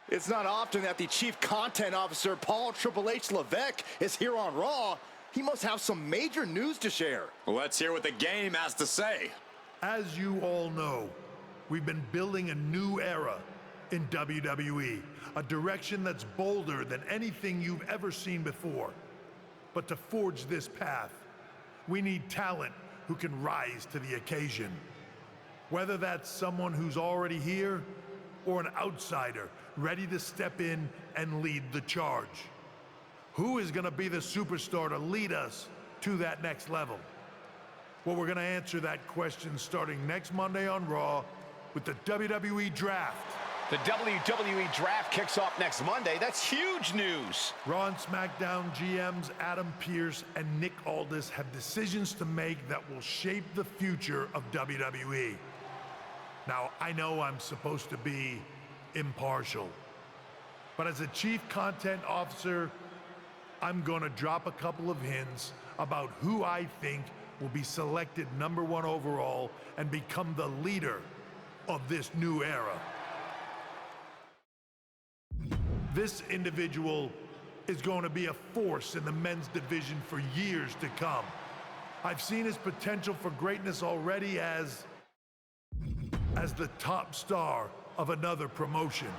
It's not often that the Chief Content Officer, Paul Triple H Levesque, is here on Raw. He must have some major news to share. Let's hear what the game has to say. As you all know, we've been building a new era in WWE, a direction that's bolder than anything you've ever seen before. But to forge this path, we need talent who can rise to the occasion. Whether that's someone who's already here, or an outsider ready to step in and lead the charge. Who is gonna be the superstar to lead us to that next level? Well, we're gonna answer that question starting next Monday on Raw with the WWE Draft. The WWE Draft kicks off next Monday. That's huge news. Raw and SmackDown GMs Adam Pearce and Nick Aldis have decisions to make that will shape the future of WWE. Now, I know I'm supposed to be impartial, but as a Chief Content Officer, I'm gonna drop a couple of hints about who I think will be selected #1 overall and become the leader of this new era. This individual is going to be a force in the men's division for years to come. I've seen his potential for greatness already as the top star of another promotion.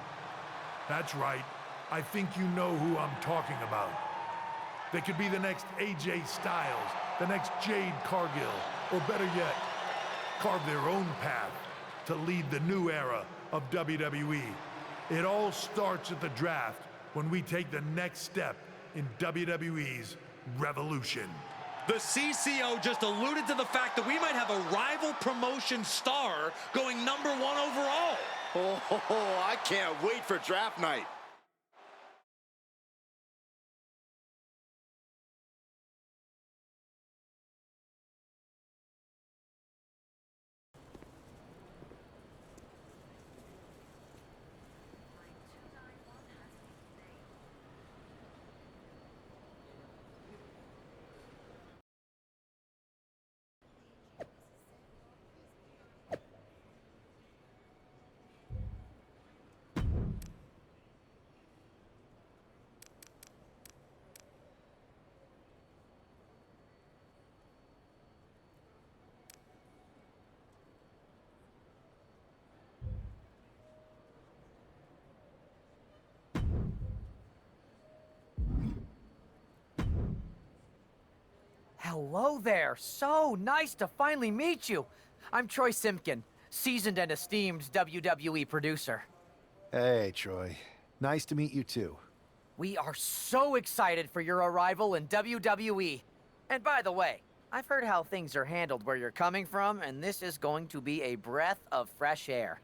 That's right, I think you know who I'm talking about. They could be the next AJ Styles, the next Jade Cargill, or better yet, carve their own path to lead the new era of WWE. It all starts at the draft when we take the next step in WWE's revolution. The CCO just alluded to the fact that we might have a rival promotion star going #1 overall. Oh, I can't wait for draft night. Hello there. So nice to finally meet you. I'm Troy Simpkin, seasoned and esteemed WWE producer. Hey, Troy. Nice to meet you too. We are so excited for your arrival in WWE. And by the way, I've heard how things are handled where you're coming from, and this is going to be a breath of fresh air.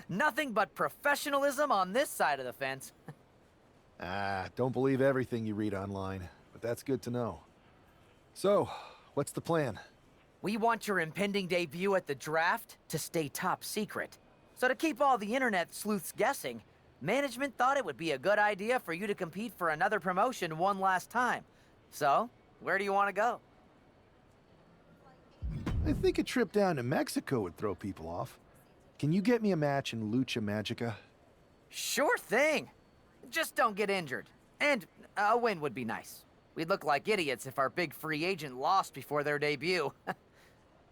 Nothing but professionalism on this side of the fence. Don't believe everything you read online, but that's good to know. So, what's the plan? We want your impending debut at the draft to stay top secret. So to keep all the internet sleuths guessing, management thought it would be a good idea for you to compete for another promotion one last time. So, where do you want to go? I think a trip down to Mexico would throw people off. Can you get me a match in Lucha Magica? Sure thing. Just don't get injured. And a win would be nice. We'd look like idiots if our big free agent lost before their debut.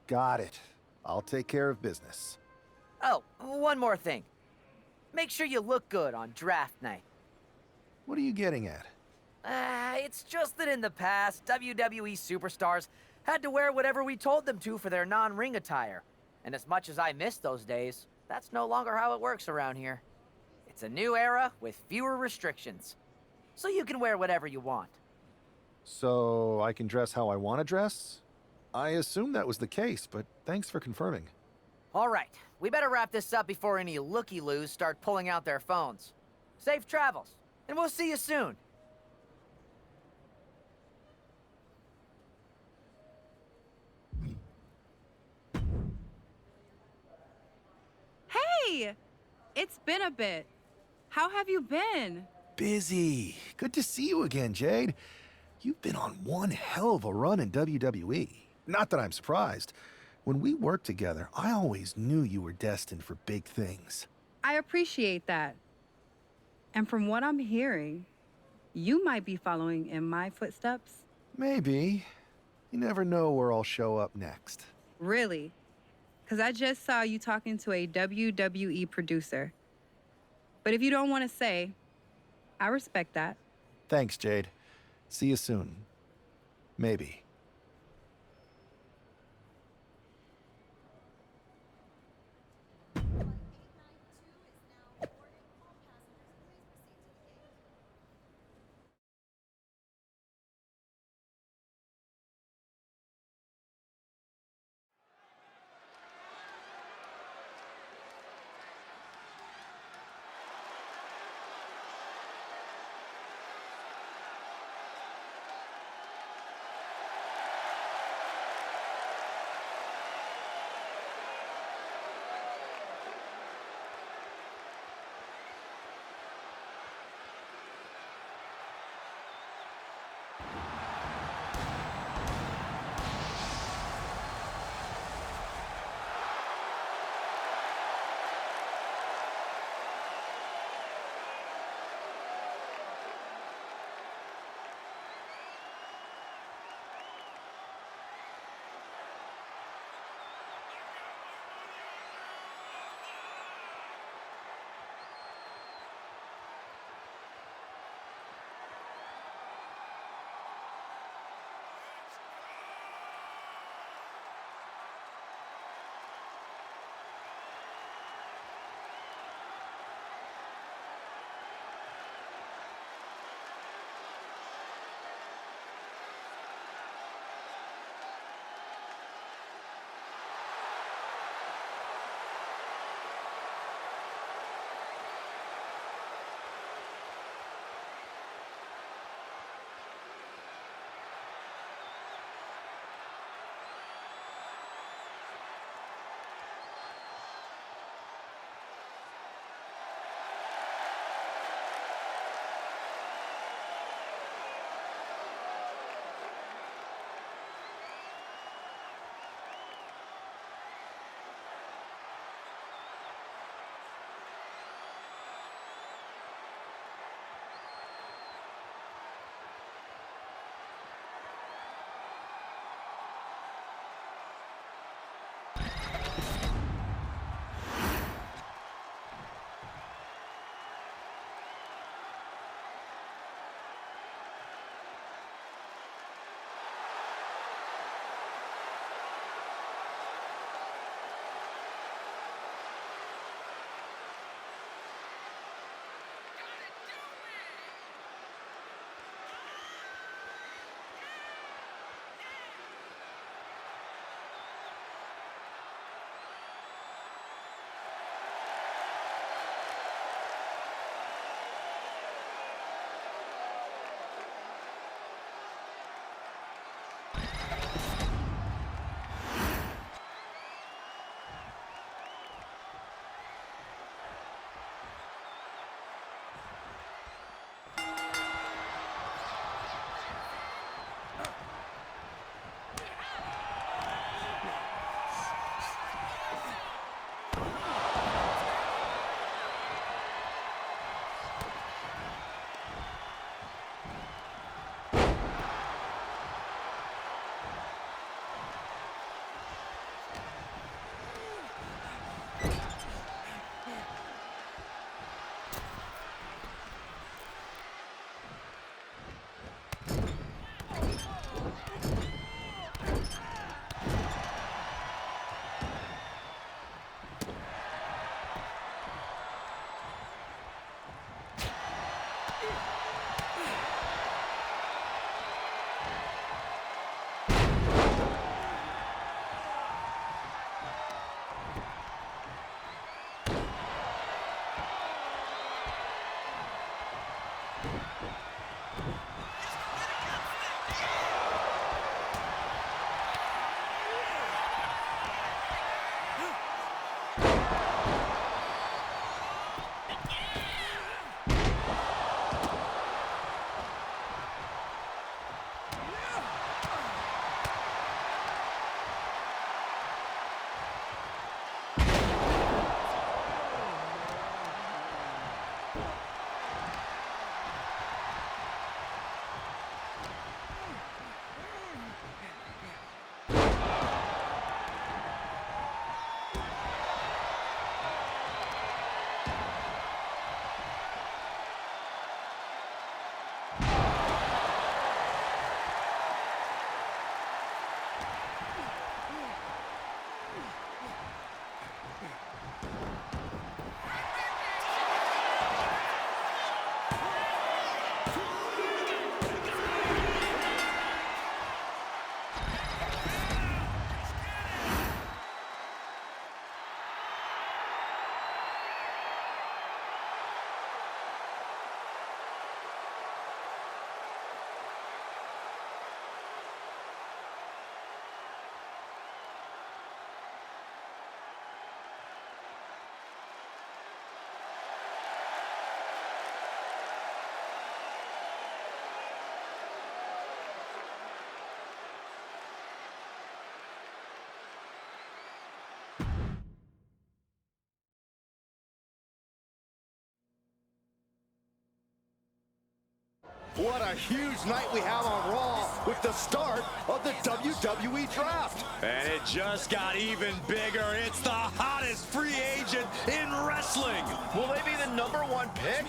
Got it. I'll take care of business. Oh, one more thing. Make sure you look good on draft night. What are you getting at? It's just that in the past, WWE superstars had to wear whatever we told them to for their non-ring attire. And as much as I miss those days, that's no longer how it works around here. It's a new era with fewer restrictions. So you can wear whatever you want. So I can dress how I want to dress? I assumed that was the case, but thanks for confirming. All right, we better wrap this up before any looky-loos start pulling out their phones. Safe travels, and we'll see you soon. Hey! It's been a bit. How have you been? Busy. Good to see you again, Jade. You've been on one hell of a run in WWE. Not that I'm surprised. When we worked together, I always knew you were destined for big things. I appreciate that. And from what I'm hearing, you might be following in my footsteps. Maybe. You never know where I'll show up next. Really? Because I just saw you talking to a WWE producer. But if you don't want to say, I respect that. Thanks, Jade. See you soon. Maybe. What a huge night we have on Raw with the start of the WWE Draft. And it just got even bigger. It's the hottest free agent in wrestling. Will they be the #1 pick?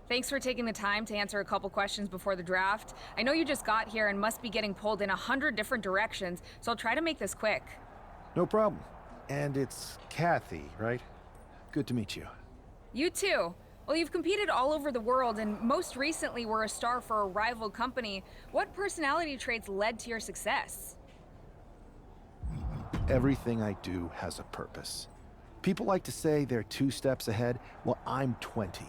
Thanks for taking the time to answer a couple questions before the draft. I know you just got here and must be getting pulled in 100 different directions, so I'll try to make this quick. No problem. And it's Kathy, right? Good to meet you. You too. Well, you've competed all over the world and most recently were a star for a rival company. What personality traits led to your success? Everything I do has a purpose. People like to say they're 2 steps ahead. Well, I'm 20.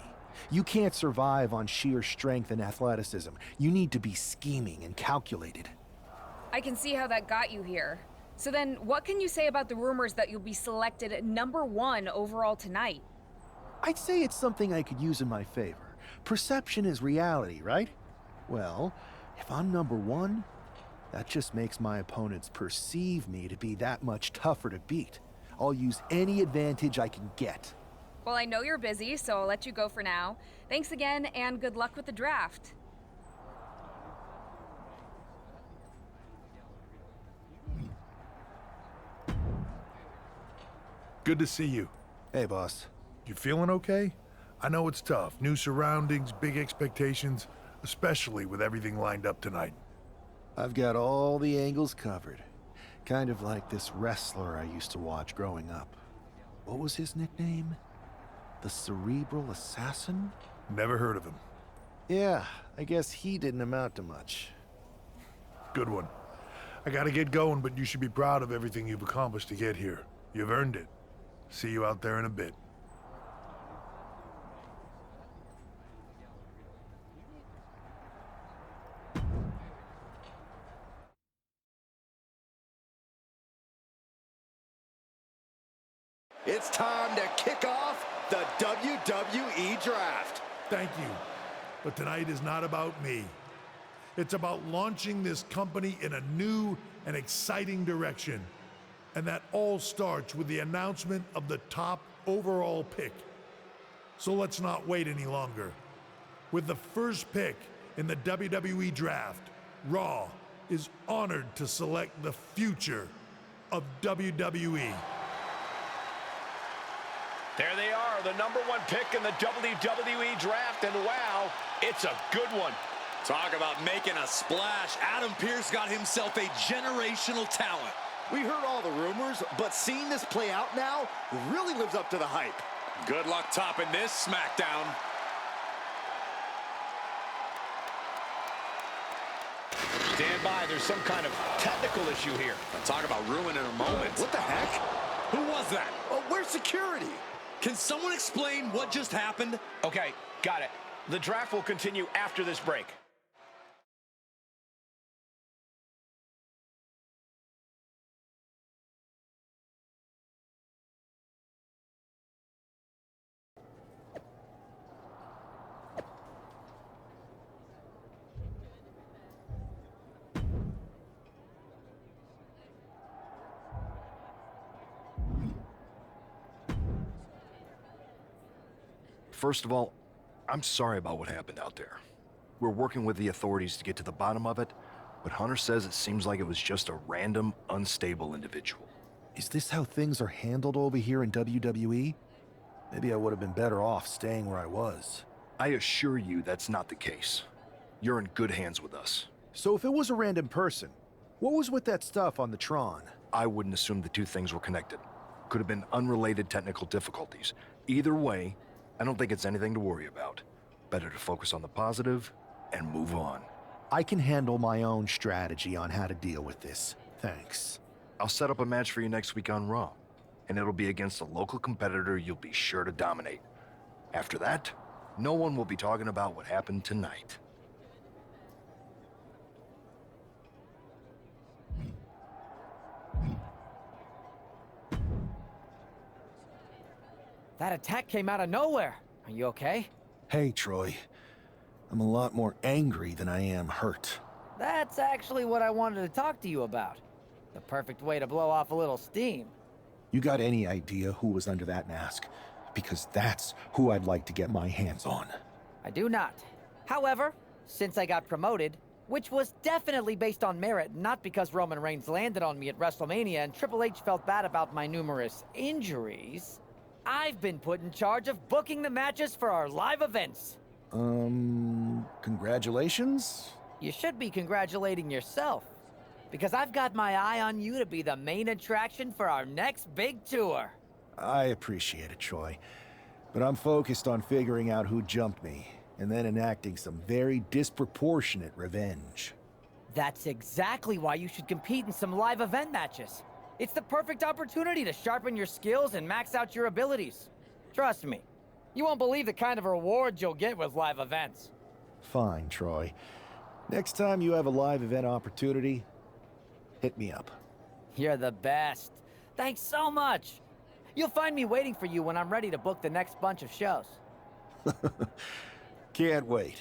You can't survive on sheer strength and athleticism. You need to be scheming and calculated. I can see how that got you here. So then, what can you say about the rumors that you'll be selected at #1 overall tonight? I'd say it's something I could use in my favor. Perception is reality, right? Well, if I'm #1, that just makes my opponents perceive me to be that much tougher to beat. I'll use any advantage I can get. Well, I know you're busy, so I'll let you go for now. Thanks again, and good luck with the draft. Good to see you. Hey, boss. You feeling okay? I know it's tough. New surroundings, big expectations, especially with everything lined up tonight. I've got all the angles covered. Kind of like this wrestler I used to watch growing up. What was his nickname? The Cerebral Assassin? Never heard of him. Yeah, I guess he didn't amount to much. Good one. I gotta get going, but you should be proud of everything you've accomplished to get here. You've earned it. See you out there in a bit. It's time to kick off the WWE Draft. Thank you. But tonight is not about me. It's about launching this company in a new and exciting direction. And that all starts with the announcement of the top overall pick. So let's not wait any longer. With the first pick in the WWE Draft, Raw is honored to select the future of WWE. There they are, the #1 pick in the WWE Draft, and wow, it's a good one. Talk about making a splash. Adam Pearce got himself a generational talent. We heard all the rumors, but seeing this play out now really lives up to the hype. Good luck topping this SmackDown. Stand by, there's some kind of technical issue here. Talk about ruining a moment. What the heck? Who was that? Oh, where's security? Can someone explain what just happened? Okay, got it. The draft will continue after this break. First of all, I'm sorry about what happened out there. We're working with the authorities to get to the bottom of it, but Hunter says it seems like it was just a random, unstable individual. Is this how things are handled over here in WWE? Maybe I would have been better off staying where I was. I assure you that's not the case. You're in good hands with us. So if it was a random person, what was with that stuff on the Tron? I wouldn't assume the 2 things were connected. Could have been unrelated technical difficulties. Either way, I don't think it's anything to worry about. Better to focus on the positive and move on. I can handle my own strategy on how to deal with this. Thanks. I'll set up a match for you next week on Raw, and it'll be against a local competitor you'll be sure to dominate. After that, no one will be talking about what happened tonight. That attack came out of nowhere. Are you okay? Hey, Troy. I'm a lot more angry than I am hurt. That's actually what I wanted to talk to you about. The perfect way to blow off a little steam. You got any idea who was under that mask? Because that's who I'd like to get my hands on. I do not. However, since I got promoted, which was definitely based on merit, not because Roman Reigns landed on me at WrestleMania and Triple H felt bad about my numerous injuries, I've been put in charge of booking the matches for our live events. Congratulations? You should be congratulating yourself, because I've got my eye on you to be the main attraction for our next big tour. I appreciate it, Troy. But I'm focused on figuring out who jumped me, and then enacting some very disproportionate revenge. That's exactly why you should compete in some live event matches. It's the perfect opportunity to sharpen your skills and max out your abilities. Trust me, you won't believe the kind of rewards you'll get with live events. Fine, Troy. Next time you have a live event opportunity, hit me up. You're the best. Thanks so much. You'll find me waiting for you when I'm ready to book the next bunch of shows. Can't wait.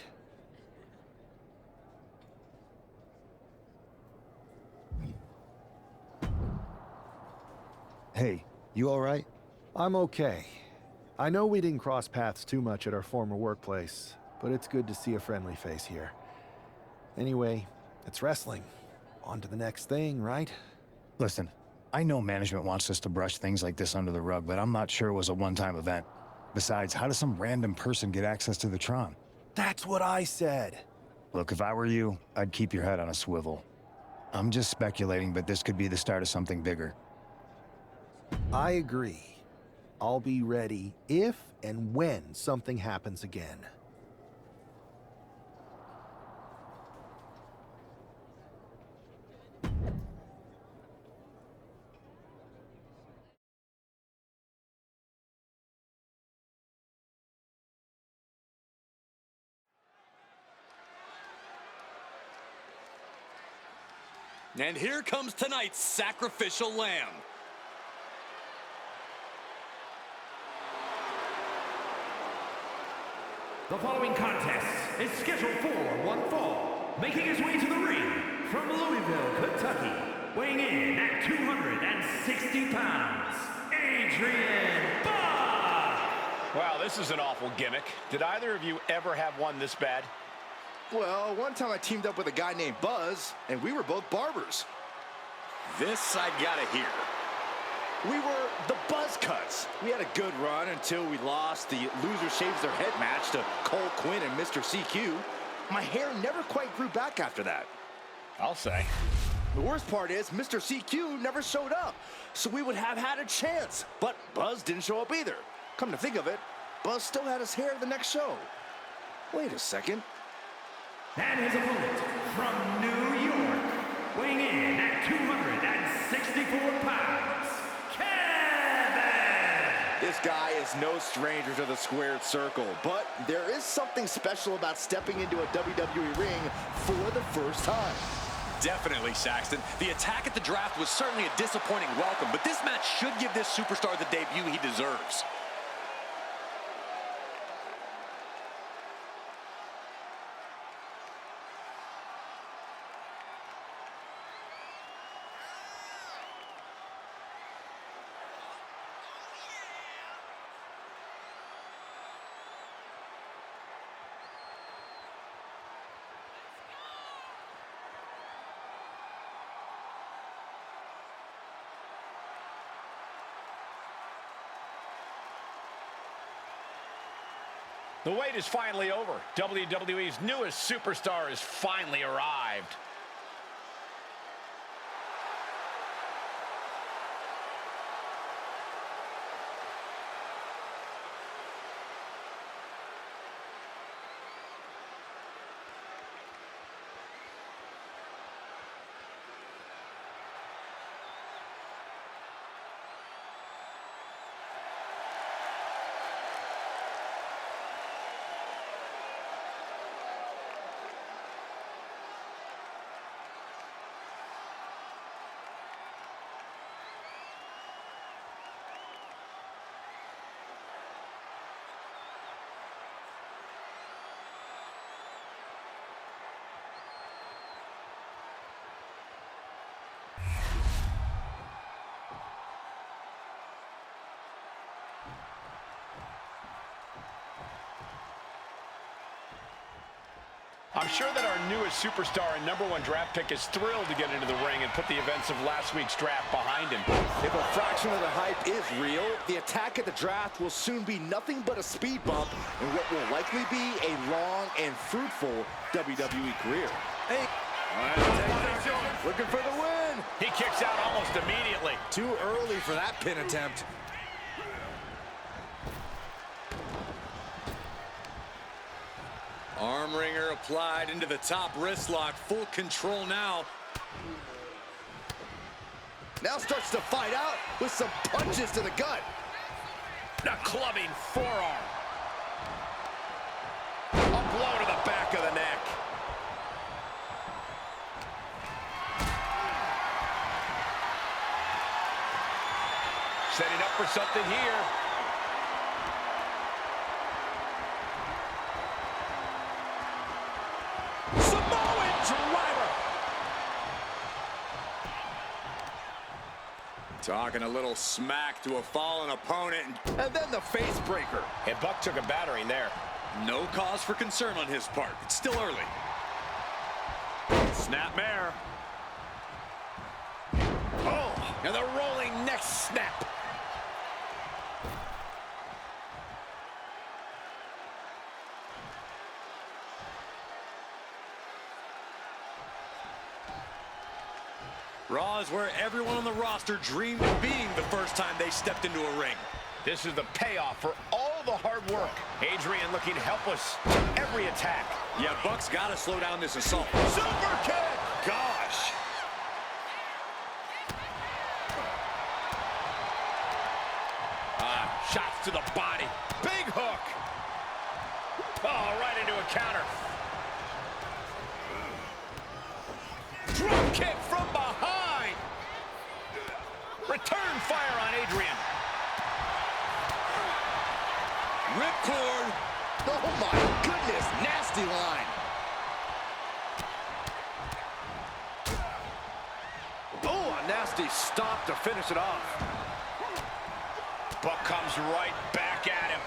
Hey, you all right? I'm okay. I know we didn't cross paths too much at our former workplace, but it's good to see a friendly face here. Anyway, it's wrestling. On to the next thing, right? Listen, I know management wants us to brush things like this under the rug, but I'm not sure it was a one-time event. Besides, how does some random person get access to the Tron? That's what I said. Look, if I were you, I'd keep your head on a swivel. I'm just speculating, but this could be the start of something bigger. I agree. I'll be ready if and when something happens again. And here comes tonight's sacrificial lamb. The following contest is scheduled for one fall. Making his way to the ring from Louisville, Kentucky, weighing in at 260 pounds, Adrian. Wow, this is an awful gimmick. Did either of you ever have one this bad? Well, one time I teamed up with a guy named Buzz, and we were both barbers. This I gotta hear. We were the Buzz Cuts. We had a good run until we lost the Loser Shaves Their Head match to Cole Quinn and Mr. CQ. My hair never quite grew back after that. I'll say. The worst part is Mr. CQ never showed up, so we would have had a chance. But Buzz didn't show up either. Come to think of it, Buzz still had his hair the next show. Wait a second. And his opponent from New York, weighing in at 264 pounds, Kevin! This guy is no stranger to the squared circle, but there is something special about stepping into a WWE ring for the first time. Definitely, Saxton. The attack at the draft was certainly a disappointing welcome, but this match should give this superstar the debut he deserves. The wait is finally over. WWE's newest superstar has finally arrived. I'm sure that our newest superstar and #1 draft pick is thrilled to get into the ring and put the events of last week's draft behind him. If a fraction of the hype is real, the attack at the draft will soon be nothing but a speed bump in what will likely be a long and fruitful WWE career. Hey, looking for the win. He kicks out almost immediately. Too early for that pin attempt. Arm wringer applied into the top wrist lock. Full control now. Now starts to fight out with some punches to the gut. A clubbing forearm. A blow to the back of the neck. Setting up for something here. Samoan driver. Talking a little smack to a fallen opponent. And then the face breaker. And Buck took a battering there. No cause for concern on his part. It's still early. Snapmare. Oh, and the rolling neck snap. Raw is where everyone on the roster dreamed of being the first time they stepped into a ring. This is the payoff for all the hard work. Adrian looking helpless to every attack. Yeah, Buck's got to slow down this assault. Super kick! Gosh! Shots to the body. Big hook! Oh, right into a counter. Drop kick from behind! Return fire on Adrian. Ripcord. Oh my goodness, nasty line. Oh, a nasty stop to finish it off. Buck comes right back at him.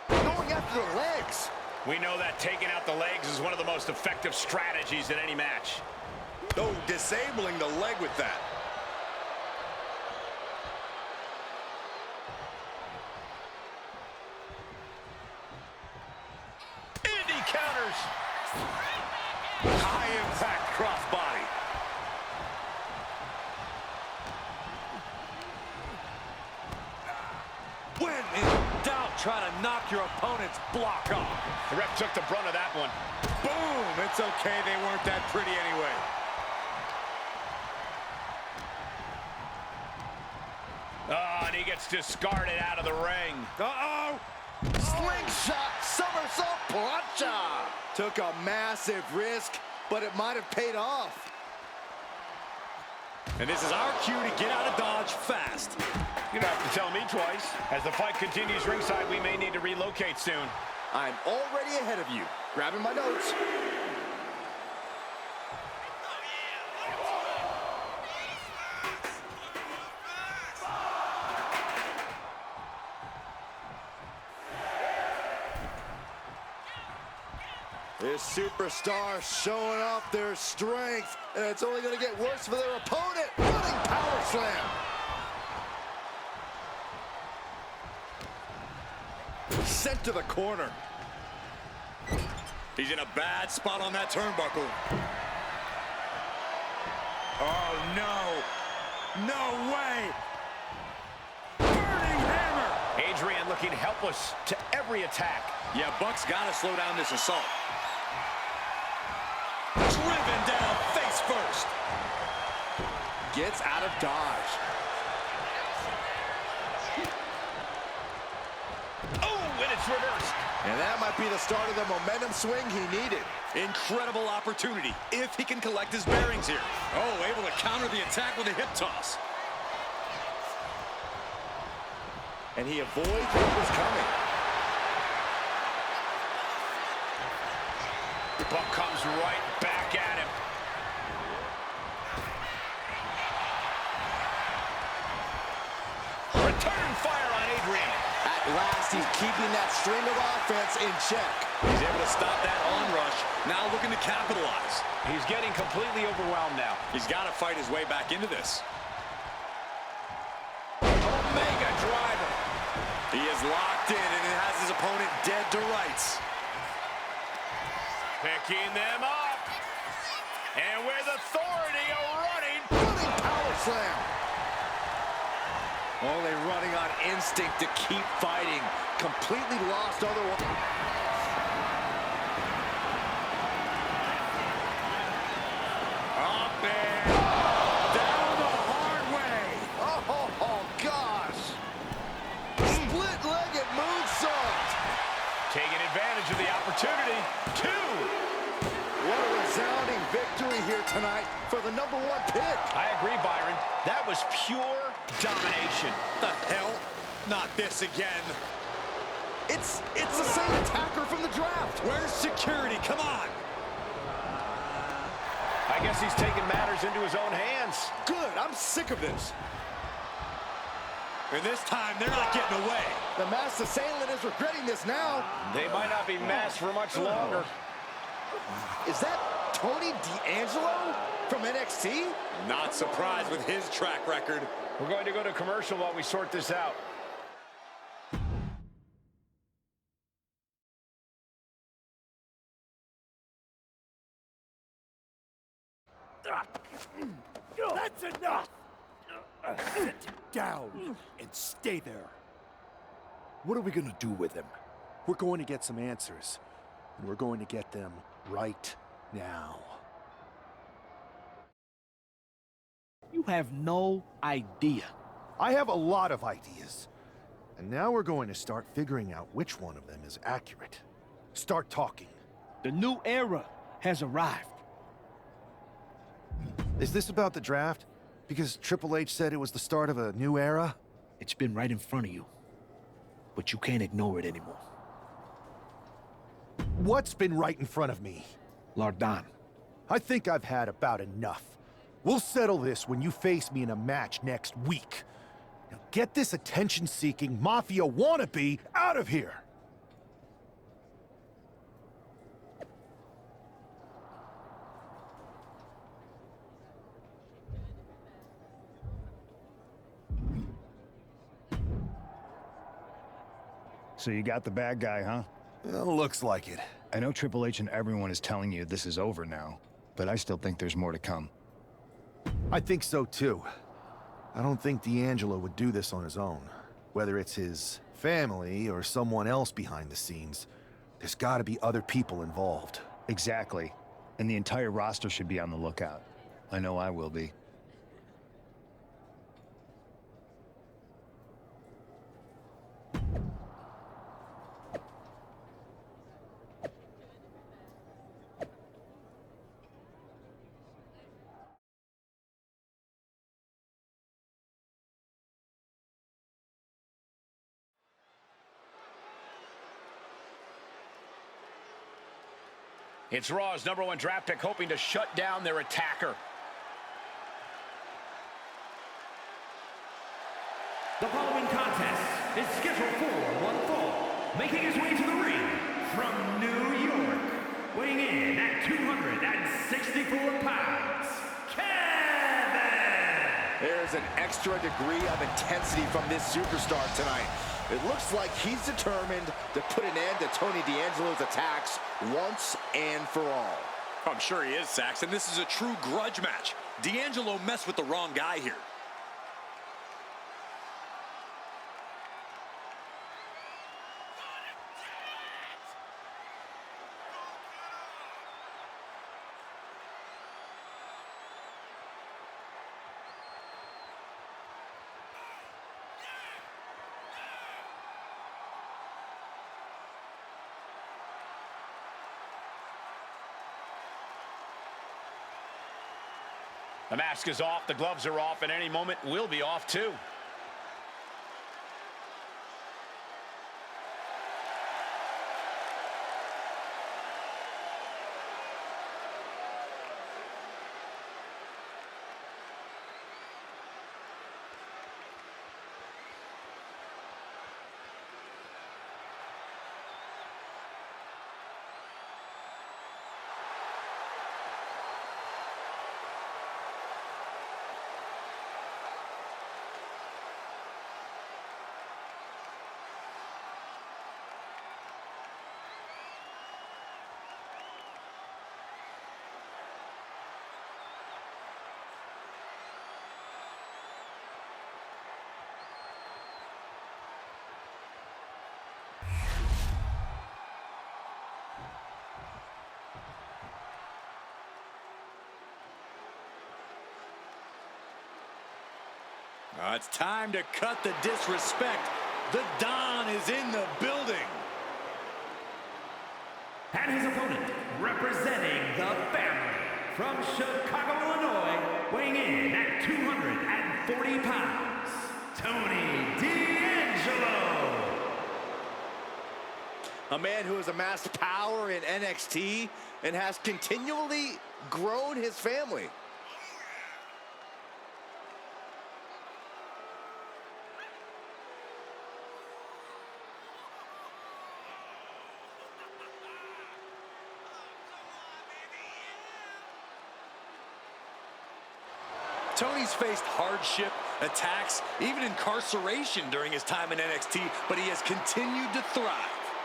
Going after the legs. We know that taking out the legs is one of the most effective strategies in any match. Oh, disabling the leg with that. Indy counters. High impact crossbody. When in doubt, try to knock your opponent's block off. The ref took the brunt of that one. Boom! It's okay, they weren't that pretty anyway. Oh, and he gets discarded out of the ring. Uh-oh! Slingshot somersault plancha. Took a massive risk, but it might have paid off. And this is our cue to get out of Dodge fast. You don't have to tell me twice. As the fight continues ringside, we may need to relocate soon. I'm already ahead of you. Grabbing my notes. This superstar showing off their strength, and it's only going to get worse for their opponent. Running power slam. Sent to the corner. He's in a bad spot on that turnbuckle. Oh, no. No way. Burning hammer. Adrian looking helpless to every attack. Yeah, Buck's got to slow down this assault. Driven down face first. Gets out of dodge. Oh, and it's reversed. And that might be the start of the momentum swing he needed. Incredible opportunity if he can collect his bearings here. Oh, able to counter the attack with a hip toss. And he avoids what was coming. Buck comes right back at him. Return fire on Adrian. At last, he's keeping that string of offense in check. He's able to stop that onrush. Now looking to capitalize. He's getting completely overwhelmed now. He's got to fight his way back into this. Omega driver. He is locked in, and it has his opponent dead to rights. Picking them up. And with authority, a running Power slam. Only running on instinct to keep fighting. Completely lost otherwise. up and Down the hard way. Oh gosh. Split-legged moonsault. taking advantage of the opportunity. 2. What a resounding victory here tonight for the #1 pick. I agree, Byron. That was pure domination. The hell? Not this again. It's the same attacker from the draft. Where's security? Come on. I guess he's taking matters into his own hands. Good, I'm sick of this. And this time, they're not getting away. The masked assailant is regretting this now. They might not be masked for much longer. Is that Tony D'Angelo from NXT? Not surprised with his track record. We're going to go to commercial while we sort this out. That's enough! Sit down and stay there. What are we gonna do with him? We're going to get some answers, and we're going to get them right now. You have no idea. I have a lot of ideas. And now we're going to start figuring out which one of them is accurate. Start talking. The new era has arrived. Is this about the draft? Because Triple H said it was the start of a new era? It's been right in front of you, but you can't ignore it anymore. What's been right in front of me? Lardan. I think I've had about enough. We'll settle this when you face me in a match next week. Now get this attention-seeking mafia wannabe out of here! So you got the bad guy, huh? Well, looks like it. I know Triple H and everyone is telling you this is over now, but I still think there's more to come. I think so too. I don't think D'Angelo would do this on his own. Whether it's his family or someone else behind the scenes, there's gotta be other people involved. Exactly. And the entire roster should be on the lookout. I know I will be. It's Raw's #1 draft pick hoping to shut down their attacker. The following contest is scheduled for one fall. Making his way to the ring from New York, weighing in at 264 pounds, Kevin! There's an extra degree of intensity from this superstar tonight. It looks like he's determined to put an end to Tony D'Angelo's attacks once and for all. I'm sure he is, Saxon. This is a true grudge match. D'Angelo messed with the wrong guy here. The mask is off, the gloves are off, and any moment we'll be off too. It's time to cut the disrespect. The Don is in the building. And his opponent, representing the family, from Chicago, Illinois, weighing in at 240 pounds, Tony D'Angelo. A man who has amassed power in NXT and has continually grown his family. Tony's faced hardship, attacks, even incarceration during his time in NXT, but he has continued to thrive.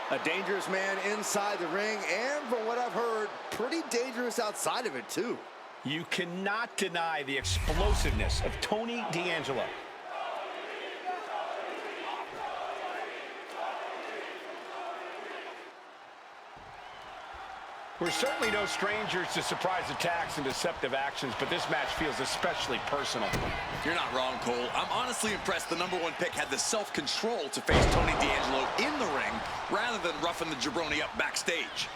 A dangerous man inside the ring, and from what I've heard, pretty dangerous outside of it, too. You cannot deny the explosiveness of Tony D'Angelo. We're certainly no strangers to surprise attacks and deceptive actions, but this match feels especially personal. You're not wrong, Cole. I'm honestly impressed the #1 pick had the self-control to face Tony D'Angelo in the ring rather than roughing the jabroni up backstage.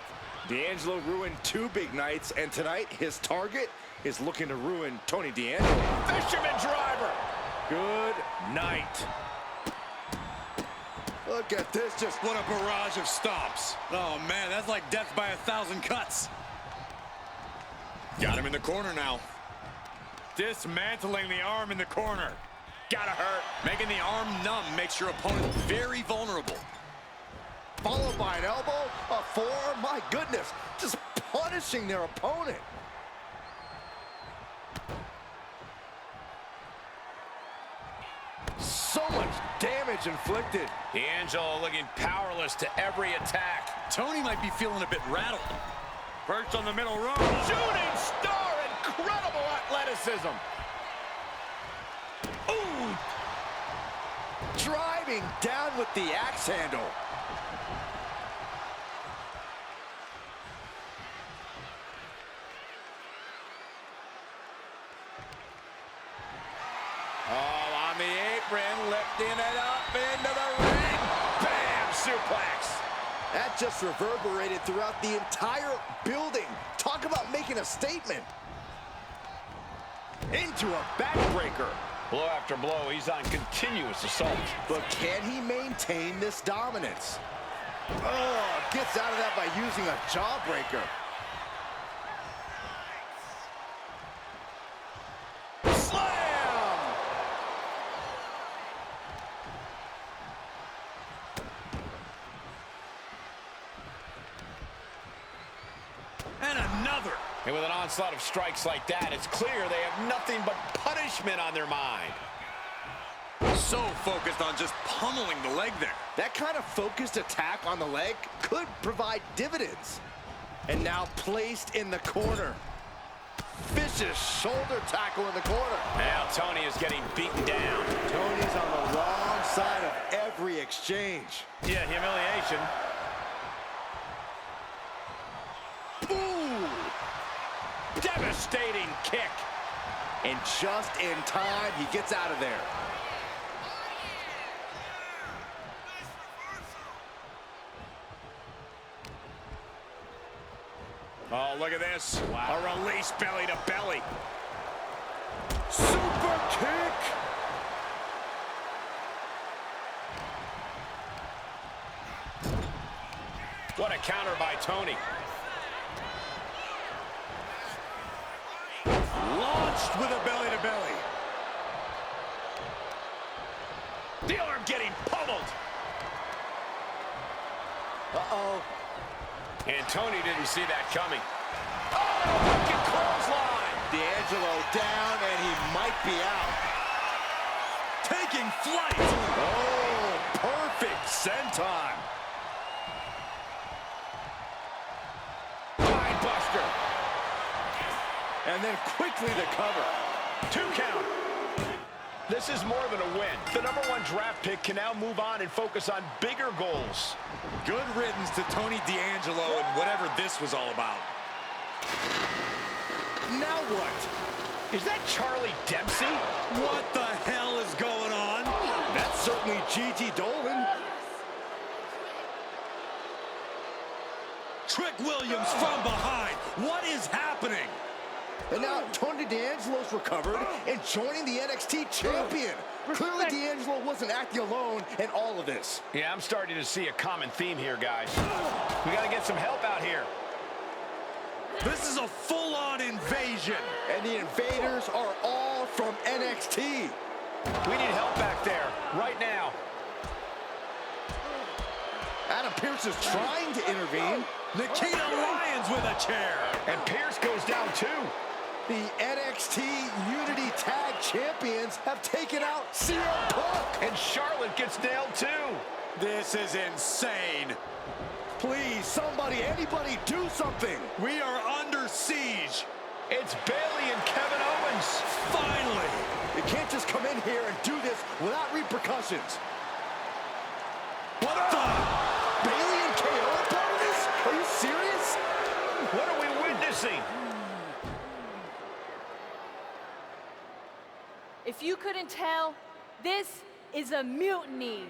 D'Angelo ruined 2 big nights, and tonight his target is looking to ruin Tony D'Angelo. Fisherman driver! Good night. Look at this, just What a barrage of stomps. Oh, man, that's like death by 1,000 cuts. Got him in the corner now. Dismantling the arm in the corner. Gotta hurt. Making the arm numb makes your opponent very vulnerable. followed by an elbow, a forearm. My goodness, just punishing their opponent. So much damage inflicted. D'Angelo looking powerless to every attack. Tony might be feeling a bit rattled. Perched on the middle rope. Shooting star, incredible athleticism. Ooh! Driving down with the axe handle. Oh, on the apron, lifting it up into the ring. Bam! Suplex. That just reverberated throughout the entire building. Talk about making a statement. Into a backbreaker. Blow after blow, he's on continuous assault. But can he maintain this dominance? Oh, gets out of that by using a jawbreaker. Slam! And another. And with an onslaught of strikes like that, it's clear they have nothing but punishment on their mind. So focused on just pummeling the leg there. That kind of focused attack on the leg could provide dividends. And now placed in the corner. Vicious shoulder tackle in the corner. Now Tony is getting beaten down. Tony's on the wrong side of every exchange. Yeah, humiliation. Ooh! Devastating kick. And just in time, he gets out of there. Oh, look at this. Wow. A release belly to belly. Super kick! What a counter by Tony. Launched with a belly to belly. The arm getting pummeled. Uh-oh. And Tony didn't see that coming. Oh, wicked clothesline. D'Angelo down, and he might be out. Taking flight. Oh, perfect senton. Mind buster. And then quickly the cover. 2 count. This is more than a win. The #1 draft pick can now move on and focus on bigger goals. Good riddance to Tony D'Angelo and whatever this was all about. Now what? Is that Charlie Dempsey? What the hell is going That's certainly Gigi Dolan. Trick Williams from behind. What is happening? And now Tony D'Angelo's recovered and joining the NXT champion. Clearly D'Angelo wasn't acting alone in all of this. Yeah, I'm starting to see a common theme here, guys. We got to get some help out here. This is a full-on invasion. And the invaders are all from NXT. We need help back there, right now. Adam Pearce is trying to intervene. Nikita Lyons with a chair. And Pearce goes down too. The NXT Unity Tag Champions have taken out CM Punk. And Charlotte gets nailed too. This is insane. Please, somebody, anybody, do something. We are under siege. It's Bayley and Kevin Owens. Finally. You can't just come in here and do this without repercussions. What the? Bayley and KO are part of this? Are you serious? What are we witnessing? If you couldn't tell, this is a mutiny.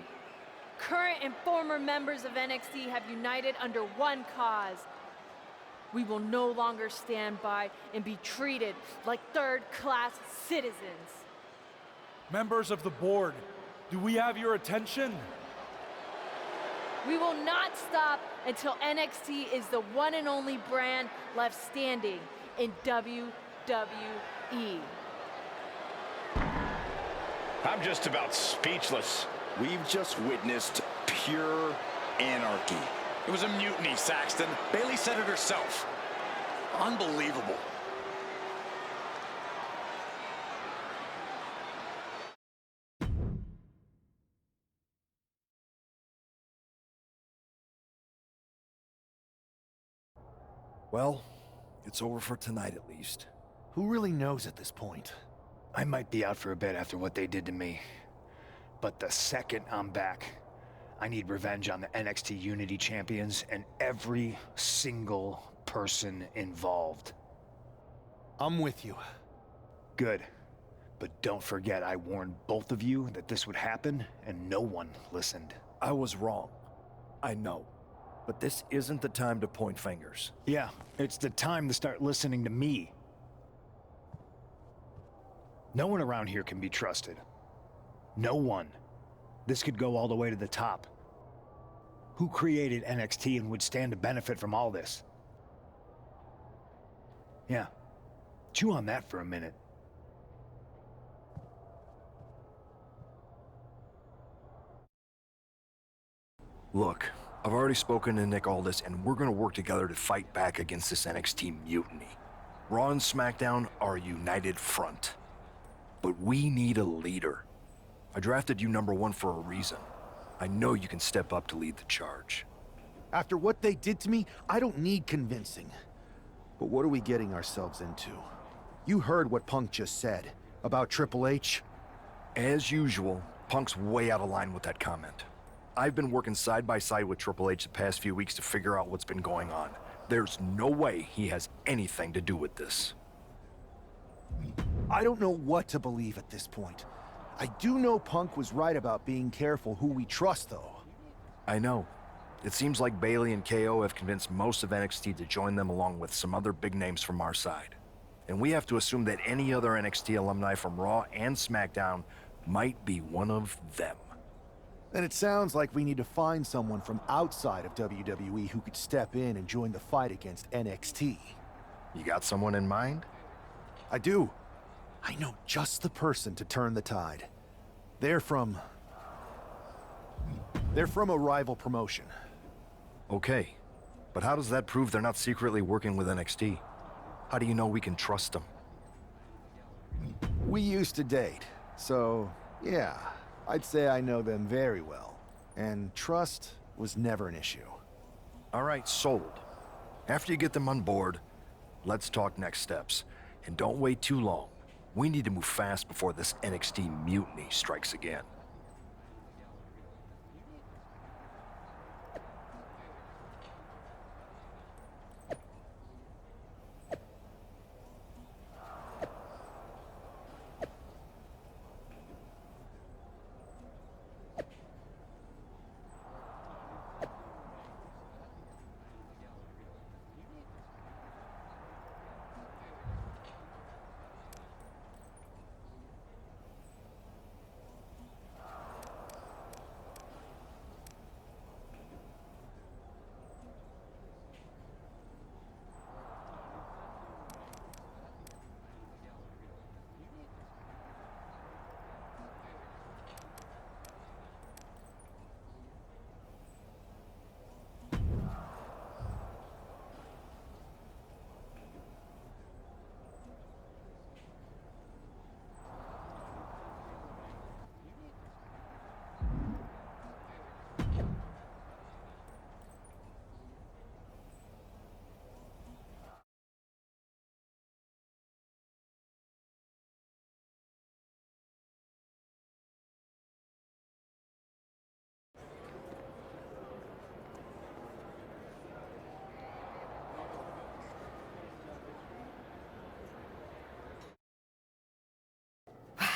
Current and former members of NXT have united under one cause. We will no longer stand by and be treated like third-class citizens. Members of the board, do we have your attention? We will not stop until NXT is the one and only brand left standing in WWE. I'm just about speechless. We've just witnessed pure anarchy. It was a mutiny, Saxton. Bayley said it herself. Unbelievable. Well, it's over for tonight at least. Who really knows at this point? I might be out for a bit after what they did to me. But the second I'm back, I need revenge on the NXT Unity champions and every single person involved. I'm with you. Good. But don't forget I warned both of you that this would happen, and no one listened. I was wrong. I know. But this isn't the time to point fingers. Yeah, it's the time to start listening to me. No one around here can be trusted. No one. This could go all the way to the top. Who created NXT and would stand to benefit from all this? Yeah. Chew on that for a minute. Look, I've already spoken to Nick Aldis, and we're gonna work together to fight back against this NXT mutiny. Raw and SmackDown are a united front. But we need a leader. I drafted you #1 for a reason. I know you can step up to lead the charge. After what they did to me, I don't need convincing. But what are we getting ourselves into? You heard what Punk just said about Triple H. As usual, Punk's way out of line with that comment. I've been working side by side with Triple H the past few weeks to figure out what's been going on. There's no way he has anything to do with this. I don't know what to believe at this point. I do know Punk was right about being careful who we trust, though. I know. It seems like Bayley and KO have convinced most of NXT to join them along with some other big names from our side. And we have to assume that any other NXT alumni from Raw and SmackDown might be one of them. Then it sounds like we need to find someone from outside of WWE who could step in and join the fight against NXT. You got someone in mind? I do. I know just the person to turn the tide. They're from a rival promotion. Okay, but how does that prove they're not secretly working with NXT? How do you know we can trust them? We used to date, so yeah, I'd say I know them very well. And trust was never an issue. All right, sold. After you get them on board, let's talk next steps. And don't wait too long. We need to move fast before this NXT mutiny strikes again.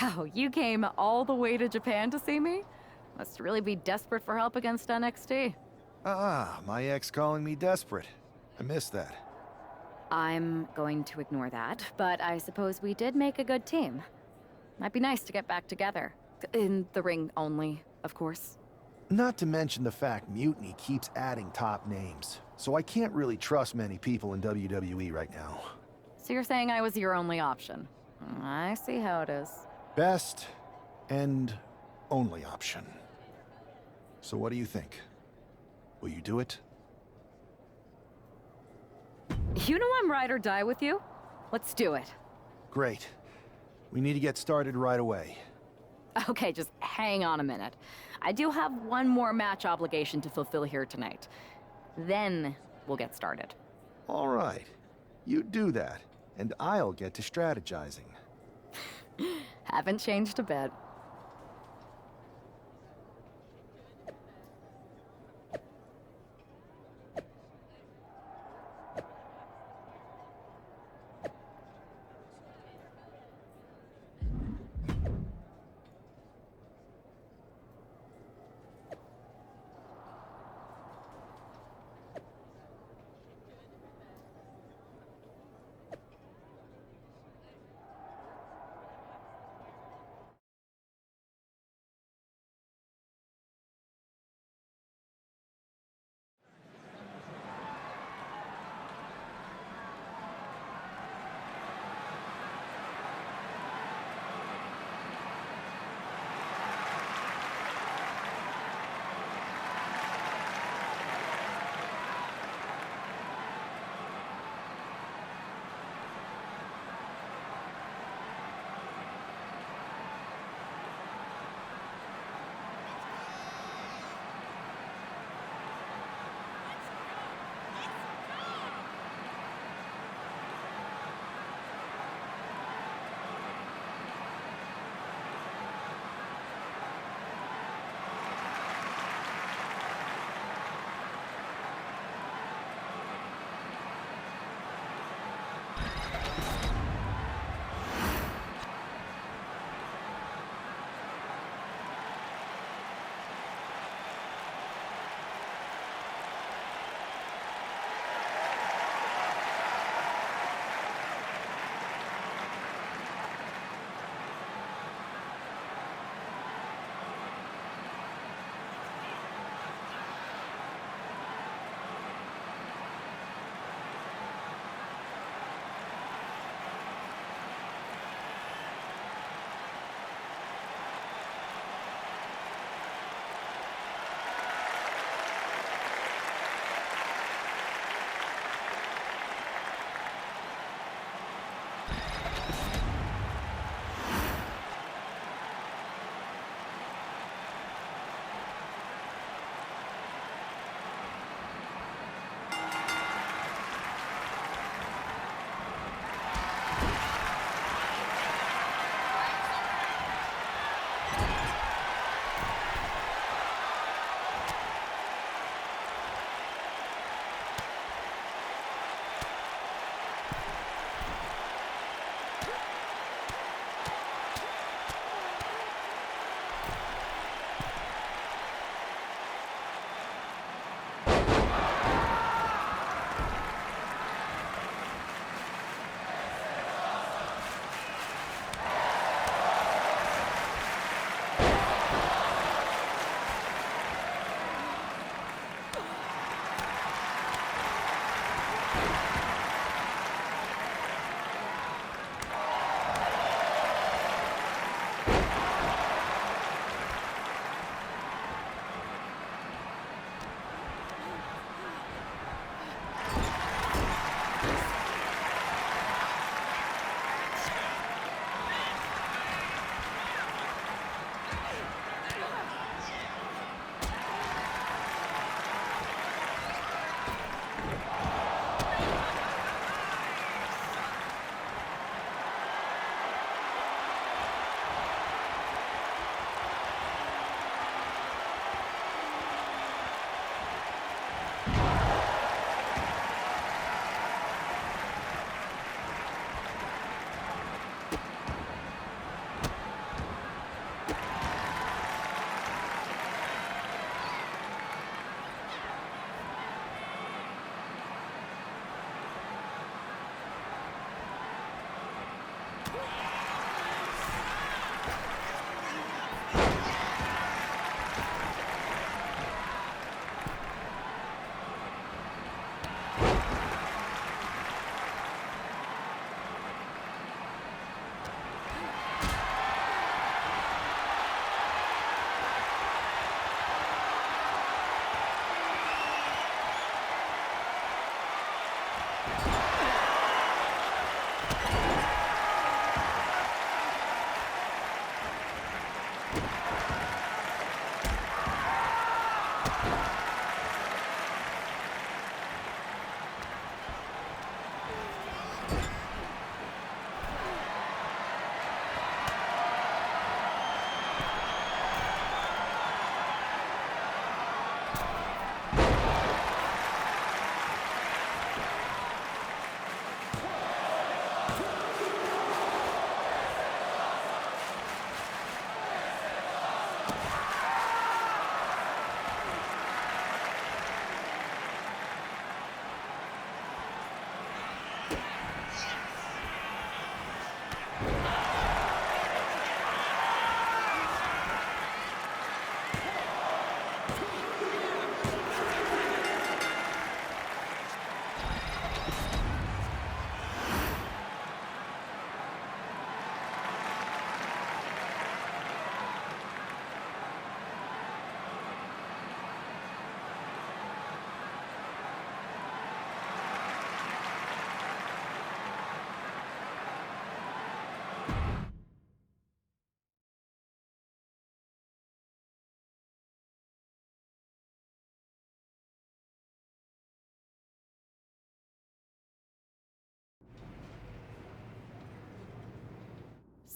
Wow, you came all the way to Japan to see me? Must really be desperate for help against NXT. Ah, my ex calling me desperate. I missed that. I'm going to ignore that, but I suppose we did make a good team. Might be nice to get back together. In the ring only, of course. Not to mention the fact Mutiny keeps adding top names, so I can't really trust many people in WWE right now. So you're saying I was your only option? I see how it is. Best and only option. So what do you think? Will you do it? You know I'm ride or die with you. Let's do it. Great. We need to get started right away. Okay, just hang on a minute. I do have one more match obligation to fulfill here tonight. Then we'll get started. All right. You do that, and I'll get to strategizing. Haven't changed a bit.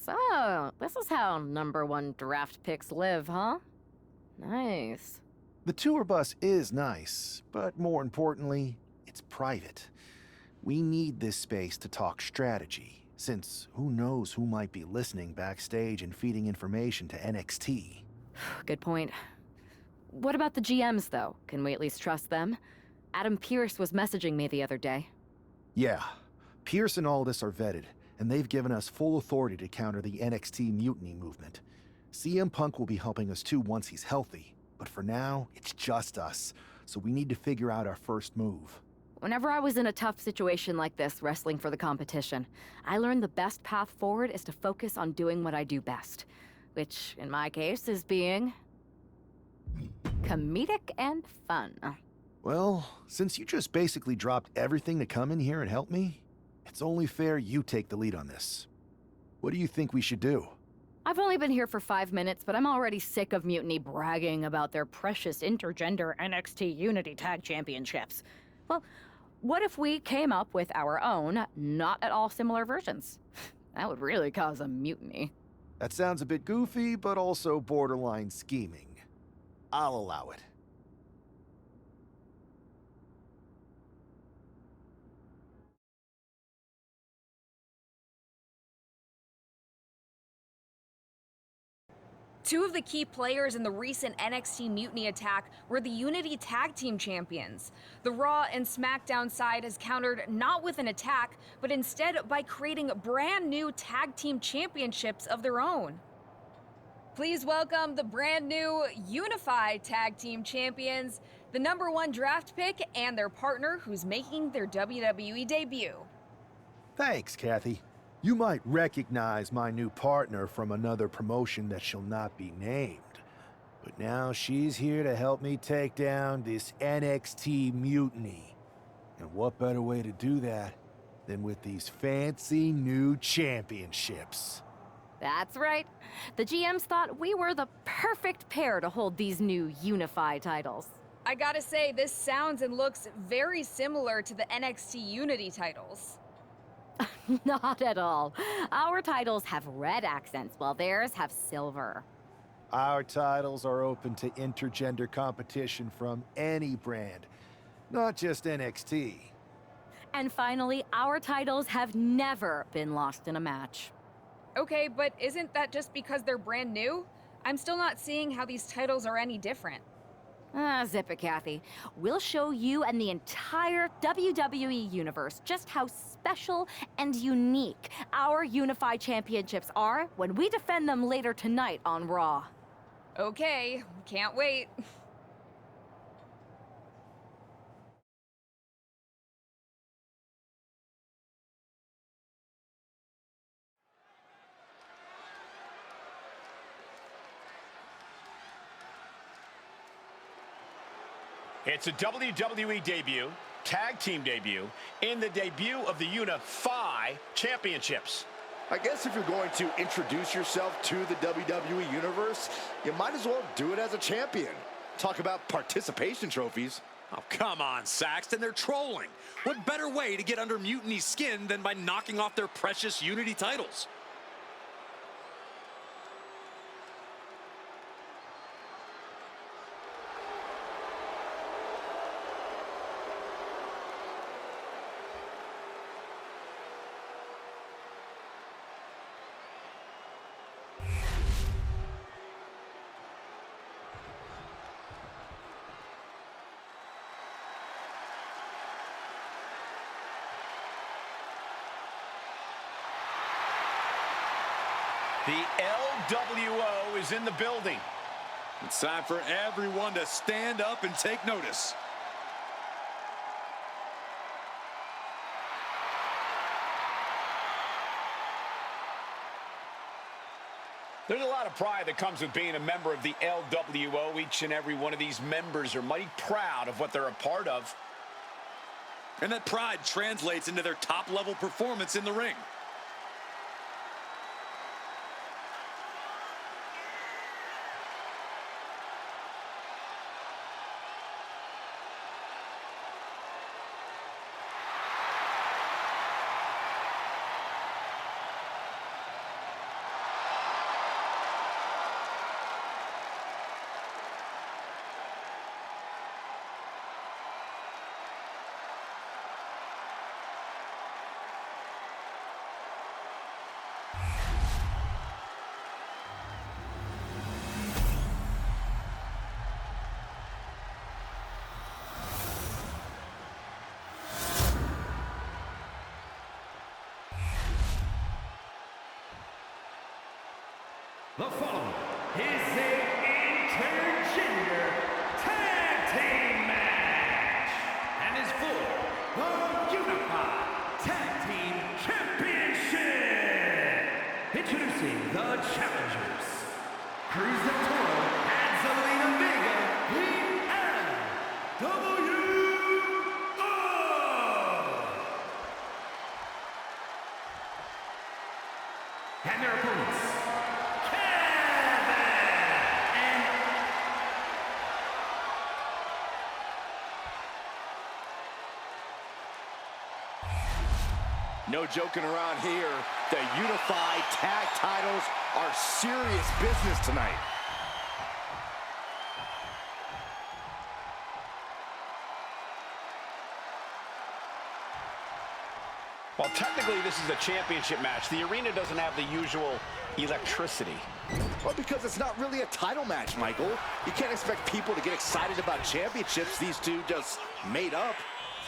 So, this is how #1 draft picks live, huh? Nice. The tour bus is nice, but more importantly, it's private. We need this space to talk strategy, since who knows who might be listening backstage and feeding information to NXT. Good point. What about the GMs, though? Can we at least trust them? Adam Pearce was messaging me the other day. Yeah, Pierce and Aldis are vetted, and they've given us full authority to counter the NXT mutiny movement. CM Punk will be helping us too once he's healthy, but for now, it's just us, so we need to figure out our first move. Whenever I was in a tough situation like this, wrestling for the competition, I learned the best path forward is to focus on doing what I do best, which, in my case, is being comedic and fun. Well, since you just basically dropped everything to come in here and help me, it's only fair you take the lead on this. What do you think we should do? I've only been here for 5 minutes, but I'm already sick of Mutiny bragging about their precious intergender NXT Unity Tag Championships. Well, what if we came up with our own, not at all similar versions? That would really cause a mutiny. That sounds a bit goofy, but also borderline scheming. I'll allow it. Two of the key players in the recent NXT Mutiny attack were the Unity Tag Team Champions. The Raw and SmackDown side has countered not with an attack, but instead by creating brand new Tag Team Championships of their own. Please welcome the brand new Unify Tag Team Champions, the #1 draft pick, and their partner who's making their WWE debut. Thanks, Kathy. You might recognize my new partner from another promotion that shall not be named. But now she's here to help me take down this NXT mutiny. And what better way to do that than with these fancy new championships? That's right. The GMs thought we were the perfect pair to hold these new Unify titles. I gotta say, this sounds and looks very similar to the NXT Unity titles. Not at all. Our titles have red accents, while theirs have silver. Our titles are open to intergender competition from any brand, not just NXT. And finally, our titles have never been lost in a match. Okay, but isn't that just because they're brand new? I'm still not seeing how these titles are any different. Zip it, Kathy. We'll show you and the entire WWE universe just how special and unique our Unified Championships are when we defend them later tonight on Raw. Okay, can't wait. It's a WWE debut, tag team debut, in the debut of the Unify Championships. I guess if you're going to introduce yourself to the WWE Universe, you might as well do it as a champion. Talk about participation trophies. Oh, come on, Saxton, they're trolling. What better way to get under Mutiny's skin than by knocking off their precious Unity titles? The LWO is in the building. It's time for everyone to stand up and take notice. There's a lot of pride that comes with being a member of the LWO. Each and every one of these members are mighty proud of what they're a part of. And that pride translates into their top-level performance in the ring. The following is an intergender tag team match and is for the Unify Tag Team Championship. Introducing the challengers, Cruz and Toro and Zelina Vega, the LWO. And their opponents, no joking around here. The unified tag titles are serious business tonight. Well, technically, this is a championship match. The arena doesn't have the usual electricity. Well, because it's not really a title match, Michael. You can't expect people to get excited about championships these two just made up.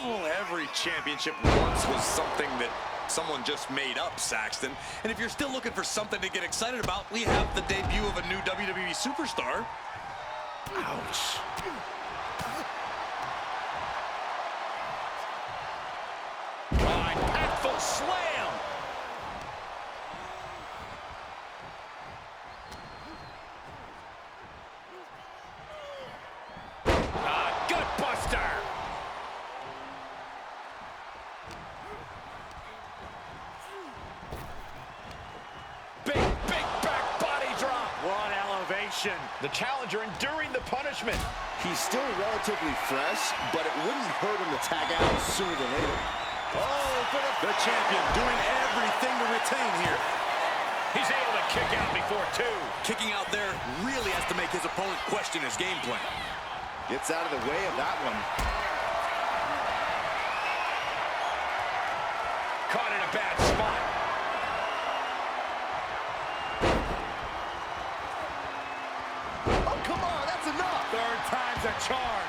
Well, every championship once was something that someone just made up, Saxton. And if you're still looking for something to get excited about, we have the debut of a new WWE superstar. Ouch. Impactful slam. Gut buster. Big back body drop. What elevation. The challenger enduring the punishment. He's still relatively fresh, but it wouldn't hurt him to tag out sooner than later. Oh, for the champion doing everything to retain here. He's able to kick out before two. Kicking out there really has to make his opponent question his game plan. Gets out of the way of that one. Caught in a bad spot. Oh, come on, that's enough. Third time's a charm.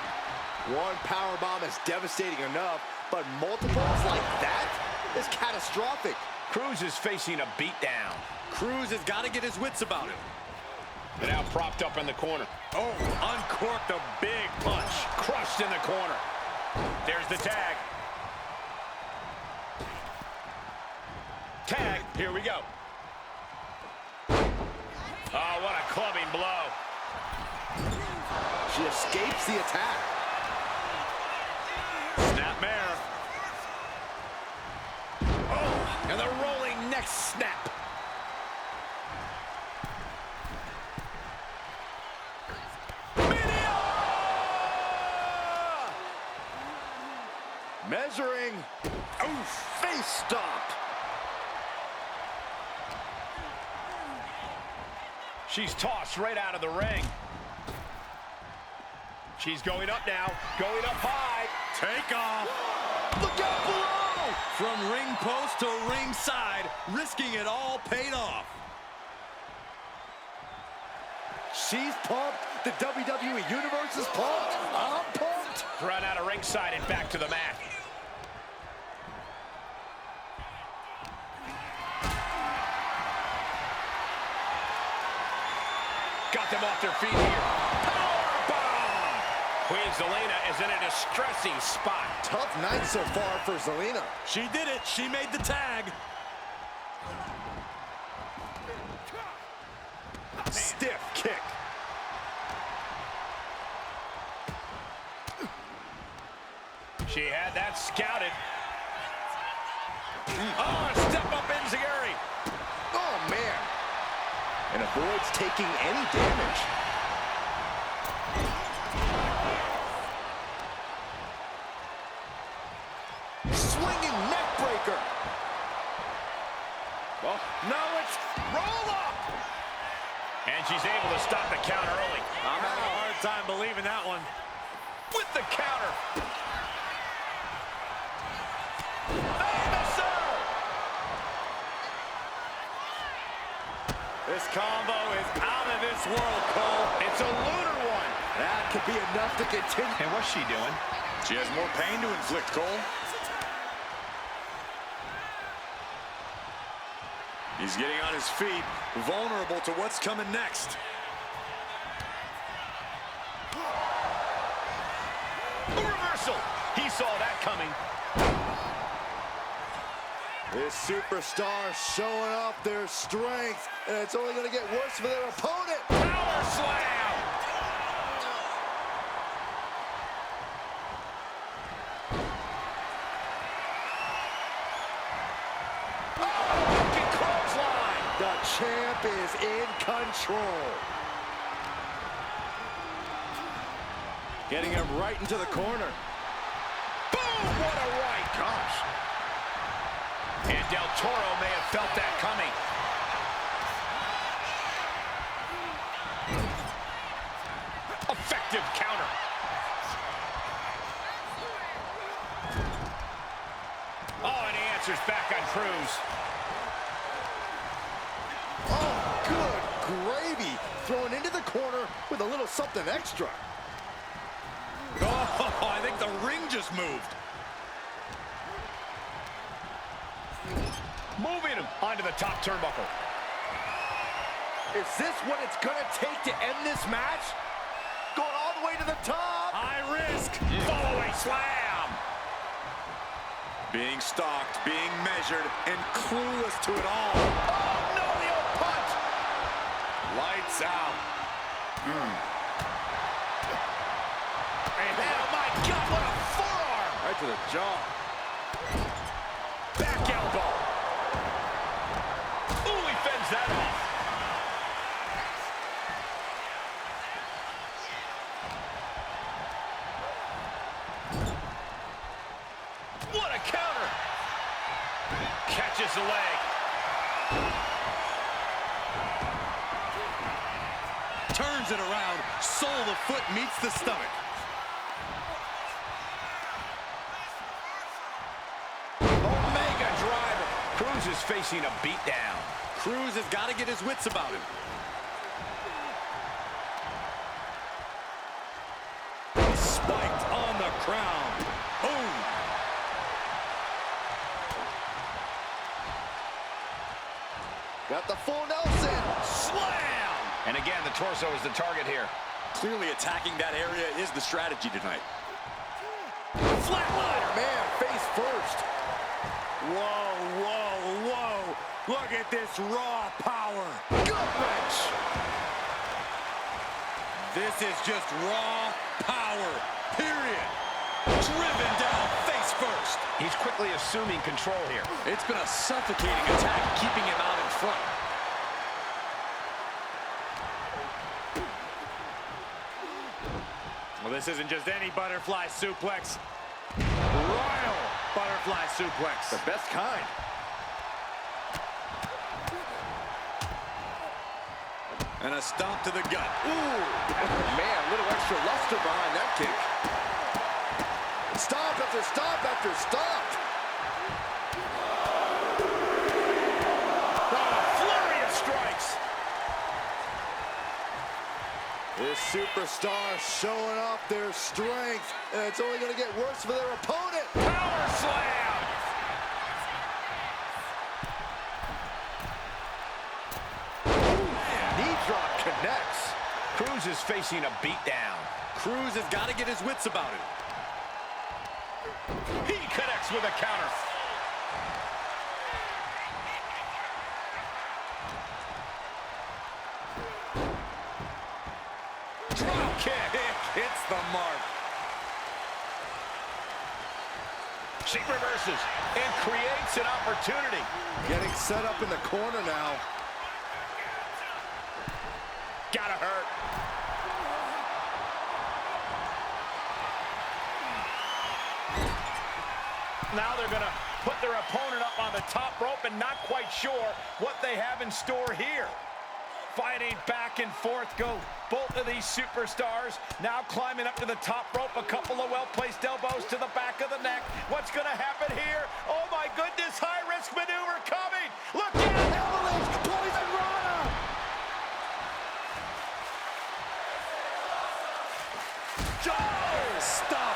One powerbomb is devastating enough, but multiples like that is catastrophic. Cruz is facing a beatdown. Cruz has got to get his wits about him. And now propped up in the corner. Oh, uncorked a big punch. Crushed in the corner. There's the tag. Tag, here we go. Oh, what a clubbing blow. She escapes the attack. Snapmare. Oh, and the rolling neck snap. Measuring. Oof, face stop. She's tossed right out of the ring. She's going up now, going up high. Take off. Look out below. From ring post to ringside, risking it all paid off. She's pumped. The WWE Universe is pumped. I'm pumped. Run out of ringside and back to the mat. Got them off their feet here. Powerbomb! Queen Zelina is in a distressing spot. Tough night so far for Zelina. She did it. She made the tag. Stiff kick. She had that scouted. Oh, a step up enziguri. Oh, man. And avoids taking any damage. Swinging neck breaker. Well, no, it's roll up. And she's able to stop the count early. I'm having a hard time believing that one. With the counter. This combo is out of this world, Cole. It's a lunar one. That could be enough to continue. And what's she doing? She has more pain to inflict, Cole. He's getting on his feet, vulnerable to what's coming next. A reversal. He saw that coming. This superstar showing off their strength, and it's only going to get worse for their opponent. Power slam. The champ is in control. Getting him right into the corner. Boom! What a right. Gosh. And Del Toro may have felt that coming. Effective counter. Oh, and he answers back on Cruz. Oh, good gravy. Thrown into the corner with a little something extra. Oh, I think the ring just moved. Moving him onto the top turnbuckle. Is this what it's going to take to end this match? Going all the way to the top. High risk. Follow-away slam. Being stalked, being measured, and clueless to it all. Oh, no, the old punch. Lights out. And oh, my God, what a forearm. Right to the jaw. Back elbow. Ooh, he fends that off. What a counter. Catches the leg. Turns it around. Sole of the foot meets the stomach. Omega driver. Cruz is facing a beatdown. Cruz has got to get his wits about him. Spiked on the crown. Boom. Got the full Nelson. Slam! And again, the torso is the target here. Clearly attacking that area is the strategy tonight. Flatliner! Man, face first. Whoa, whoa, whoa. Look at this raw power. Gut wrench. This is just raw power, period. Driven down face first. He's quickly assuming control here. It's been a suffocating attack, keeping him out in front. Well, this isn't just any butterfly suplex. Royal butterfly suplex. The best kind. And a stomp to the gut. Ooh, man, a little extra luster behind that kick. Stomp after stomp after stomp. Oh, a flurry of strikes. This superstar showing off their strength, and it's only going to get worse for their opponent. Power slam. Knee drop connects. Cruz is facing a beatdown. Cruz has got to get his wits about him. He connects with a counter. Drop kick. Hits the mark. She reverses and creates an opportunity. Getting set up in the corner now. Gotta hurt. Now they're gonna put their opponent up on the top rope and not quite sure what they have in store here. Fighting back and forth go both of these superstars. Now climbing up to the top rope. A couple of well-placed elbows to the back of the neck. What's gonna happen here? Oh my goodness, high-risk maneuver coming. Look out! Avalanche, poison rana. Oh, stop.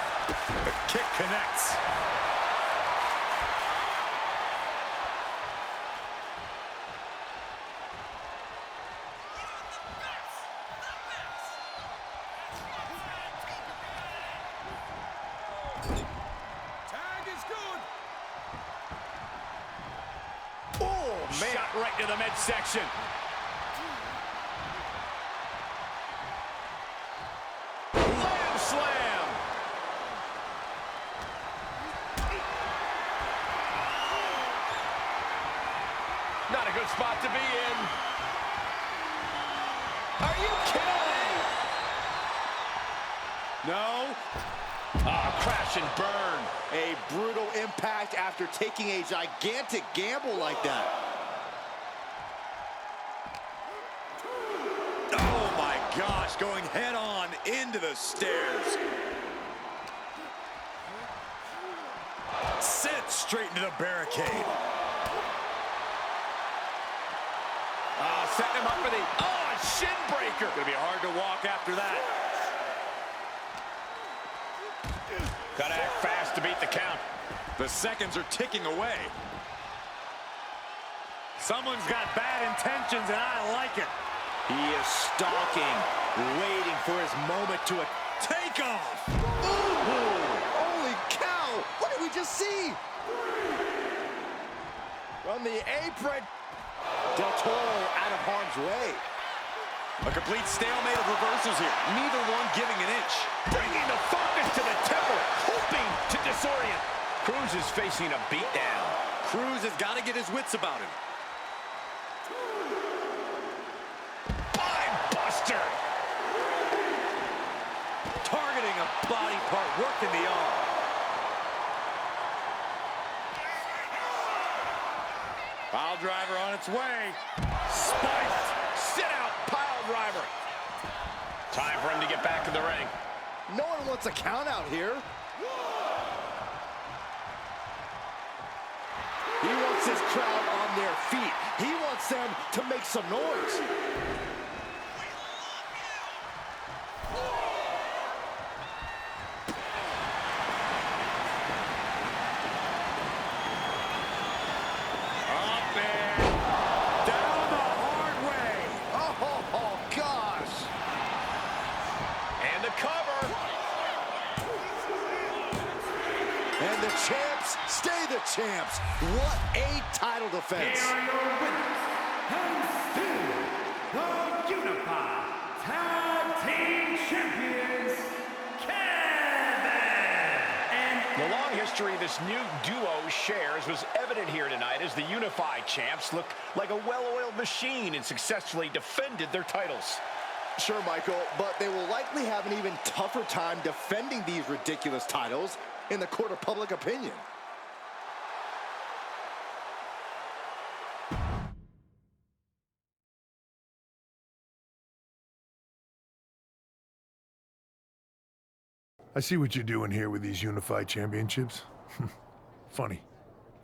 The kick connects. shot right to the midsection. Lamb slam. Not a good spot to be in. Are you kidding me? No. Crash and burn. A brutal impact after taking a gigantic gamble like that. Oh my gosh, going head on into the stairs. Sent straight into the barricade. Setting him up for the, a shin breaker. Gonna be hard to walk after that. Gotta act fast to beat the count. The seconds are ticking away. Someone's got bad intentions, and I like it. He is stalking, waiting for his moment to take off. Ooh, holy cow! What did we just see? From the apron, Del Toro out of harm's way. A complete stalemate of reversals here. Neither one giving an inch. Bringing the focus to the temple, hoping to disorient. Cruz is facing a beatdown. Cruz has got to get his wits about him. Buster. Targeting a body part, working the arm. Pile driver on its way. Spiked. Sit out. Pile driver. Time for him to get back in the ring. No one wants a count out here. He wants his crowd on their feet. He wants them to make some noise. And the champs stay the champs. What a title defense. Here are your winners, and still the Unify Tag Team Champions, Kevin. And the long history this new duo shares was evident here tonight as the Unify champs look like a well-oiled machine and successfully defended their titles. Sure, Michael, but they will likely have an even tougher time defending these ridiculous titles in the court of public opinion. I see what you're doing here with these unified championships. Funny.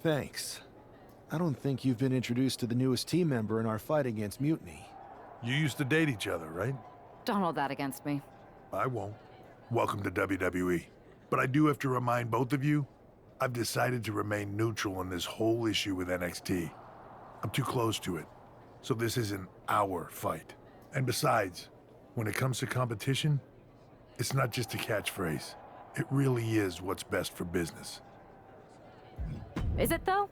Thanks. I don't think you've been introduced to the newest team member in our fight against Mutiny. You used to date each other, right? Don't hold that against me. I won't. Welcome to WWE. But I do have to remind both of you, I've decided to remain neutral on this whole issue with NXT. I'm too close to it. So this isn't our fight. And besides, when it comes to competition, it's not just a catchphrase. It really is what's best for business. Is it, though?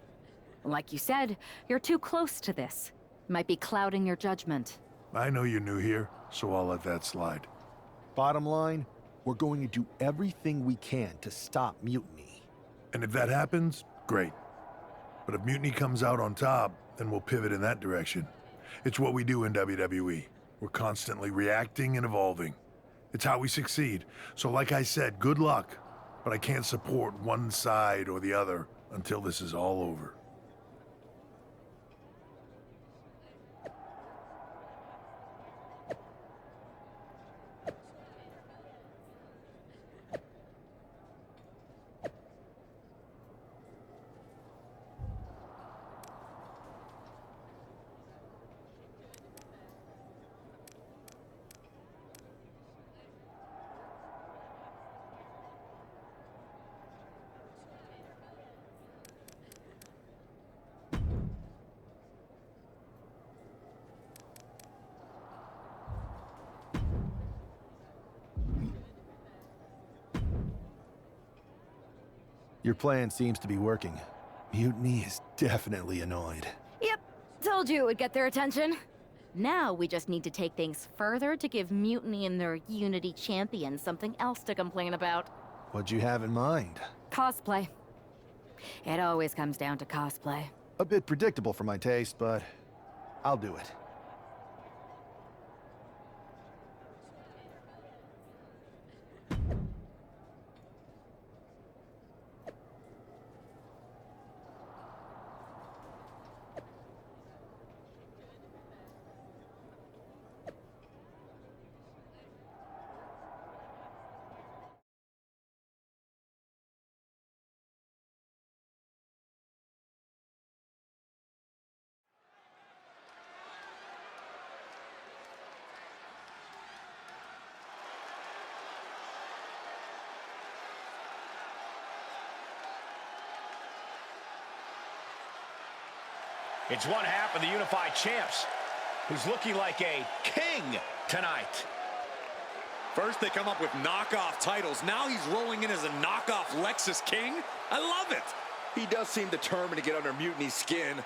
Like you said, you're too close to this. Might be clouding your judgment. I know you're new here, so I'll let that slide. Bottom line, we're going to do everything we can to stop Mutiny. And if that happens, great. But if Mutiny comes out on top, then we'll pivot in that direction. It's what we do in WWE. We're constantly reacting and evolving. It's how we succeed. So like I said, good luck. But I can't support one side or the other until this is all over. Your plan seems to be working. Mutiny is definitely annoyed. Yep, told Told you it would get their attention. Now we just need to take things further to give Mutiny and their Unity champion something else to complain about. What'd you have in mind? Cosplay. It always comes down to cosplay. A bit predictable for my taste, but I'll do it. It's one half of the Unified Champs, who's looking like a king tonight. First they come up with knockoff titles. Now he's rolling in as a knockoff Lexis King. I love it. He does seem determined to get under Mutiny's skin.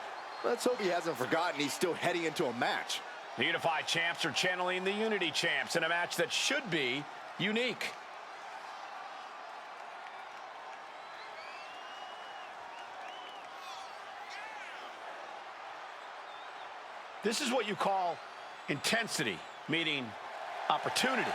Let's hope he hasn't forgotten he's still heading into a match. The Unified Champs are channeling the Unity Champs in a match that should be unique. This is what you call intensity, meaning opportunity.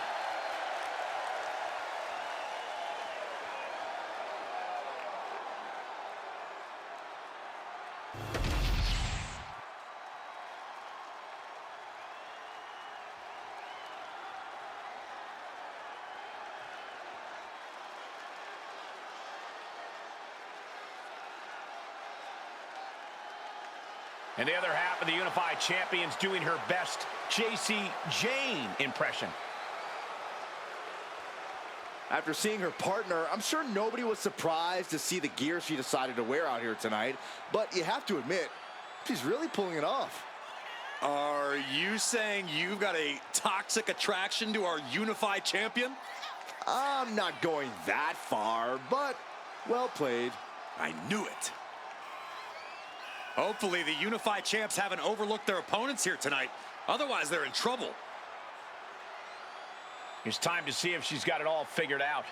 And the other half of the Unified Champions doing her best Jacy Jayne impression. After seeing her partner, I'm sure nobody was surprised to see the gear she decided to wear out here tonight. But you have to admit, she's really pulling it off. Are you saying you've got a toxic attraction to our Unified Champion? I'm not going that far, but well played. I knew it. Hopefully the Unified Champs haven't overlooked their opponents here tonight. Otherwise, they're in trouble. It's time to see if she's got it all figured out.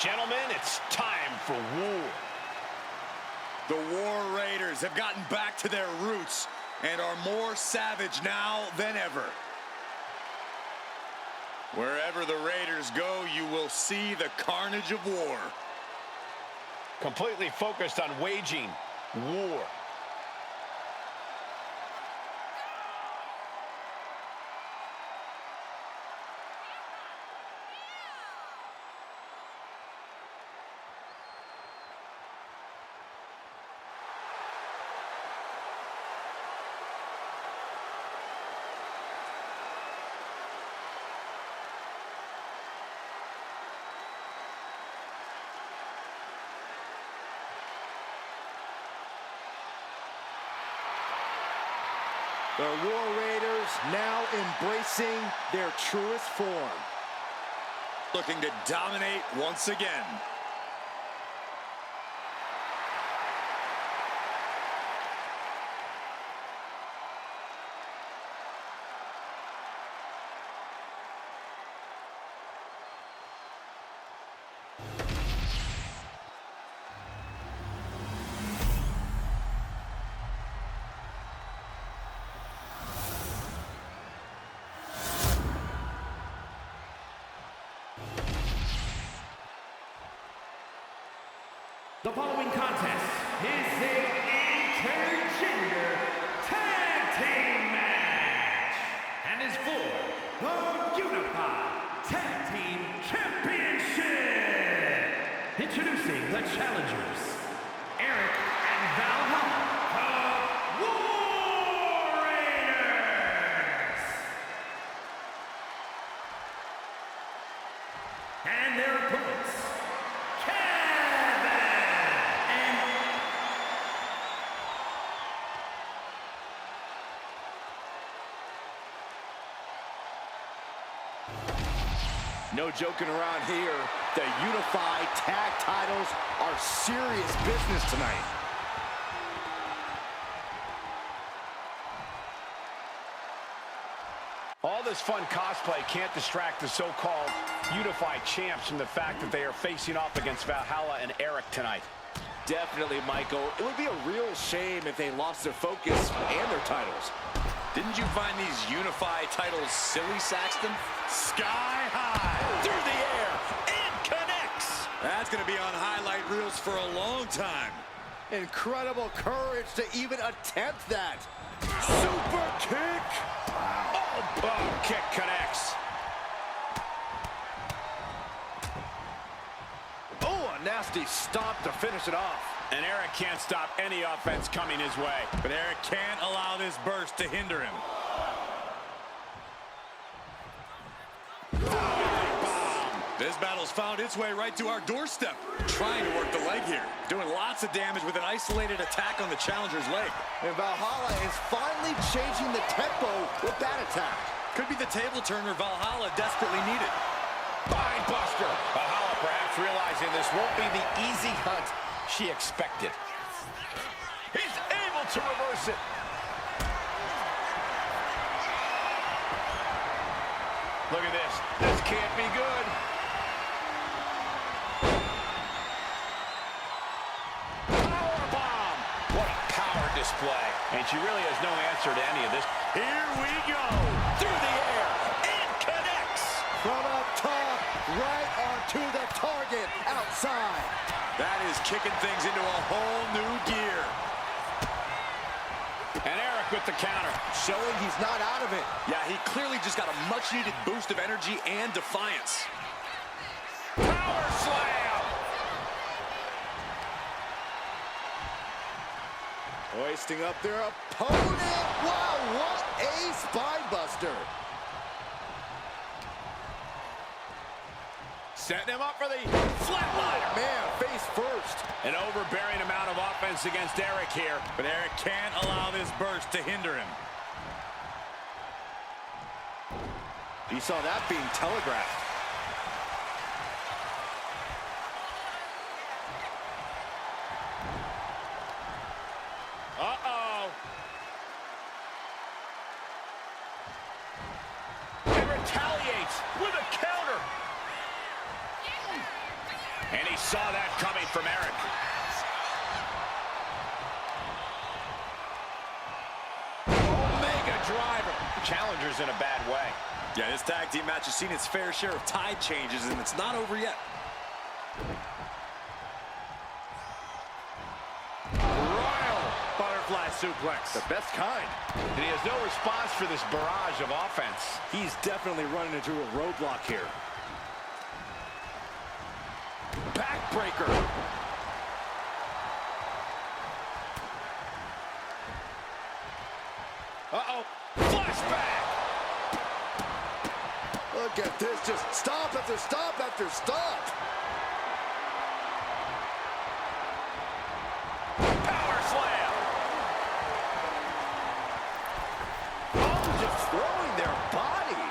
Gentlemen, it's time for war. The War Raiders have gotten back to their roots and are more savage now than ever. Wherever the Raiders go, you will see the carnage of war. Completely focused on waging war. The War Raiders now embracing their truest form. Looking to dominate once again. The following contest is an intergender tag team match and is for the Unified Tag Team Championship. Introducing the challengers, Eric and Valhalla, the War No joking around here. The Unify tag titles are serious business tonight. All this fun cosplay can't distract the so-called Unify champs from the fact that they are facing off against Valhalla and Eric tonight. Definitely, Michael. It would be a real shame if they lost their focus and their titles. Didn't you find these Unify titles silly, Saxton? Sky high, through the air, and connects. That's going to be on highlight reels for a long time. Incredible courage to even attempt that. Super kick. Wow. Oh, boom, kick connects. Oh, a nasty stomp to finish it off. And Eric can't stop any offense coming his way. But Eric can't allow this burst to hinder him. This battle's found its way right to our doorstep. Trying to work the leg here. Doing lots of damage with an isolated attack on the challenger's leg. And Valhalla is finally changing the tempo with that attack. Could be the table turner Valhalla desperately needed. Spine buster. Valhalla perhaps realizing this won't be the easy hunt she expected. He's able to reverse it. Look at this. This can't be good. Powerbomb. What a power display. And she really has no answer to any of this. Here we go. Through the air. And connects. From up top, right onto the target outside. That is kicking things into a whole new gear. And Eric with the counter. Showing he's not out of it. Yeah, he clearly just got a much-needed boost of energy and defiance. Power slam! Hoisting up their opponent. Wow, what a spine buster. Setting him up for the flatliner. Man, face first. An overbearing amount of offense against Eric here. But Eric can't allow this burst to hinder him. He saw that being telegraphed. Uh-oh. And retaliates with a counter. And he saw that coming from Eric. Omega driver. Challenger's in a bad way. Yeah, this tag team match has seen its fair share of tide changes, and it's not over yet. Royal butterfly suplex. The best kind. And he has no response for this barrage of offense. He's definitely running into a roadblock here. Backbreaker. Uh-oh. Flashback. Look at this. Just stop after stop after stop. Power slam. Oh, just throwing their body.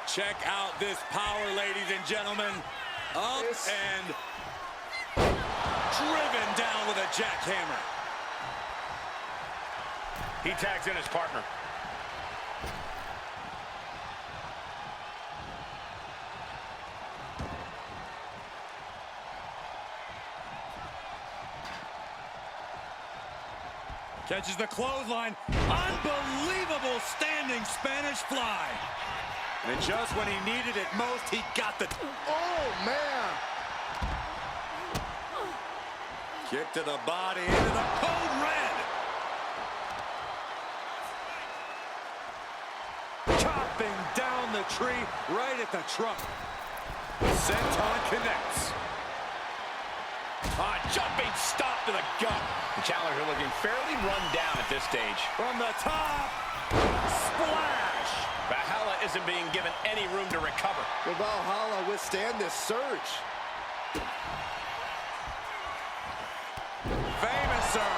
Check out this power, ladies and gentlemen. Up and driven down with a jackhammer. He tags in his partner. Catches the clothesline. Unbelievable standing Spanish fly. And just when he needed it most, he got the... Oh, man. Kick to the body into the code red. Chopping down the tree right at the trunk. Senton connects. Jumping stomp to the gut. The challenger looking fairly run down at this stage. From the top. Splash. Valhalla isn't being given any room to recover. Will Valhalla withstand this surge? Famouser.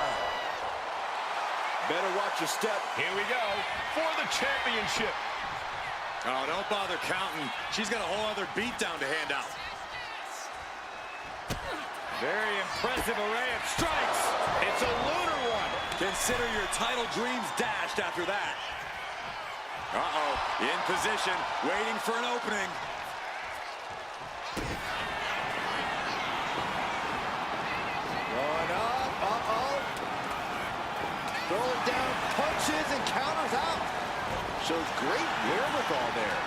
Better watch watch your step. Here we go for the championship. Oh, don't bother counting. She's got a whole other beatdown to hand out. Very impressive array of strikes. It's a lunar one. Consider your title dreams dashed after that. Uh-oh, in position, waiting for an opening. Going up, throwing down punches and counters out. Shows great wherewithal there.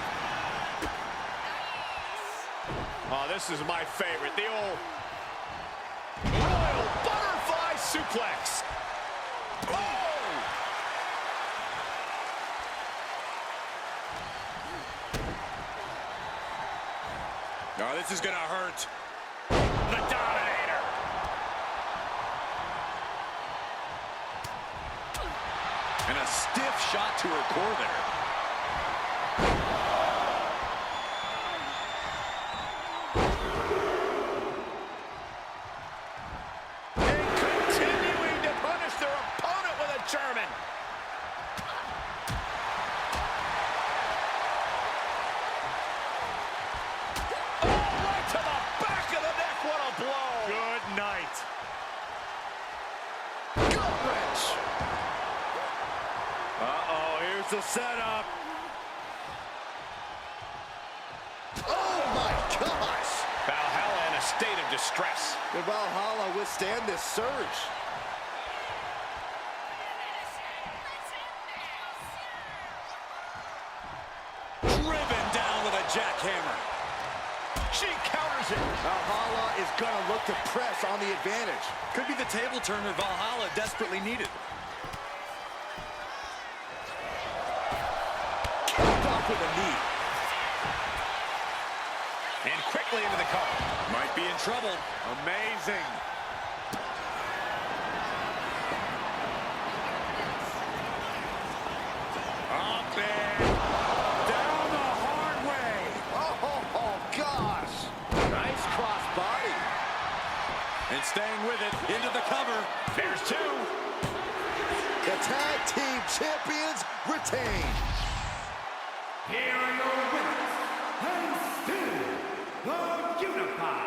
Oh, this is my favorite. The old royal butterfly suplex. Oh! Oh, this is gonna hurt. The Dominator. And a stiff shot to her core there. And continuing to punish their opponent with a German. Oh, right to the back of the neck. What a blow. Good night. Gut wrench. Uh-oh, here's the setup. Oh my gosh! Valhalla in a state of distress. Can Valhalla withstand this surge? Driven down with a jackhammer. She counters it. Valhalla is gonna look to press on the advantage. Could be the table turner Valhalla desperately needed. Kicked off with a knee. And quickly into the cover. Might be in trouble. Amazing. Up and down the hard way. Oh gosh! Nice cross body. And staying with it, into the cover. There's two. The tag team champions retain. Here are your winners, and still the Unify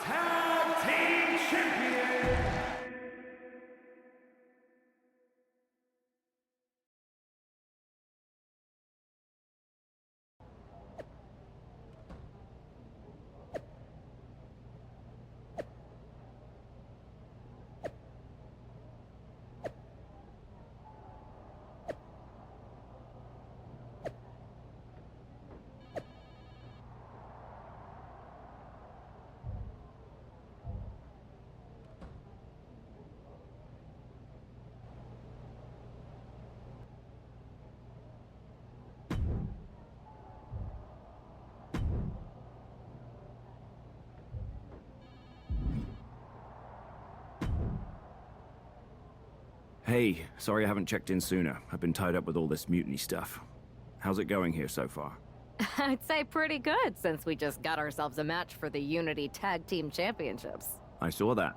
Tag Team Champions. Hey, sorry I haven't checked in sooner. I've been tied up with all this mutiny stuff. How's it going here so far? I'd say pretty good, since we just got ourselves a match for the Unity Tag Team Championships. I saw that.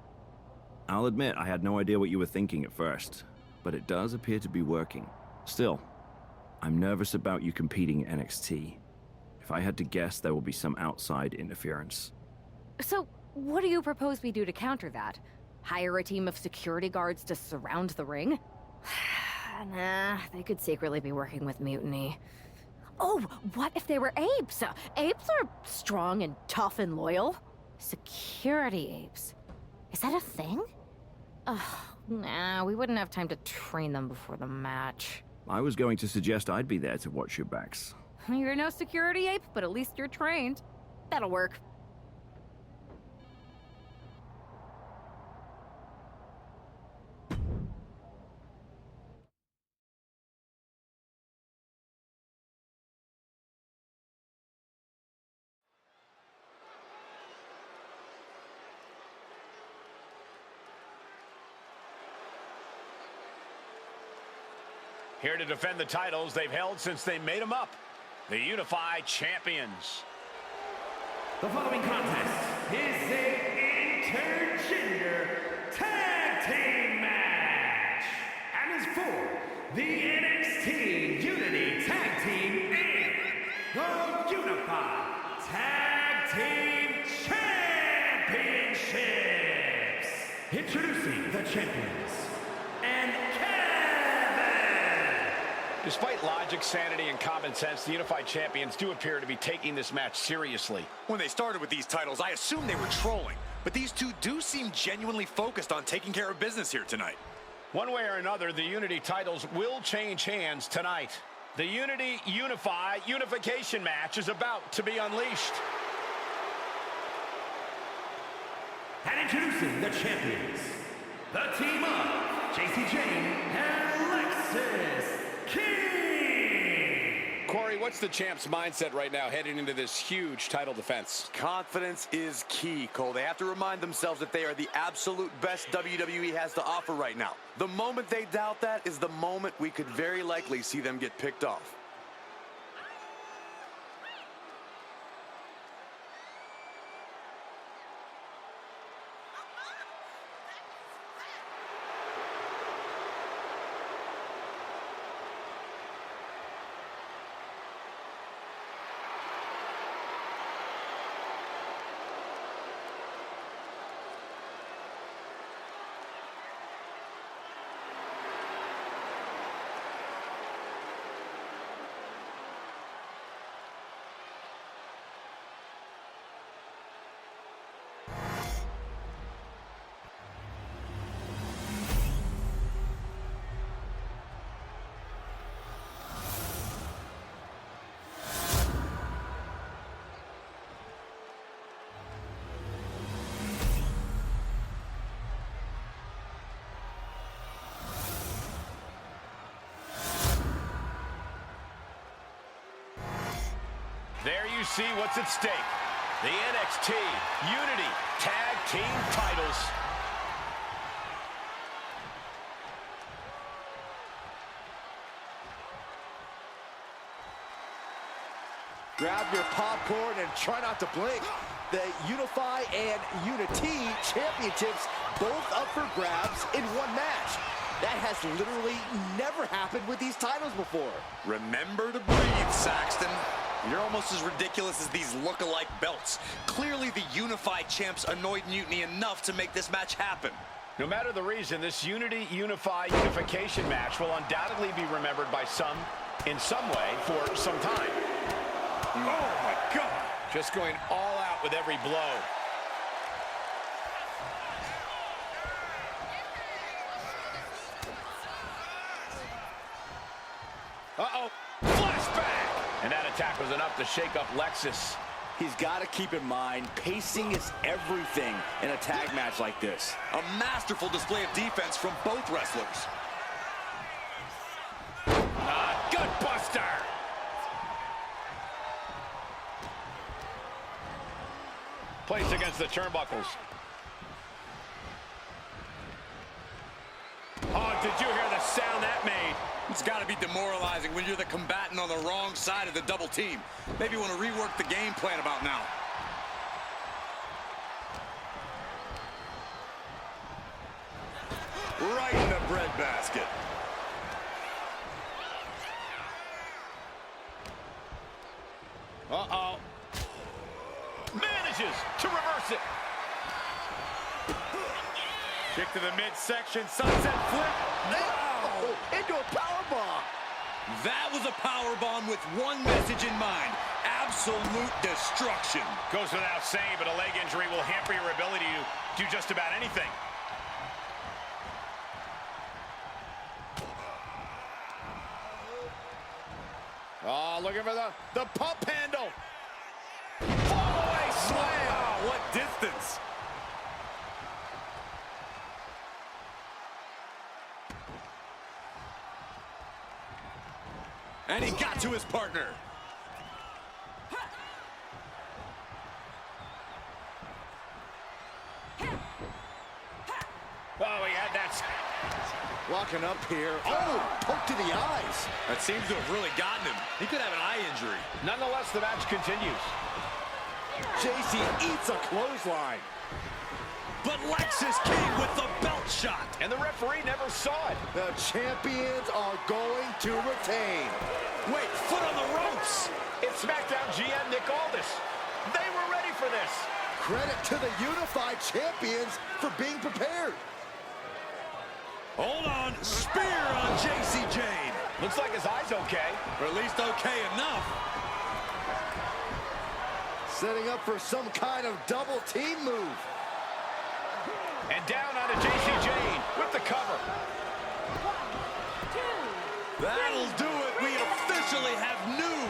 I'll admit I had no idea what you were thinking at first, but it does appear to be working. Still, I'm nervous about you competing in NXT. If I had to guess, there will be some outside interference. So, what do you propose we do to counter that? Hire a team of security guards to surround the ring? Nah, they could secretly be working with Mutiny. Oh, what if they were apes? Apes are strong and tough and loyal. Security apes. Is that a thing? Ugh, nah, we wouldn't have time to train them before the match. I was going to suggest I'd be there to watch your backs. You're no security ape, but at least you're trained. That'll work. Here to defend the titles they've held since they made them up. The Unify Champions. The following contest is an intergender tag team match and is for the NXT Unity Tag Team and the Unify Tag Team Championships. Introducing the champions, and despite logic, sanity, and common sense, the Unified Champions do appear to be taking this match seriously. When they started with these titles, I assumed they were trolling, but these two do seem genuinely focused on taking care of business here tonight. One way or another, the Unity titles will change hands tonight. The Unity Unify unification match is about to be unleashed. And introducing the champions, the team of Jacy, Jayne, and Lexis. Corey, what's the champ's mindset right now heading into this huge title defense? Confidence is key, Cole. They have to remind themselves that they are the absolute best WWE has to offer right now. The moment they doubt that is the moment we could very likely see them get picked off. There you see what's at stake. The NXT Unity Tag Team titles. Grab your popcorn and try not to blink. The Unify and Unity championships both up for grabs in one match. That has literally never happened with these titles before. Remember to breathe, Saxton. You're almost as ridiculous as these look-alike belts. Clearly, the Unified champs annoyed Mutiny enough to make this match happen. No matter the reason, this Unity Unify unification match will undoubtedly be remembered by some in some way for some time. Oh my God! Just going all out with every blow. Uh-oh, flashback! And that attack was enough to shake up Lexis. He's got to keep in mind, pacing is everything in a tag match like this. A masterful display of defense from both wrestlers. Gut buster! Placed against the turnbuckles. Oh, did you hear the sound that made? It's got to be demoralizing when you're the combatant on the wrong side of the double team. Maybe you want to rework the game plan about now. Right in the breadbasket. Uh-oh. Manages to reverse it. Kick to the midsection, sunset flip. Oh, into a powerbomb. That was a powerbomb with one message in mind. Absolute destruction. Goes without saying, but a leg injury will hamper your ability to do just about anything. Oh, looking for the pump handle. Fallaway slam. Wow, what distance. And he got to his partner. Oh, he had that. Walking up here. Oh, poke to the eyes. That seems to have really gotten him. He could have an eye injury. Nonetheless, the match continues. Jacy eats a clothesline. but Lexis came with the belt shot. And the referee never saw it. The champions are going to retain. Wait, foot on the ropes. It's SmackDown GM Nick Aldis. They were ready for this. Credit to the unified champions for being prepared. Hold on, spear on Jayne. Looks like his eye's okay. Or at least okay enough. Setting up for some kind of double team move. And down onto Jayne with the cover. 1, 2, That'll do it. We officially have new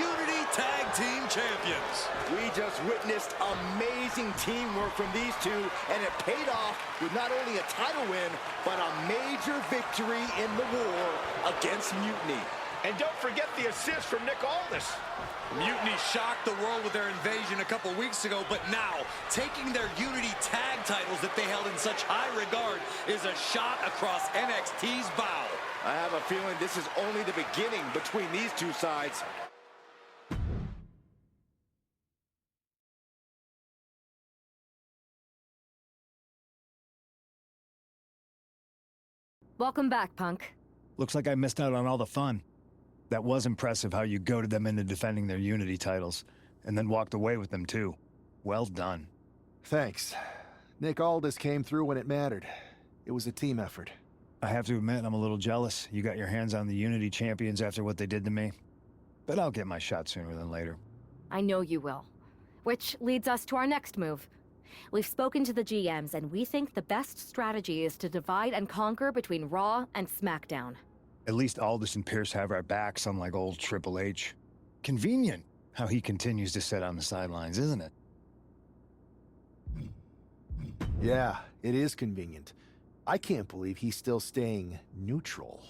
Unity Tag Team Champions. We just witnessed amazing teamwork from these two, and it paid off with not only a title win, but a major victory in the war against Mutiny. And don't forget the assist from Nick Aldis. Mutiny shocked the world with their invasion a couple weeks ago, but now, taking their Unity tag titles that they held in such high regard is a shot across NXT's bow. I have a feeling this is only the beginning between these two sides. Welcome back, Punk. Looks like I missed out on all the fun. That was impressive how you goaded them into defending their Unity titles, and then walked away with them too. Well done. Thanks. Nick Aldis came through when it mattered. It was a team effort. I have to admit, I'm a little jealous. You got your hands on the Unity champions after what they did to me. But I'll get my shot sooner than later. I know you will. Which leads us to our next move. We've spoken to the GMs, and we think the best strategy is to divide and conquer between Raw and SmackDown. At least Aldis and Pierce have our backs, unlike old Triple H. Convenient how he continues to sit on the sidelines, isn't it? Yeah, it is convenient. I can't believe he's still staying neutral.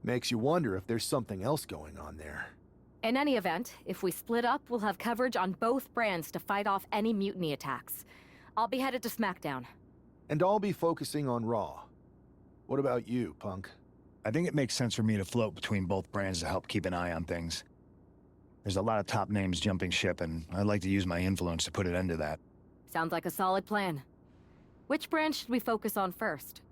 Makes you wonder if there's something else going on there. In any event, if we split up, we'll have coverage on both brands to fight off any Mutiny attacks. I'll be headed to SmackDown. And I'll be focusing on Raw. What about you, Punk? I think it makes sense for me to float between both brands to help keep an eye on things. There's a lot of top names jumping ship, and I'd like to use my influence to put an end to that. Sounds like a solid plan. Which brand should we focus on first?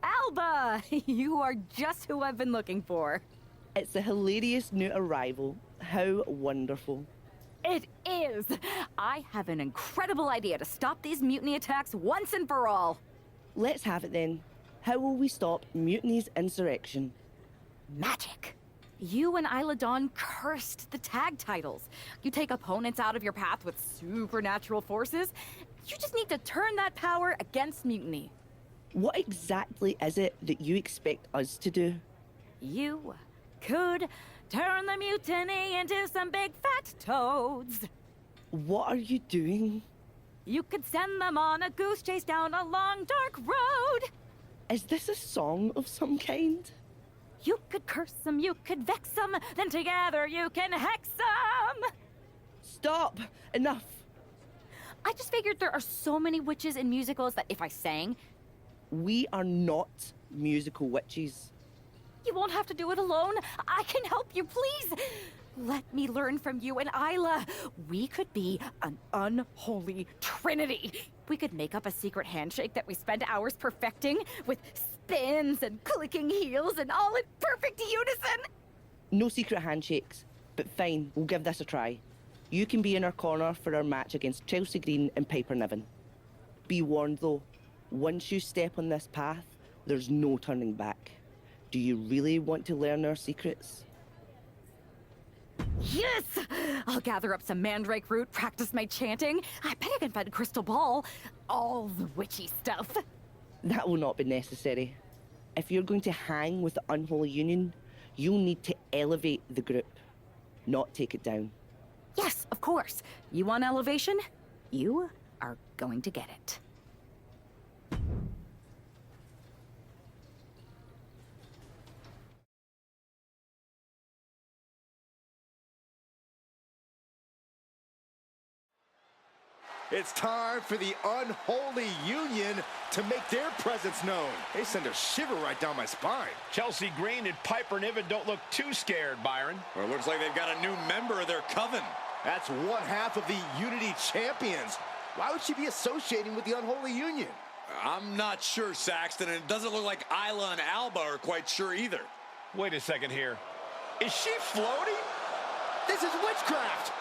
Alba! You are just who I've been looking for. It's a hilarious new arrival. How wonderful. It is! I have an incredible idea to stop these Mutiny attacks once and for all. Let's have it then. How will we stop Mutiny's insurrection? Magic. You and Isla Dawn cursed the tag titles. You take opponents out of your path with supernatural forces. You just need to turn that power against Mutiny. What exactly is it that you expect us to do? You could turn the Mutiny into some big fat toads. What are you doing? You could send them on a goose chase down a long, dark road. Is this a song of some kind? You could curse them, you could vex them, then together you can hex them! Stop! Enough! I just figured there are so many witches in musicals that if I sang... We are not musical witches. You won't have to do it alone. I can help you, please! Let me learn from you and Isla. We could be an unholy trinity. We could make up a secret handshake that we spend hours perfecting with spins and clicking heels and all in perfect unison. No secret handshakes, but fine, we'll give this a try. You can be in our corner for our match against Chelsea Green and Piper Niven. Be warned though, once you step on this path, there's no turning back. Do you really want to learn our secrets? Yes! I'll gather up some mandrake root, practice my chanting. I bet I can find a crystal ball. All the witchy stuff. That will not be necessary. If you're going to hang with the Unholy Union, you'll need to elevate the group, not take it down. Yes, of course. You want elevation? You are going to get it. It's time for the unholy union to make their presence known. They send a shiver right down my spine. Chelsea Green and Piper Niven don't look too scared, Byron. Well, it looks like they've got a new member of their coven. That's one half of the Unity champions. Why would she be associating with the unholy union? I'm not sure, Saxton, and it doesn't look like Isla and Alba are quite sure either. Wait a second here. Is she floating? This is witchcraft!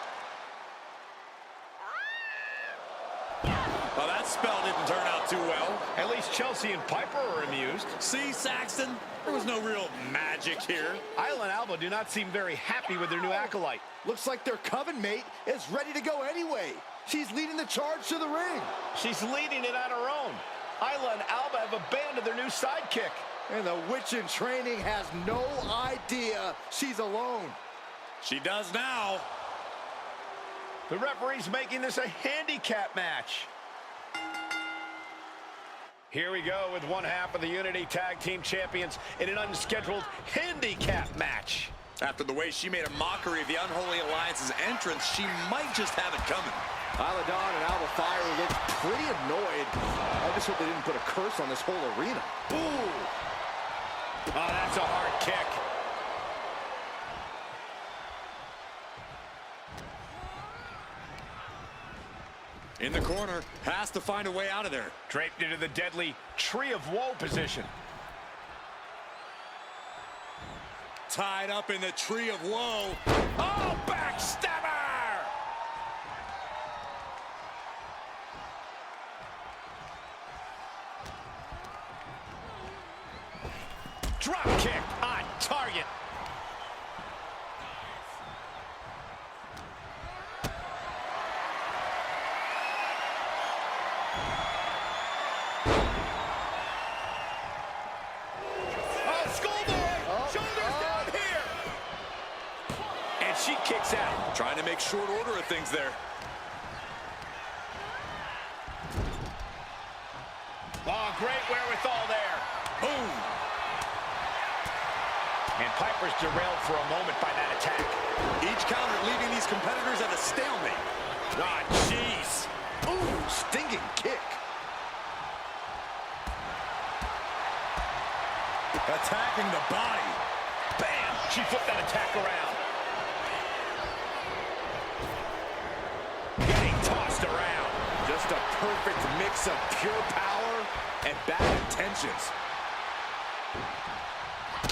Well, that spell didn't turn out too well. At least Chelsea and Piper are amused. See, Saxton? There was no real magic here. Isla and Alba do not seem very happy with their new acolyte. Looks like their coven mate is ready to go anyway. She's leading the charge to the ring. She's leading it on her own. Isla and Alba have abandoned their new sidekick. And the witch in training has no idea she's alone. She does now. The referee's making this a handicap match. Here we go with one half of the Unity Tag Team Champions in an unscheduled handicap match. After the way she made a mockery of the Unholy Alliance's entrance, she might just have it coming. Isla Dawn and Alba Fire look pretty annoyed. I just hope they didn't put a curse on this whole arena. Ooh! Oh, that's a hard kick. In the corner, has to find a way out of there. Draped into the deadly Tree of Woe position. Tied up in the Tree of Woe. Oh, backstabber! Drop kick on target. She kicks out. Trying to make short order of things there. Oh, great wherewithal there. Boom. And Piper's derailed for a moment by that attack. Each counter leaving these competitors at a stalemate. Ah, jeez. Ooh, stinging kick. Attacking the body. Bam! She flipped that attack around. Getting tossed around. Just a perfect mix of pure power and bad intentions.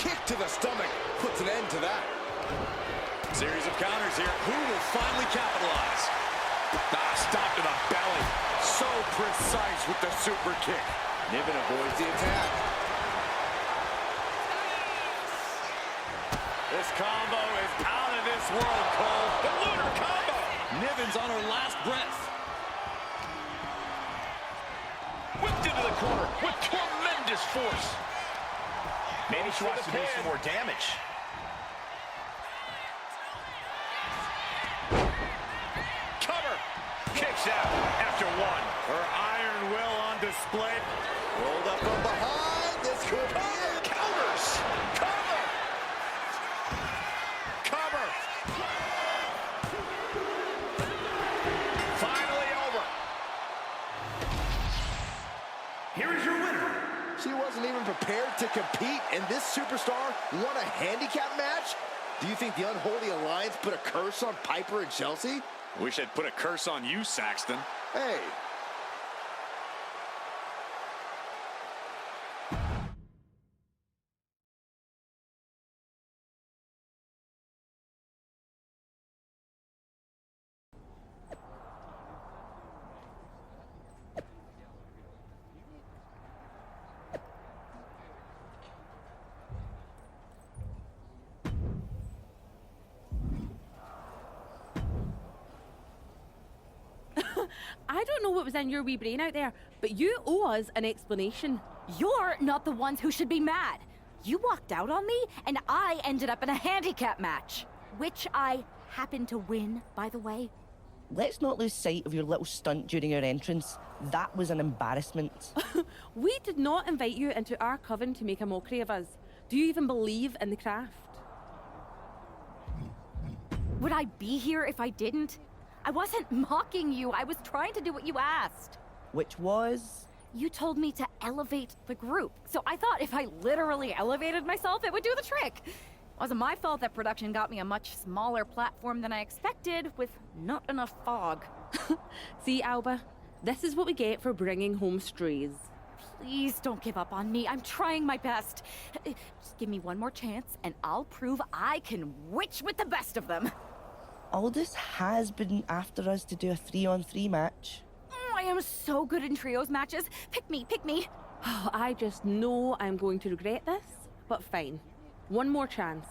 Kick to the stomach puts an end to that. Series of counters here. Who will finally capitalize? Ah, stop to the belly. So precise with the super kick. Niven avoids the attack. This combo is out of this world, Cole. The lunar combo. Niven's on her last breath. Whipped into the corner with tremendous force. Maybe she wants to do some more damage. Cover. Kicks out after one. Her iron will on display. Rolled up from behind. This could be it. Counters. Cover. Cover. Finally over. Here is your winner. She wasn't even prepared to compete, and this superstar won a handicap match? Do you think the Unholy Alliance put a curse on Piper and Chelsea? Wish I'd put a curse on you, Saxton. Hey. I don't know what was in your wee brain out there, but you owe us an explanation. You're not the ones who should be mad. You walked out on me, and I ended up in a handicap match, which I happened to win, by the way. Let's not lose sight of your little stunt during our entrance. That was an embarrassment. We did not invite you into our coven to make a mockery of us. Do you even believe in the craft? Would I be here if I didn't? I wasn't mocking you. I was trying to do what you asked. Which was? You told me to elevate the group. So I thought if I literally elevated myself, it would do the trick. It wasn't my fault that production got me a much smaller platform than I expected with not enough fog. See, Alba? This is what we get for bringing home strays. Please don't give up on me. I'm trying my best. Just give me one more chance, and I'll prove I can witch with the best of them. Aldous has been after us to do a 3-on-3 match. I am so good in trios matches. Pick me, pick me. I just know I'm going to regret this, but fine. One more chance.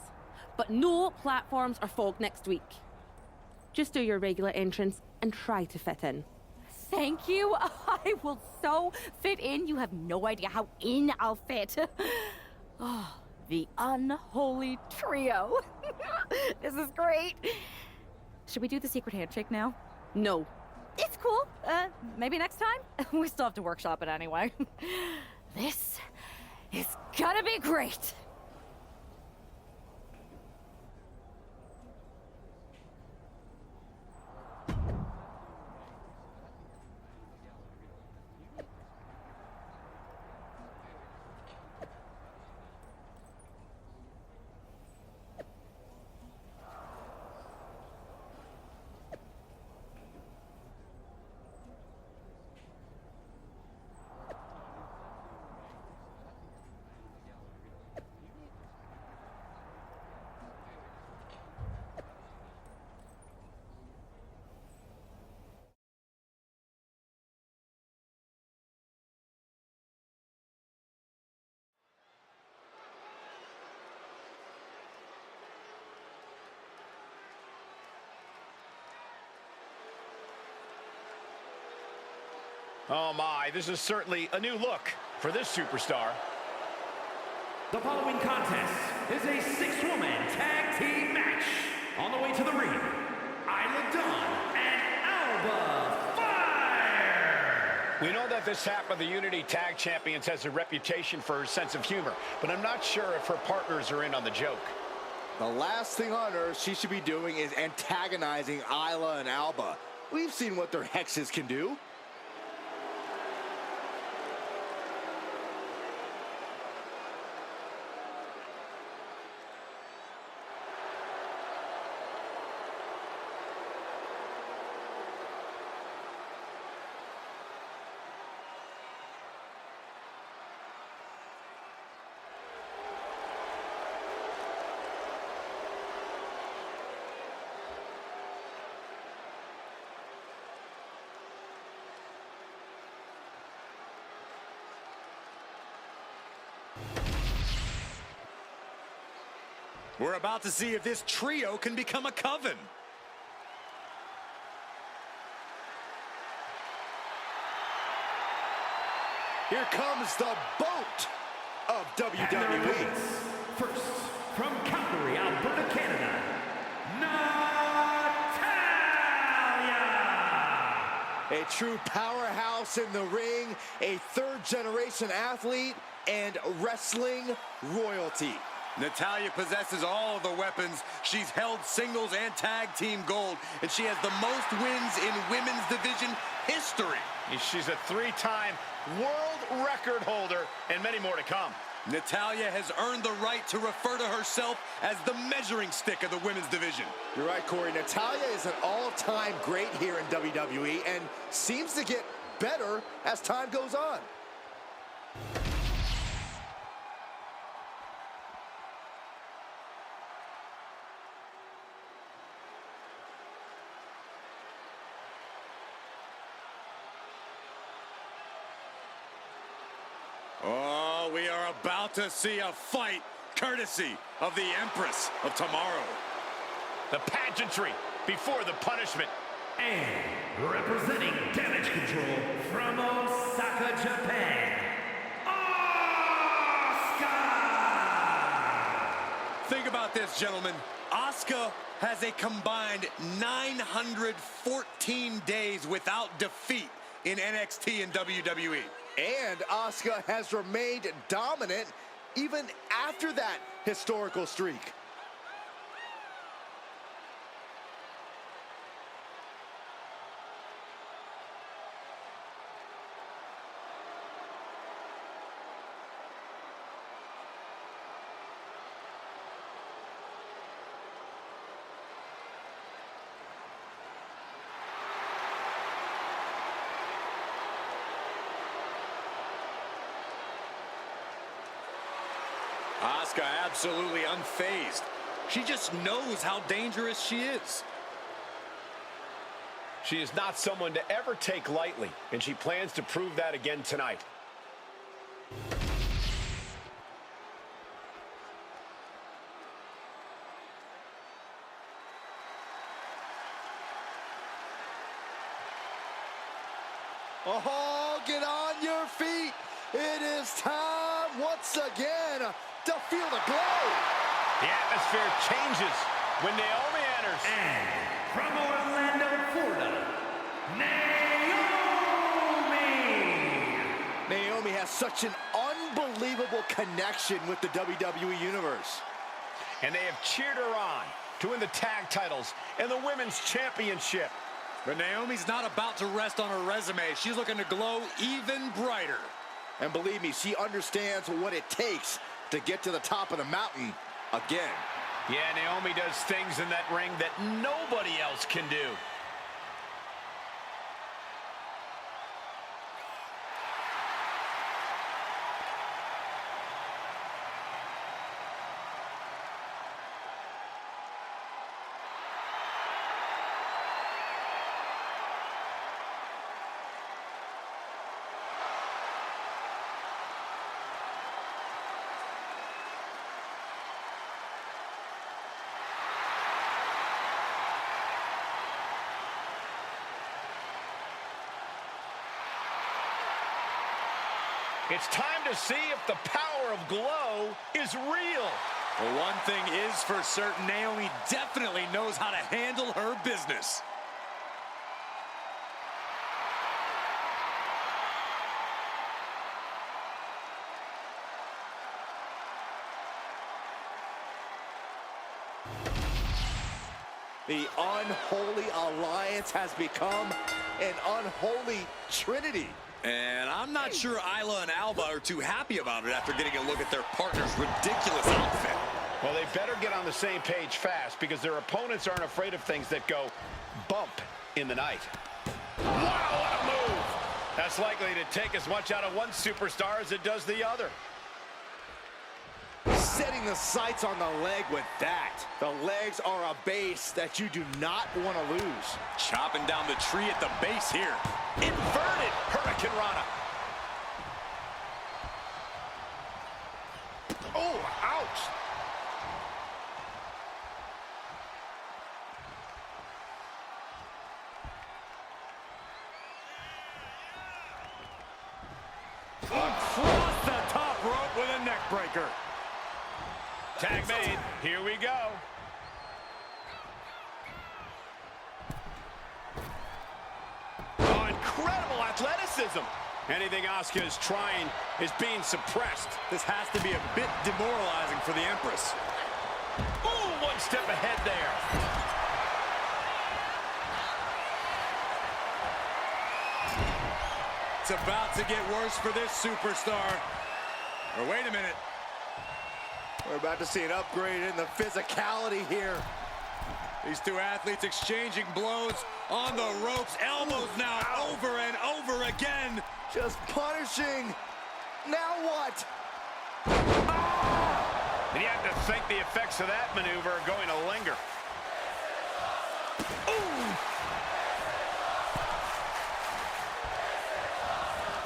But no platforms or fog next week. Just do your regular entrance and try to fit in. Thank you. I will so fit in. You have no idea how in I'll fit. Oh, the unholy trio. This is great. Should we do the secret handshake now? No. It's cool. Maybe next time? We still have to workshop it anyway. This is gonna be great. Oh my, this is certainly a new look for this superstar. The following contest is a 6-woman tag team match. On the way to the ring, Isla Dawn and Alba Fire! We know that this half of the Unity Tag Champions has a reputation for her sense of humor, but I'm not sure if her partners are in on the joke. The last thing on earth she should be doing is antagonizing Isla and Alba. We've seen what their hexes can do. We're about to see if this trio can become a coven. Here comes the boat of WWE. First, from Calgary, Alberta, Canada, Natalya! A true powerhouse in the ring, a third-generation athlete, and wrestling royalty. Natalya possesses all of the weapons. She's held singles and tag team gold, and she has the most wins in women's division history. She's a 3-time world record holder and many more to come. Natalya has earned the right to refer to herself as the measuring stick of the women's division. You're right, Corey. Natalya is an all-time great here in WWE and seems to get better as time goes on. Oh, we are about to see a fight courtesy of the Empress of Tomorrow. The pageantry before the punishment. And representing Damage Control from Osaka, Japan, Asuka! Think about this, gentlemen. Asuka has a combined 914 days without defeat in NXT and WWE. And Asuka has remained dominant even after that historical streak. Asuka absolutely unfazed. She just knows how dangerous she is. She is not someone to ever take lightly, and she plans to prove that again tonight. Oh, get on your feet. It is time once again to feel the glow. The atmosphere changes when Naomi enters. And from Orlando, Florida, Naomi! Naomi has such an unbelievable connection with the WWE Universe. And they have cheered her on to win the tag titles and the women's championship. But Naomi's not about to rest on her resume. She's looking to glow even brighter. And believe me, she understands what it takes to get to the top of the mountain again. Yeah, Naomi does things in that ring that nobody else can do. It's time to see if the power of glow is real. Well, one thing is for certain, Naomi definitely knows how to handle her business. The unholy alliance has become an unholy trinity. And I'm not sure Isla and Alba are too happy about it after getting a look at their partner's ridiculous outfit. Well, they better get on the same page fast because their opponents aren't afraid of things that go bump in the night. Wow, what a move! That's likely to take as much out of one superstar as it does the other. Setting the sights on the leg with that. The legs are a base that you do not want to lose. Chopping down the tree at the base here. Inverted Hurricane Rana. Oh, ouch. Across the top rope with a neck breaker. Tag made. Here we go. Oh, incredible athleticism. Anything Asuka is trying is being suppressed. This has to be a bit demoralizing for the Empress. Ooh, one step ahead there. It's about to get worse for this superstar. Or wait a minute. We're about to see an upgrade in the physicality here. These two athletes exchanging blows on the ropes. Elbows now over and over again. Just punishing. Now what? Oh! And you have to think the effects of that maneuver are going to linger. Ooh!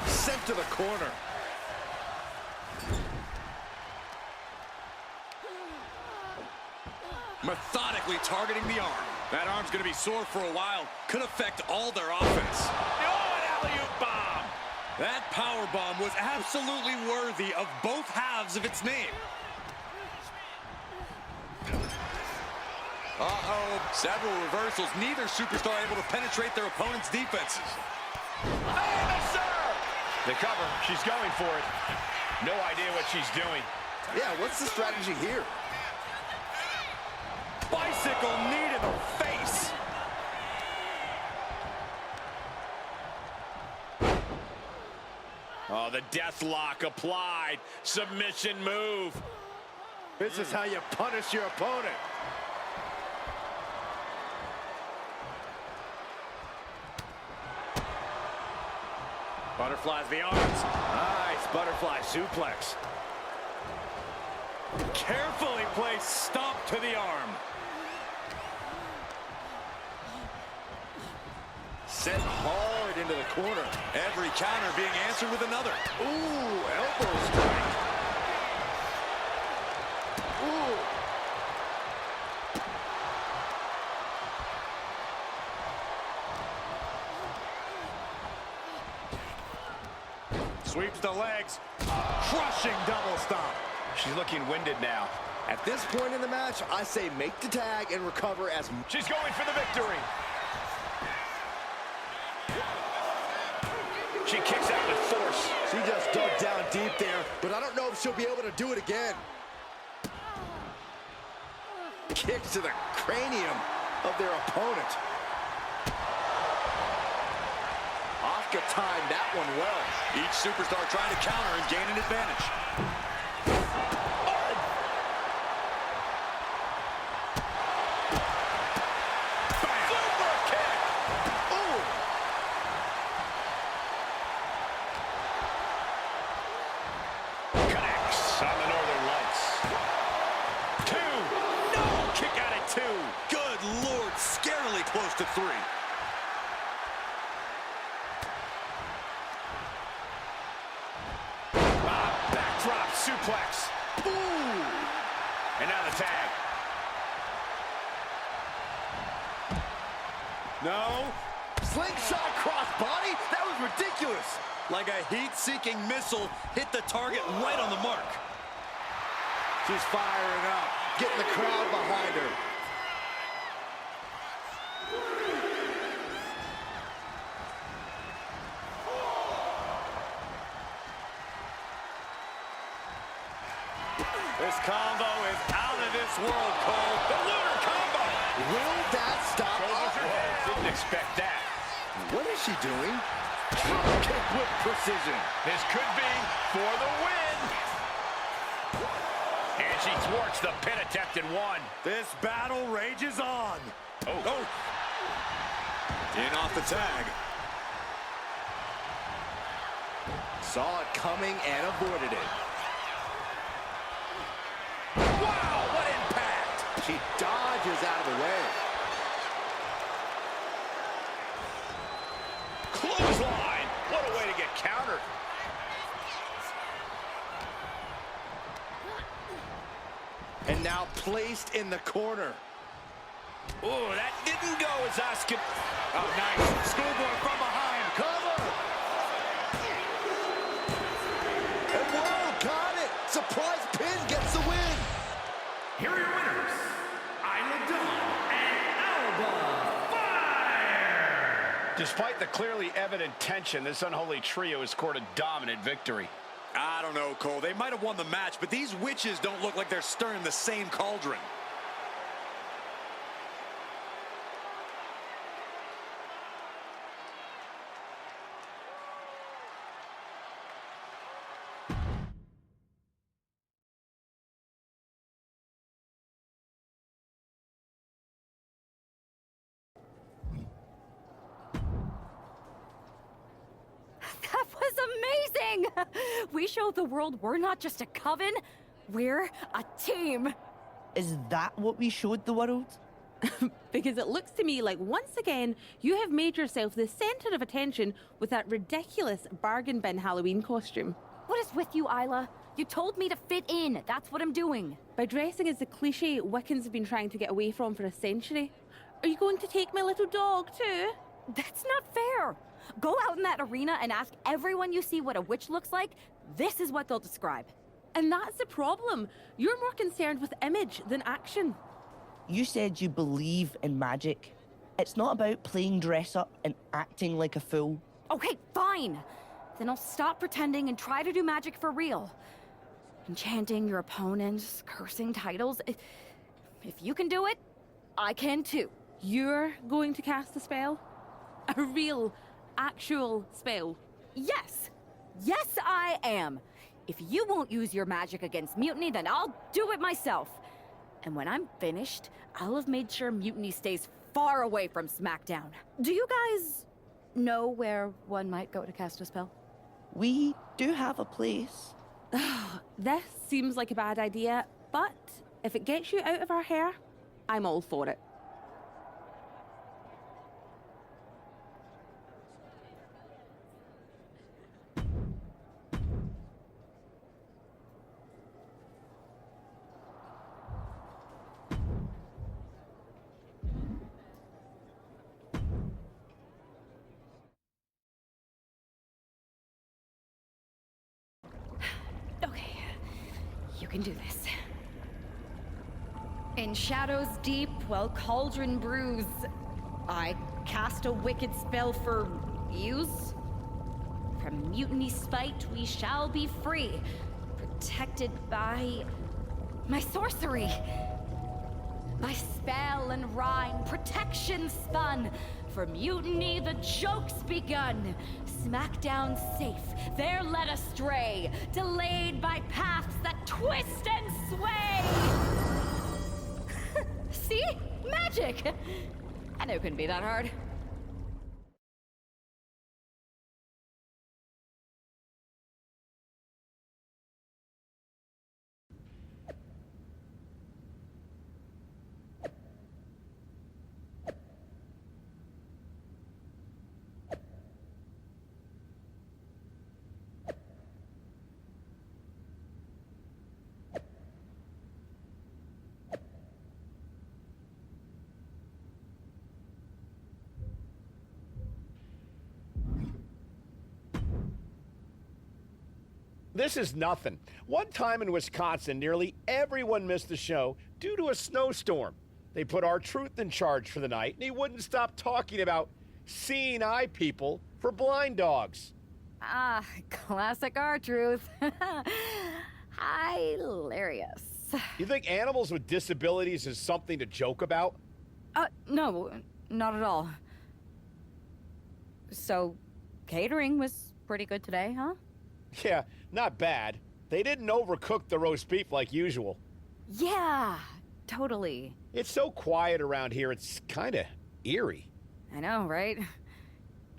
Sent to the corner. Methodically targeting the arm. That arm's going to be sore for a while. Could affect all their offense. Oh, an alley-oop bomb! That power bomb was absolutely worthy of both halves of its name. Uh-oh, several reversals. Neither superstar able to penetrate their opponent's defenses. Hey, sir! The cover, she's going for it. No idea what she's doing. Yeah, what's the strategy here? Bicycle knee to the face. Oh, the death lock applied. Submission move. This is how you punish your opponent. Butterflies the arms. Nice butterfly suplex. Carefully placed stomp to the arm. Sent hard into the corner. Every counter being answered with another. Ooh, elbow strike. Ooh. Sweeps the legs. Crushing double stomp. She's looking winded now. At this point in the match, I say make the tag and recover as... She's going for the victory. She kicks out with force. She just dug down deep there, but I don't know if she'll be able to do it again. Kicks to the cranium of their opponent. Asuka timed that one well. Each superstar trying to counter and gain an advantage. Close to 3. Backdrop suplex. Ooh. And now the tag. No. Slingshot crossbody? That was ridiculous. Like a heat-seeking missile, hit the target right on the mark. She's firing up, getting the crowd behind her. This combo is out of this world, Cole. The lunar combo. Will that stop? Didn't expect that. What is she doing? Drop kick with precision. This could be for the win. And she thwarts the pin attempt in 1. This battle rages on. Oh. In off the tag. Saw it coming and avoided it. Wow, what impact! She dodges out of the way. Clothesline! What a way to get countered. And now placed in the corner. Oh, that didn't go as Asuka. Oh, nice. Schoolboy from behind. Cover! And whoa, got it! Surprise pin gets the win! Here are your winners, Isla Dawn and Alba Fire! Despite the clearly evident tension, this unholy trio has scored a dominant victory. I don't know, Cole. They might have won the match, but these witches don't look like they're stirring the same cauldron. That was amazing! We showed the world we're not just a coven, we're a team. Is that what we showed the world? Because it looks to me like once again, you have made yourself the center of attention with that ridiculous bargain bin Halloween costume. What is with you, Isla? You told me to fit in. That's what I'm doing. By dressing as the cliche Wiccans have been trying to get away from for a century. Are you going to take my little dog too? That's not fair. Go out in that arena and ask everyone you see what a witch looks like. This is what they'll describe. And that's the problem. You're more concerned with image than action. You said you believe in magic. It's not about playing dress up and acting like a fool. Okay, fine. Then I'll stop pretending and try to do magic for real. Enchanting your opponents, cursing titles. If you can do it, I can too. You're going to cast a spell? A real, actual spell? Yes. Yes, I am. If you won't use your magic against Mutiny, then I'll do it myself. And when I'm finished, I'll have made sure Mutiny stays far away from SmackDown. Do you guys know where one might go to cast a spell? We do have a place. This seems like a bad idea. But if it gets you out of our hair, I'm all for it. Okay, you can do this. In shadows deep, while cauldron brews, I cast a wicked spell for use. From mutiny spite we shall be free, protected by my sorcery. By spell and rhyme, protection spun. For mutiny the joke's begun. Smackdown safe, there led astray, delayed by paths that twist and sway. See? Magic! I knew it couldn't be that hard. This is nothing. One time in Wisconsin, nearly everyone missed the show due to a snowstorm. They put R-Truth in charge for the night, and he wouldn't stop talking about seeing eye people for blind dogs. Ah, classic R-Truth. Hilarious. You think animals with disabilities is something to joke about? No, not at all. So, catering was pretty good today, huh? Yeah, not bad. They didn't overcook the roast beef like usual. Yeah, totally. It's so quiet around here, it's kinda eerie. I know, right?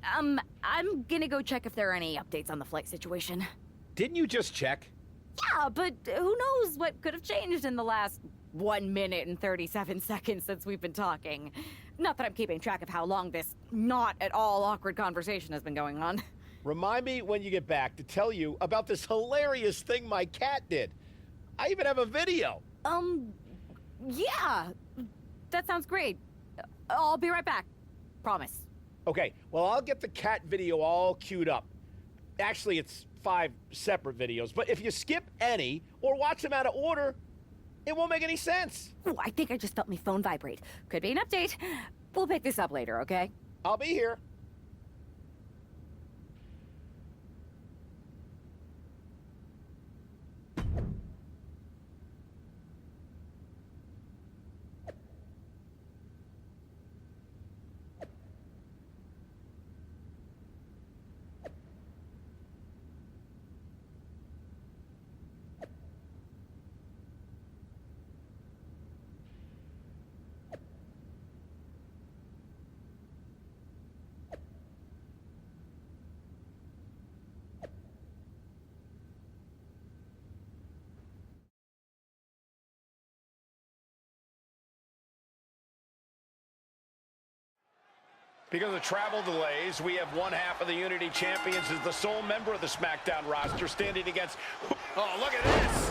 I'm gonna go check if there are any updates on the flight situation. Didn't you just check? Yeah, but who knows what could have changed in the last 1 minute and 37 seconds since we've been talking. Not that I'm keeping track of how long this not at all awkward conversation has been going on. Remind me when you get back to tell you about this hilarious thing my cat did. I even have a video. Yeah. That sounds great. I'll be right back. Promise. Okay, well, I'll get the cat video all queued up. Actually, it's 5 separate videos, but if you skip any or watch them out of order, it won't make any sense. Ooh, I think I just felt my phone vibrate. Could be an update. We'll pick this up later, okay? I'll be here. Because of travel delays, we have one half of the Unity Champions as the sole member of the SmackDown roster standing against... Oh, look at this!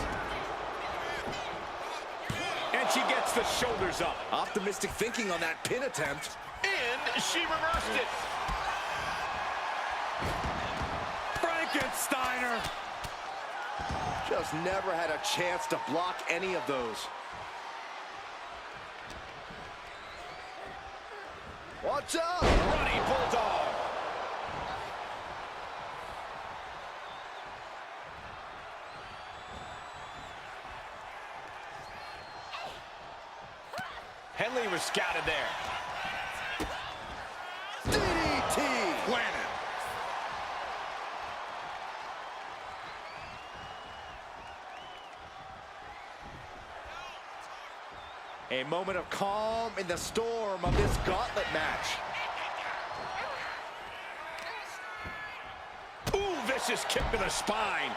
And she gets the shoulders up. Optimistic thinking on that pin attempt. And she reversed it. Frankensteiner! Just never had a chance to block any of those. Watch out! Running Bulldog! Henley was scouted there. DDT! Planet. A moment of calm in the storm of this gauntlet match. Ooh, vicious kick to the spine.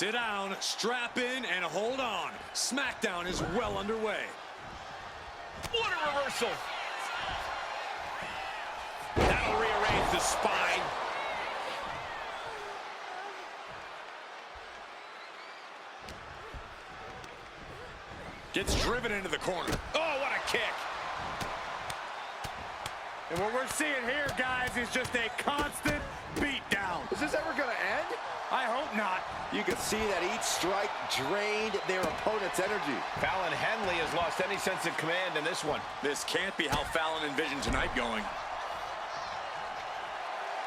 Sit down, strap in, and hold on. SmackDown is well underway. What a reversal! That'll rearrange the spine. Gets driven into the corner. Oh, what a kick! And what we're seeing here, guys, is just a constant beatdown. Is this ever gonna end? I hope not. You can see that each strike drained their opponent's energy. Fallon Henley has lost any sense of command in this one. This can't be how Fallon envisioned tonight going.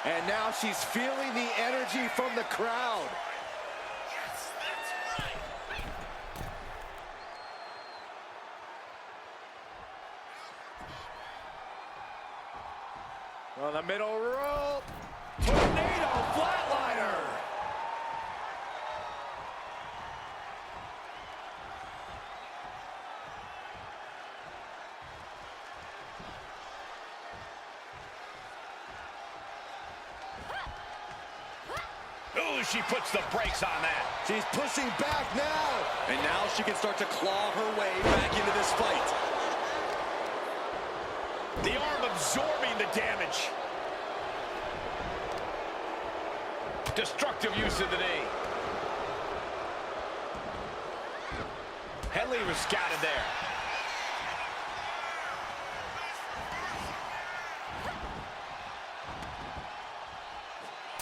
And now she's feeling the energy from the crowd. Yes, that's right. On the middle rope. Tornado flatliner. Ooh, she puts the brakes on that. She's pushing back now. And now she can start to claw her way back into this fight. The arm absorbing the damage. Destructive use of the knee. Henley was scouted there.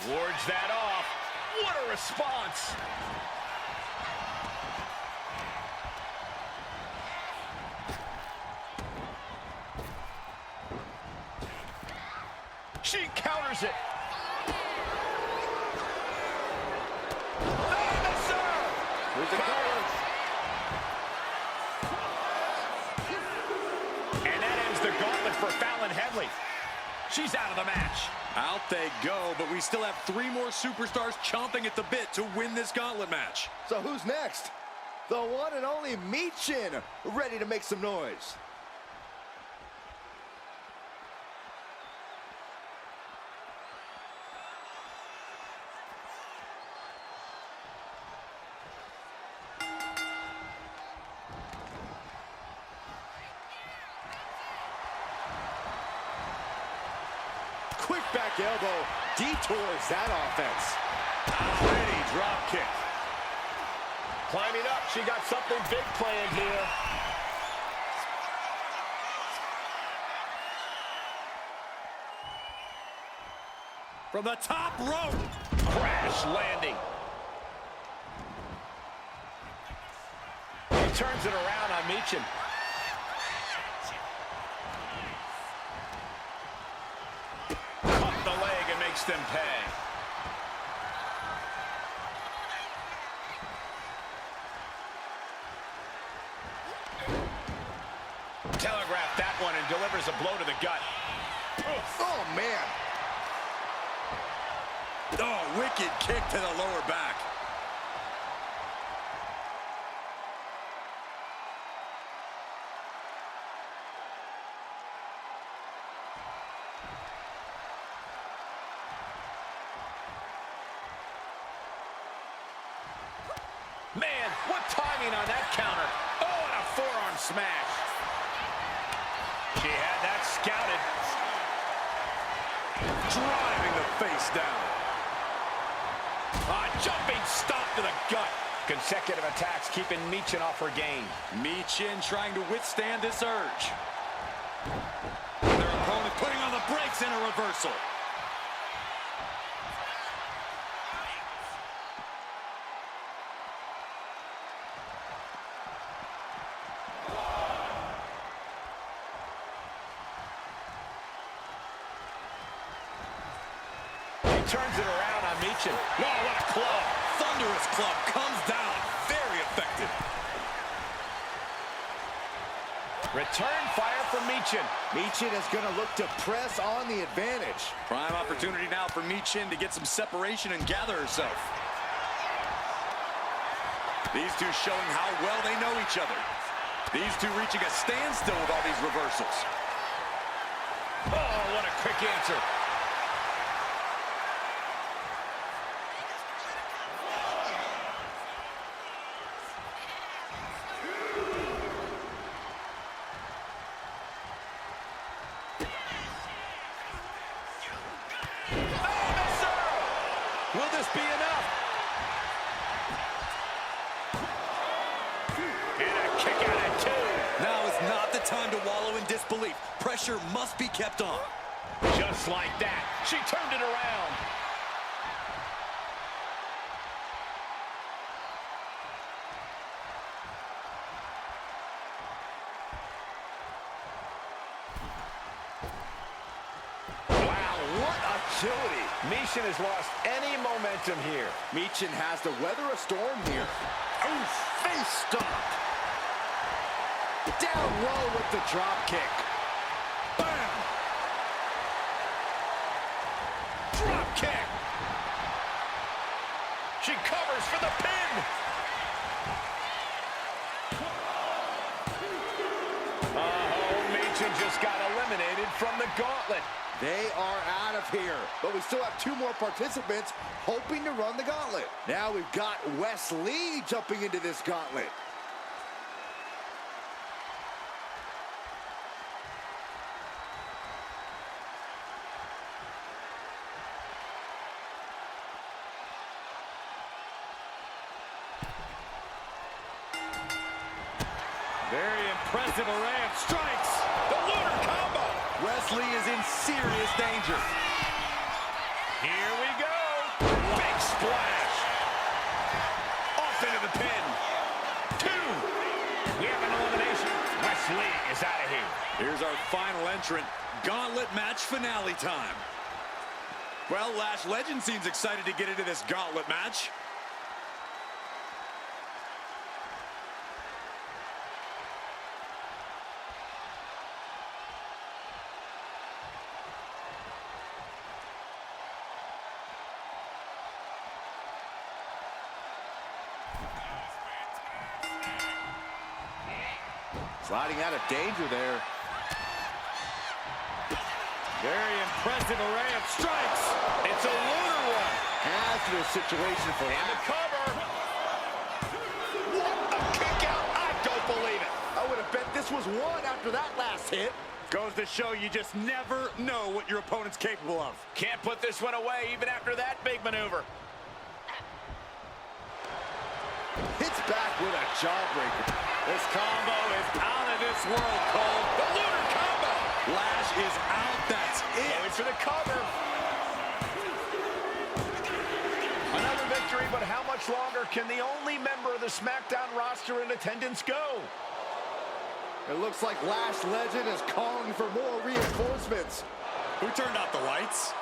Wards that off. What a response. She counters it. Here's the cover. And that ends the gauntlet for Fallon Henley. She's out of the match. Out they go, but we still have 3 more superstars chomping at the bit to win this gauntlet match. So who's next? The one and only Michin, ready to make some noise. Quick back elbow detours that offense. Pretty drop kick. Climbing up, she got something big planned here. From the top rope. Crash landing. He turns it around on Michin. Cut the leg and makes them pay. Telegraphed that one and delivers a blow to the gut. Oh, man. Oh, wicked kick to the lower back. Man, what timing on that counter. Oh, and a forearm smash. She had that scouted. Driving the face down. A jumping stop to the gut. Consecutive attacks keeping Michin off her game. Michin trying to withstand this urge. Their opponent putting on the brakes in a reversal. Turns it around on Michin. Oh, what a club. Thunderous club comes down. Very effective. Return fire from Michin. Michin is going to look to press on the advantage. Prime opportunity now for Michin to get some separation and gather herself. These two showing how well they know each other. These two reaching a standstill with all these reversals. Oh, what a quick answer. this be enough? And a kick out at 2. Now is not the time to wallow in disbelief. Pressure must be kept on. Just like that, she turned it around. Agility. Michin has lost any momentum here. Michin has to weather a storm here. Oof, face stop. Down low with the drop kick. Bam! Drop kick. She covers for the pin. Michin just got eliminated from the gauntlet. They are out of here, but we still have 2 more participants hoping to run the gauntlet. Now we've got Wesley jumping into this gauntlet. Very impressive array of strikes. The lunar combo. Wesley is in serious danger. Here we go. Big splash. Off into the pin. 2. We have an elimination. Wesley is out of here. Here's our final entrant. Gauntlet match finale time. Well, Lash Legend seems excited to get into this gauntlet match. Sliding out of danger there. Very impressive array of strikes. It's a lunar one. Hazardous situation for And the cover. What a kick out. I don't believe it. I would have bet this was 1 after that last hit. Goes to show you just never know what your opponent's capable of. Can't put this one away even after that big maneuver. Hits back with a jawbreaker. This combo is out of this world, Cole. The lunar combo. Lash is out. That's it. Going for the cover. Another victory, but how much longer can the only member of the SmackDown roster in attendance go? It looks like Lash Legend is calling for more reinforcements. Who turned out the lights?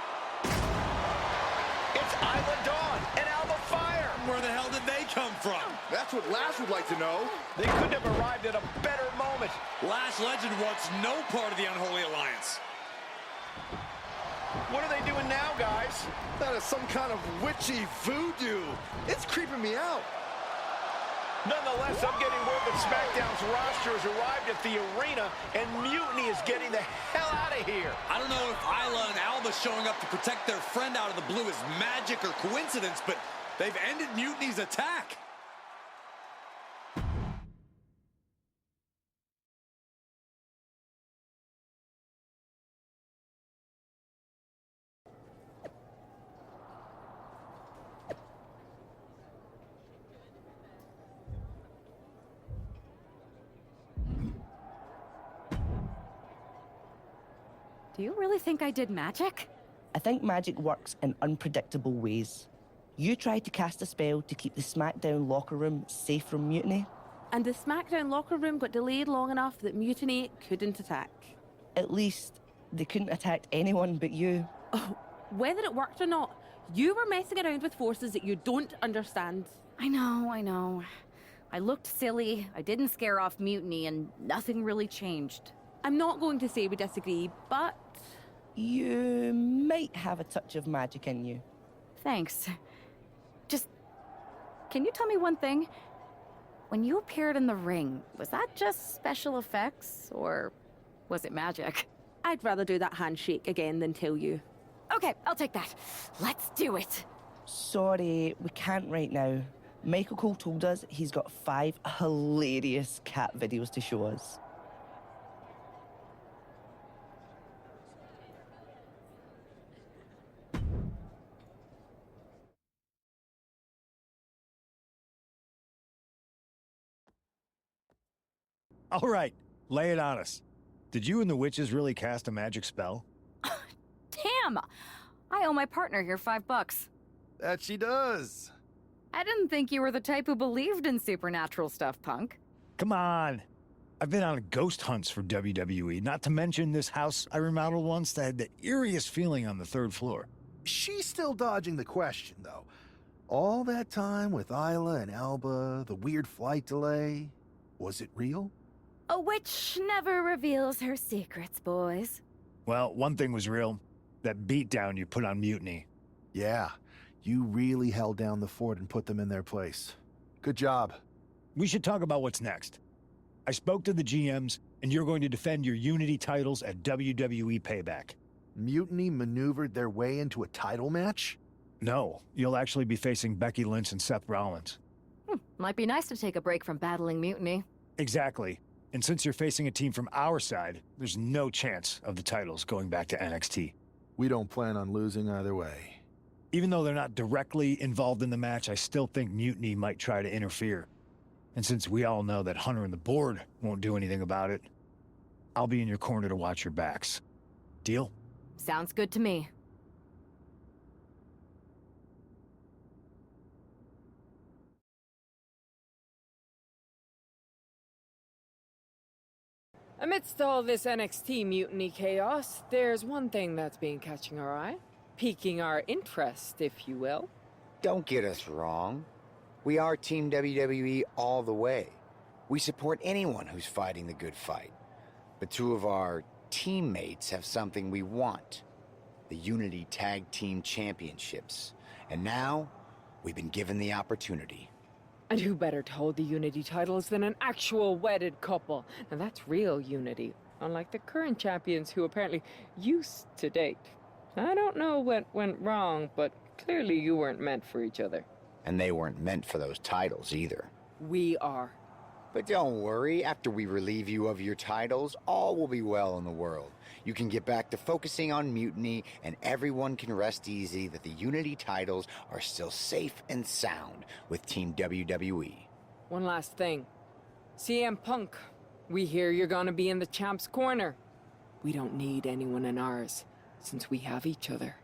It's Isla Dawn and Alba Fire. Where the hell did they come from? That's what Lash would like to know. They couldn't have arrived at a better moment. Lash Legend wants no part of the Unholy Alliance. What are they doing now, guys? That is some kind of witchy voodoo. It's creeping me out. Nonetheless, I'm getting word that SmackDown's roster has arrived at the arena, and Mutiny is getting the hell out of here. I don't know if Isla and Alba showing up to protect their friend out of the blue is magic or coincidence, but they've ended Mutiny's attack. Do you really think I did magic? I think magic works in unpredictable ways. You tried to cast a spell to keep the SmackDown locker room safe from Mutiny. And the SmackDown locker room got delayed long enough that Mutiny couldn't attack. At least, they couldn't attack anyone but you. Oh, whether it worked or not, you were messing around with forces that you don't understand. I know. I looked silly, I didn't scare off Mutiny, and nothing really changed. I'm not going to say we disagree, but... You might have a touch of magic in you. Thanks. Just, can you tell me one thing? When you appeared in the ring, was that just special effects, or was it magic? I'd rather do that handshake again than tell you. Okay, I'll take that. Let's do it. Sorry, we can't right now. Michael Cole told us he's got 5 hilarious cat videos to show us. All right, lay it on us. Did you and the witches really cast a magic spell? Damn! I owe my partner here $5. That she does. I didn't think you were the type who believed in supernatural stuff, punk. Come on. I've been on ghost hunts for WWE, not to mention this house I remodeled once that had the eeriest feeling on the 3rd floor. She's still dodging the question, though. All that time with Isla and Alba, the weird flight delay, was it real? A witch never reveals her secrets, boys. Well, one thing was real. That beatdown you put on Mutiny. Yeah, you really held down the fort and put them in their place. Good job. We should talk about what's next. I spoke to the GMs, and you're going to defend your Unity titles at WWE Payback. Mutiny maneuvered their way into a title match? No, you'll actually be facing Becky Lynch and Seth Rollins. Might be nice to take a break from battling Mutiny. Exactly. And since you're facing a team from our side, there's no chance of the titles going back to NXT. We don't plan on losing either way. Even though they're not directly involved in the match, I still think Mutiny might try to interfere. And since we all know that Hunter and the board won't do anything about it, I'll be in your corner to watch your backs. Deal? Sounds good to me. Amidst all this NXT mutiny chaos, there's one thing that's been catching our eye. Piquing our interest, if you will. Don't get us wrong. We are Team WWE all the way. We support anyone who's fighting the good fight. But 2 of our teammates have something we want. The Unity Tag Team Championships. And now, we've been given the opportunity. And who better to hold the Unity titles than an actual wedded couple? Now that's real unity, unlike the current champions who apparently used to date. I don't know what went wrong, but clearly you weren't meant for each other. And they weren't meant for those titles either. We are. But don't worry, after we relieve you of your titles, all will be well in the world. You can get back to focusing on Mutiny, and everyone can rest easy that the Unity titles are still safe and sound with Team WWE. One last thing. CM Punk, we hear you're gonna be in the champ's corner. We don't need anyone in ours, since we have each other.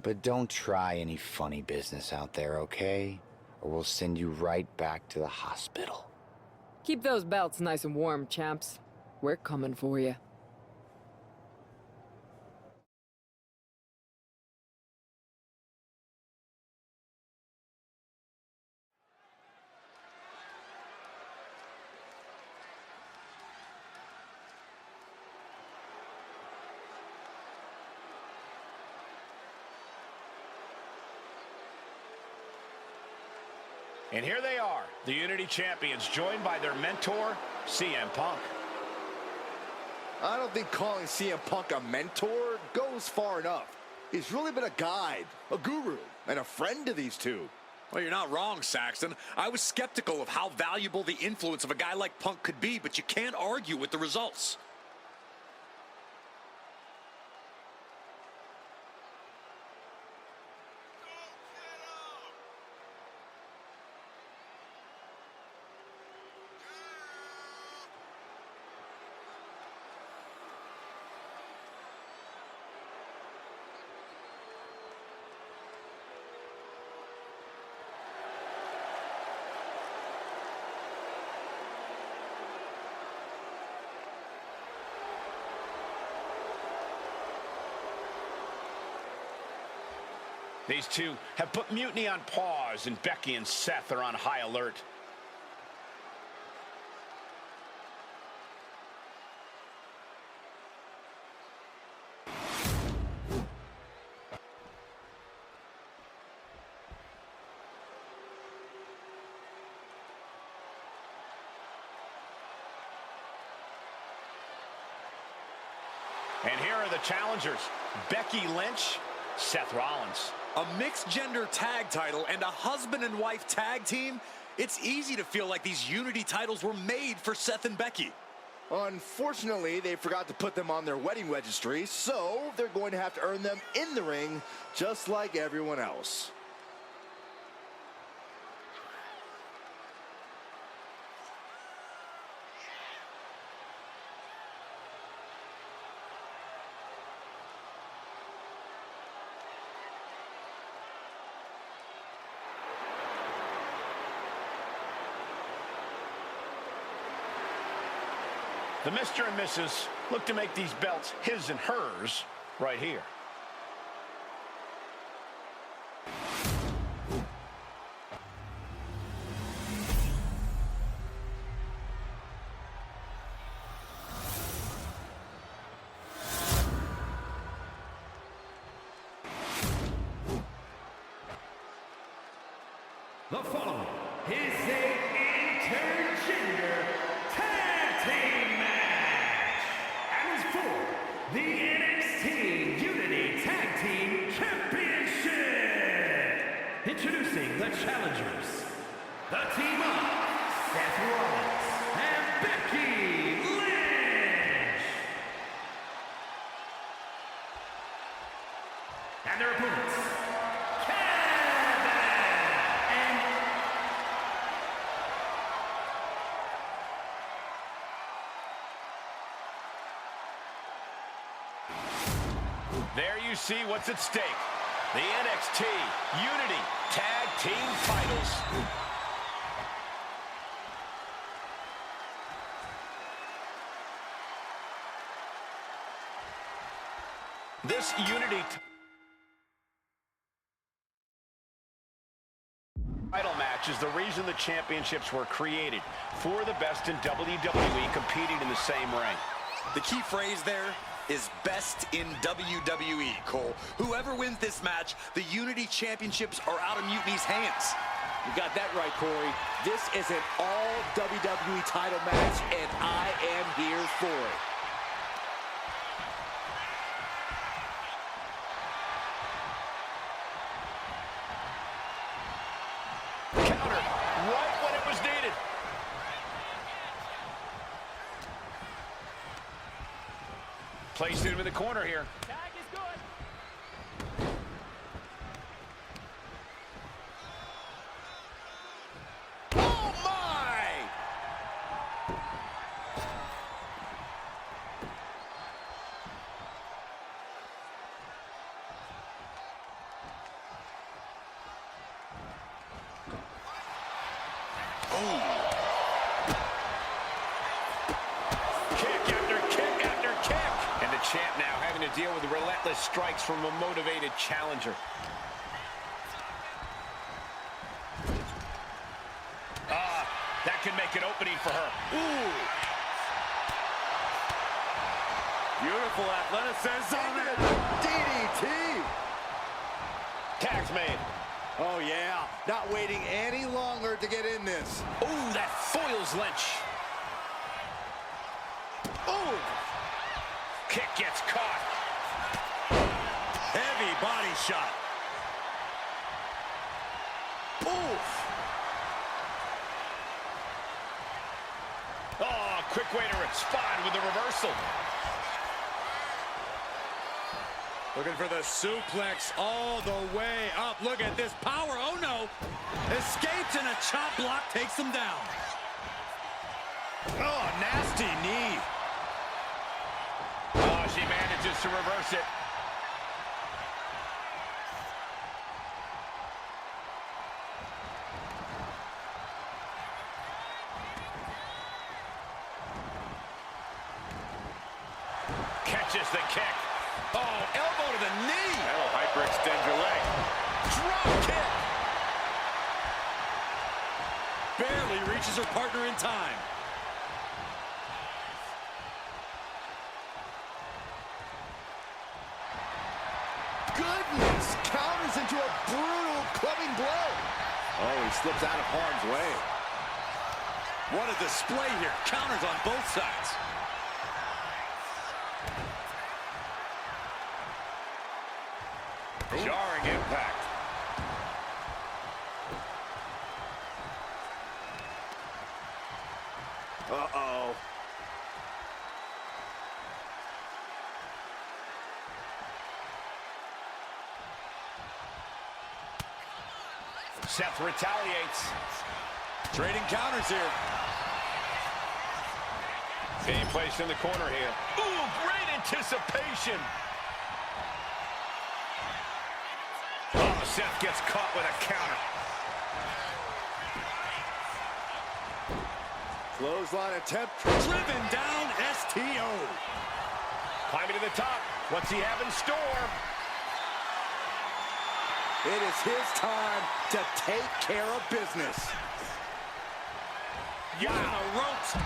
But don't try any funny business out there, okay? Or we'll send you right back to the hospital. Keep those belts nice and warm, champs. We're coming for you. And here they are, the Unity Champions, joined by their mentor, CM Punk. I don't think calling CM Punk a mentor goes far enough. He's really been a guide, a guru, and a friend to these 2. Well, you're not wrong, Saxton. I was skeptical of how valuable the influence of a guy like Punk could be, but you can't argue with the results. These 2 have put Mutiny on pause, and Becky and Seth are on high alert. And here are the challengers, Becky Lynch, Seth Rollins. A mixed-gender tag title and a husband and wife tag team? It's easy to feel like these Unity titles were made for Seth and Becky. Unfortunately, they forgot to put them on their wedding registry, so they're going to have to earn them in the ring, just like everyone else. The Mr. and Mrs. look to make these belts his and hers right here. The following is an intergender tag team match and is for the NXT Unity Tag Team Championship. Introducing the challengers, the team of Seth Rollins and Becky Lynch, and their opponents. There you see what's at stake. The NXT Unity Tag Team titles. This Unity title match is the reason the championships were created. For the best in WWE competing in the same ring. The key phrase there is best in WWE, Cole. Whoever wins this match, the Unity Championships are out of Mutiny's hands. You got that right, Corey. This is an all WWE title match, and I am here for it. Counter right when it was needed. Placed him in the corner here. Tag is good. Oh my! Oh! Champ now having to deal with relentless strikes from a motivated challenger. That can make an opening for her. Ooh! Beautiful athleticism. DDT! Tag's made. Oh, yeah. Not waiting any longer to get in this. Ooh, that foils Lynch. Ooh! Kick gets caught. Heavy body shot. Oof. Oh, quick way to respond with the reversal. Looking for the suplex all the way up. Look at this power. Oh, no. Escapes and a chop block takes him down. Oh, nasty knee. Oh, she manages to reverse it. Catches the kick. Oh, elbow to the knee. That'll hyperextend your leg. Drop kick. Barely reaches her partner in time. Goodness! Counters into a brutal clubbing blow. Oh, he slips out of harm's way. What a display here. Counters on both sides. Jarring impact. Uh-oh. Seth retaliates. Trading counters here. Being placed in the corner here. Ooh, great anticipation. Oh, Seth gets caught with a counter. Clothesline attempt. Driven down, STO. Climbing to the top. What's he have in store? It is his time to take care of business. Using the ropes.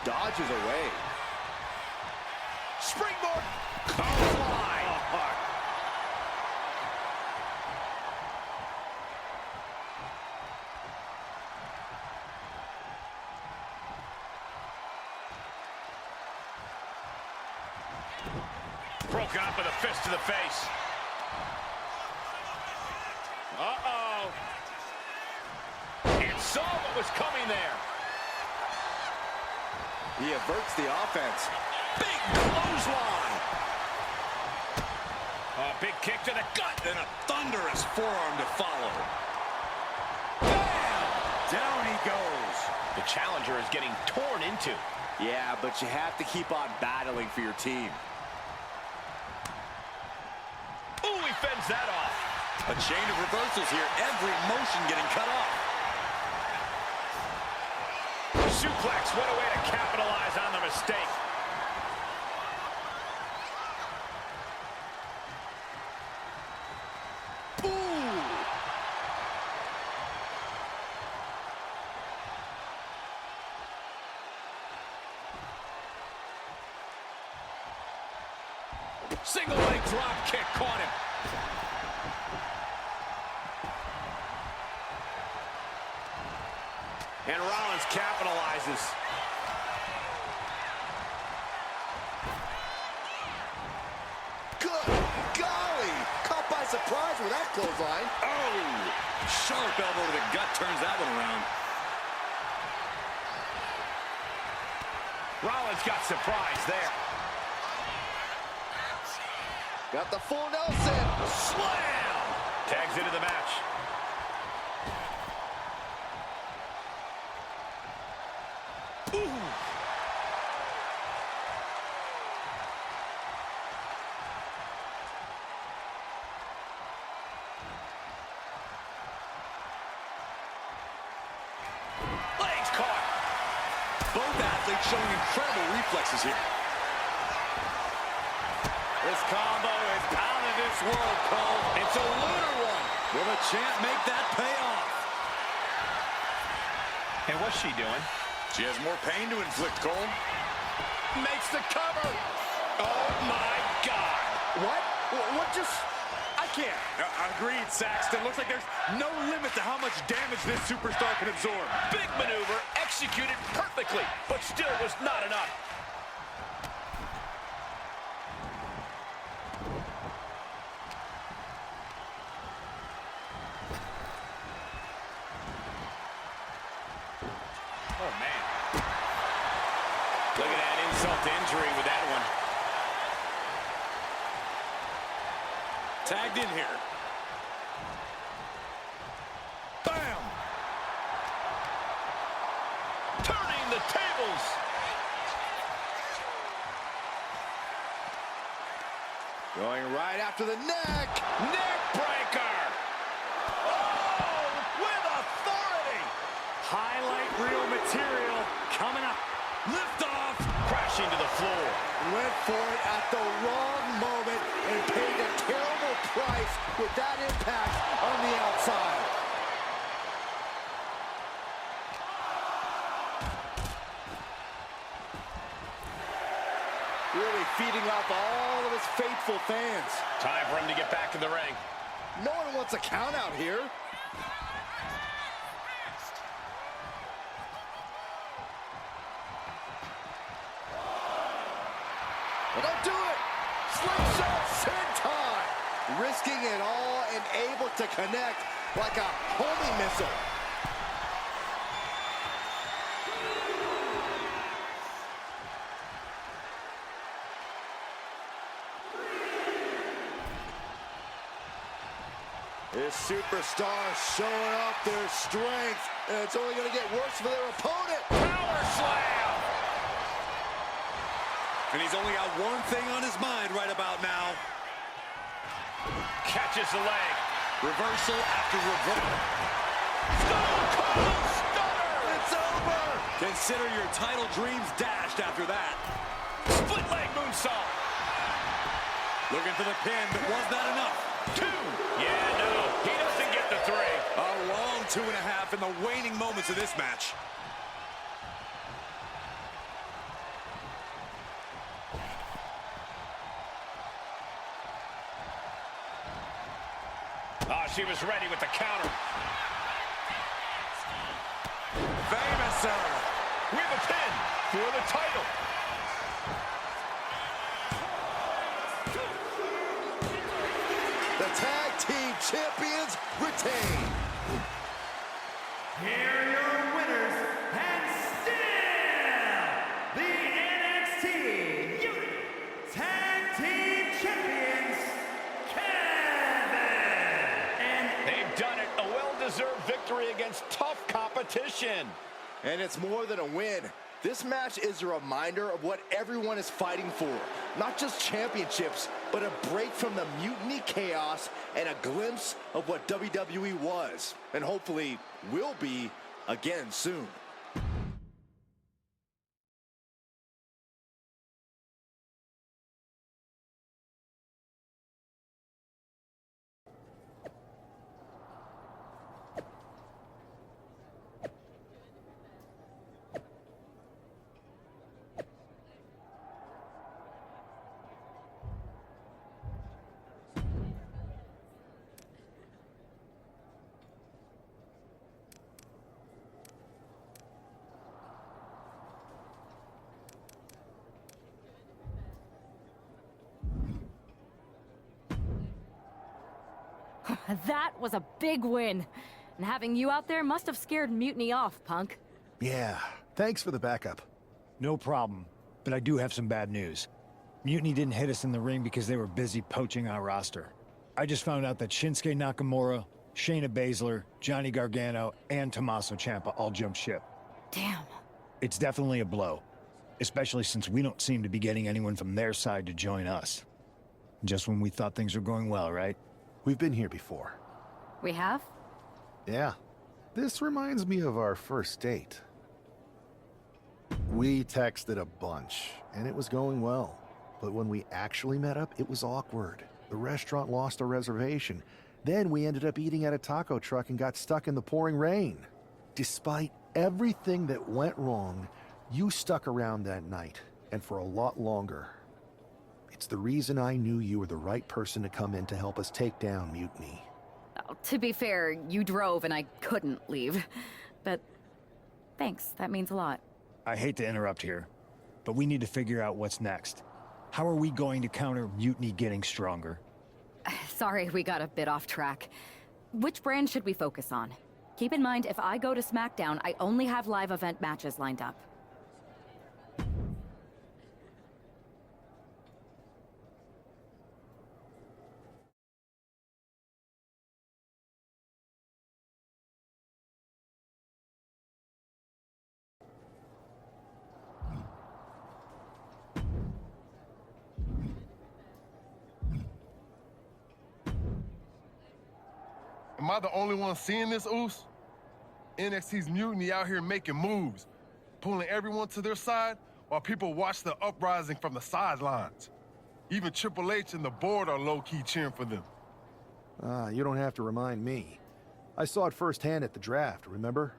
Dodges away. Springboard. Clothesline. Broken up with a fist to the face. Uh-oh. And saw what was coming there. He averts the offense. Big clothesline. A big kick to the gut. And a thunderous forearm to follow. Bam! Down he goes. The challenger is getting torn into. Yeah, but you have to keep on battling for your team. Ooh, he fends that off. A chain of reversals here. Every motion getting cut off. Suplex, what a way to capitalize on the mistake. Ooh! Single leg drop kick caught him. And Rollins capitalizes. Good golly! Caught by surprise with that clothesline. Oh! Sharp elbow to the gut turns that one around. Rollins got surprised there. Got the full Nelson. Slam! Tags into the match. Ooh. Legs caught. Both athletes showing incredible reflexes here. This combo is out of this world, Cole. It's a lunar one. Will the champ make that pay off? And what's she doing? She has more pain to inflict, Cole. Makes the cover. Oh, my God. What? What just... I can't. Agreed, Saxton. Looks like there's no limit to how much damage this superstar can absorb. Big maneuver, executed perfectly, but still was not enough. Oh, man. Look at that insult to injury with that one. Tagged in here. Bam! Turning the tables. Going right after the neck. Neck breaker. Oh, with authority. Highlight reel material coming up. Lift off. Crashing to the floor. Went for it at the wrong moment and paid a terrible price with that impact on the outside. Really feeding off all of his faithful fans. Time for him to get back in the ring. No one wants a count out here. Don't do it! Slingshot senton! Risking it all and able to connect like a homing missile. This superstar showing off their strength, and it's only going to get worse for their opponent. Power slam! And he's only got one thing on his mind right about now. Catches the leg. Reversal after reversal. Stone Cold Stunner! Consider your title dreams dashed after that. Split leg moonsault. Looking for the pin, but was that enough? 2. Yeah, no, he doesn't get the 3. A long 2.5 in the waning moments of this match. Oh, she was ready with the counter. Famous. We have a pin for the title. The tag team champions retain. Here are your winners, and still the NXT Unity Tag Team Champions, They've done it. A well-deserved victory against tough competition. And it's more than a win. This match is a reminder of what everyone is fighting for. Not just championships, but a break from the mutiny chaos and a glimpse of what WWE was, and hopefully will be again soon. That was a big win. And having you out there must have scared Mutiny off, Punk. Yeah, thanks for the backup. No problem, but I do have some bad news. Mutiny didn't hit us in the ring because they were busy poaching our roster. I just found out that Shinsuke Nakamura, Shayna Baszler, Johnny Gargano, and Tommaso Ciampa all jumped ship. Damn. It's definitely a blow, especially since we don't seem to be getting anyone from their side to join us. Just when we thought things were going well, right? We've been here before. We have? Yeah. This reminds me of our first date. We texted a bunch, and it was going well. But when we actually met up, it was awkward. The restaurant lost a reservation. Then we ended up eating at a taco truck and got stuck in the pouring rain. Despite everything that went wrong, you stuck around that night, and for a lot longer. It's the reason I knew you were the right person to come in to help us take down Mutiny. Oh, to be fair, you drove and I couldn't leave. But thanks, that means a lot. I hate to interrupt here, but we need to figure out what's next. How are we going to counter Mutiny getting stronger? Sorry, we got a bit off track. Which brand should we focus on? Keep in mind, if I go to SmackDown, I only have live event matches lined up. Am I the only one seeing this, Oos? NXT's Mutiny out here making moves, pulling everyone to their side while people watch the uprising from the sidelines. Even Triple H and the board are low-key cheering for them. You don't have to remind me. I saw it firsthand at the draft, remember?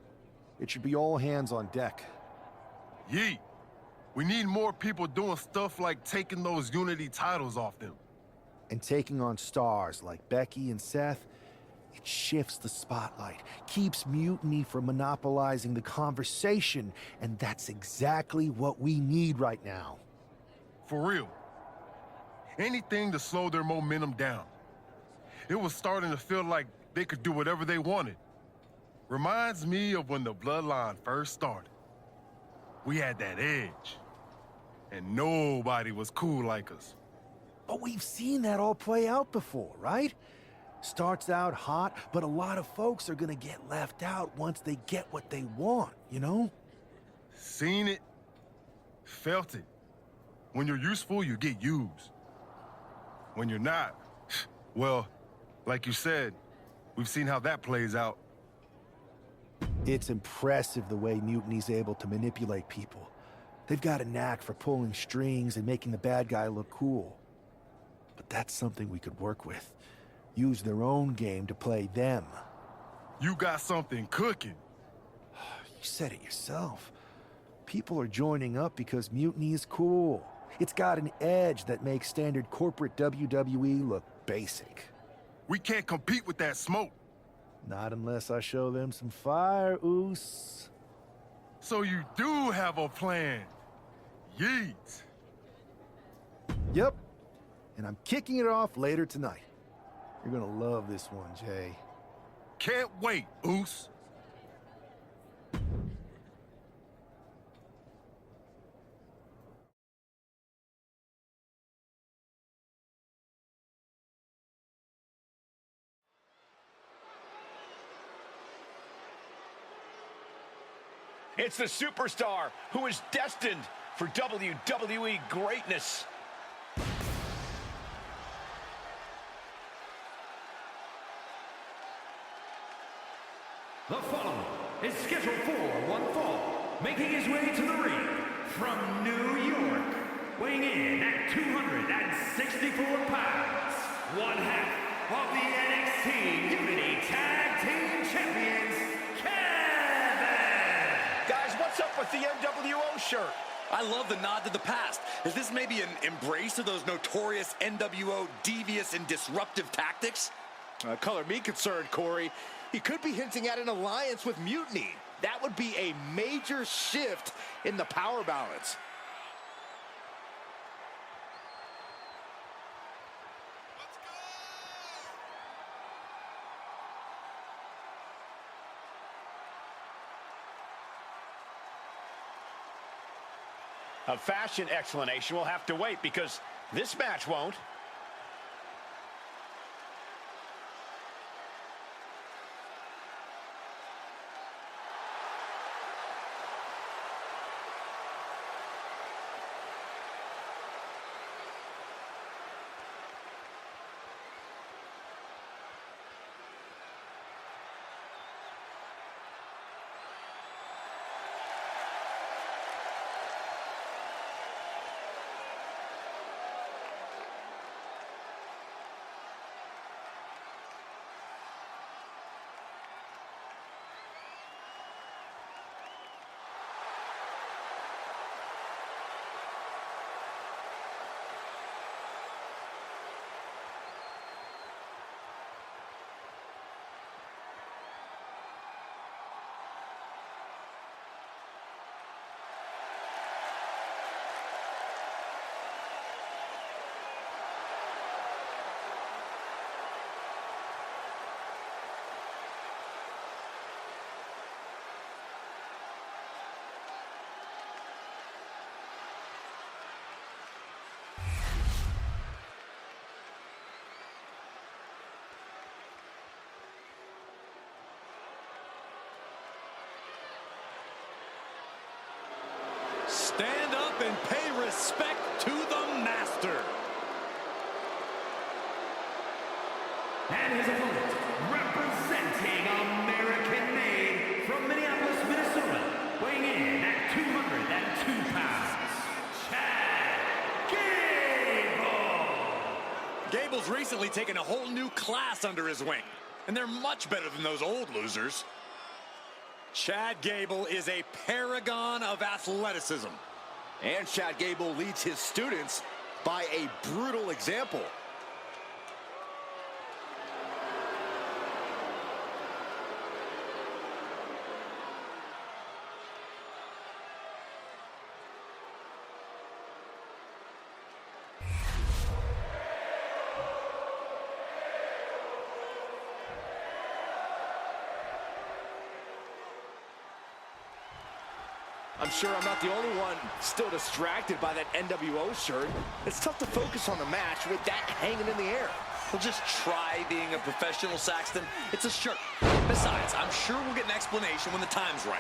It should be all hands on deck. Yeet. We need more people doing stuff like taking those Unity titles off them. And taking on stars like Becky and Seth, it shifts the spotlight, keeps Mutiny from monopolizing the conversation, and that's exactly what we need right now. For real. Anything to slow their momentum down. It was starting to feel like they could do whatever they wanted. Reminds me of when the Bloodline first started. We had that edge, and nobody was cool like us. But we've seen that all play out before, right? Starts out hot, but a lot of folks are gonna get left out once they get what they want, you know? Seen it, felt it. When you're useful, you get used. When you're not, well, like you said, we've seen how that plays out. It's impressive the way Mutiny's able to manipulate people. They've got a knack for pulling strings and making the bad guy look cool. But that's something we could work with. Use their own game to play them. You got something cooking. You said it yourself. People are joining up because Mutiny is cool. It's got an edge that makes standard corporate WWE look basic. We can't compete with that smoke. Not unless I show them some fire, Oos. So you do have a plan. Yeet. Yep. And I'm kicking it off later tonight. You're gonna love this one, Jay. Can't wait, Oos. It's the superstar who is destined for WWE greatness. The following is scheduled for one fall, making his way to the ring from New York, weighing in at 264 pounds, one half of the NXT Unity Tag Team Champions, Guys, what's up with the NWO shirt? I love the nod to the past. Is this maybe an embrace of those notorious NWO devious and disruptive tactics? Color me concerned, Corey. He could be hinting at an alliance with Mutiny. That would be a major shift in the power balance. A fashion explanation will have to wait because this match won't. Stand up and pay respect to the master. And his opponent, representing American-made from Minneapolis, Minnesota, weighing in at 202 pounds, Chad Gable. Gable's recently taken a whole new class under his wing, and they're much better than those old losers. Chad Gable is a paragon of athleticism. And Chad Gable leads his students by a brutal example. I'm sure I'm not the only one still distracted by that NWO shirt. It's tough to focus on the match with that hanging in the air. Well, just try being a professional, Saxton. It's a shirt. Besides, I'm sure we'll get an explanation when the time's right.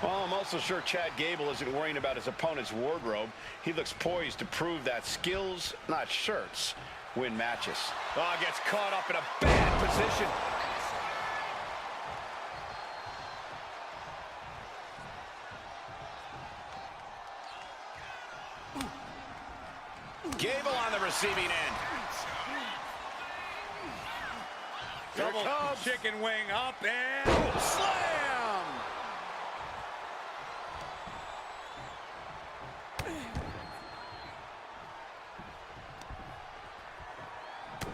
Well, I'm also sure Chad Gable isn't worrying about his opponent's wardrobe. He looks poised to prove that skills, not shirts, win matches. Oh, gets caught up in a bad position. Gable on the receiving end. Double chicken wing up and slam!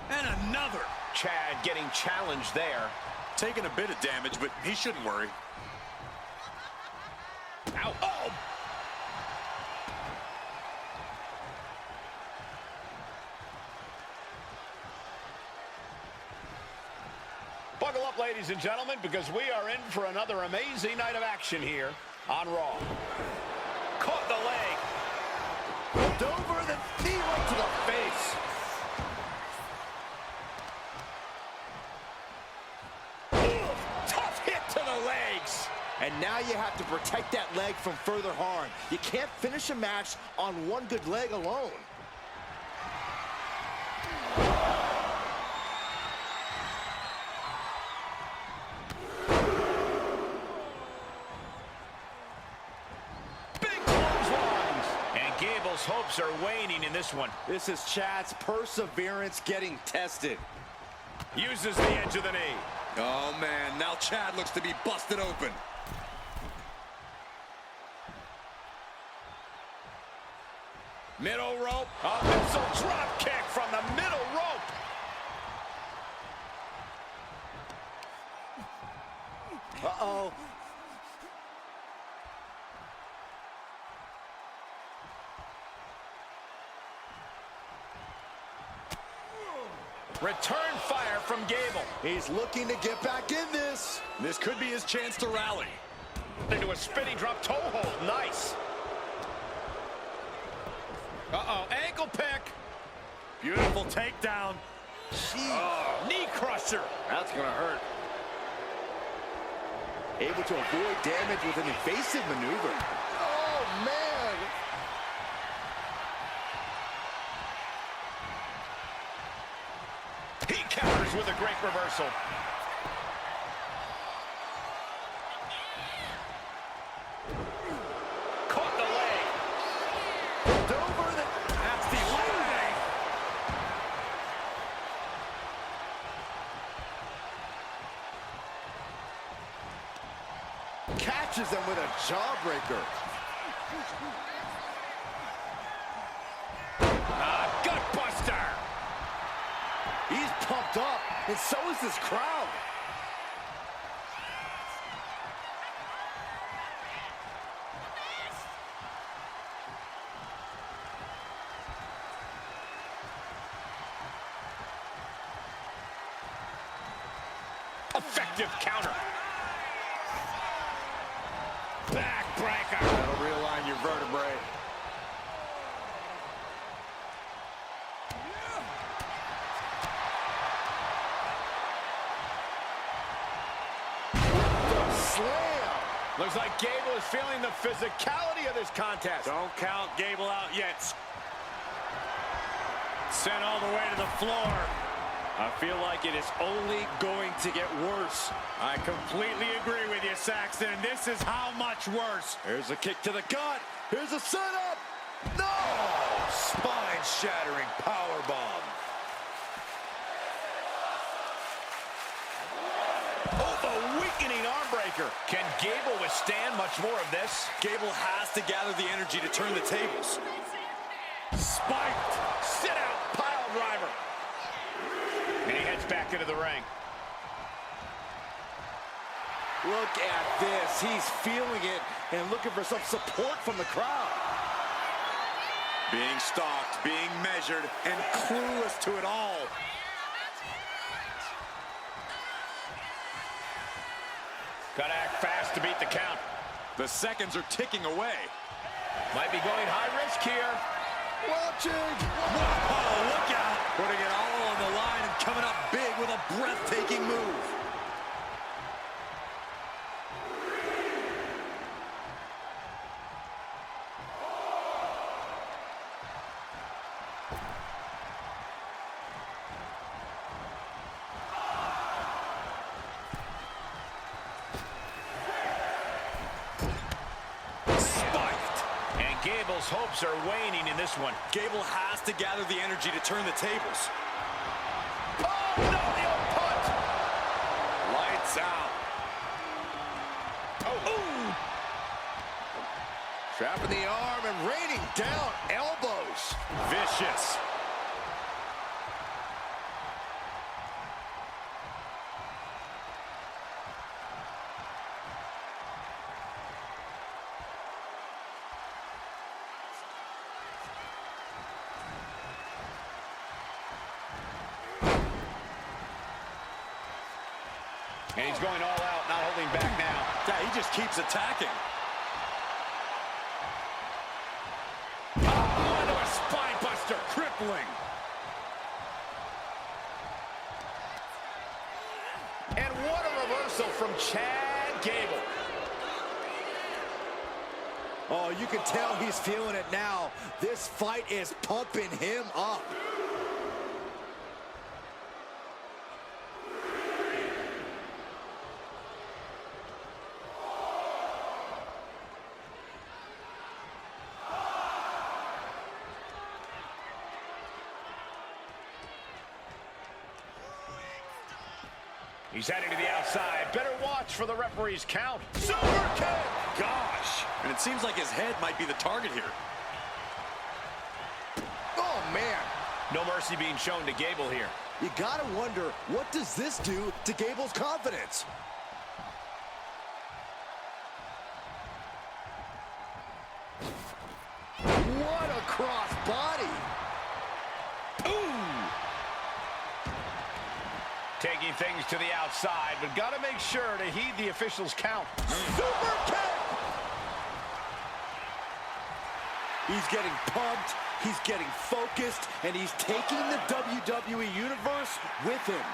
And another. Chad getting challenged there. Taking a bit of damage, but he shouldn't worry. Ow. Oh! Buckle up, ladies and gentlemen, because we are in for another amazing night of action here on Raw. Caught the leg. Flipped over, the knee right to the face. Tough hit to the legs. And now you have to protect that leg from further harm. You can't finish a match on one good leg alone. Big clotheslines. And Gable's hopes are waning in this one. This is Chad's perseverance getting tested. Uses the edge of the knee. Oh, man. Now Chad looks to be busted open. Middle rope. A missile drop kick from the middle rope. Uh-oh. Return fire from Gable. He's looking to get back in this. This could be his chance to rally. Into a spinning drop toe hold. Nice. Uh-oh, ankle pick. Beautiful takedown. Oh, knee crusher. That's gonna hurt. Able to avoid damage with an evasive maneuver. Oh, man. He counters with a great reversal. Caught the leg. Flipped over the... That's the leg. Catches him with a jawbreaker. Gutbuster. He's pumped up, and so is this crowd. Effective counter. Backbreaker. That'll realign your vertebrae. Slam! Looks like Gable is feeling the physicality of this contest. Don't count Gable out yet. Sent all the way to the floor. I feel like it is only going to get worse. I completely agree with you, Saxton. This is how much worse. Here's a kick to the gut. Here's a setup. No! Spine-shattering powerbomb. Oh, the weakening arm breaker. Can Gable withstand much more of this? Gable has to gather the energy to turn the tables. Spiked. Sit out. Pile driver. And he heads back into the ring. Look at this. He's feeling it and looking for some support from the crowd. Being stalked, being measured, and clueless to it all. Gotta act fast to beat the count. The seconds are ticking away. Might be going high risk here. Watching. Whoa, look out. Putting it all on the line and coming up big with a breathtaking move. And Gable's hopes are waning in this one. Gable has to gather the energy to turn the tables. Oh, no, the old punt. Lights out. Oh. Ooh. Trapping the arm and raining down elbows. Vicious. And he's going all out, not holding back now. Yeah, he just keeps attacking. Oh, into a spine buster. Crippling. And what a reversal from Chad Gable. Oh, you can tell he's feeling it now. This fight is pumping him up. He's heading to the outside. Better watch for the referee's count. Super kick! Gosh. And it seems like his head might be the target here. Oh, man. No mercy being shown to Gable here. You gotta wonder, what does this do to Gable's confidence? What a cross body! Taking things to the outside, but got to make sure to heed the official's count. Super kick! He's getting pumped, he's getting focused, and he's taking the WWE Universe with him.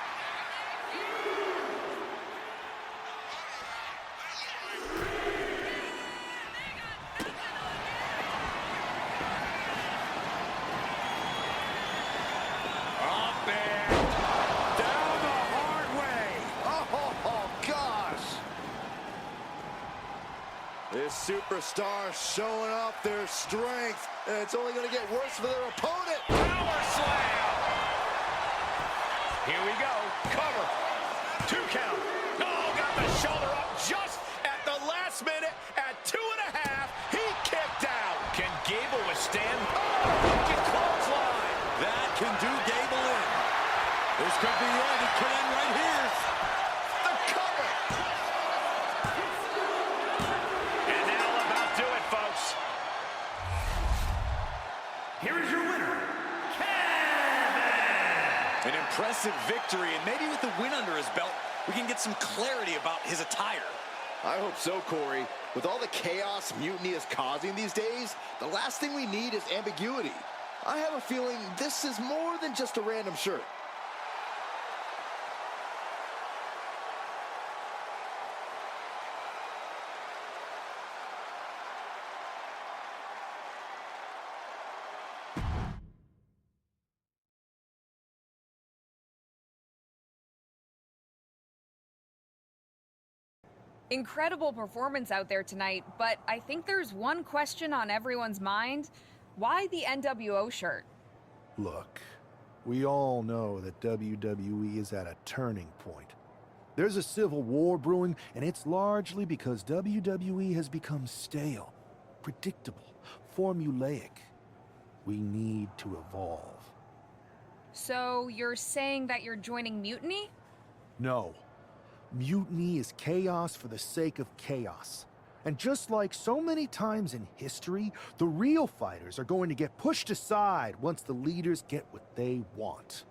This superstar showing off their strength, and it's only going to get worse for their opponent. Power slam! Here we go. Cover. 2 count. Oh, got the shoulder up just at the last minute. At 2.5, he kicked out. Can Gable withstand? Oh, wicked clothesline. That can do Gable in. This could be it. It could end right here. The cover. And that'll about do it, folks. Here is your winner, An impressive victory, and maybe with the win under his belt, we can get some clarity about his attire. I hope so, Corey. With all the chaos Mutiny is causing these days, the last thing we need is ambiguity. I have a feeling this is more than just a random shirt. Incredible performance out there tonight, but I think there's one question on everyone's mind. Why the NWO shirt? Look, we all know that WWE is at a turning point. There's a civil war brewing, and it's largely because WWE has become stale, predictable, formulaic. We need to evolve. So you're saying that you're joining Mutiny? No. Mutiny is chaos for the sake of chaos. And just like so many times in history, the real fighters are going to get pushed aside once the leaders get what they want.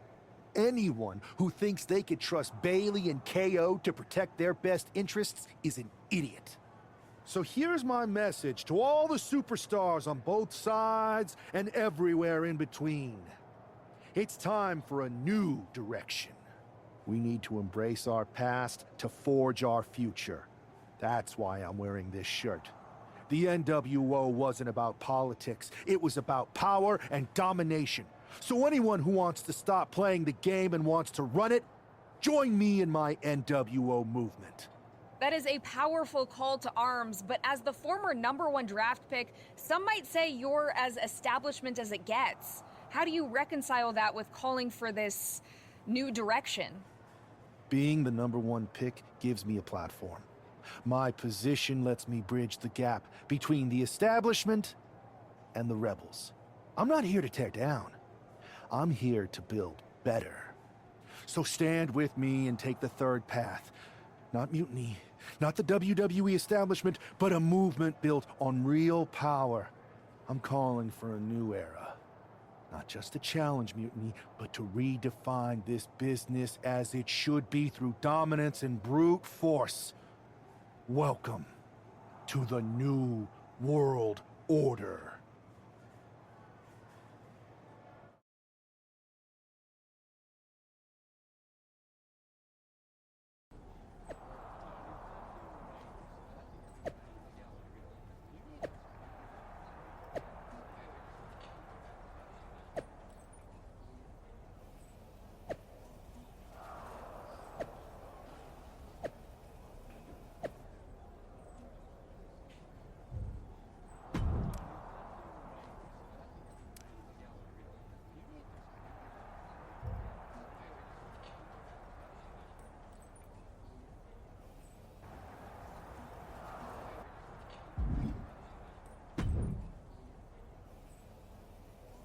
Anyone who thinks they could trust Bailey and KO to protect their best interests is an idiot. So here's my message to all the superstars on both sides and everywhere in between. It's time for a new direction. We need to embrace our past to forge our future. That's why I'm wearing this shirt. The NWO wasn't about politics. It was about power and domination. So anyone who wants to stop playing the game and wants to run it, join me in my NWO movement. That is a powerful call to arms, but as the former #1 draft pick, some might say you're as establishment as it gets. How do you reconcile that with calling for this new direction? Being the #1 pick gives me a platform. My position lets me bridge the gap between the establishment and the rebels. I'm not here to tear down. I'm here to build better. So stand with me and take the third path. Not mutiny, not the WWE establishment, but a movement built on real power. I'm calling for a new era. Not just to challenge mutiny, but to redefine this business as it should be through dominance and brute force. Welcome to the New World Order.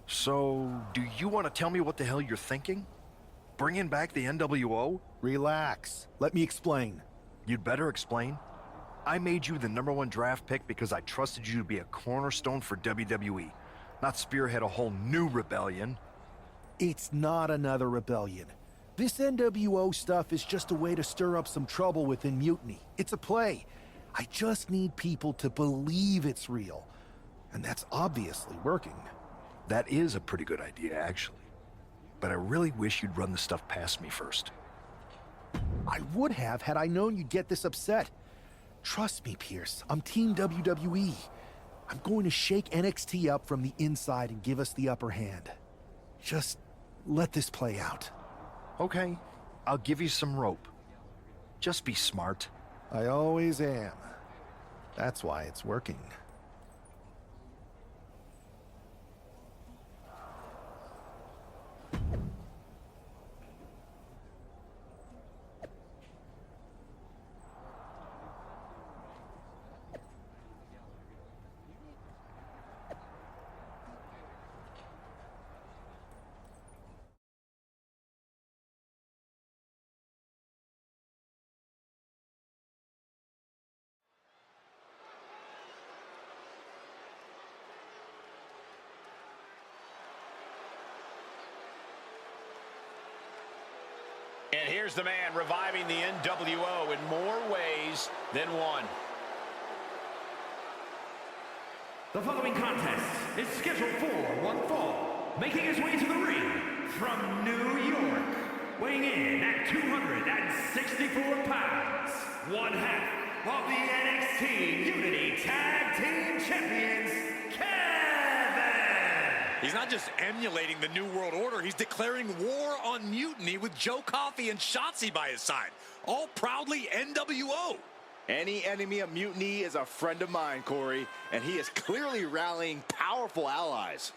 So, do you want to tell me what the hell you're thinking? Bringing back the NWO? Relax. Let me explain. You'd better explain. I made you the #1 draft pick because I trusted you to be a cornerstone for WWE, not spearhead a whole new rebellion. It's not another rebellion. This NWO stuff is just a way to stir up some trouble within Mutiny. It's a play. I just need people to believe it's real. And that's obviously working. That is a pretty good idea, actually. But I really wish you'd run the stuff past me first. I would have had I known you'd get this upset. Trust me, Pierce. I'm Team WWE. I'm going to shake NXT up from the inside and give us the upper hand. Just let this play out. Okay, I'll give you some rope. Just be smart. I always am. That's why it's working. And here's the man reviving the NWO in more ways than one. The following contest is scheduled for one fall, making his way to the ring from New York, weighing in at 264 pounds, one half of the NXT Unity Tag Team Champions, He's not just emulating the New World Order, he's declaring war on Mutiny with Joe Coffey and Shotzi by his side. All proudly NWO. Any enemy of Mutiny is a friend of mine, Corey, and he is clearly rallying powerful allies.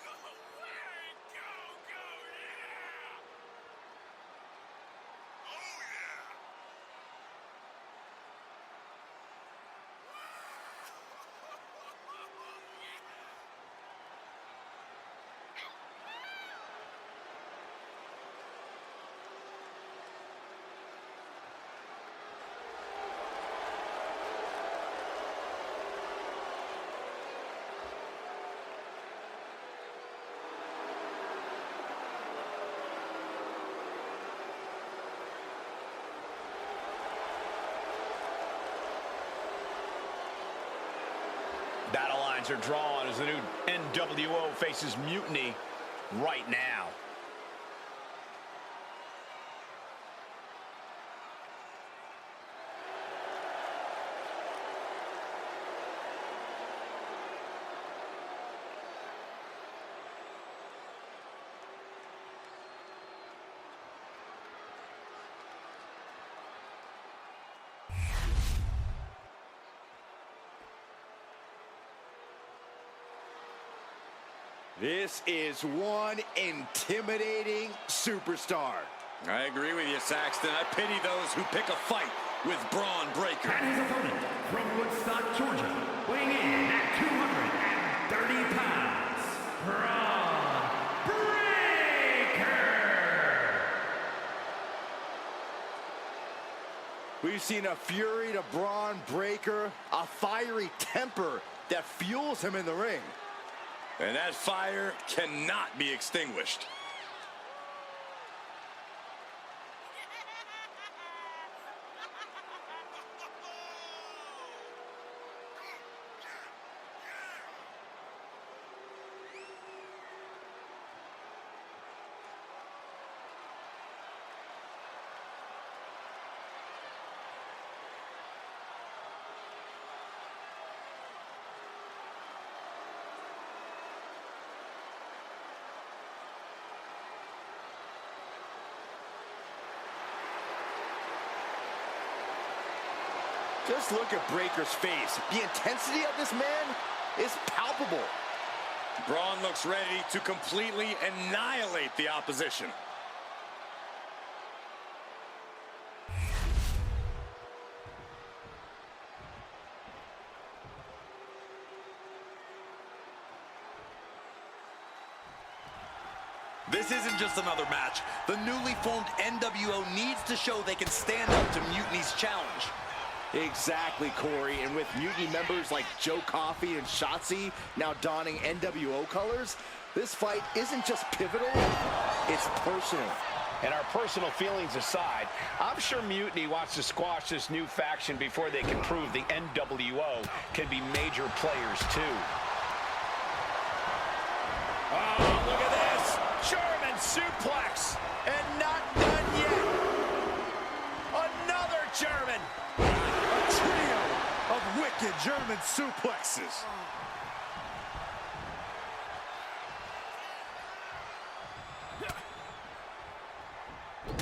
Battle lines are drawn as the new NWO faces Mutiny right now. This is one intimidating superstar. I agree with you, Saxton. I pity those who pick a fight with Braun Breaker. And his opponent from Woodstock, Georgia, weighing in at 230 pounds, Braun Breaker! We've seen a fury to Braun Breaker, a fiery temper that fuels him in the ring. And that fire cannot be extinguished. Just look at Breaker's face. The intensity of this man is palpable. Braun looks ready to completely annihilate the opposition. This isn't just another match. The newly formed NWO needs to show they can stand up to Mutiny's challenge. Exactly, Corey. And with Mutiny members like Joe Coffey and Shotzi now donning NWO colors, this fight isn't just pivotal, it's personal. And our personal feelings aside, I'm sure Mutiny wants to squash this new faction before they can prove the NWO can be major players too. Oh, look at this! German suplex! And not done yet! Another German! A trio of wicked German suplexes.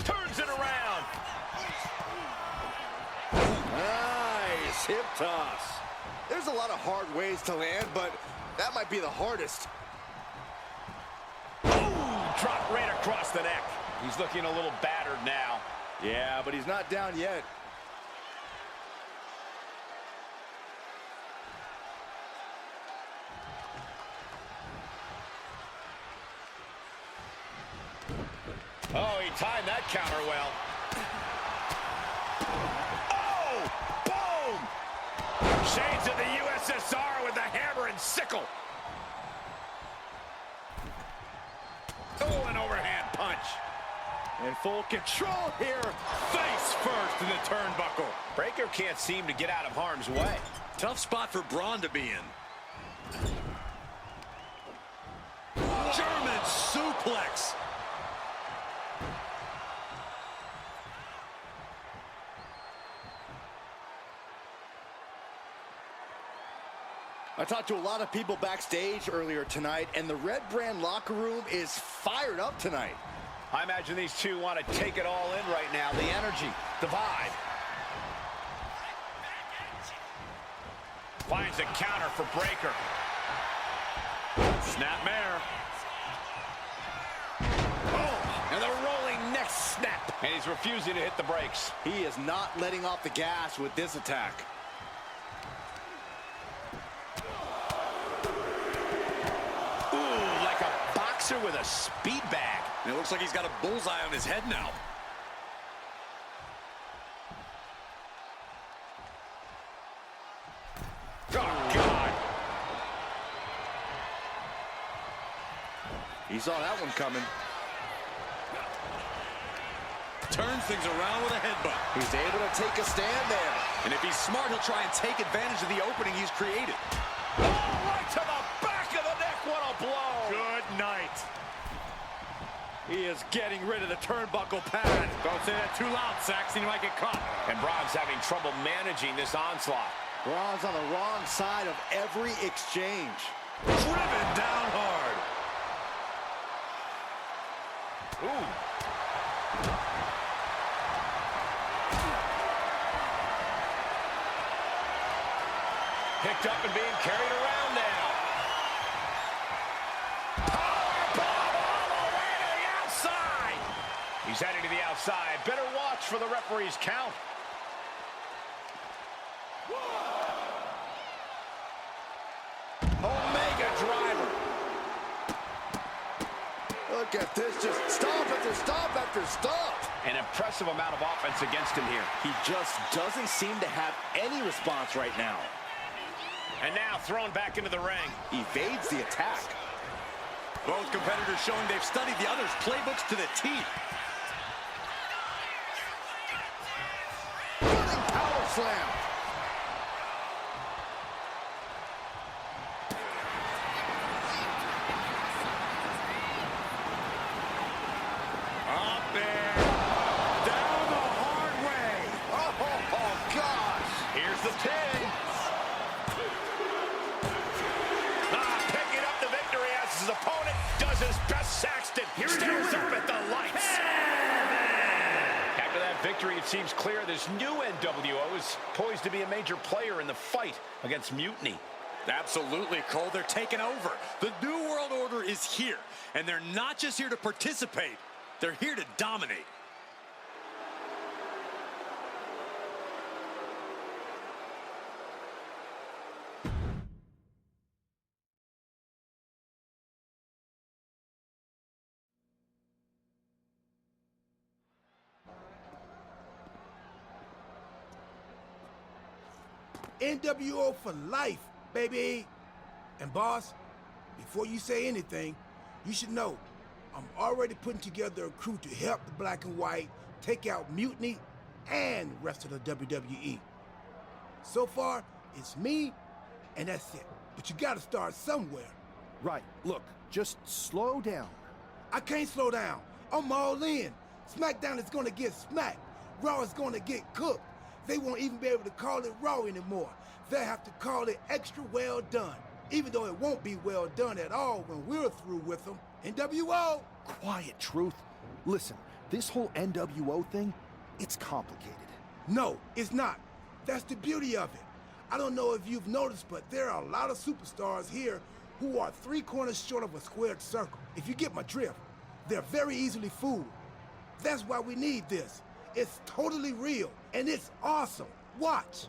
Turns it around! Nice hip toss. There's a lot of hard ways to land, but that might be the hardest. Drop right across the neck. He's looking a little battered now. Yeah, but he's not down yet. Oh, he timed that counter well. Oh, boom! Shades of the USSR with the hammer and sickle. Oh, an overhand punch. In full control here. Face first in the turnbuckle. Breaker can't seem to get out of harm's way. Tough spot for Braun to be in. German suplex. I talked to a lot of people backstage earlier tonight, and the Red Brand locker room is fired up tonight. I imagine these two want to take it all in right now. The energy, the vibe. Finds a counter for Breaker. Snapmare. Oh, and the rolling neck snap. And he's refusing to hit the brakes. He is not letting off the gas with this attack. With a speed bag. And it looks like he's got a bullseye on his head now. Oh, God. He saw that one coming. Turns things around with a headbutt. He's able to take a stand there. And if he's smart, he'll try and take advantage of the opening he's created. Oh, right to the back of the neck. What a blow. Good night. He is getting rid of the turnbuckle pad. Don't say that too loud, Saxton. You might get caught. And Braun's having trouble managing this onslaught. Braun's on the wrong side of every exchange. Driven down hard. Ooh. Picked up and being carried around now. outside. Better watch for the referee's count. Omega driver. Look at this, just stop after stop after stop. An impressive amount of offense against him here. He just doesn't seem to have any response right now. And now thrown back into the ring. Evades the attack. Both competitors showing they've studied the other's playbooks to the T. Running power slam. Up and down the hard way. Oh gosh. Here's the pin. Picking up the victory as his opponent does his best. Saxton stares up at the lights. After that victory, it seems clear this new NWO is poised to be a major player in the fight against Mutiny. Absolutely, Cole. They're taking over. The New World Order is here, and they're not just here to participate. They're here to dominate. NWO for life, baby. And boss, before you say anything, you should know I'm already putting together a crew to help the Black and White take out Mutiny and rest of the WWE. So far, it's me, and that's it. But you gotta start somewhere. Right, look, just slow down. I can't slow down. I'm all in. SmackDown is gonna get smacked. Raw is gonna get cooked. They won't even be able to call it Raw anymore. They'll have to call it extra well done, even though it won't be well done at all when we're through with them. NWO! Quiet, Truth. Listen, this whole NWO thing, it's complicated. No, it's not. That's the beauty of it. I don't know if you've noticed, but there are a lot of superstars here who are 3 corners short of a squared circle. If you get my drift, they're very easily fooled. That's why we need this. It's totally real, and it's awesome. Watch.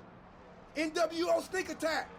NWO Sneak Attack!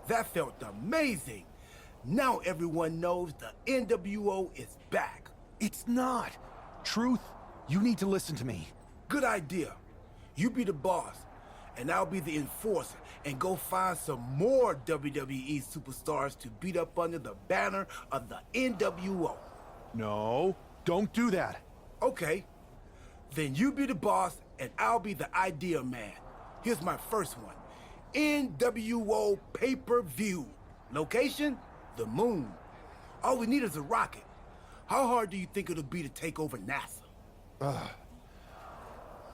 That felt amazing. Now everyone knows the NWO is back. It's not. Truth, you need to listen to me. Good idea. You be the boss, and I'll be the enforcer, and go find some more WWE superstars to beat up under the banner of the NWO. No, don't do that. Okay. Then you be the boss, and I'll be the idea man. Here's my first one. NWO pay-per-view. Location? The moon. All we need is a rocket. How hard do you think it'll be to take over NASA?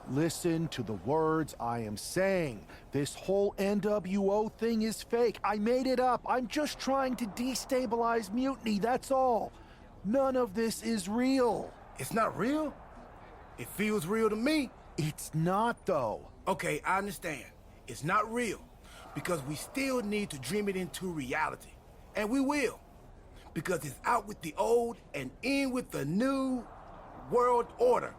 Listen to the words I am saying. This whole NWO thing is fake. I made it up. I'm just trying to destabilize Mutiny, that's all. None of this is real. It's not real? It feels real to me. It's not, though. Okay, I understand. It's not real, because we still need to dream it into reality. And we will. Because it's out with the old and in with the new world order.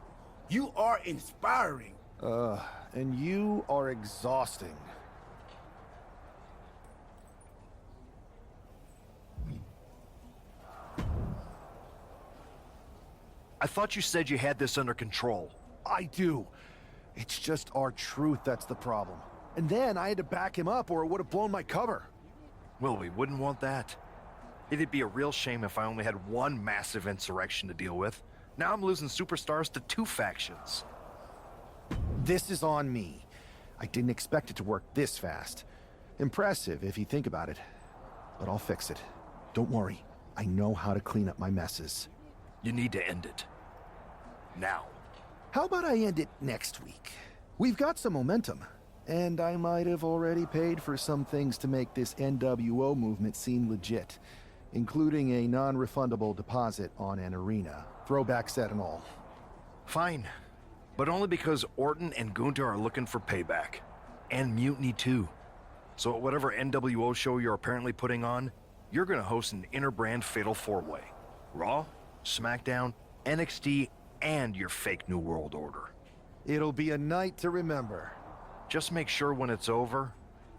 You are inspiring. And you are exhausting. I thought you said you had this under control. I do. It's just our truth that's the problem. And then I had to back him up or it would have blown my cover. Well, we wouldn't want that. It'd be a real shame if I only had one massive insurrection to deal with. Now I'm losing superstars to 2 factions. This is on me. I didn't expect it to work this fast. Impressive if you think about it. But I'll fix it. Don't worry. I know how to clean up my messes. You need to end it. Now. How about I end it next week? We've got some momentum. And I might have already paid for some things to make this NWO movement seem legit. Including a non-refundable deposit on an arena. Throwback set and all. Fine. But only because Orton and Gunther are looking for payback. And Mutiny too. So at whatever NWO show you're apparently putting on, you're gonna host an inter-brand fatal 4-way. Raw, SmackDown, NXT, and your fake New World Order. It'll be a night to remember. Just make sure when it's over,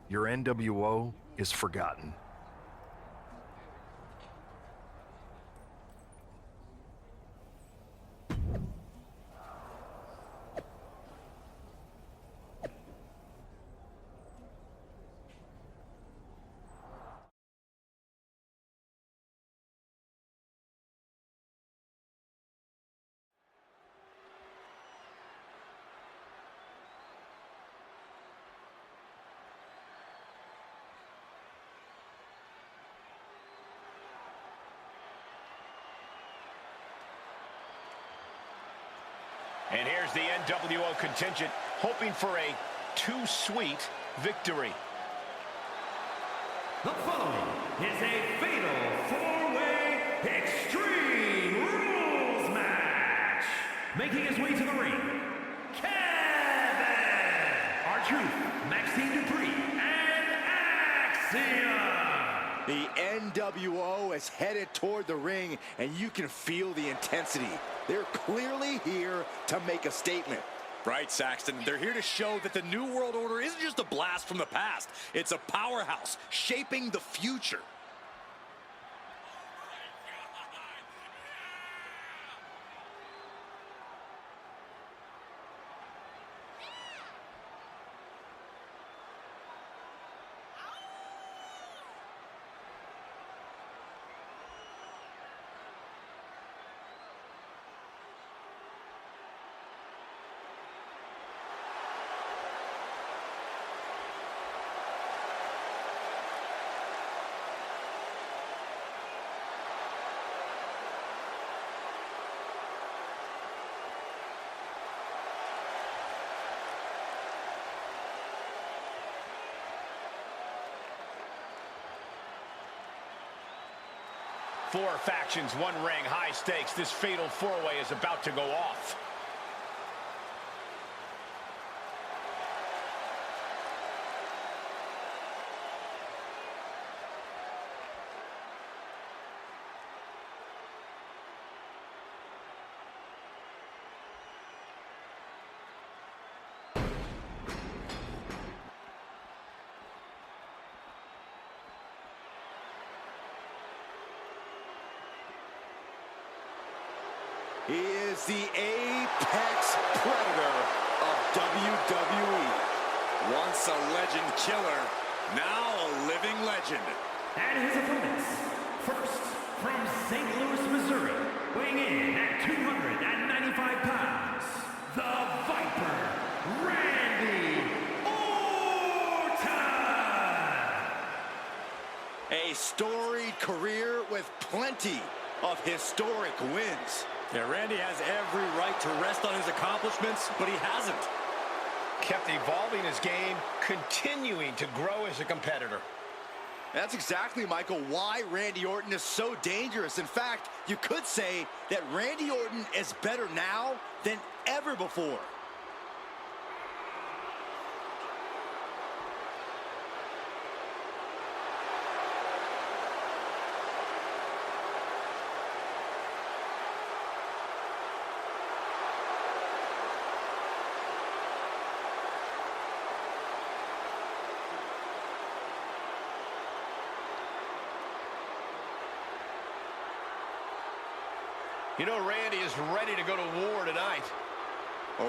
your NWO is forgotten. And here's the NWO contingent hoping for a too-sweet victory. The following is a fatal 4-way Extreme Rules match. Making his way to the ring, Kevin, R-Truth, Maxine Dupree, and Axiom. The NWO is headed toward the ring, and you can feel the intensity. They're clearly here to make a statement. Right, Saxton. They're here to show that the New World Order isn't just a blast from the past. It's a powerhouse shaping the future. Four factions, one ring, high stakes. This fatal 4-way is about to go off. He is the apex predator of WWE. Once a legend killer, now a living legend. And his opponents, first from St. Louis, Missouri, weighing in at 295 pounds, the Viper, Randy Orton! A storied career with plenty of historic wins. Yeah, Randy has every right to rest on his accomplishments, but he hasn't. Kept evolving his game, continuing to grow as a competitor. That's exactly, Michael, why Randy Orton is so dangerous. In fact, you could say that Randy Orton is better now than ever before. You know, Randy is ready to go to war tonight.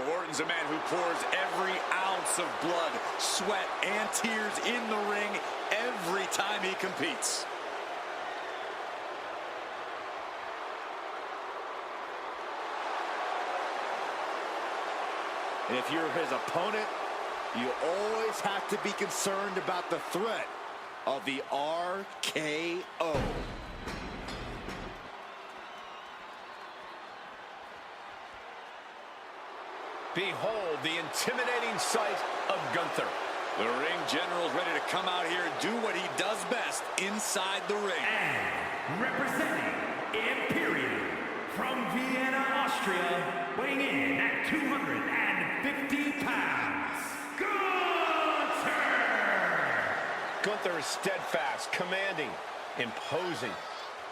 Orton's a man who pours every ounce of blood, sweat, and tears in the ring every time he competes. And if you're his opponent, you always have to be concerned about the threat of the RKO. Behold the intimidating sight of Gunther. The ring general's ready to come out here and do what he does best inside the ring. And representing Imperium from Vienna, Austria, weighing in at 250 pounds, Gunther! Gunther is steadfast, commanding, imposing.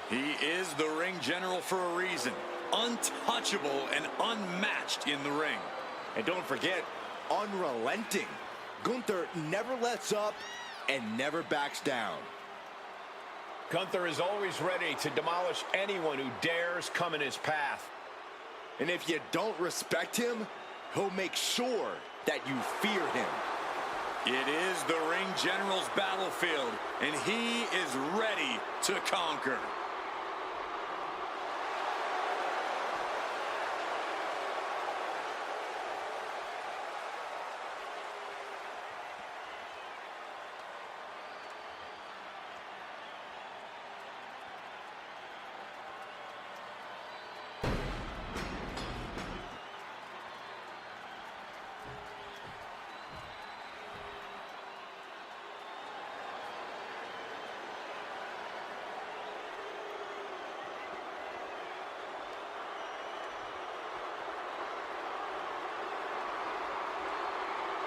He is the ring general for a reason. Untouchable and unmatched in the ring. And don't forget, unrelenting. Gunther never lets up and never backs down. Gunther is always ready to demolish anyone who dares come in his path. And if you don't respect him, he'll make sure that you fear him. It is the ring general's battlefield, and he is ready to conquer.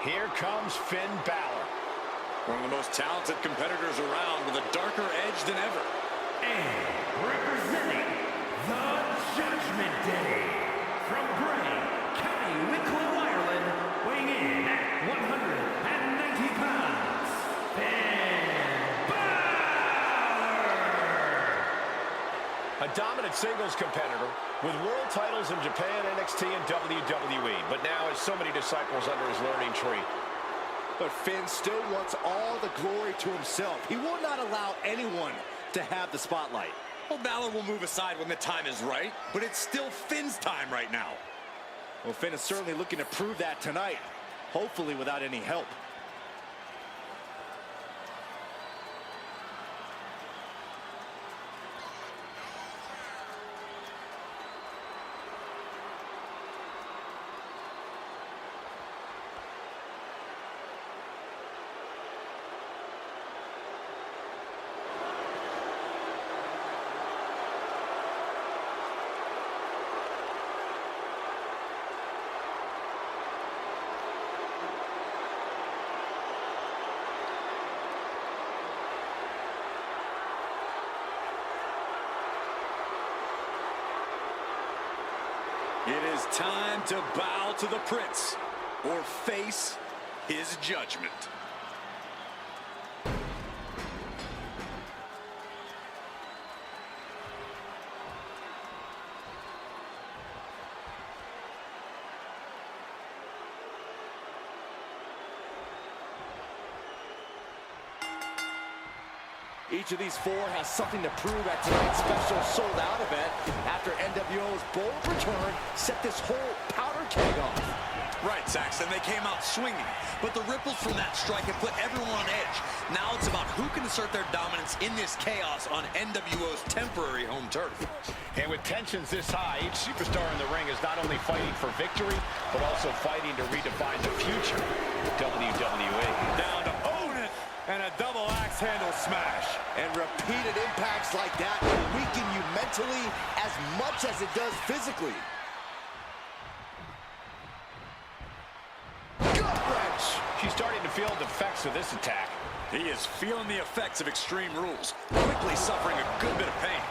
Here comes Finn Balor. One of the most talented competitors around with a darker edge than ever. And representing the Judgment Day from Bray, County Wicklow, Ireland, weighing in at 190 pounds, Finn Balor! A dominant singles competitor with world titles in Japan, NXT, and WWE, but now has so many disciples under his learning tree. But Finn still wants all the glory to himself. He will not allow anyone to have the spotlight. Well, Balor will move aside when the time is right, but it's still Finn's time right now. Well, Finn is certainly looking to prove that tonight, hopefully without any help. It is time to bow to the prince or face his judgment. Each of these four has something to prove at tonight's special sold-out event after NWO's bold return set this whole powder keg off. Right, Saxton, they came out swinging, but the ripples from that strike have put everyone on edge. Now it's about who can assert their dominance in this chaos on NWO's temporary home turf. And with tensions this high, each superstar in the ring is not only fighting for victory, but also fighting to redefine the future of WWE. Down to own it, and a double axe handle smash. And repeated impacts like that will weaken you mentally as much as it does physically. She's starting to feel the effects of this attack. He is feeling the effects of Extreme Rules, quickly suffering a good bit of pain.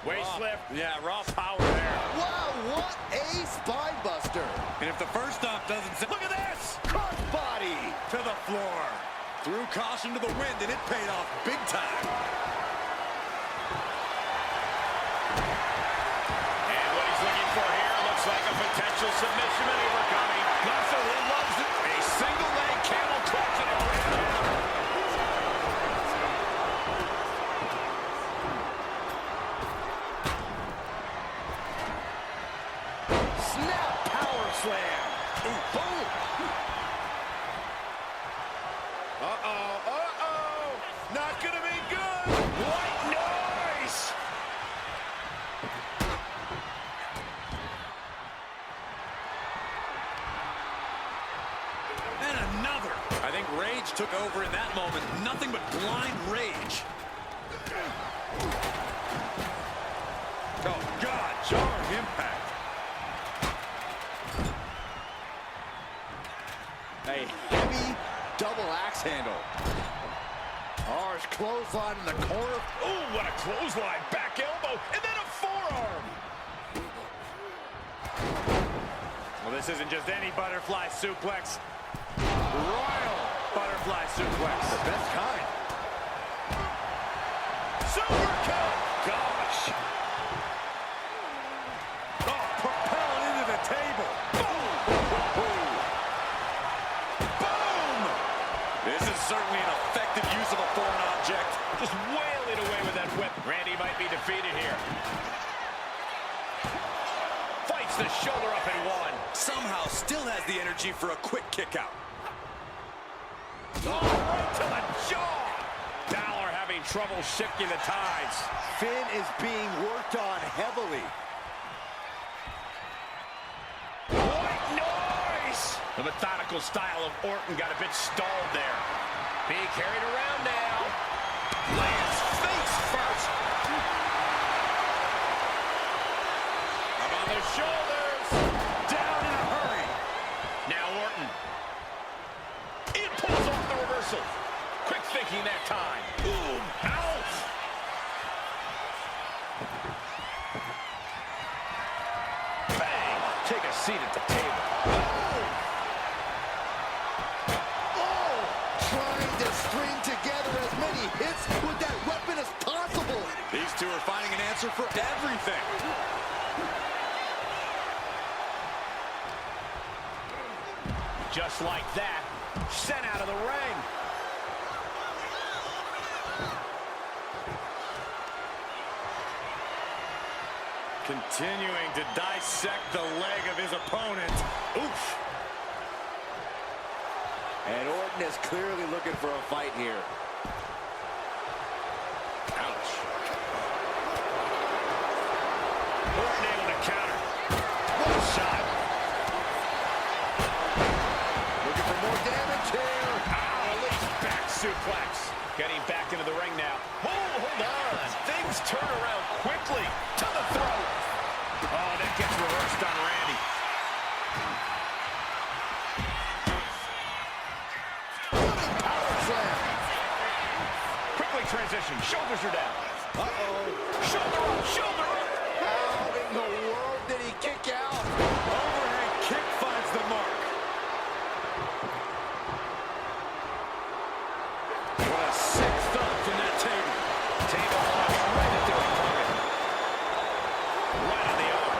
Waist slip. Yeah, raw power there. Wow, what a spine buster. And if the first stomp doesn't sit, look at this! Cross body. To the floor. Threw caution to the wind, and it paid off big time. And what he's looking for here looks like a potential submission maneuver coming. Gunther, who loves it. A single leg camel clutch and a grand. Snap power slam. Ooh, boom. Not gonna be good. What noise? And another. I think rage took over in that moment. Nothing but blind rage. Oh, God, jarring impact. A heavy double axe handle. Harsh clothesline in the corner. Ooh, what a clothesline. Back elbow, and then a forearm. Well, this isn't just any butterfly suplex. Royal butterfly suplex. The best kind. Super kick. Gosh. Oh, propelling into the table. Boom. Boom. This is certainly an effective use of a foreign object. Just wailing away with that whip. Randy might be defeated here. Fights the shoulder up and one. Somehow still has the energy for a quick kick out. Oh, right to the jaw. Balor having trouble shifting the tides. Finn is being worked on heavily. What noise? The methodical style of Orton got a bit stalled there. Being carried around now. Lands face first. Up on the shoulders. Down in a hurry. Now Orton. It pulls off the reversal. Quick thinking that time. Boom. Out. Bang. Take a seat at the table. Trying to string together as many hits with that weapon as possible. These two are finding an answer for everything. Just like that, sent out of the ring. Continuing to dissect the leg of his opponent. Oof. And Orton is clearly looking for a fight here. Ouch. Orton able to counter. What a shot. Looking for more damage here. Release back suplex. Getting back into the ring now. Hold on. Things turn around quickly. To the throat. Oh, that gets reversed on Randy. Power slam. Quickly transition. Shoulders are down. Uh-oh. Shoulder up. Shoulder up. How in the world did he kick out? Overhead kick finds the mark. What a sick thump from that table. Table right at the opponent. Right on the arm.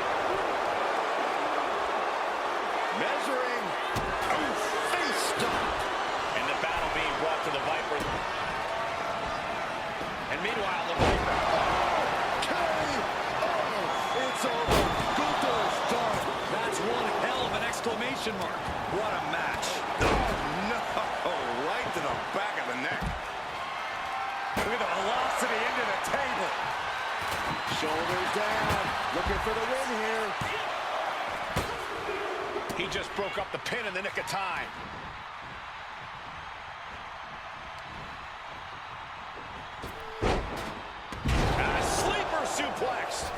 Measuring. Oh, face stop. And the battle being What a match. Oh, no. Right to the back of the neck. Look at the velocity into the table. Shoulders down. Looking for the win here. He just broke up the pin in the nick of time. A sleeper suplex.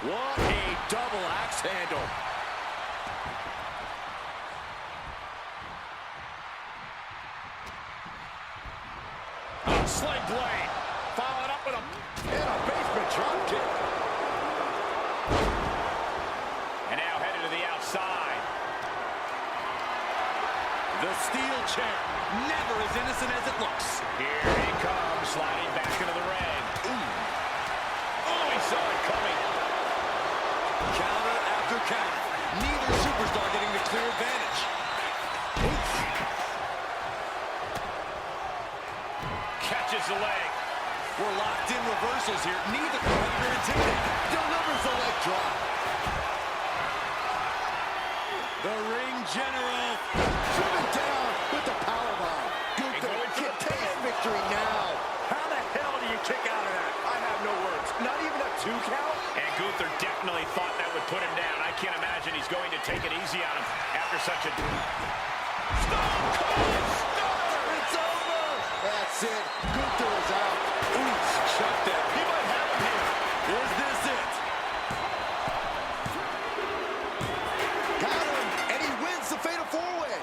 What a double axe handle. Sling blade. Followed up with a basement drop kick. And now headed to the outside. The steel chair, never as innocent as it looks. Here he comes, sliding back into the ring. Oh, he saw it coming. Counter after counter. Neither superstar getting the clear advantage. Catches the leg. We're locked in reversals here. Neither competitor intimidated. Delivers the leg drop. The ring general. Driven down with the powerbomb. Gunther can take victory now. How the hell do you kick out of that? I have no words. Not even a 2 count? And Gunther definitely thought that would put him down. I can't imagine he's going to take it easy on him after such a... Stone Cold Stunner! It's over! That's it. Gunther is out. Ooh, shut that. He might have him here. Is this it? Got him, and he wins the Fatal 4-Way.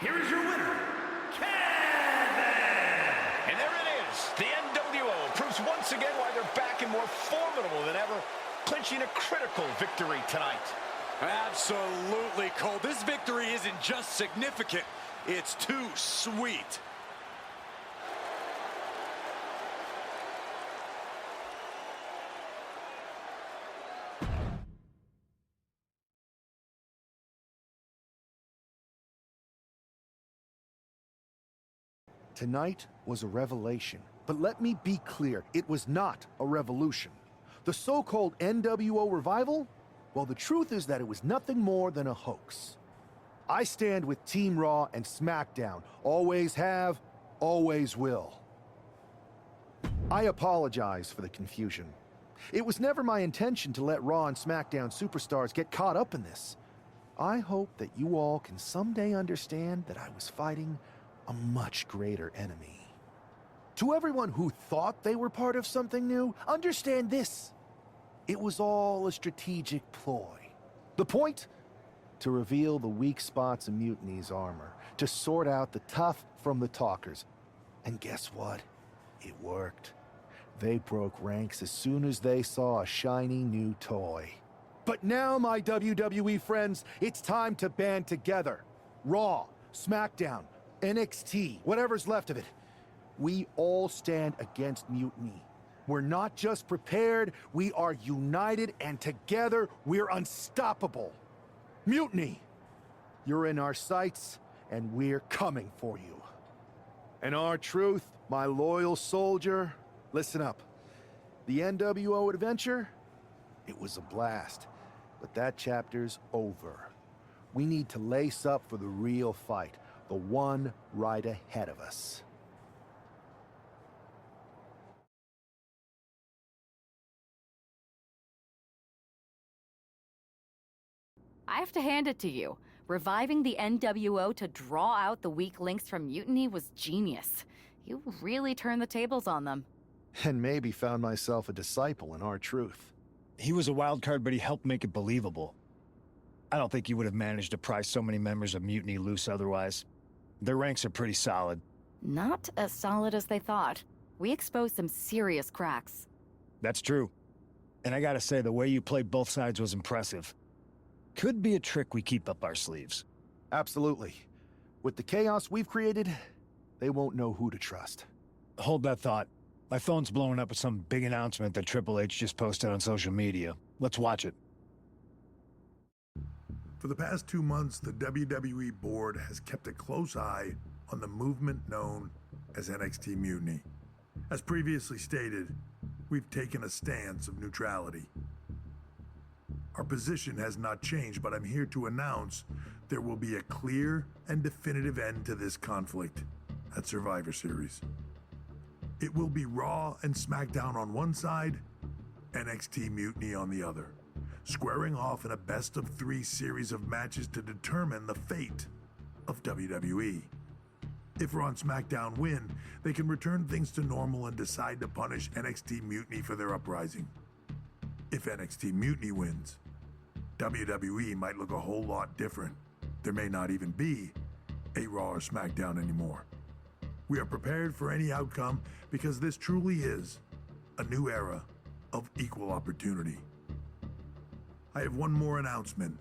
Here is your winner, And there it is. The NWO proves once again why they're back and more formidable than ever, clinching a critical victory tonight. Absolutely, Cole. This victory isn't just significant. It's too sweet. Tonight was a revelation. But let me be clear, it was not a revolution. The so-called NWO revival? Well, the truth is that it was nothing more than a hoax. I stand with Team Raw and SmackDown. Always have, always will. I apologize for the confusion. It was never my intention to let Raw and SmackDown superstars get caught up in this. I hope that you all can someday understand that I was fighting a much greater enemy. To everyone who thought they were part of something new, understand this. It was all a strategic ploy. The point? To reveal the weak spots in Mutiny's armor, to sort out the tough from the talkers. And guess what? It worked. They broke ranks as soon as they saw a shiny new toy. But now, my WWE friends, it's time to band together. Raw, SmackDown, NXT, whatever's left of it. We all stand against Mutiny. We're not just prepared, we are united, and together we're unstoppable. Mutiny! You're in our sights, and we're coming for you. And our truth, my loyal soldier, listen up. The NWO adventure, it was a blast, but that chapter's over. We need to lace up for the real fight, the one right ahead of us. I have to hand it to you. Reviving the NWO to draw out the weak links from Mutiny was genius. You really turned the tables on them. And maybe found myself a disciple in our truth. He was a wild card, but he helped make it believable. I don't think he would have managed to pry so many members of Mutiny loose otherwise. Their ranks are pretty solid. Not as solid as they thought. We exposed some serious cracks. That's true. And I gotta say, the way you played both sides was impressive. Could be a trick we keep up our sleeves. Absolutely. With the chaos we've created, they won't know who to trust. Hold that thought. My phone's blowing up with some big announcement that Triple H just posted on social media. Let's watch it. For the past 2 months, the WWE board has kept a close eye on the movement known as NXT Mutiny. As previously stated, we've taken a stance of neutrality. Our position has not changed, but I'm here to announce there will be a clear and definitive end to this conflict at Survivor Series. It will be Raw and SmackDown on one side, NXT Mutiny on the other, squaring off in a best-of-3 series of matches to determine the fate of WWE. If Raw and SmackDown win, they can return things to normal and decide to punish NXT Mutiny for their uprising. If NXT Mutiny wins, WWE might look a whole lot different. There may not even be a Raw or SmackDown anymore. We are prepared for any outcome because this truly is a new era of equal opportunity. I have one more announcement.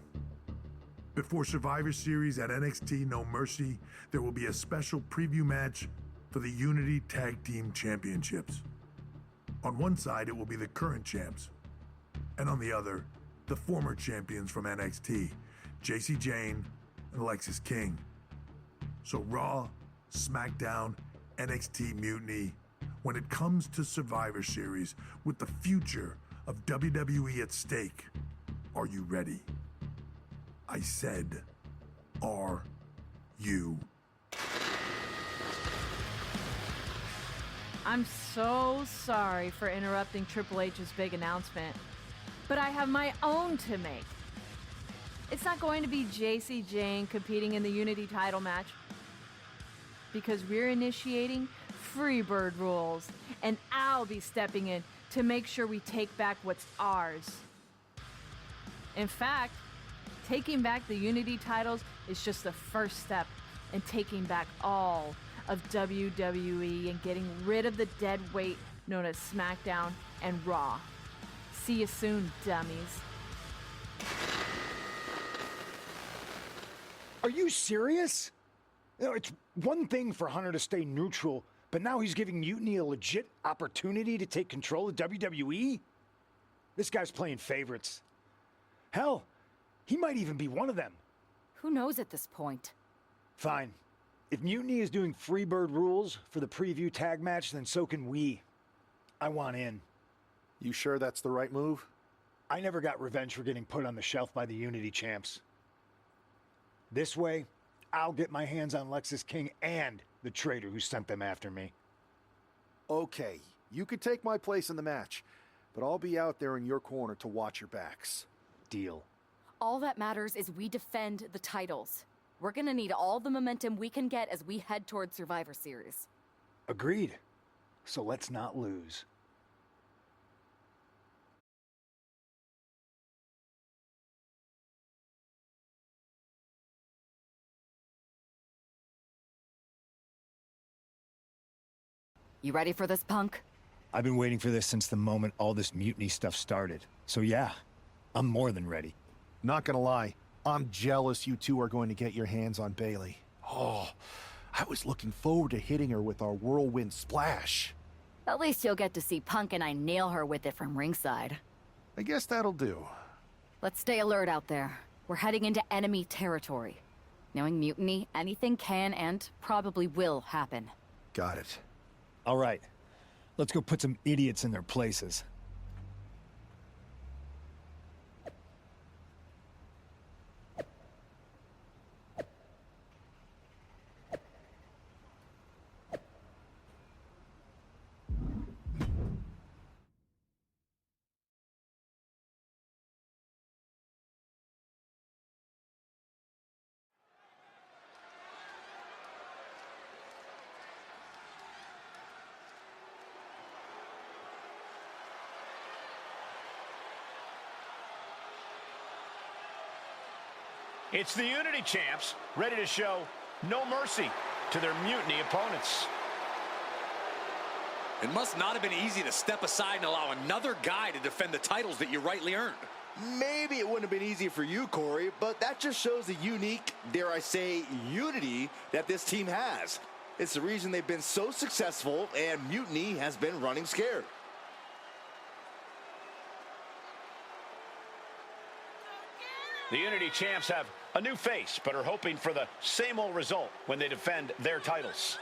Before Survivor Series at NXT No Mercy, there will be a special preview match for the Unity Tag Team Championships. On one side, it will be the current champs, and on the other, the former champions from NXT, Jacy, Jayne, and Lexis King. So Raw, SmackDown, NXT Mutiny, when it comes to Survivor Series, with the future of WWE at stake, are you ready? I said, are you? I'm so sorry for interrupting Triple H's big announcement, but I have my own to make. It's not going to be Jacy Jayne competing in the Unity title match, because we're initiating Freebird rules, and I'll be stepping in to make sure we take back what's ours. In fact, taking back the Unity titles is just the first step in taking back all of WWE and getting rid of the dead weight known as SmackDown and Raw. See you soon, dummies. Are you serious? You know, it's one thing for Hunter to stay neutral, but now he's giving Mutiny a legit opportunity to take control of WWE? This guy's playing favorites. Hell, he might even be one of them. Who knows at this point? Fine. If Mutiny is doing Freebird rules for the preview tag match, then so can we. I want in. You sure that's the right move? I never got revenge for getting put on the shelf by the Unity champs. This way, I'll get my hands on Lexis King and the traitor who sent them after me. Okay, you could take my place in the match, but I'll be out there in your corner to watch your backs. Deal. All that matters is we defend the titles. We're gonna need all the momentum we can get as we head towards Survivor Series. Agreed. So let's not lose. You ready for this, punk? I've been waiting for this since the moment all this Mutiny stuff started. So yeah, I'm more than ready. Not gonna lie, I'm jealous you two are going to get your hands on Bayley. Oh, I was looking forward to hitting her with our whirlwind splash. At least you'll get to see Punk and I nail her with it from ringside. I guess that'll do. Let's stay alert out there. We're heading into enemy territory. Knowing Mutiny, anything can and probably will happen. Got it. All right, let's go put some idiots in their places. It's the Unity champs, ready to show no mercy to their Mutiny opponents. It must not have been easy to step aside and allow another guy to defend the titles that you rightly earned. Maybe it wouldn't have been easy for you, Corey, but that just shows the unique, dare I say, unity that this team has. It's the reason they've been so successful, and Mutiny has been running scared. The Unity champs have a new face, but are hoping for the same old result when they defend their titles.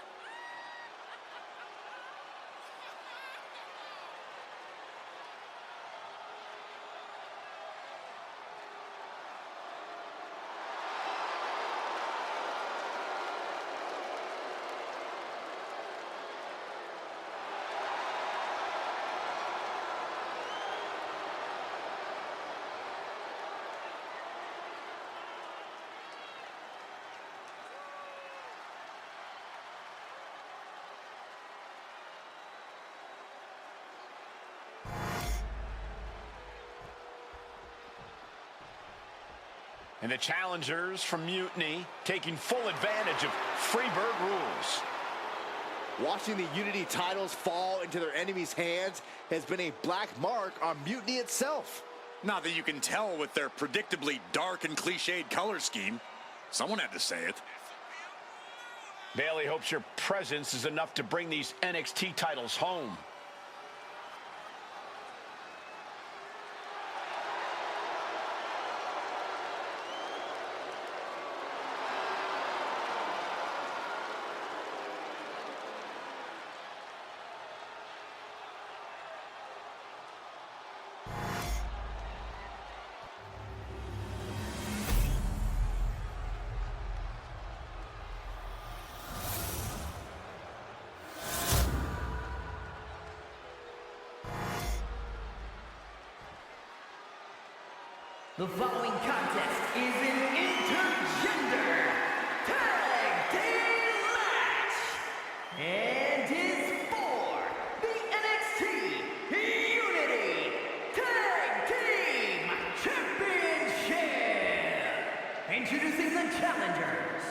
And the challengers from Mutiny taking full advantage of Freebird rules. Watching the Unity titles fall into their enemies' hands has been a black mark on Mutiny itself. Not that you can tell with their predictably dark and cliched color scheme. Someone had to say it. Bayley hopes your presence is enough to bring these NXT titles home. The following contest is an intergender tag team match and is for the NXT Unity Tag Team Championship. Introducing the challengers,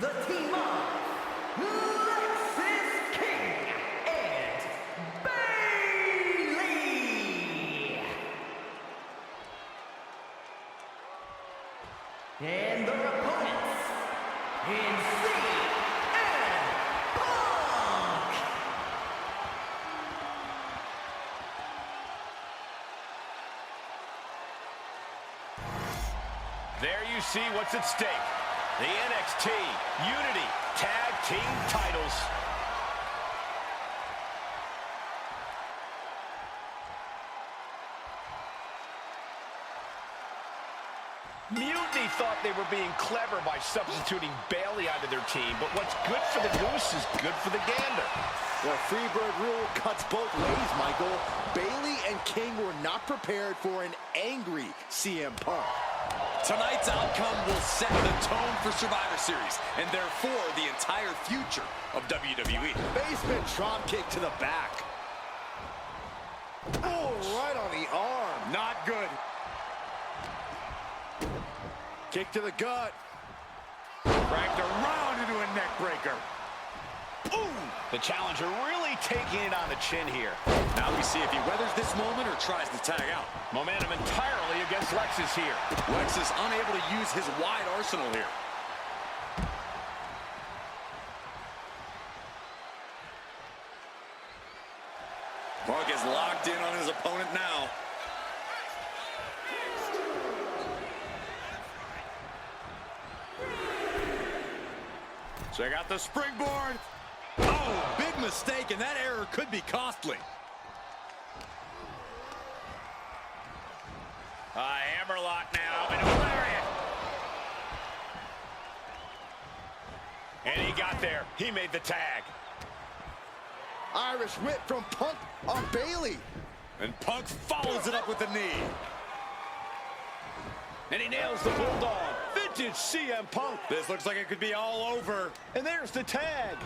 the team of Lexis King and and their opponents in CM Punk. There you see what's at stake. The NXT Unity Tag Team titles. Mutiny thought they were being clever by substituting Bayley onto their team, but what's good for the goose is good for the gander. The Freebird rule cuts both ways, Michael. Bayley and King were not prepared for an angry CM Punk. Tonight's outcome will set the tone for Survivor Series, and therefore the entire future of WWE. Basement drop kick to the back. Oh, right on the arm. Not good. Kick to the gut. Dragged around into a neck breaker. Ooh! The challenger really taking it on the chin here. Now we see if he weathers this moment or tries to tag out. Momentum entirely against Lexis here. Lexis unable to use his wide arsenal here. Punk is locked in on his opponent now. Check out the springboard. Oh, big mistake, and that error could be costly. Hammerlock now, and a lariat. And he got there. He made the tag. Irish whip from Punk on Bayley. And Punk follows it up with the knee. And he nails the bulldog. Vintage CM Punk. This looks like it could be all over. And there's the tag.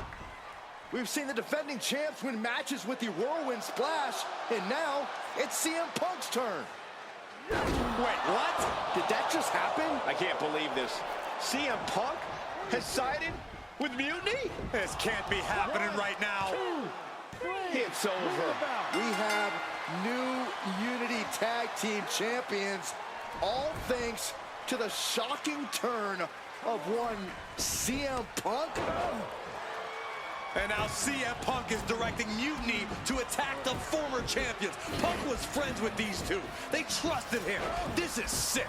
We've seen the defending champs win matches with the whirlwind splash, and now it's CM Punk's turn. Wait, what? Did that just happen? I can't believe this. CM Punk has sided with Mutiny? This can't be happening right now. It's over. We have new Unity Tag Team Champions, all thanks to the shocking turn of one CM Punk. And now CM Punk is directing Mutiny to attack the former champions. Punk was friends with these two. They trusted him. This is sick.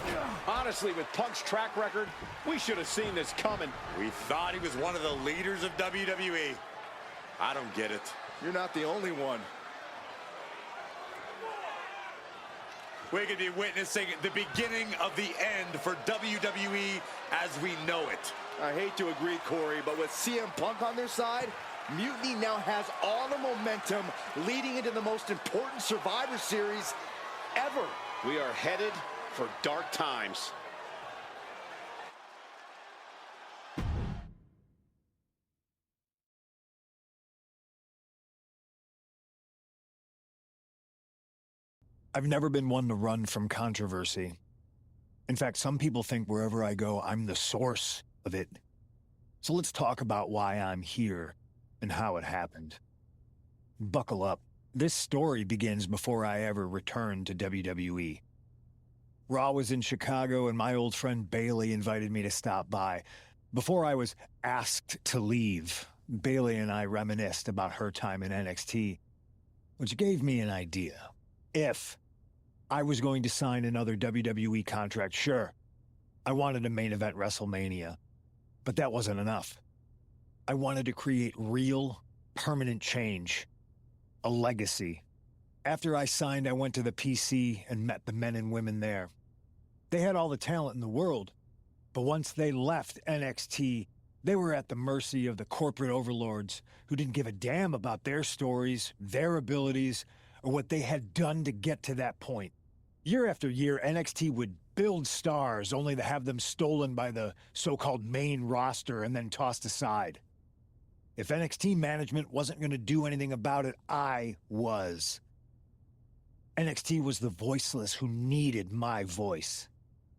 Honestly, with Punk's track record, we should have seen this coming. We thought he was one of the leaders of WWE. I don't get it. You're not the only one. We could be witnessing the beginning of the end for WWE as we know it. I hate to agree, Corey, but with CM Punk on their side, Mutiny now has all the momentum leading into the most important Survivor Series ever. We are headed for dark times. I've never been one to run from controversy. In fact, some people think wherever I go, I'm the source of it. So let's talk about why I'm here and how it happened. Buckle up. This story begins before I ever returned to WWE. Raw was in Chicago and my old friend Bailey invited me to stop by. Before I was asked to leave, Bailey and I reminisced about her time in NXT, which gave me an idea. If I was going to sign another WWE contract, sure, I wanted a main event WrestleMania, but that wasn't enough. I wanted to create real, permanent change, a legacy. After I signed, I went to the PC and met the men and women there. They had all the talent in the world, but once they left NXT, they were at the mercy of the corporate overlords who didn't give a damn about their stories, their abilities, or what they had done to get to that point. Year after year, NXT would build stars only to have them stolen by the so-called main roster and then tossed aside. If NXT management wasn't going to do anything about it, I was. NXT was the voiceless who needed my voice.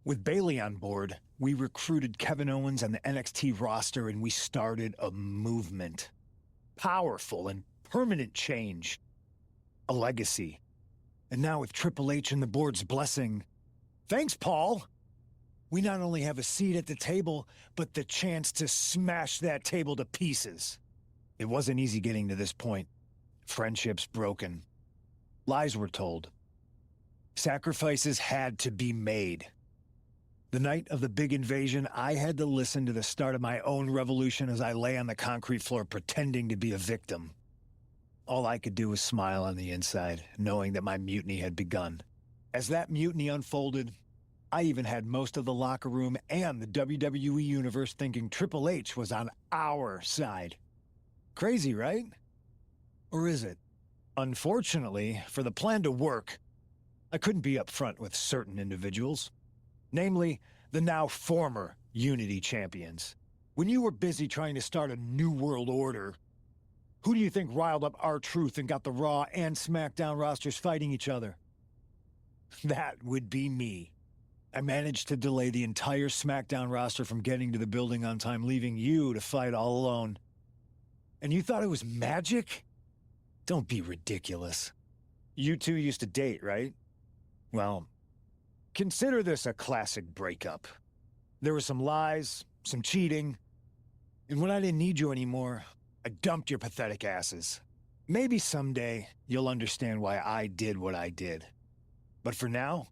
With Bailey on board, we recruited Kevin Owens and the NXT roster and we started a movement. Powerful and permanent change. A legacy. And now with Triple H and the board's blessing, thanks, Paul! We not only have a seat at the table, but the chance to smash that table to pieces. It wasn't easy getting to this point. Friendships broken. Lies were told. Sacrifices had to be made. The night of the big invasion, I had to listen to the start of my own revolution as I lay on the concrete floor pretending to be a victim. All I could do was smile on the inside, knowing that my mutiny had begun. As that mutiny unfolded, I even had most of the locker room and the WWE Universe thinking Triple H was on our side. Crazy, right? Or is it? Unfortunately, for the plan to work, I couldn't be upfront with certain individuals. Namely, the now former Unity champions. When you were busy trying to start a new world order, who do you think riled up R-Truth and got the Raw and SmackDown rosters fighting each other? That would be me. I managed to delay the entire SmackDown roster from getting to the building on time, leaving you to fight all alone. And you thought it was magic? Don't be ridiculous. You two used to date, right? Well, consider this a classic breakup. There were some lies, some cheating, and when I didn't need you anymore, I dumped your pathetic asses. Maybe someday you'll understand why I did what I did. But for now,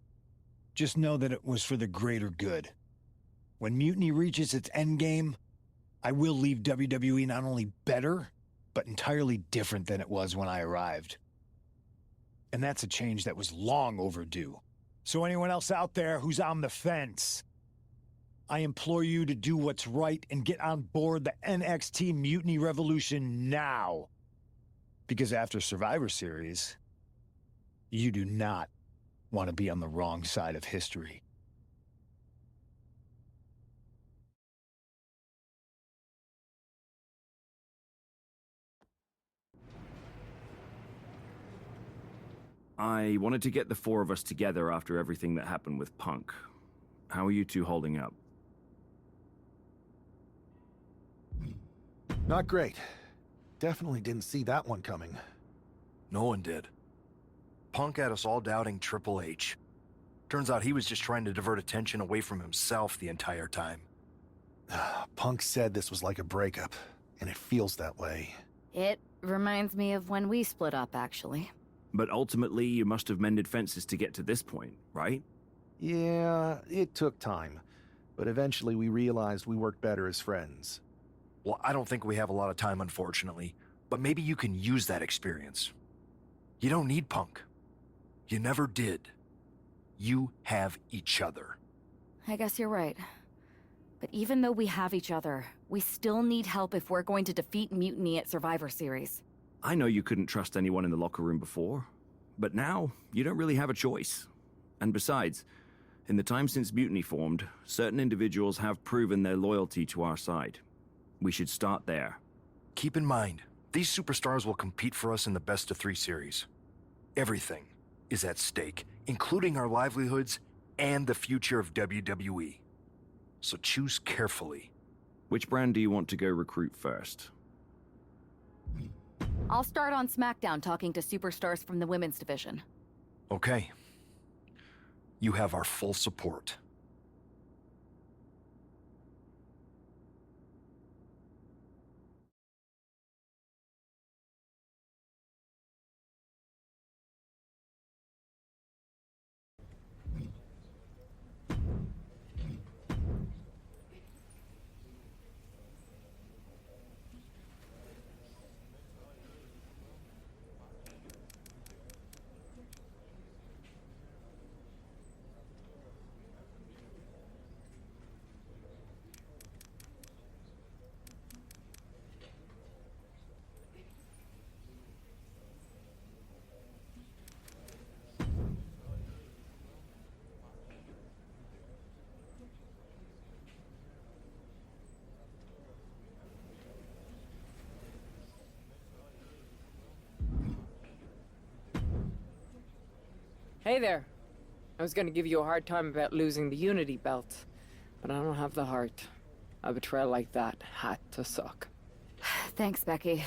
just know that it was for the greater good. When Mutiny reaches its endgame, I will leave WWE not only better, but entirely different than it was when I arrived. And that's a change that was long overdue. So anyone else out there who's on the fence, I implore you to do what's right and get on board the NXT Mutiny Revolution now. Because after Survivor Series, you do not want to be on the wrong side of history. I wanted to get the four of us together after everything that happened with Punk. How are you two holding up? Not great. Definitely didn't see that one coming. No one did. Punk had us all doubting Triple H. Turns out he was just trying to divert attention away from himself the entire time. Punk said this was like a breakup, and it feels that way. It reminds me of when we split up, actually. But ultimately, you must have mended fences to get to this point, right? Yeah, it took time. But eventually we realized we worked better as friends. Well, I don't think we have a lot of time, unfortunately. But maybe you can use that experience. You don't need Punk. You never did. You have each other. I guess you're right. But even though we have each other, we still need help if we're going to defeat Mutiny at Survivor Series. I know you couldn't trust anyone in the locker room before, but now you don't really have a choice. And besides, in the time since Mutiny formed, certain individuals have proven their loyalty to our side. We should start there. Keep in mind, these superstars will compete for us in the best-of-3 series. Everything is at stake, including our livelihoods and the future of WWE. So choose carefully. Which brand do you want to go recruit first? I'll start on SmackDown talking to superstars from the women's division. Okay. You have our full support. Hey there. I was gonna give you a hard time about losing the Unity belt, but I don't have the heart. A betrayal like that had to suck. Thanks, Becky.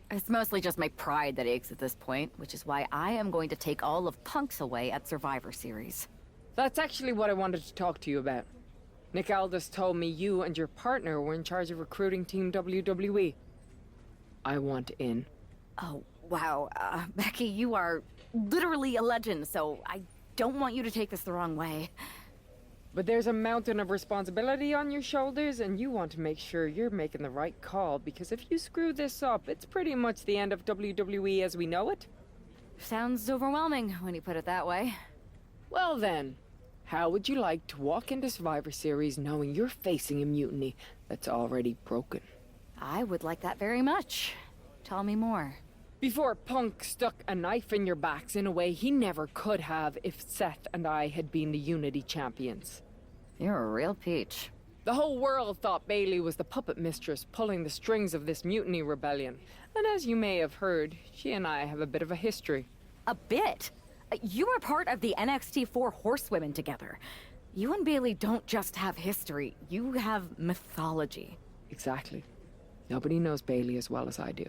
It's mostly just my pride that aches at this point, which is why I am going to take all of Punk's away at Survivor Series. That's actually what I wanted to talk to you about. Nick Aldis told me you and your partner were in charge of recruiting Team WWE. I want in. Oh, wow. Becky, you are literally a legend, so I don't want you to take this the wrong way. But there's a mountain of responsibility on your shoulders, and you want to make sure you're making the right call, because if you screw this up, it's pretty much the end of WWE as we know it. Sounds overwhelming when you put it that way. Well then, how would you like to walk into Survivor Series knowing you're facing a mutiny that's already broken? I would like that very much. Tell me more. Before Punk stuck a knife in your backs in a way he never could have if Seth and I had been the Unity champions. You're a real peach. The whole world thought Bayley was the puppet mistress pulling the strings of this mutiny rebellion. And as you may have heard, she and I have a bit of a history. A bit? You were part of the NXT 4 Horsewomen together. You and Bayley don't just have history, you have mythology. Exactly. Nobody knows Bayley as well as I do.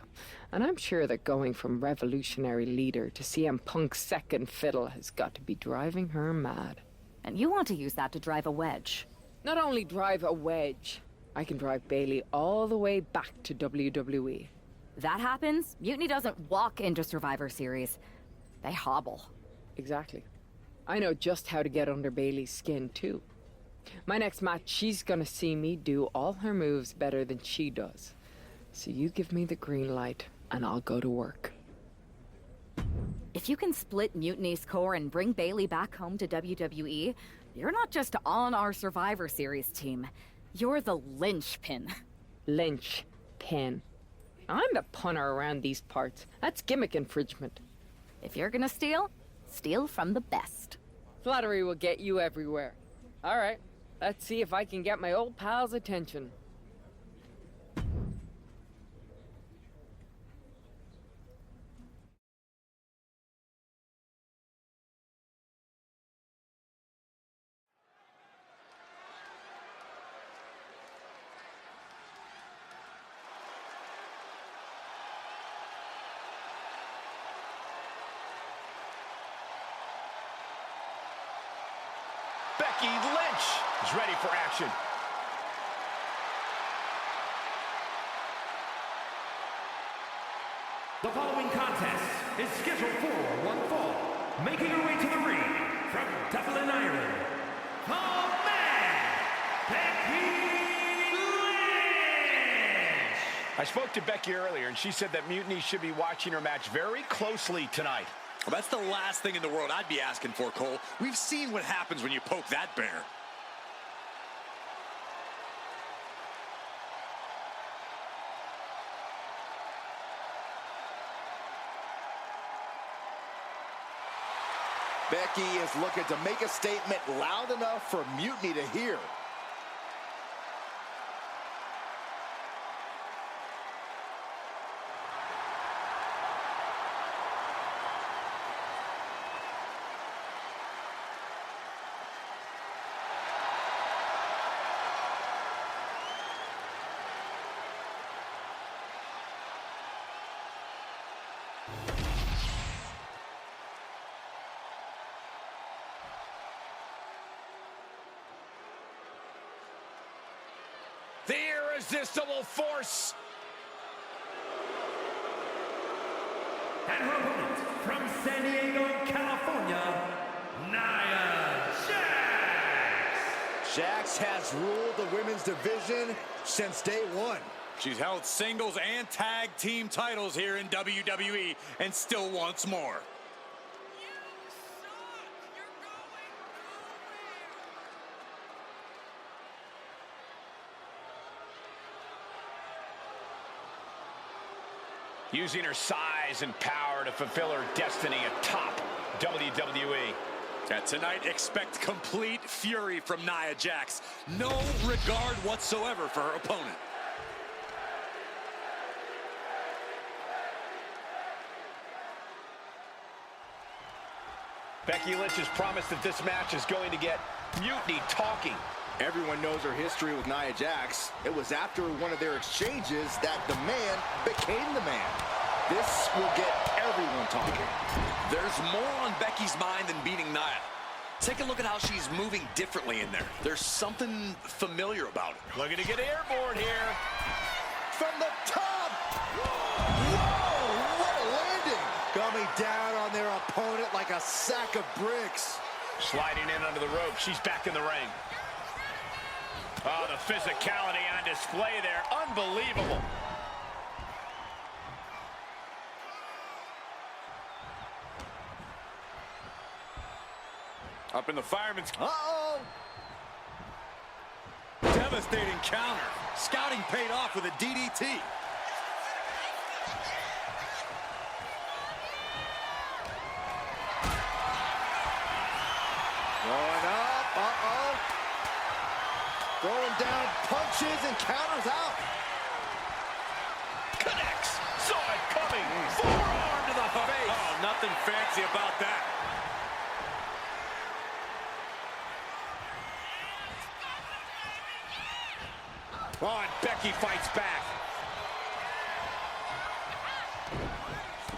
And I'm sure that going from revolutionary leader to CM Punk's second fiddle has got to be driving her mad. And you want to use that to drive a wedge. Not only drive a wedge, I can drive Bayley all the way back to WWE. That happens, Mutiny doesn't walk into Survivor Series. They hobble. Exactly. I know just how to get under Bayley's skin, too. My next match, she's gonna see me do all her moves better than she does. So you give me the green light, and I'll go to work. If you can split Mutiny's core and bring Bayley back home to WWE, you're not just on our Survivor Series team. You're the linchpin. Linchpin. I'm the punter around these parts. That's gimmick infringement. If you're gonna steal, steal from the best. Flattery will get you everywhere. All right, let's see if I can get my old pal's attention. Becky Lynch is ready for action. The following contest is scheduled for one fall. Making her way to the ring from Dublin, Ireland, the man, Becky Lynch! I spoke to Becky earlier, and she said that Mutiny should be watching her match very closely tonight. Well, that's the last thing in the world I'd be asking for, Cole. We've seen what happens when you poke that bear. Becky is looking to make a statement loud enough for Mutiny to hear. The irresistible force. And her opponent from San Diego, California, Nia Jax. Jax has ruled the women's division since day one. She's held singles and tag team titles here in WWE and still wants more. Using her size and power to fulfill her destiny atop WWE. Tonight, expect complete fury from Nia Jax. No regard whatsoever for her opponent. Becky Lynch has promised that this match is going to get Mutiny talking. Everyone knows her history with Nia Jax. It was after one of their exchanges that the man became the man. This will get everyone talking. There's more on Becky's mind than beating Nia. Take a look at how she's moving differently in there. There's something familiar about it. Looking to get airborne here. From the top! Whoa, what a landing! Coming down on their opponent like a sack of bricks. Sliding in under the rope, she's back in the ring. Oh, the physicality on display there, unbelievable. Up in the fireman's... Uh-oh! Devastating counter. Scouting paid off with a DDT. Going up, uh-oh. Throwing down punches and counters out. Connects. Saw it coming. Forearm to the face. Oh, nothing fancy about that. Oh, and Becky fights back.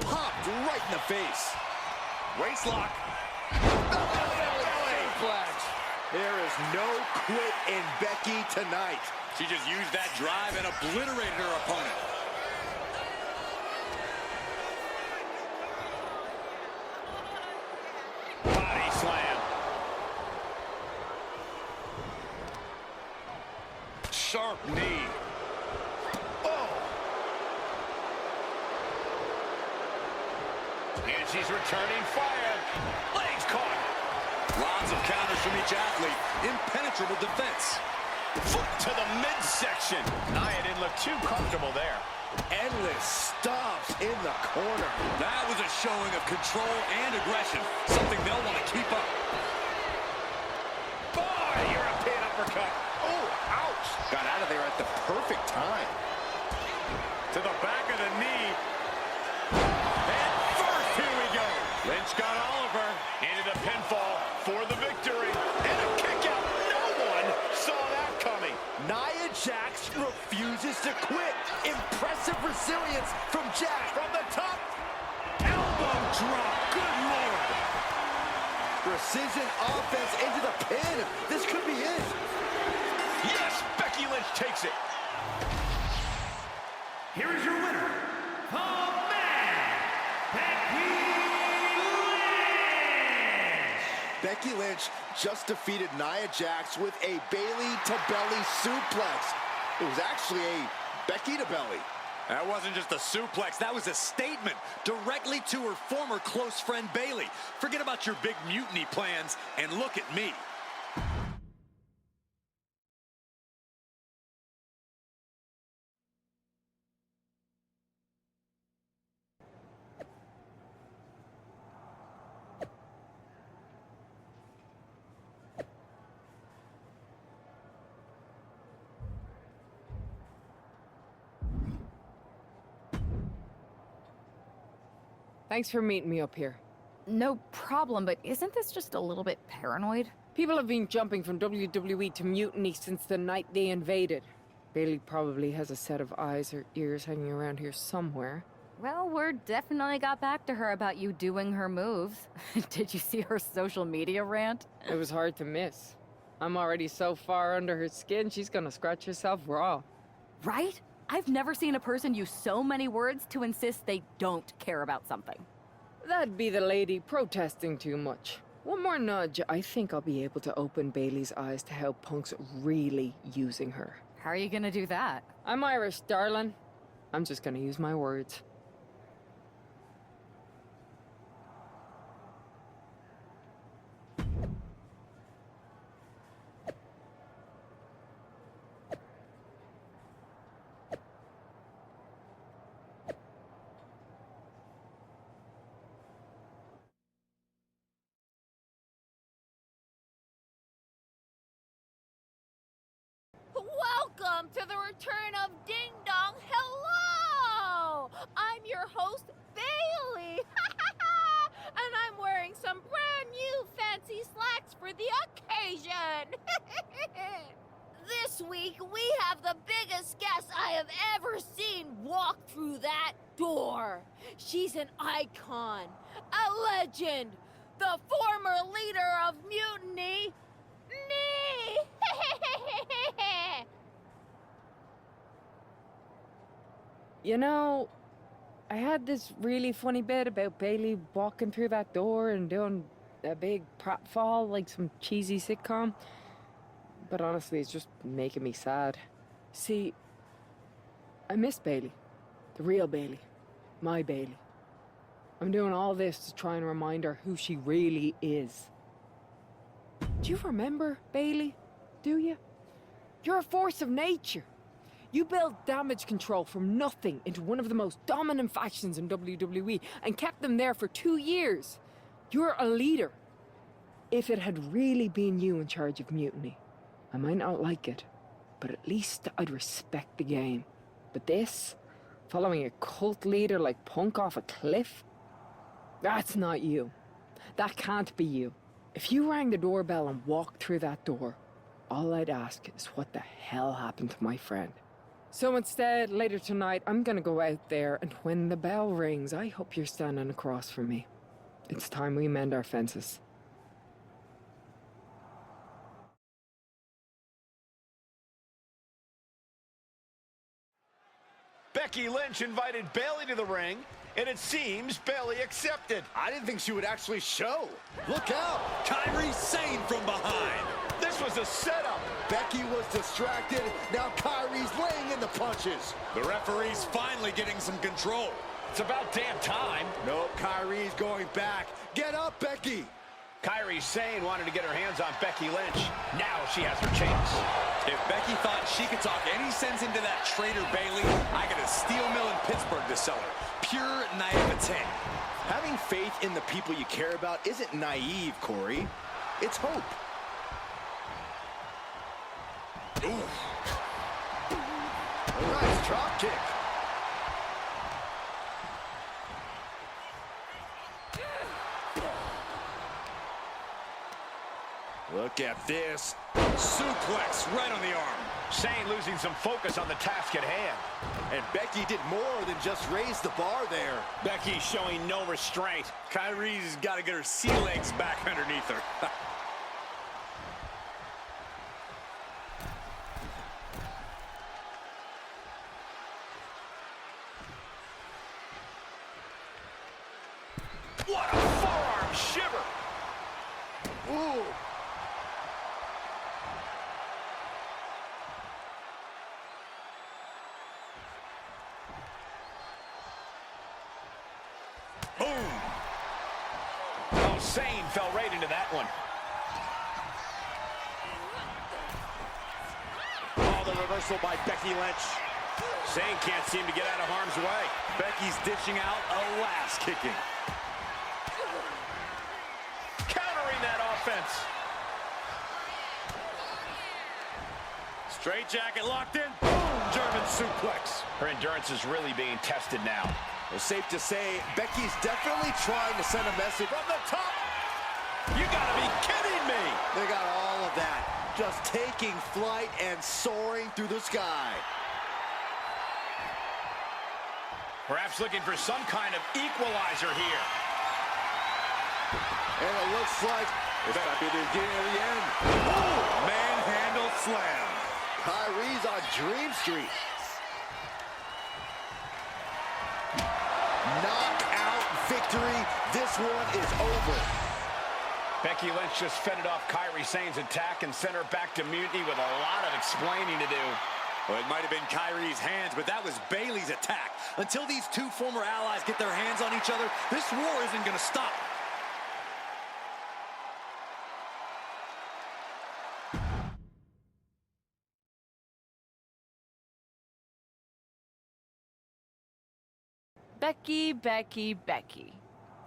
Popped right in the face. Waist lock. There is no quit in Becky tonight. She just used that drive and obliterated her opponent. Body slam. Sharp knee. Oh. And she's returning fire. Legs caught. Lots of counters from each athlete. Impenetrable defense. Foot to the midsection. Nia didn't look too comfortable there. Endless stops in the corner. That was a showing of control and aggression. Something they'll want to keep up. Boy, European uppercut. Oh, ouch. Got out of there at the perfect time. To the back of the knee. And first, here we go. Lynch got all of her. Into the pinfall for the victory. And a kick out. No one saw that coming. Nia Jax refuses to quit. Impressive resilience from Jax. From the top. Elbow drop. Good Lord. Precision offense into the pin. This could be it. Yes, Becky Lynch takes it. Here is your winner, the man, Becky Lynch. Becky Lynch just defeated Nia Jax with a belly-to-belly suplex. It was actually a Becky-to-belly. That wasn't just a suplex, that was a statement directly to her former close friend Bayley. Forget about your big mutiny plans and look at me. Thanks for meeting me up here. No problem, but isn't this just a little bit paranoid? People have been jumping from WWE to Mutiny since the night they invaded. Bayley probably has a set of eyes or ears hanging around here somewhere. Well, word definitely got back to her about you doing her moves. Did you see her social media rant? It was hard to miss. I'm already so far under her skin, she's gonna scratch herself raw. Right? I've never seen a person use so many words to insist they don't care about something. That'd be the lady protesting too much. One more nudge, I think I'll be able to open Bailey's eyes to how Punk's really using her. How are you gonna do that? I'm Irish, darling. I'm just gonna use my words. Welcome to the return of Ding Dong. Hello! I'm your host, Bailey. And I'm wearing some brand new fancy slacks for the occasion. This week, we have the biggest guest I have ever seen walk through that door. She's an icon, a legend, the former leader of Mutiny, me! You know, I had this really funny bit about Bailey walking through that door and doing a big pratfall like some cheesy sitcom. But honestly, it's just making me sad. See, I miss Bailey. The real Bailey. My Bailey. I'm doing all this to try and remind her who she really is. Do you remember, Bailey? Do you? You're a force of nature. You built damage control from nothing into one of the most dominant factions in WWE and kept them there for 2 years. You're a leader. If it had really been you in charge of Mutiny, I might not like it, but at least I'd respect the game. But this, following a cult leader like Punk off a cliff, that's not you. That can't be you. If you rang the doorbell and walked through that door, all I'd ask is what the hell happened to my friend. So instead, later tonight, I'm gonna go out there, and when the bell rings, I hope you're standing across from me. It's time we mend our fences. Becky Lynch invited Bailey to the ring, and it seems Bailey accepted. I didn't think she would actually show. Look out! Kairi Sane from behind. This was a setup. Becky was distracted. Now Kairi's laying in the punches. The referee's finally getting some control. It's about damn time. Nope, Kairi's going back. Get up, Becky. Kairi Sane wanted to get her hands on Becky Lynch. Now she has her chance. If Becky thought she could talk any sense into that traitor Bailey, I got a steel mill in Pittsburgh to sell her. Pure naivete. Having faith in the people you care about isn't naive, Corey. It's hope. Ooh. A nice drop kick. Look at this. Suplex right on the arm. Sane losing some focus on the task at hand. And Becky did more than just raise the bar there. Becky showing no restraint. Kairi's got to get her sea legs back underneath her. What a forearm shiver! Ooh. Boom! Oh, Sane fell right into that one. Oh, the reversal by Becky Lynch. Sane can't seem to get out of harm's way. Becky's dishing out a last kicking. Countering that offense. Straight jacket locked in. Boom! German suplex. Her endurance is really being tested now. Well, safe to say, Becky's definitely trying to send a message. From the top! You gotta be kidding me! They got all of that. Just taking flight and soaring through the sky. Perhaps looking for some kind of equalizer here. And it looks like this might be the beginning of the end. Ooh, MyRise on Dream Street. Knockout victory. This one is over. Becky Lynch just fended off Kairi Sane's attack and sent her back to Mutiny with a lot of explaining to do. Well, it might have been Kairi's hands, but that was Bayley's attack. Until these two former allies get their hands on each other, this war isn't going to stop. Becky, Becky, Becky.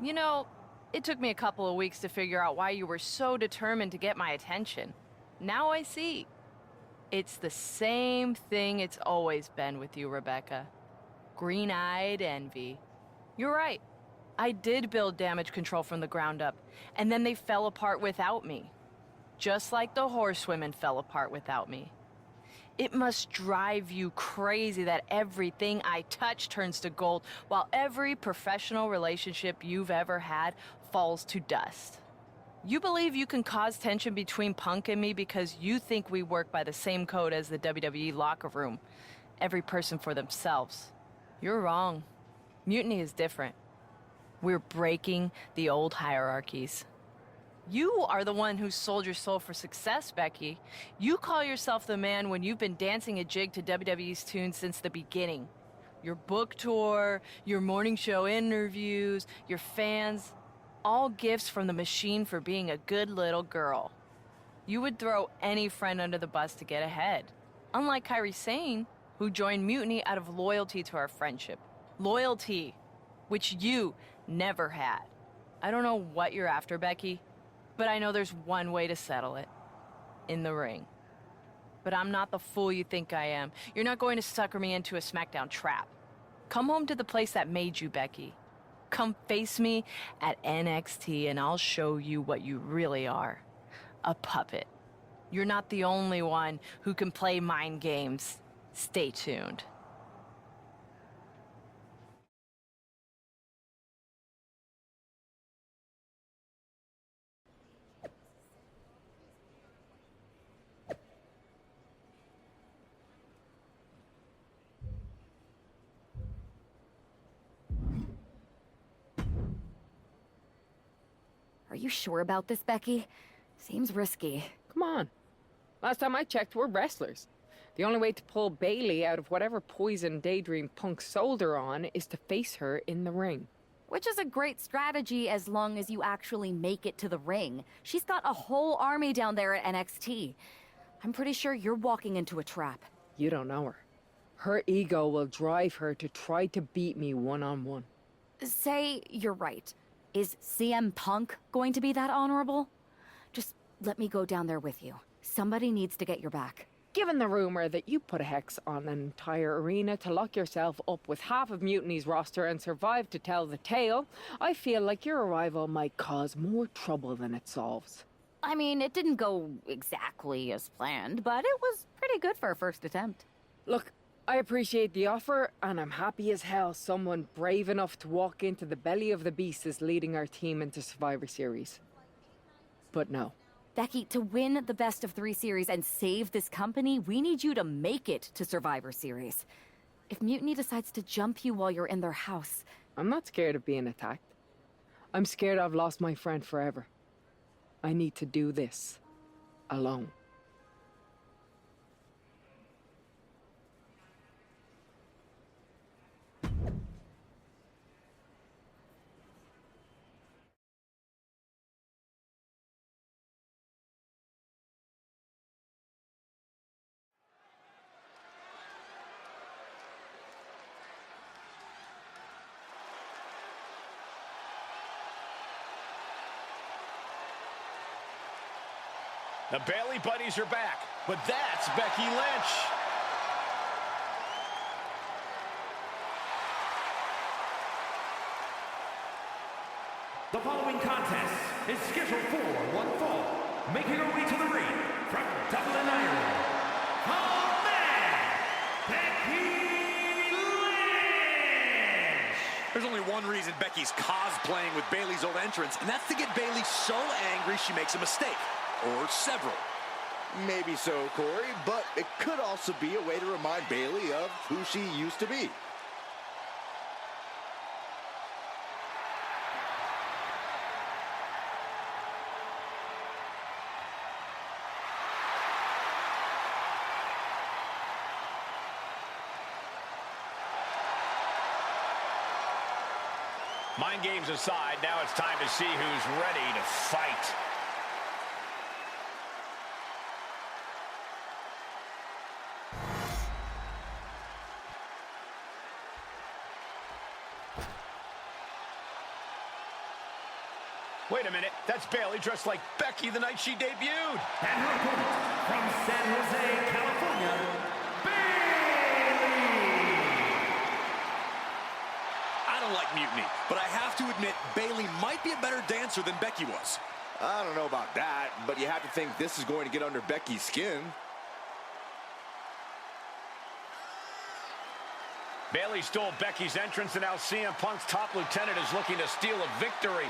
You know, it took me a couple of weeks to figure out why you were so determined to get my attention. Now I see. It's the same thing it's always been with you, Rebecca. Green-eyed envy. You're right. I did build damage control from the ground up, and then they fell apart without me. Just like the horsewomen fell apart without me. It must drive you crazy that everything I touch turns to gold, while every professional relationship you've ever had falls to dust. You believe you can cause tension between Punk and me because you think we work by the same code as the WWE locker room. Every person for themselves. You're wrong. Mutiny is different. We're breaking the old hierarchies. You are the one who sold your soul for success, Becky. You call yourself the man when you've been dancing a jig to WWE's tune since the beginning. Your book tour, your morning show interviews, your fans, all gifts from the machine for being a good little girl. You would throw any friend under the bus to get ahead. Unlike Kairi Sane, who joined Mutiny out of loyalty to our friendship. Loyalty, which you never had. I don't know what you're after, Becky, but I know there's one way to settle it. In the ring. But I'm not the fool you think I am. You're not going to sucker me into a SmackDown trap. Come home to the place that made you, Becky. Come face me at NXT and I'll show you what you really are. A puppet. You're not the only one who can play mind games. Stay tuned. Are you sure about this, Becky? Seems risky. Come on. Last time I checked, we're wrestlers. The only way to pull Bayley out of whatever poison daydream Punk sold her on is to face her in the ring. Which is a great strategy as long as you actually make it to the ring. She's got a whole army down there at NXT. I'm pretty sure you're walking into a trap. You don't know her. Her ego will drive her to try to beat me one-on-one. Say you're right. Is CM Punk going to be that honorable? Just let me go down there with you. Somebody needs to get your back. Given the rumor that you put a hex on an entire arena to lock yourself up with half of Mutiny's roster and survive to tell the tale, I feel like your arrival might cause more trouble than it solves. I mean, it didn't go exactly as planned, but it was pretty good for a first attempt. Look, I appreciate the offer, and I'm happy as hell someone brave enough to walk into the belly of the beast is leading our team into Survivor Series. But no. Becky, to win the best of 3 series and save this company, we need you to make it to Survivor Series. If Mutiny decides to jump you while you're in their house... I'm not scared of being attacked. I'm scared I've lost my friend forever. I need to do this alone. The Bayley buddies are back, but that's Becky Lynch. The following contest is scheduled for one fall. Making her way to the ring from Dublin, Ireland, the man, Becky Lynch! There's only one reason Becky's cosplaying with Bayley's old entrance, and that's to get Bayley so angry she makes a mistake. Or several. Maybe so, Corey, but it could also be a way to remind Bayley of who she used to be. Mind games aside, now it's time to see who's ready to fight. Wait a minute, that's Bayley dressed like Becky the night she debuted. And her opponent from San Jose, California, I don't like Mutiny, but I have to admit Bayley might be a better dancer than Becky was. I don't know about that, but you have to think this is going to get under Becky's skin. Bayley stole Becky's entrance, and now CM Punk's top lieutenant is looking to steal a victory.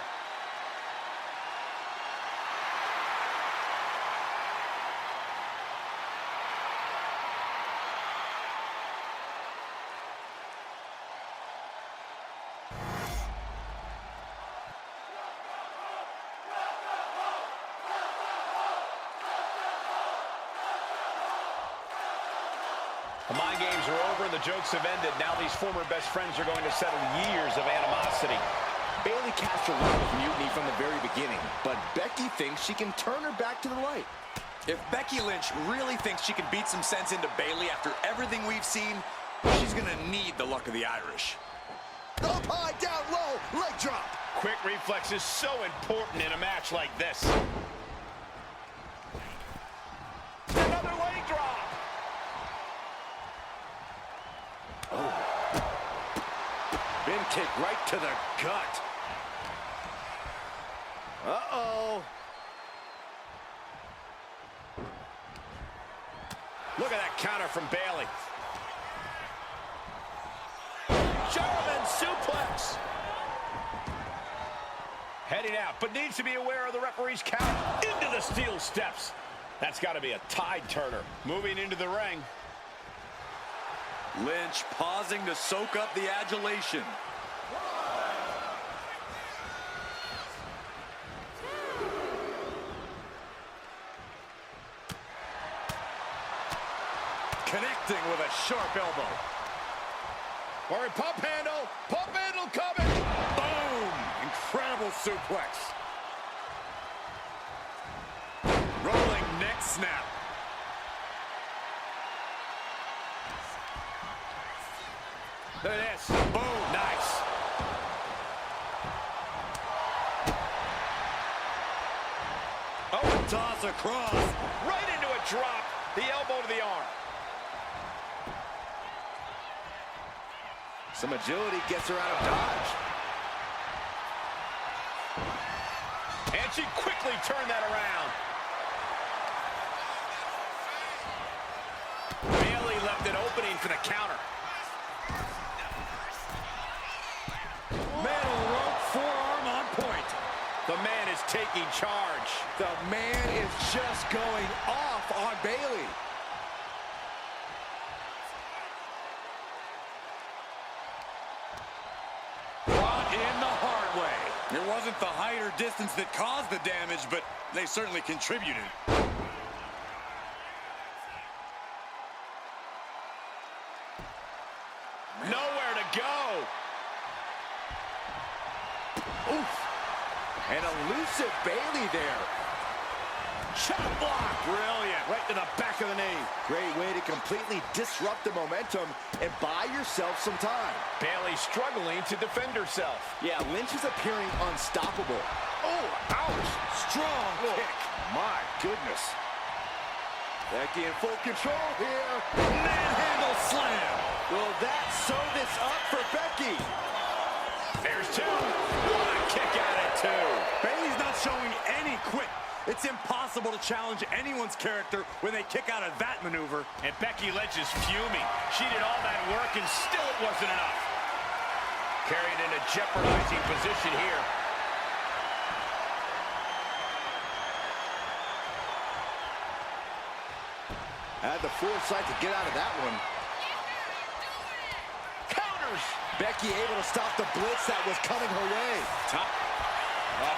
The mind games are over and the jokes have ended. Now these former best friends are going to settle years of animosity. Bayley cast her lot with Mutiny from the very beginning, but Becky thinks she can turn her back to the light. If Becky Lynch really thinks she can beat some sense into Bayley after everything we've seen, she's going to need the luck of the Irish. Up high, down low, leg drop. Quick reflex is so important in a match like this. Another leg drop. Bin kick right to the gut. Uh-oh. Look at that counter from Bayley. German suplex. Heading out, but needs to be aware of the referee's count. Into the steel steps. That's got to be a tide turner. Moving into the ring. Lynch pausing to soak up the adulation. Connecting with a sharp elbow. Or a pump handle coming. Boom! Incredible suplex. Rolling neck snap. Look at this. Boom. Nice. Oh, toss across. Right into a drop. The elbow to the arm. Some agility gets her out of dodge. And she quickly turned that around. Bayley left an opening for the counter. Metal rope forearm on point. The man is taking charge. The man is just going off on Bayley. Brought in the hard way. It wasn't the height or distance that caused the damage, but they certainly contributed. Nowhere to go. Oof. An elusive Bayley there. Chop block. Brilliant. Right to the back of the knee. Great way to completely disrupt the momentum and buy yourself some time. Bayley struggling to defend herself. Yeah, Lynch is appearing unstoppable. Oh, ouch. Strong kick. My goodness. Becky in full control here. Manhandle slam. Will that sew this up for Becky? There's two. What a kick out at two. Bayley's not showing any quit. It's impossible to challenge anyone's character when they kick out of that maneuver. And Becky Lynch is fuming. She did all that work and still it wasn't enough. Carried in a jeopardizing position here. Had the foresight to get out of that one. Counters! Becky able to stop the blitz that was coming her way. Top.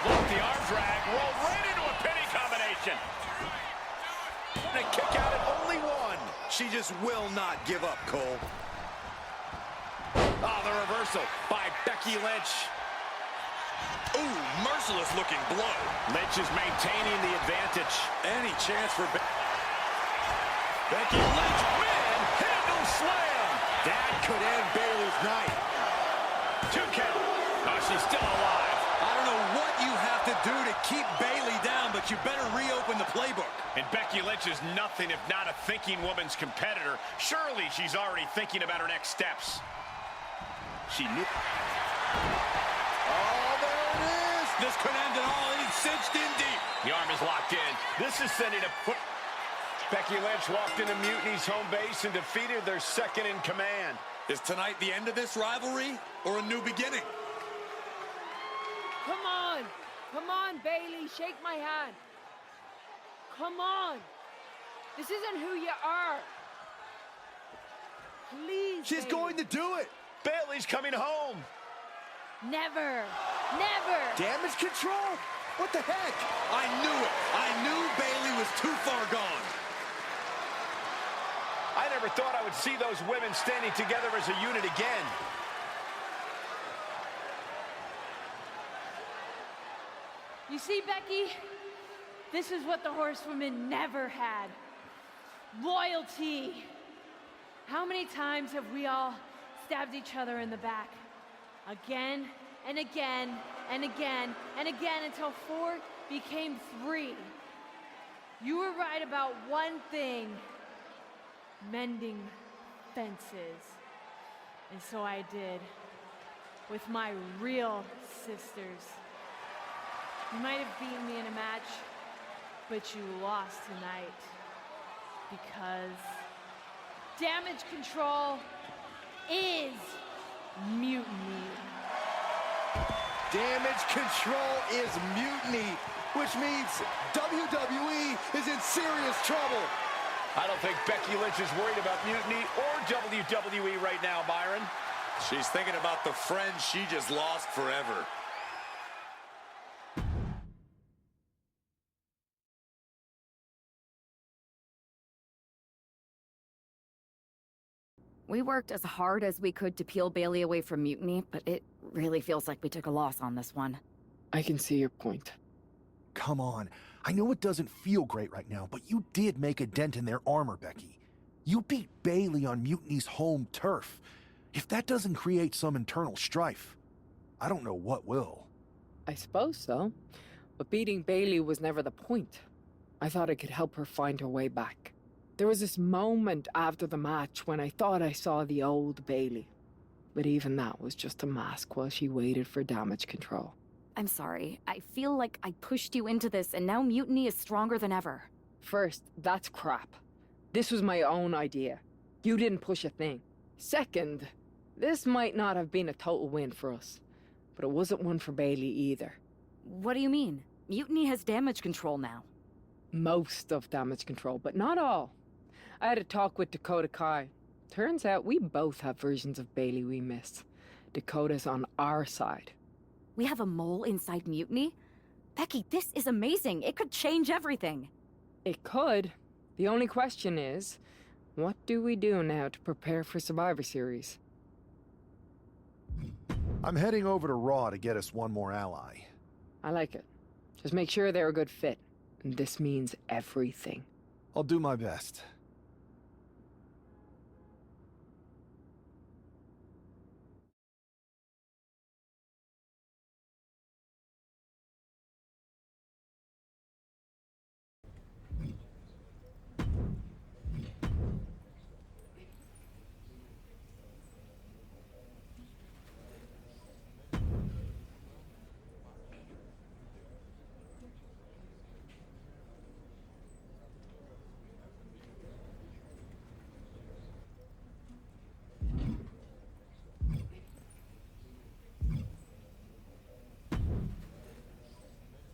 Blocked the arm drag, rolled right into a penny combination. And a kick out at only one. She just will not give up, Cole. Oh, the reversal by Becky Lynch. Ooh, merciless looking blow. Lynch is maintaining the advantage. Any chance for Becky Lynch, man, handle slam. That could end Bayley's night. 2 count. Oh, she's still alive. I don't know what you have to do to keep Bayley down, but you better reopen the playbook. And Becky Lynch is nothing if not a thinking woman's competitor. Surely she's already thinking about her next steps. She knew. Oh, there it is. This could end it all, and it's cinched in deep. The arm is locked in. This is sending a foot. Becky Lynch walked into Mutiny's home base and defeated their second in command. Is tonight the end of this rivalry or a new beginning? Come on. Come on, Bayley. Shake my hand. Come on. This isn't who you are. Please, She's Bayley. going to do it. Bayley's coming home. Never. Never. Damage control? What the heck? I knew it. I knew Bayley was too far gone. I never thought I would see those women standing together as a unit again. You see, Becky, this is what the horsewomen never had. Loyalty. How many times have we all stabbed each other in the back? Again and again and again and again until 4 became 3. You were right about one thing. Mending fences. And so I did. With my real sisters. You might have beaten me in a match, but you lost tonight. Because damage control is mutiny. Damage control is mutiny, which means WWE is in serious trouble. I don't think Becky Lynch is worried about mutiny or WWE right now, Byron. She's thinking about the friends she just lost forever. We worked as hard as we could to peel Bayley away from Mutiny, but it really feels like we took a loss on this one. I can see your point. Come on. I know it doesn't feel great right now, but you did make a dent in their armor, Becky. You beat Bayley on Mutiny's home turf. If that doesn't create some internal strife, I don't know what will. I suppose so. But beating Bayley was never the point. I thought I could help her find her way back. There was this moment after the match when I thought I saw the old Bayley. But even that was just a mask while she waited for damage control. I'm sorry. I feel like I pushed you into this, and now Mutiny is stronger than ever. First, that's crap. This was my own idea. You didn't push a thing. Second, this might not have been a total win for us. But it wasn't one for Bayley either. What do you mean? Mutiny has damage control now. Most of damage control, but not all. I had a talk with Dakota Kai. Turns out we both have versions of Bayley we miss. Dakota's on our side. We have a mole inside Mutiny? Becky, this is amazing. It could change everything. It could. The only question is, what do we do now to prepare for Survivor Series? I'm heading over to Raw to get us one more ally. I like it. Just make sure they're a good fit. And this means everything. I'll do my best.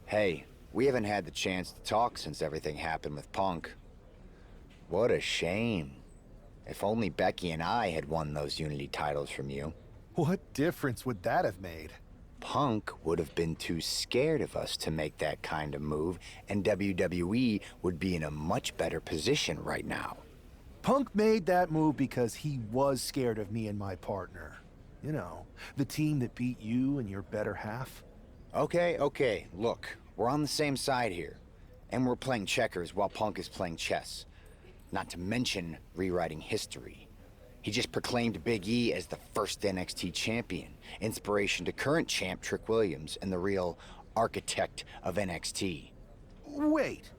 Hey, we haven't had the chance to talk since everything happened with Punk. What a shame. If only Becky and I had won those Unity titles from you. What difference would that have made? Punk would have been too scared of us to make that kind of move, and WWE would be in a much better position right now. Punk made that move because he was scared of me and my partner. You know, the team that beat you and your better half. Okay, look, we're on the same side here. And we're playing checkers while Punk is playing chess. Not to mention rewriting history. He just proclaimed Big E as the first NXT champion, inspiration to current champ Trick Williams and the real architect of NXT. Wait,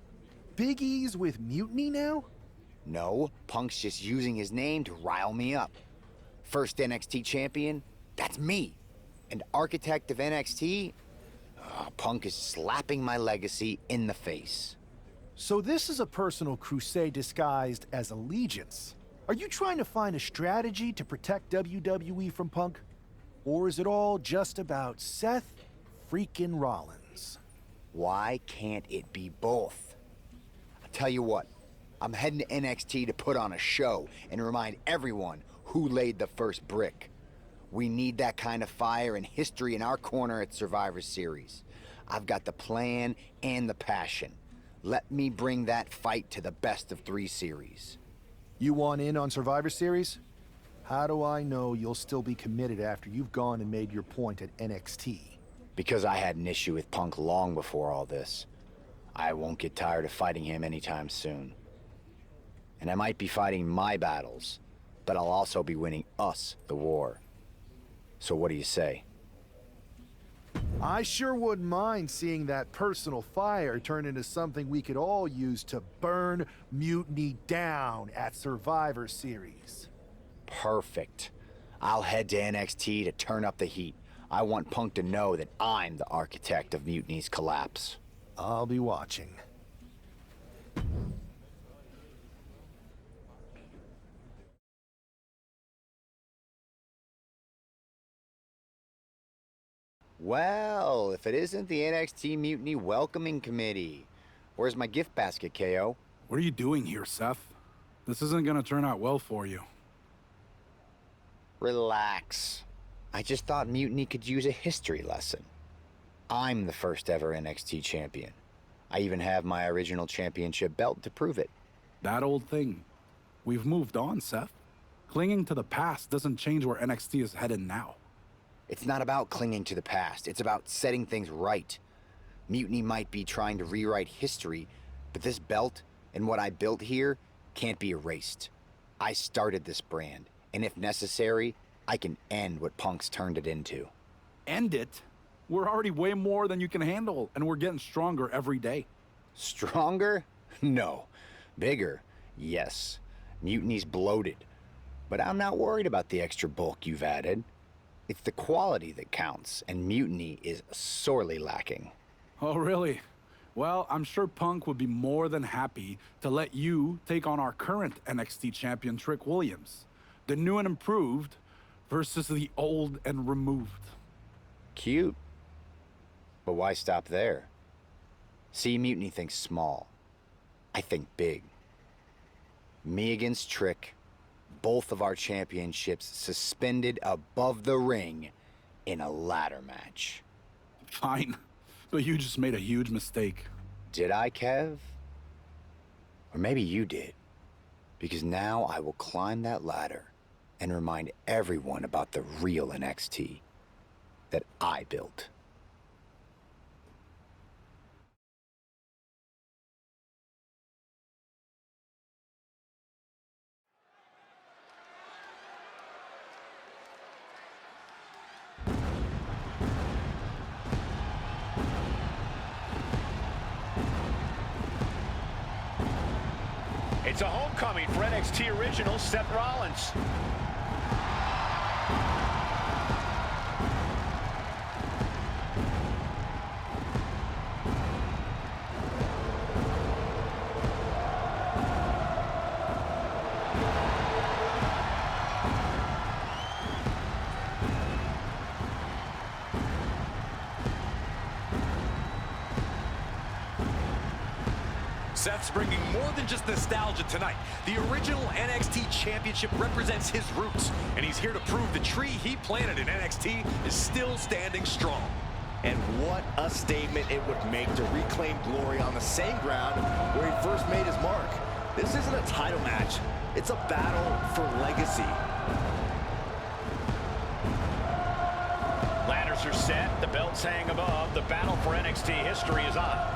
Big E's with Mutiny now? No, Punk's just using his name to rile me up. First NXT champion? That's me. And architect of NXT? Punk is slapping my legacy in the face. So this is a personal crusade disguised as allegiance. Are you trying to find a strategy to protect WWE from Punk? Or is it all just about Seth freaking Rollins? Why can't it be both? I'll tell you what, I'm heading to NXT to put on a show and remind everyone who laid the first brick. We need that kind of fire and history in our corner at Survivor Series. I've got the plan and the passion. Let me bring that fight to the best of 3 series. You want in on Survivor Series? How do I know you'll still be committed after you've gone and made your point at NXT? Because I had an issue with Punk long before all this. I won't get tired of fighting him anytime soon. And I might be fighting my battles, but I'll also be winning us the war. So what do you say? I sure wouldn't mind seeing that personal fire turn into something we could all use to burn Mutiny down at Survivor Series. Perfect. I'll head to NXT to turn up the heat. I want Punk to know that I'm the architect of Mutiny's collapse. I'll be watching. Well, if it isn't the NXT Mutiny Welcoming Committee. Where's my gift basket, KO? What are you doing here, Seth? This isn't gonna turn out well for you. Relax. I just thought Mutiny could use a history lesson. I'm the first ever NXT champion. I even have my original championship belt to prove it. That old thing. We've moved on, Seth. Clinging to the past doesn't change where NXT is headed now. It's not about clinging to the past. It's about setting things right. Mutiny might be trying to rewrite history, but this belt and what I built here can't be erased. I started this brand, and if necessary, I can end what Punk's turned it into. End it? We're already way more than you can handle, and we're getting stronger every day. Stronger? No. Bigger? Yes. Mutiny's bloated. But I'm not worried about the extra bulk you've added. It's the quality that counts, and Mutiny is sorely lacking. Oh, really? Well, I'm sure Punk would be more than happy to let you take on our current NXT champion, Trick Williams. The new and improved versus the old and removed. Cute. But why stop there? See, Mutiny thinks small. I think big. Me against Trick. Both of our championships suspended above the ring in a ladder match. Fine, but you just made a huge mistake. Did I, Kev? Or maybe you did. Because now I will climb that ladder and remind everyone about the real NXT that I built. It's a homecoming for NXT original Seth Rollins. Seth's bringing more than just nostalgia tonight. The original NXT Championship represents his roots, and he's here to prove the tree he planted in NXT is still standing strong. And what a statement it would make to reclaim glory on the same ground where he first made his mark. This isn't a title match. It's a battle for legacy. Ladders are set. The belts hang above. The battle for NXT history is on.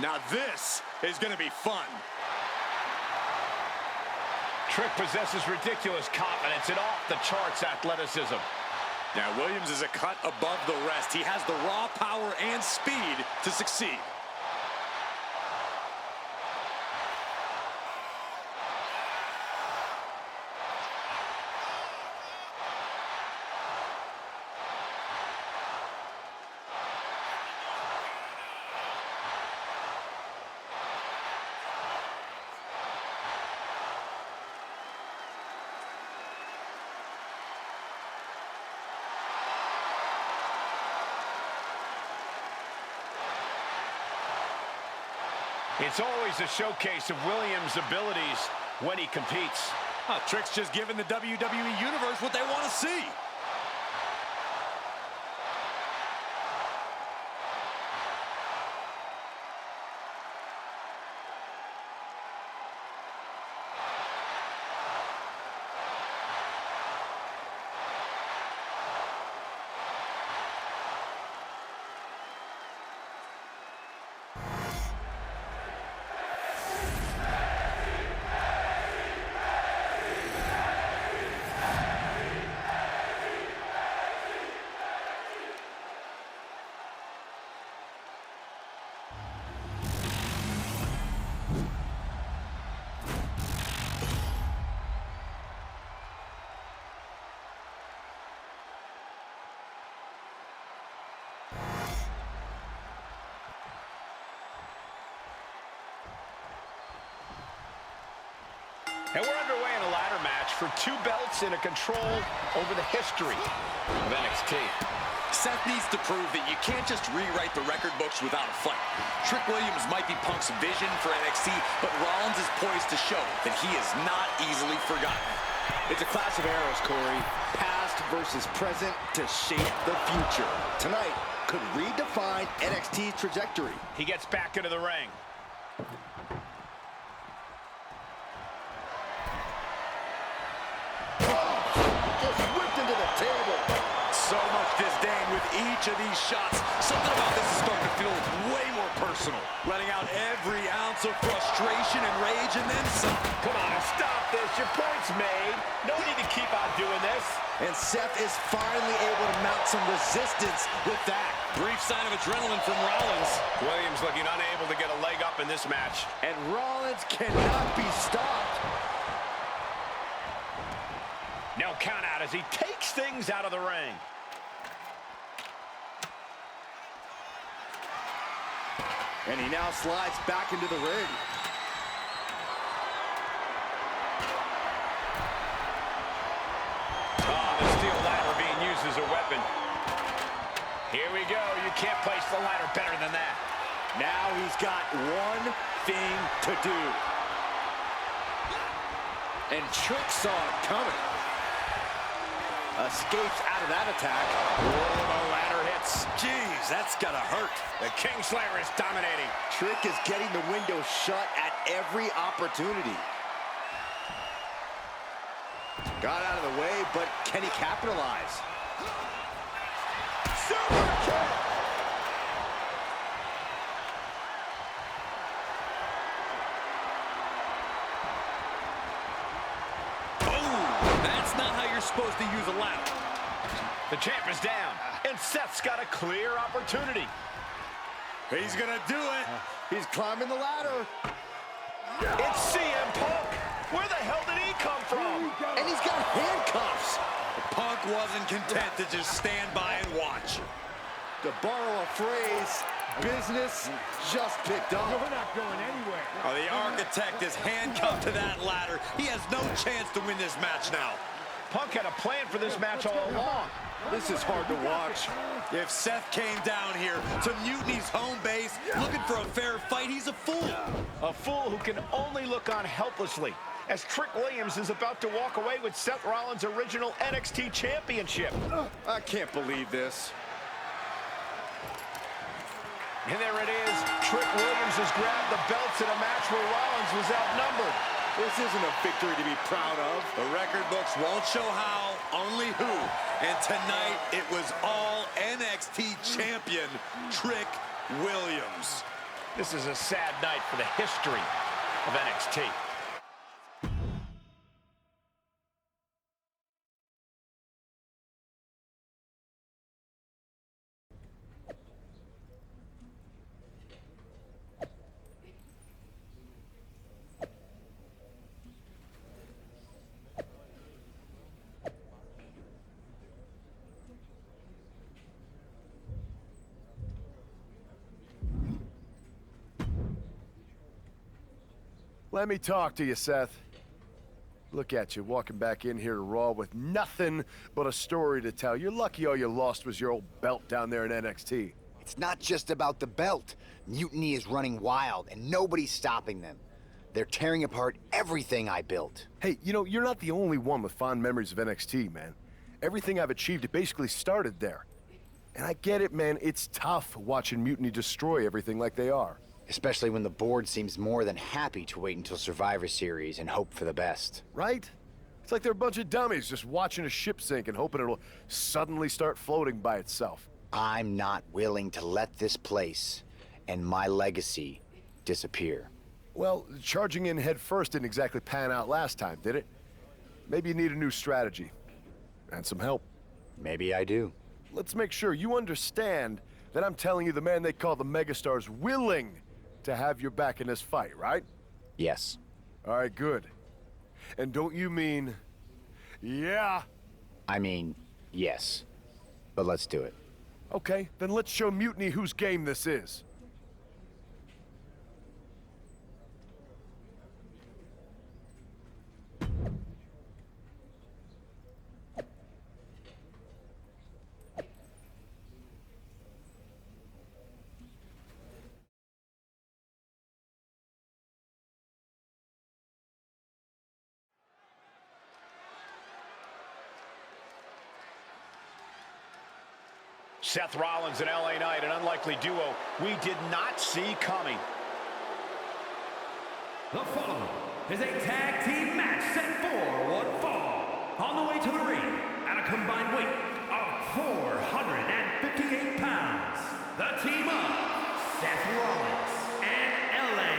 Now this is going to be fun. Trick possesses ridiculous confidence and off-the-charts athleticism. Now Williams is a cut above the rest. He has the raw power and speed to succeed. It's always a showcase of Williams' abilities when he competes. Trick's just giving the WWE Universe what they want to see. And we're underway in a ladder match for 2 belts and a control over the history of NXT. Seth needs to prove that you can't just rewrite the record books without a fight. Trick Williams might be Punk's vision for NXT, but Rollins is poised to show that he is not easily forgotten. It's a clash of eras, Corey. Past versus present to shape the future. Tonight could redefine NXT's trajectory. He gets back into the ring. So much disdain with each of these shots. Something about this is starting to feel way more personal. Letting out every ounce of frustration and rage and then some. Come on, stop this. Your point's made. No need to keep on doing this. And Seth is finally able to mount some resistance with that. Brief sign of adrenaline from Rollins. Williams looking unable to get a leg up in this match. And Rollins cannot be stopped. No count out as he takes things out of the ring. And he now slides back into the ring. Oh, the steel ladder being used as a weapon. Here we go. You can't place the ladder better than that. Now he's got one thing to do. And Trick saw it coming. Escapes out of that attack. Oh, the ladder hits. Jeez, that's gotta hurt. The Kingslayer is dominating. Trick is getting the window shut at every opportunity. Got out of the way, but can he capitalize? Super kick! supposed to use a ladder. The champ is down, and Seth's got a clear opportunity. He's gonna do it. He's climbing the ladder. It's CM Punk. Where the hell did he come from? And he's got handcuffs. Punk wasn't content to just stand by and watch. To borrow a phrase, business just picked up. We're not going anywhere. Oh, the architect is handcuffed to that ladder. He has no chance to win this match now. Punk had a plan for this match all along. This is hard to watch. If Seth came down here to Mutiny's home base looking for a fair fight, he's a fool. A fool who can only look on helplessly as Trick Williams is about to walk away with Seth Rollins' original NXT Championship. I can't believe this. And there it is. Trick Williams has grabbed the belts in a match where Rollins was outnumbered. This isn't a victory to be proud of. The record books won't show how, only who. And tonight, it was all NXT champion Trick Williams. This is a sad night for the history of NXT. Let me talk to you, Seth. Look at you, walking back in here to Raw with nothing but a story to tell. You're lucky all you lost was your old belt down there in NXT. It's not just about the belt. Mutiny is running wild, and nobody's stopping them. They're tearing apart everything I built. Hey, you know, you're not the only one with fond memories of NXT, man. Everything I've achieved, it basically started there. And I get it, man. It's tough watching Mutiny destroy everything like they are. Especially when the board seems more than happy to wait until Survivor Series and hope for the best. Right? It's like they're a bunch of dummies just watching a ship sink and hoping it'll suddenly start floating by itself. I'm not willing to let this place and my legacy disappear. Well, charging in head first didn't exactly pan out last time, did it? Maybe you need a new strategy. And some help. Maybe I do. Let's make sure you understand that I'm telling you the man they call the megastar's willing to have your back in this fight, right? Yes. All right, good. And don't you mean, yeah? I mean, yes. But let's do it. Okay, then let's show Mutiny whose game this is. Seth Rollins and LA Knight, an unlikely duo we did not see coming. The following is a tag team match set for one fall. On the way to the ring, at a combined weight of 458 pounds, the team of Seth Rollins and LA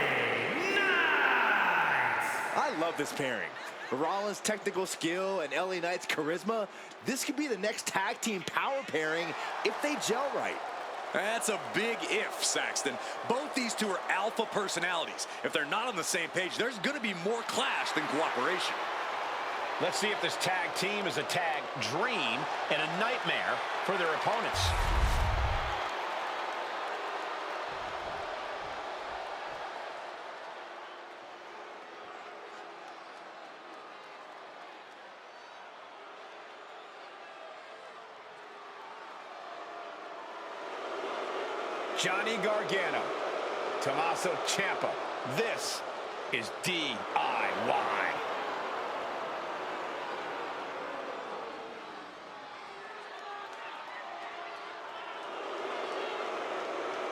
Knight. I love this pairing. Rollins' technical skill and LA Knight's charisma. This could be the next tag team power pairing if they gel right. That's a big if, Saxton. Both these two are alpha personalities. If they're not on the same page, there's going to be more clash than cooperation. Let's see if this tag team is a tag dream and a nightmare for their opponents. Johnny Gargano, Tommaso Ciampa. This is DIY.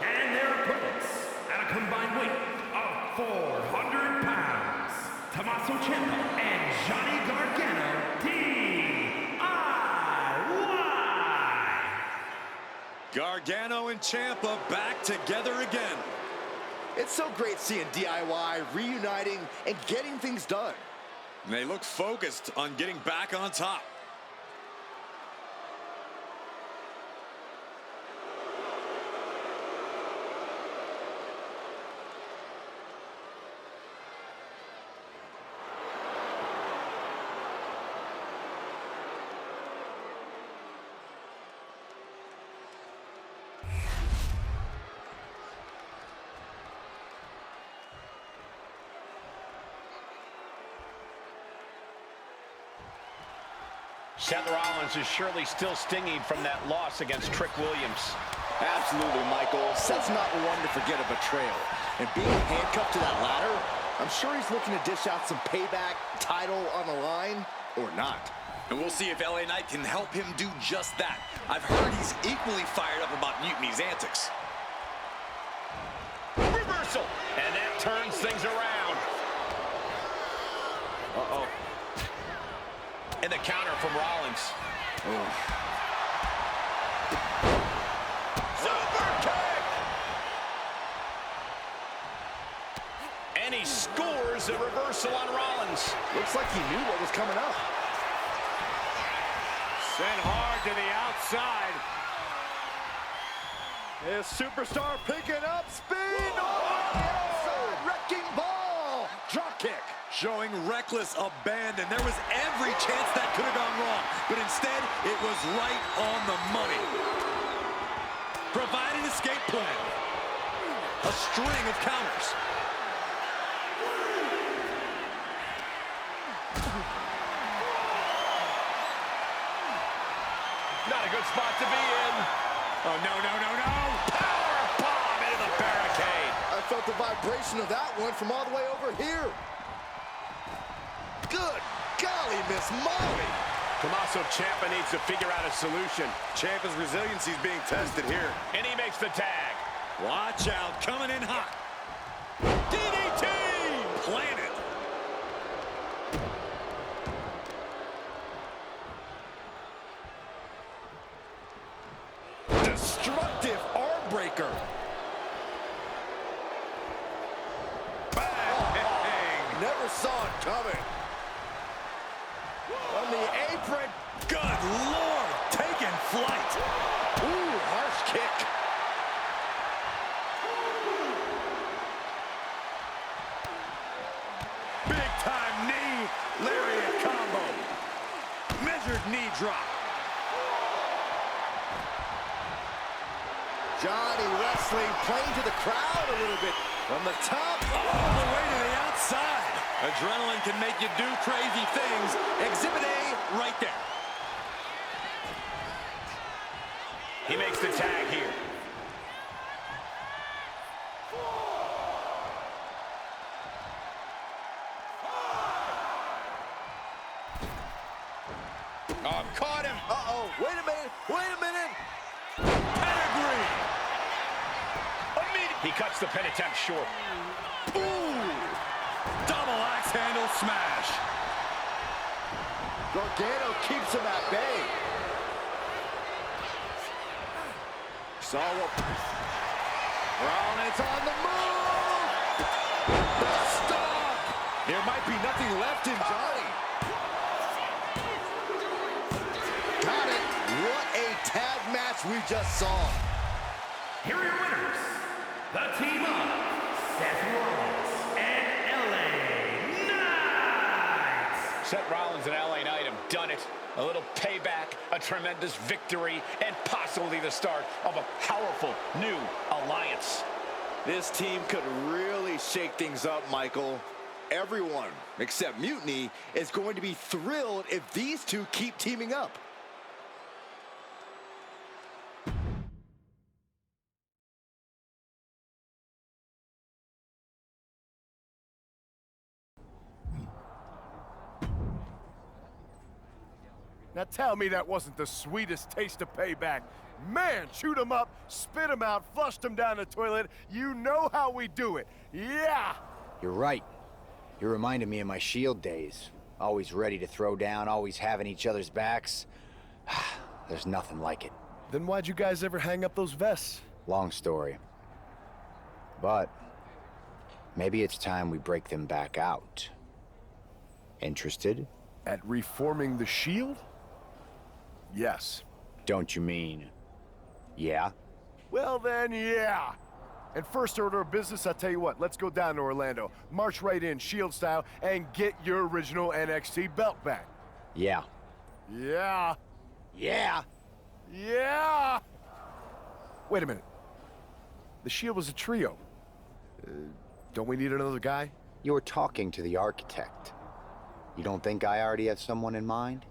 And their opponents, at a combined weight of 400 pounds, Tommaso Ciampa and Johnny Gargano, Gargano and Ciampa back together again. It's so great seeing DIY reuniting and getting things done. And they look focused on getting back on top. Seth Rollins is surely still stinging from that loss against Trick Williams. Absolutely, Michael. Seth's not one to forget a betrayal. And being handcuffed to that ladder, I'm sure he's looking to dish out some payback, title on the line, or not. And we'll see if LA Knight can help him do just that. I've heard he's equally fired up about Mutiny's antics. Reversal, and that turns things around. Uh-oh. And the counter from Rollins. Super kick! And he scores a reversal on Rollins. Looks like he knew what was coming up. Sent hard to the outside. His superstar picking up speed. Outside, wrecking ball. Drop kick. Showing reckless abandon. There was every chance that could have gone wrong, but instead, it was right on the money. Providing escape plan. A string of counters. Not a good spot to be in. Oh, no, no, no, no. Power bomb into the barricade. I felt the vibration of that one from all the way over here. Good golly, Miss Molly. Tommaso Ciampa needs to figure out a solution. Ciampa's resiliency is being tested here. And he makes the tag. Watch out, coming in hot. DDT! Planted. Destructive arm breaker. Bang! Never saw it coming. On the apron. Good Lord, taking flight. Ooh, harsh kick. Big time knee, lariat combo. Measured knee drop. Johnny wrestling, playing to the crowd a little bit. From the top, all the way to the outside. Adrenaline can make you do crazy things. Exhibit A right there. He makes the tag here. Oh, caught him. Uh-oh, wait a minute, wait a minute. Pedigree. He cuts the pin attempt short. Ooh. Double axe handle smash. Gargano keeps him at bay. Solo. Rollins on the move. The stop. There might be nothing left in Johnny. Got it. What a tag match we just saw. Here are your winners, the team of Seth Rollins and LA Knight. Seth Rollins and LA Knight have done it. A little payback, a tremendous victory, and possibly the start of a powerful new alliance. This team could really shake things up, Michael. Everyone, except Mutiny, is going to be thrilled if these two keep teaming up. Now tell me that wasn't the sweetest taste of payback. Man, shoot 'em up, spit 'em out, flushed 'em down the toilet. You know how we do it. Yeah! You're right. You reminded me of my Shield days. Always ready to throw down, always having each other's backs. There's nothing like it. Then why'd you guys ever hang up those vests? Long story. But maybe it's time we break them back out. Interested? At reforming the Shield? Yes. Don't you mean, yeah? Well then, yeah. And first order of business, I'll tell you what, let's go down to Orlando, march right in, Shield style, and get your original NXT belt back. Yeah. Yeah. Yeah. Yeah! Wait a minute. The Shield was a trio. Don't we need another guy? You're talking to the architect. You don't think I already have someone in mind?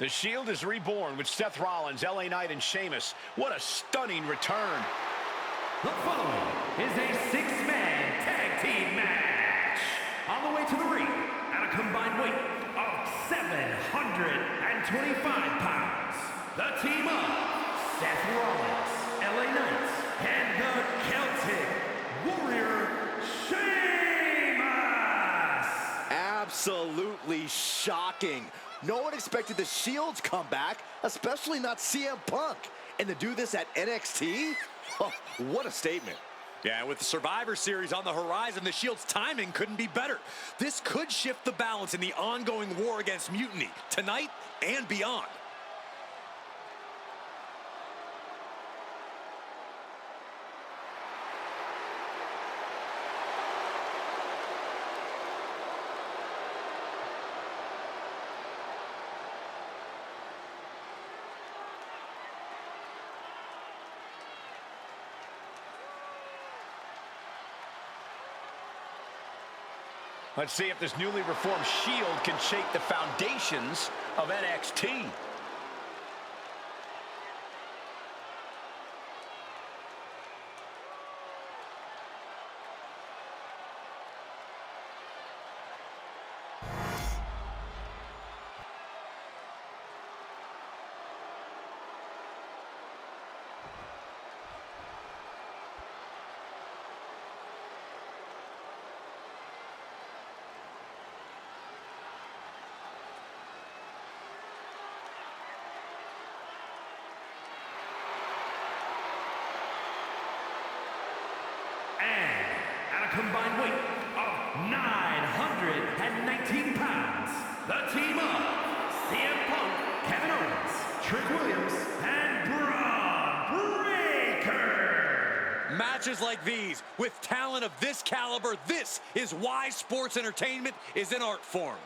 The Shield is reborn with Seth Rollins, LA Knight, and Sheamus. What a stunning return. The following is a six-man tag team match. On the way to the ring, at a combined weight of 725 pounds, the team of Seth Rollins, LA Knight, and the Celtic Warrior, Sheamus. Absolutely shocking. No one expected the Shield's comeback, especially not CM Punk. And to do this at NXT? Oh, what a statement. Yeah, with the Survivor Series on the horizon, the Shield's timing couldn't be better. This could shift the balance in the ongoing war against Mutiny, tonight and beyond. Let's see if this newly reformed Shield can shake the foundations of NXT. At a combined weight of 919 pounds, the team of CM Punk, Kevin Owens, Trick Williams, and Braun Breaker. Matches like these, with talent of this caliber, this is why sports entertainment is an art form.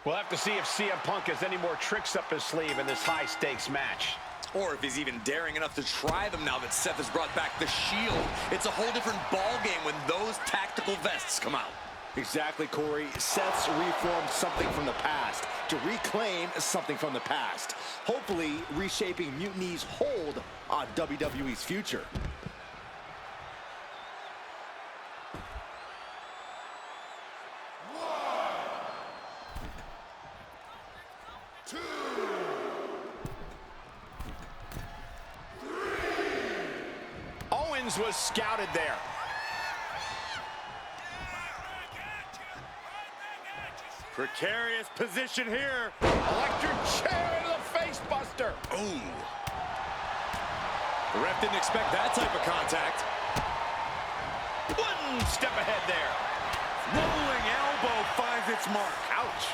We'll have to see if CM Punk has any more tricks up his sleeve in this high-stakes match. Or if he's even daring enough to try them now that Seth has brought back the Shield. It's a whole different ballgame when those tactical vests come out. Exactly, Corey. Seth's reformed something from the past to reclaim something from the past. Hopefully, reshaping Mutiny's hold on WWE's future. Owens was scouted there. Precarious position here. Electric chair into the face buster. Ooh. The ref didn't expect that type of contact. One step ahead there. Rolling elbow finds its mark. Ouch.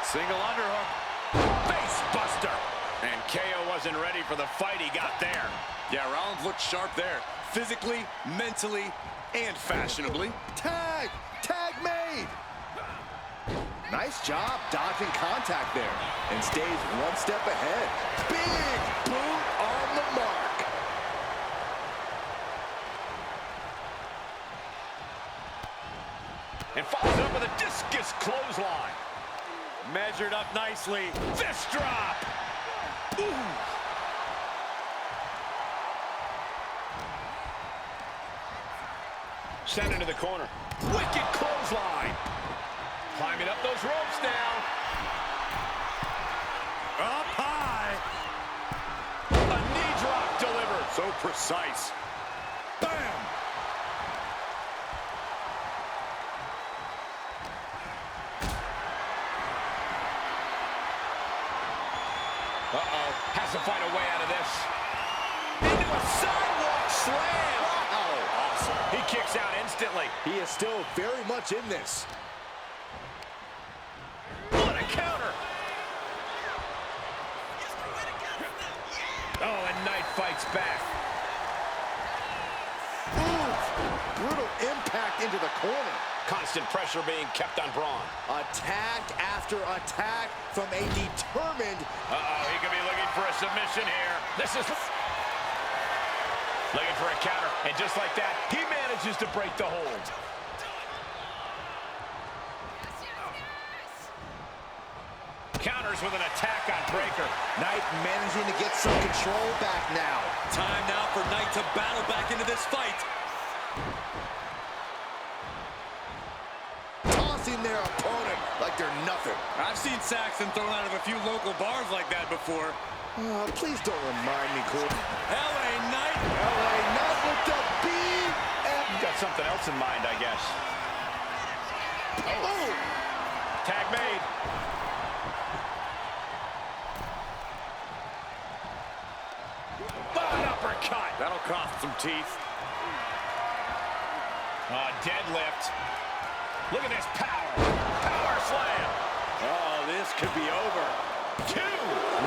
Single underhook. Face buster. And KO wasn't ready for the fight he got there. Yeah, Rollins looked sharp there. Physically, mentally, and fashionably. Tag! Tag made! Nice job dodging contact there. And stays one step ahead. Big boot on the mark. And follows it up with a discus clothesline. Measured up nicely. Fist drop. Ooh. Sent into the corner. Wicked clothesline. Climbing up those ropes now. Up high. A knee drop delivered. So precise. Bam. Has to find a way out of this. Into a sidewalk slam. Wow. Awesome. He kicks out instantly. He is still very much in this. What a counter. Oh, and Knight fights back. Brutal impact into the corner. Constant pressure being kept on Braun. Attack after attack from a determined... Uh-oh, he could be looking for a submission here. This is... Looking for a counter, and just like that, he manages to break the hold. Counters with an attack on Breaker. Knight managing to get some control back now. Time now for Knight to battle back into this fight. Tossing their opponent like they're nothing. I've seen Saxton thrown out of a few local bars like that before. Please don't remind me, Cool. LA Knight. LA Knight with the beat. You've got something else in mind, I guess. Oh. Tag made. An uppercut. That'll cost some teeth. Deadlift. Look at this power. Power slam. Oh, this could be over. 2.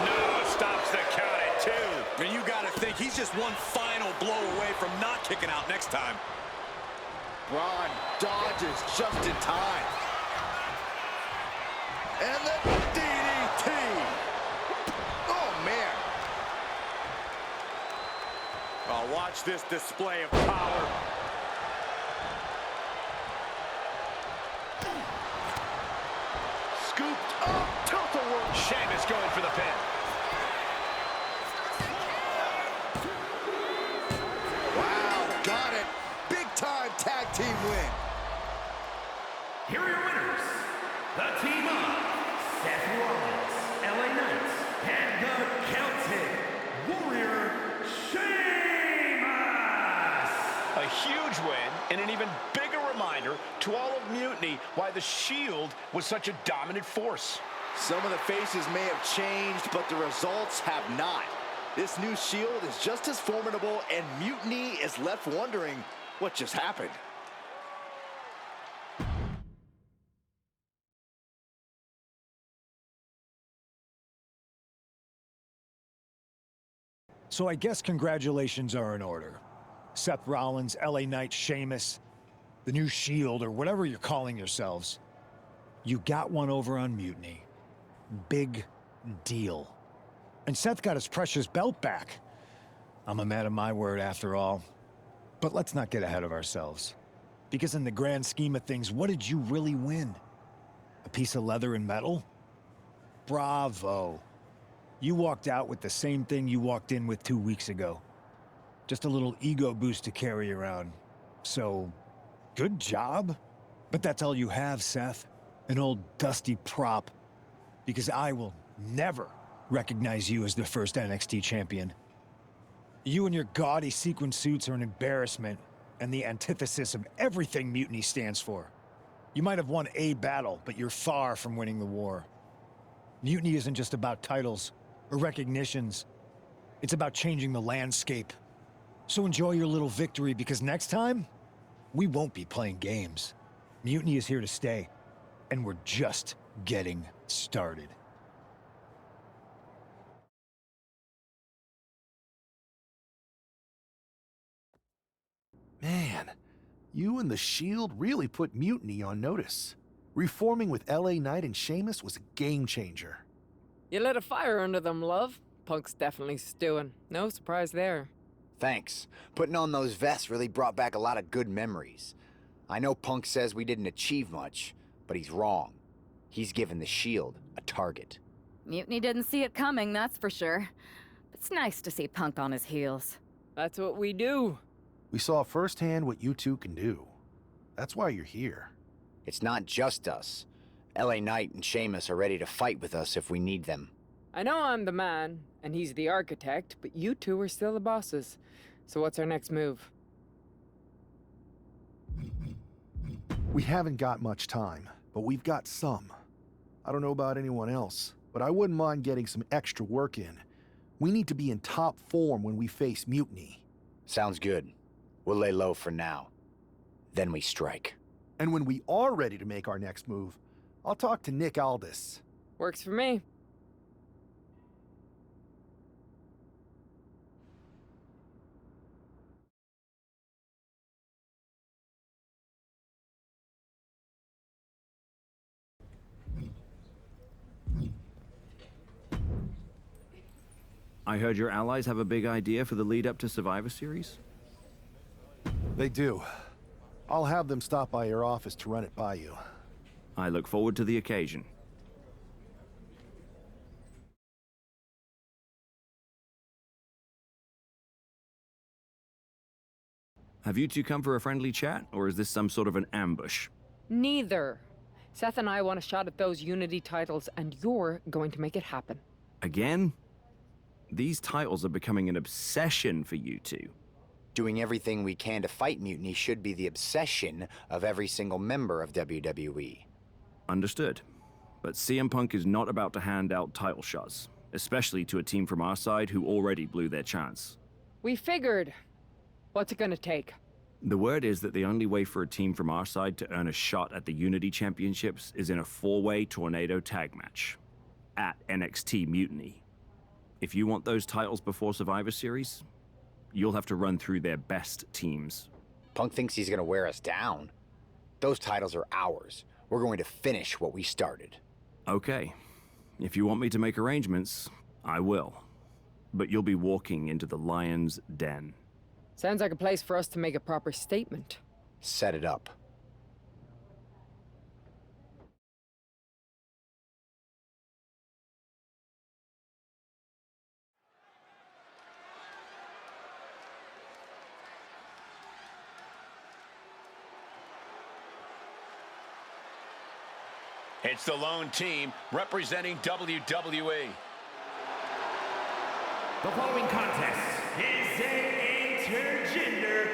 No, stops the count at 2. And you got to think he's just one final blow away from not kicking out next time. Braun dodges just in time. And the DDT. Oh, man. Oh, watch this display of power. Scooped up, tilt-a-whirl. Sheamus going for the pin. Wow, got it. Big-time tag team win. Here are your winners, the team of Seth Rollins, LA Knight, and the Celtic Warrior Sheamus. A huge win and an even bigger reminder to all of Mutiny why the Shield was such a dominant force. Some of the faces may have changed, but the results have not. This new Shield is just as formidable, and Mutiny is left wondering what just happened. So I guess congratulations are in order. Seth Rollins, LA Knight, Sheamus, the new Shield, or whatever you're calling yourselves. You got one over on Mutiny. Big deal. And Seth got his precious belt back. I'm a man of my word after all. But let's not get ahead of ourselves. Because in the grand scheme of things, what did you really win? A piece of leather and metal? Bravo. You walked out with the same thing you walked in with 2 weeks ago. Just a little ego boost to carry around. So, good job. But that's all you have, Seth. An old dusty prop. Because I will never recognize you as the first NXT champion. You and your gaudy sequin suits are an embarrassment and the antithesis of everything Mutiny stands for. You might have won a battle, but you're far from winning the war. Mutiny isn't just about titles or recognitions. It's about changing the landscape. So enjoy your little victory, because next time, we won't be playing games. Mutiny is here to stay, and we're just getting started. Man, you and the Shield really put Mutiny on notice. Reforming with LA Knight and Sheamus was a game changer. You lit a fire under them, love. Punk's definitely stewing. No surprise there. Thanks. Putting on those vests really brought back a lot of good memories. I know Punk says we didn't achieve much, but he's wrong. He's given the Shield a target. Mutiny didn't see it coming, that's for sure. It's nice to see Punk on his heels. That's what we do. We saw firsthand what you two can do. That's why you're here. It's not just us. LA Knight and Sheamus are ready to fight with us if we need them. I know I'm the man, and he's the architect, but you two are still the bosses. So what's our next move? We haven't got much time, but we've got some. I don't know about anyone else, but I wouldn't mind getting some extra work in. We need to be in top form when we face Mutiny. Sounds good. We'll lay low for now. Then we strike. And when we are ready to make our next move, I'll talk to Nick Aldis. Works for me. I heard your allies have a big idea for the lead up to Survivor Series? They do. I'll have them stop by your office to run it by you. I look forward to the occasion. Have you two come for a friendly chat, or is this some sort of an ambush? Neither. Seth and I want a shot at those Unity titles, and you're going to make it happen. Again? These titles are becoming an obsession for you two. Doing everything we can to fight Mutiny should be the obsession of every single member of WWE. Understood. But CM Punk is not about to hand out title shots, especially to a team from our side who already blew their chance. We figured. What's it gonna take? The word is that the only way for a team from our side to earn a shot at the Unity Championships is in a 4-way tornado tag match at NXT Mutiny. If you want those titles before Survivor Series, you'll have to run through their best teams. Punk thinks he's gonna wear us down. Those titles are ours. We're going to finish what we started. Okay. If you want me to make arrangements, I will. But you'll be walking into the lion's den. Sounds like a place for us to make a proper statement. Set it up. It's the lone team representing WWE. The following contest is an intergender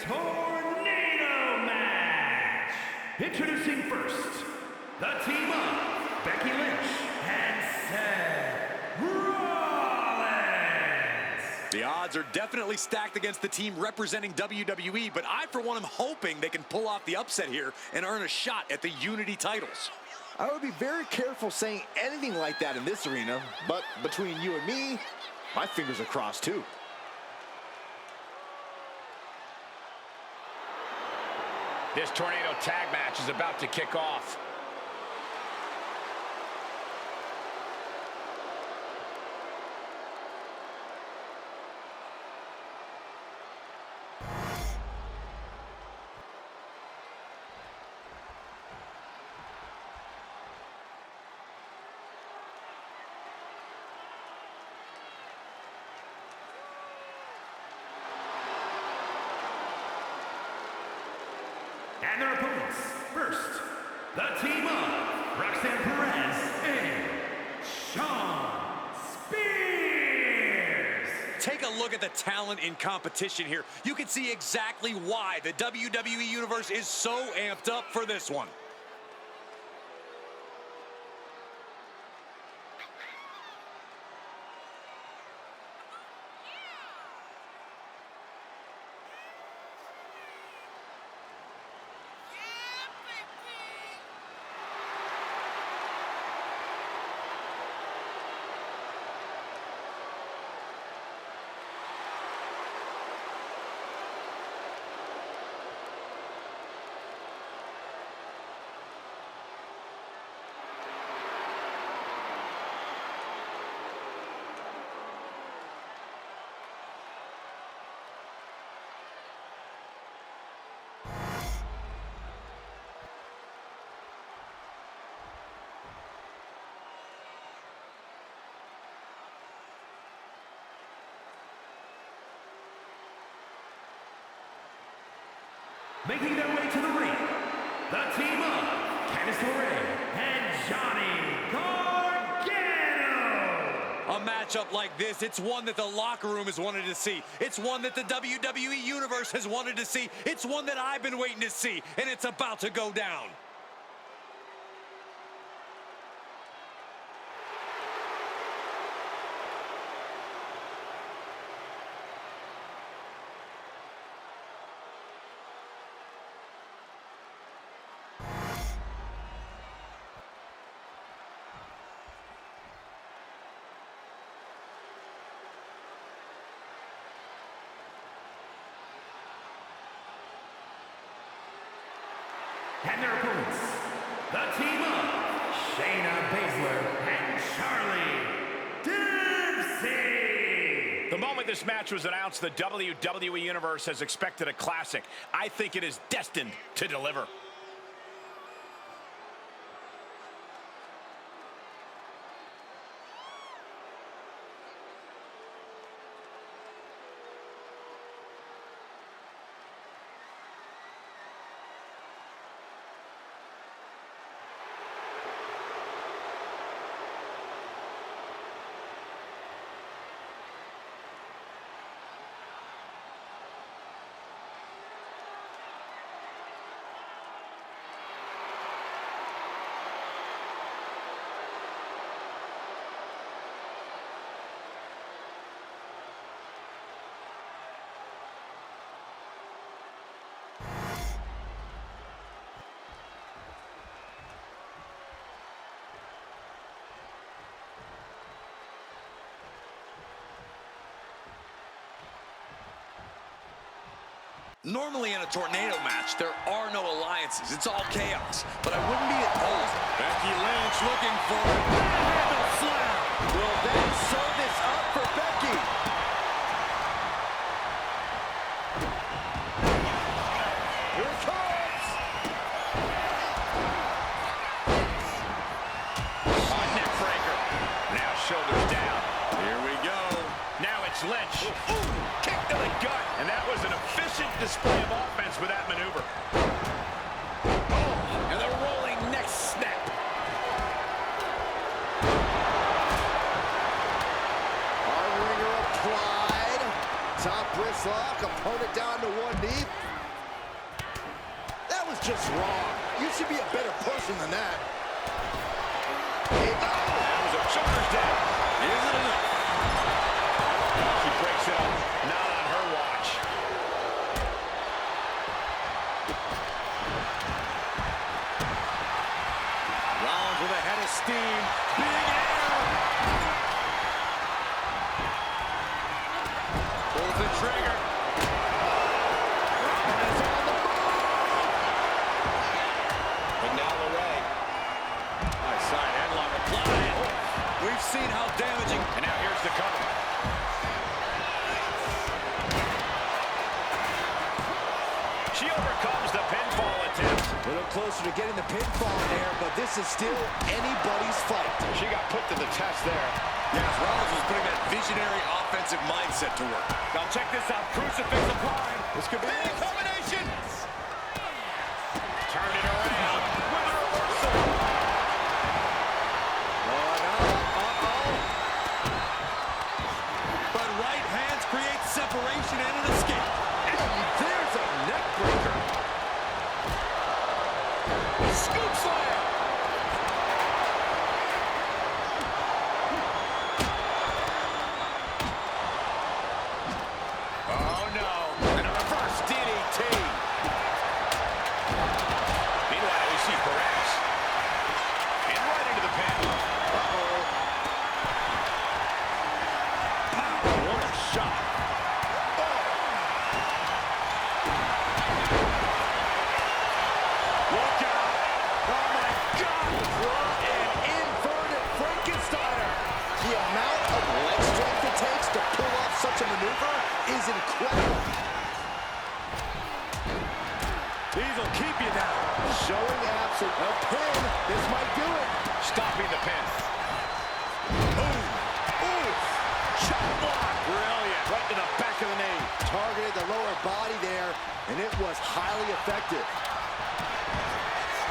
tornado match. Introducing first, the team of Becky Lynch and Seth Rollins. The odds are definitely stacked against the team representing WWE, but I, for one, am hoping they can pull off the upset here and earn a shot at the Unity titles. I would be very careful saying anything like that in this arena, but between you and me, my fingers are crossed too. This tornado tag match is about to kick off. And their opponents, first, the team of Roxanne Perez and Shawn Spears. Take a look at the talent in competition here. You can see exactly why the WWE Universe is so amped up for this one. Making their way to the ring, the team of Candice LeRae and Johnny Gargano. A matchup like this, it's one that the locker room has wanted to see. It's one that the WWE Universe has wanted to see. It's one that I've been waiting to see, and it's about to go down. And their opponents, the team of Shayna Baszler and Charlie Dempsey. The moment this match was announced, the WWE Universe has expected a classic. I think it is destined to deliver. Normally in a tornado match, there are no alliances. It's all chaos. But I wouldn't be opposed. Becky Lynch looking for a handle slam. Will they sew this up for Becky? Here it comes. On neck breaker. Now shoulders down. Here we go. Now it's Lynch. Ooh, kick to the gut. And that was an efficient display of offense with that maneuver. Oh, and the rolling neck snap. Arm wringer applied. Top wrist lock. Opponent down to one knee. That was just wrong. You should be a better person than that. That was a shoulders down. Is it enough? She breaks it up. Not on her watch. Rollins with a head of steam. Big air. Pulls the trigger. Rollins on the move. But now Lorraine. Nice side headlock applied. We've seen how damaging. And now here's the cover. She overcomes the pinfall attempt. A little closer to getting the pinfall in there, but this is still anybody's fight. She got put to the test there. Yes, Rollins was putting that visionary offensive mindset to work. Now check this out. Crucifix applied. This could be Big it. combination. Turn it around with a reversal. But right hands create separation and an escape. And there's a neck breaker. Scoop slam. Oh no. And a reverse DDT. Meanwhile, we see Brash. And right into the pin. Uh-oh. Pow, what a shot. Look out. Oh my God. What an inverted Frankensteiner. The amount of leg strength it takes to pull off such a maneuver is incredible. These will keep you down. Showing absent a pin. This might do it. Stopping the pin. Boom. Ooh. Chop block. Brilliant. Right to the back of the knee. Targeted the lower body there, and it was highly effective.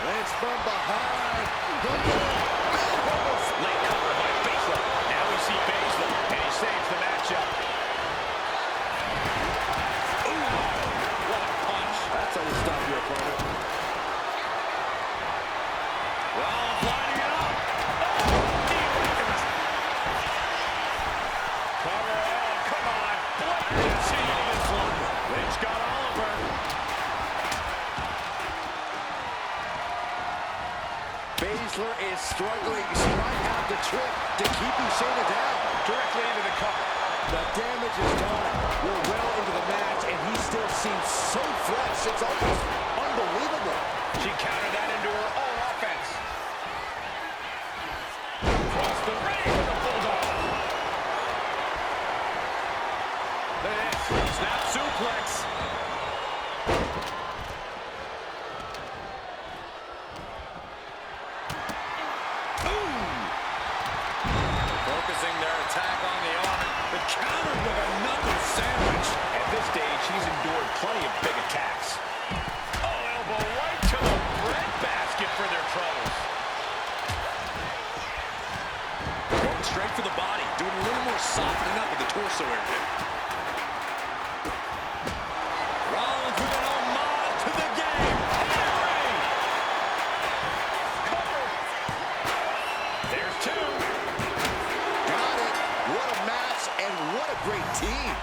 Lynch from behind. Late cover by Baszler. Now we see Baszler, and he saves the matchup. Ooh. What a punch. That's how you stop your opponent. Rollins lining it up. Oh, knee breaker. Cover. Oh, come on. Let's see this one. Lynch got Oliver. Baszler is struggling. She might have the trick to keeping Shayna down. Directly into the cover. The damage is done. We're well into the match, and he still seems so fresh. It's almost unbelievable. She countered that into her own offense. Across the ring with a bulldog. Look at this. Snap suplex. Focusing their attack on the arm, but countered with another sandwich. At this stage, she's endured plenty of big attacks. Oh, elbow right to the breadbasket for their troubles. Going straight for the body, doing a little more softening up with the torso area. Rollins with an homage to the game. Cover. There's two. Got it. What a match and what a great team.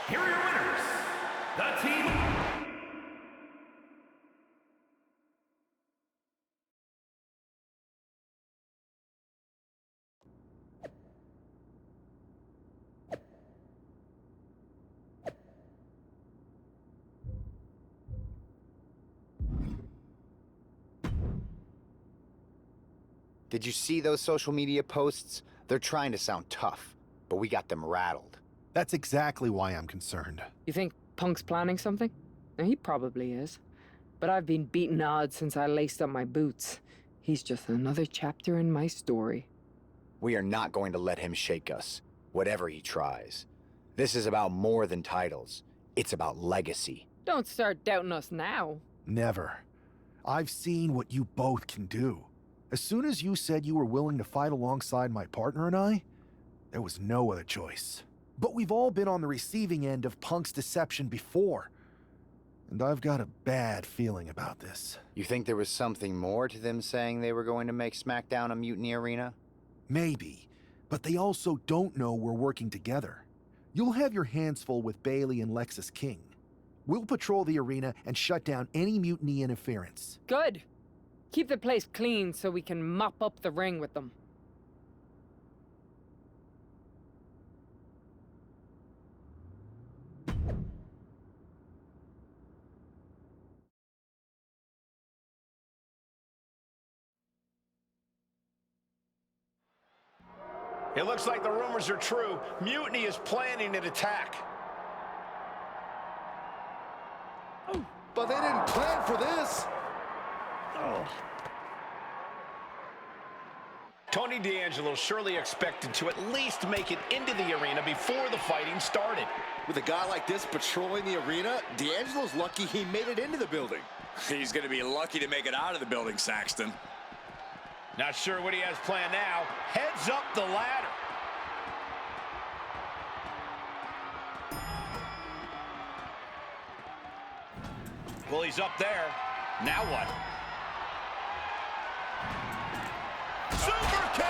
Here are your winners, the team. Did you see those social media posts? They're trying to sound tough, but we got them rattled. That's exactly why I'm concerned. You think Punk's planning something? Now, he probably is. But I've been beating odds since I laced up my boots. He's just another chapter in my story. We are not going to let him shake us, whatever he tries. This is about more than titles. It's about legacy. Don't start doubting us now. Never. I've seen what you both can do. As soon as you said you were willing to fight alongside my partner and I, there was no other choice. But we've all been on the receiving end of Punk's deception before. And I've got a bad feeling about this. You think there was something more to them saying they were going to make SmackDown a mutiny arena? Maybe, but they also don't know we're working together. You'll have your hands full with Bayley and Lexis King. We'll patrol the arena and shut down any mutiny interference. Good. Keep the place clean so we can mop up the ring with them. It looks like the rumors are true. Mutiny is planning an attack. But they didn't plan for this. Tony D'Angelo surely expected to at least make it into the arena before the fighting started. With a guy like this patrolling the arena, D'Angelo's lucky he made it into the building. He's going to be lucky to make it out of the building, Saxton. Not sure what he has planned now. Heads up the ladder. Well, he's up there. Now what? Super kick!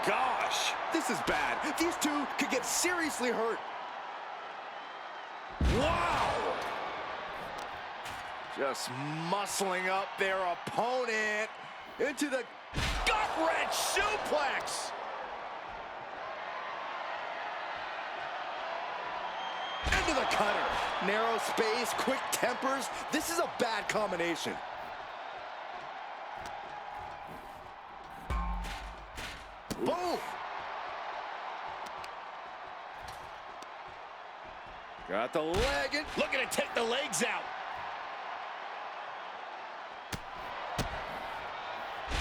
Gosh, this is bad. These two could get seriously hurt. Wow! Just muscling up their opponent into the gut-wrench suplex. Into the cutter. Narrow space, quick tempers. This is a bad combination. Boom! Got the leg in. Looking to take the legs out.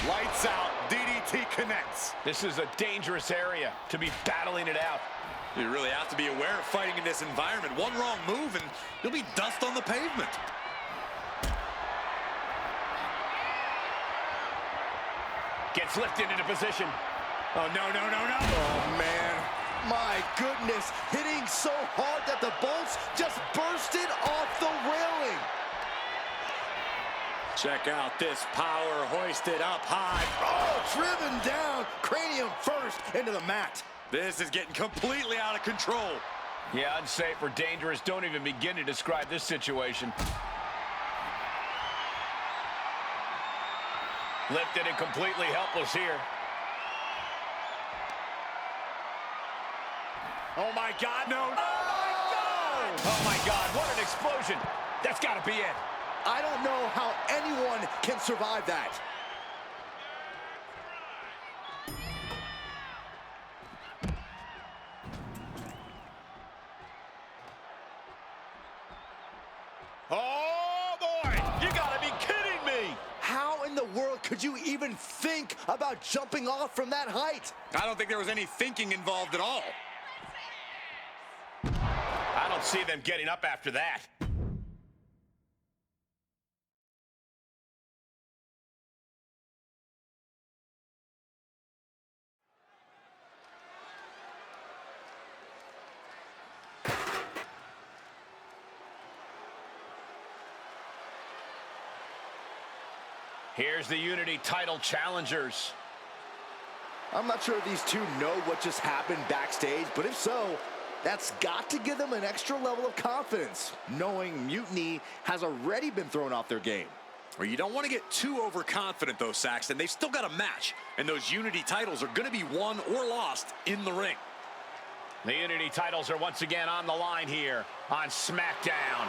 Lights out. DDT connects. This is a dangerous area to be battling it out. You really have to be aware of fighting in this environment. One wrong move and you'll be dust on the pavement. Gets lifted into position. Oh, no, no, no, no. Oh, man. My goodness. Hitting so hard that the bolts just bursted off the railing. Check out this power hoisted up high. Oh, driven down. Cranium first into the mat. This is getting completely out of control. Yeah, unsafe or dangerous. Don't even begin to describe this situation. Lifted and completely helpless here. Oh, my God, no. Oh, my God! Oh, my God, what an explosion. That's got to be it. I don't know how anyone can survive that. Oh, boy! You gotta be kidding me! How in the world could you even think about jumping off from that height? I don't think there was any thinking involved at all. I don't see them getting up after that. Here's the Unity title challengers. I'm not sure if these two know what just happened backstage, but if so, that's got to give them an extra level of confidence, knowing Mutiny has already been thrown off their game. Well, you don't want to get too overconfident, though, Saxton. They've still got a match, and those Unity titles are going to be won or lost in the ring. The Unity titles are once again on the line here on SmackDown.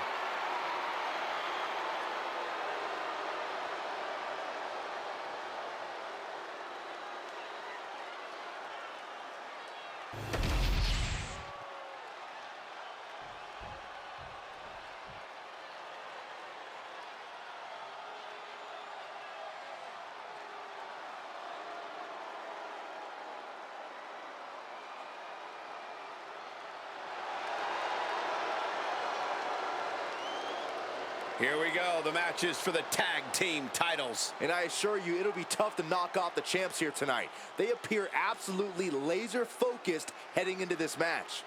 Here we go, the matches for the tag team titles. And I assure you, it'll be tough to knock off the champs here tonight. They appear absolutely laser focused heading into this match.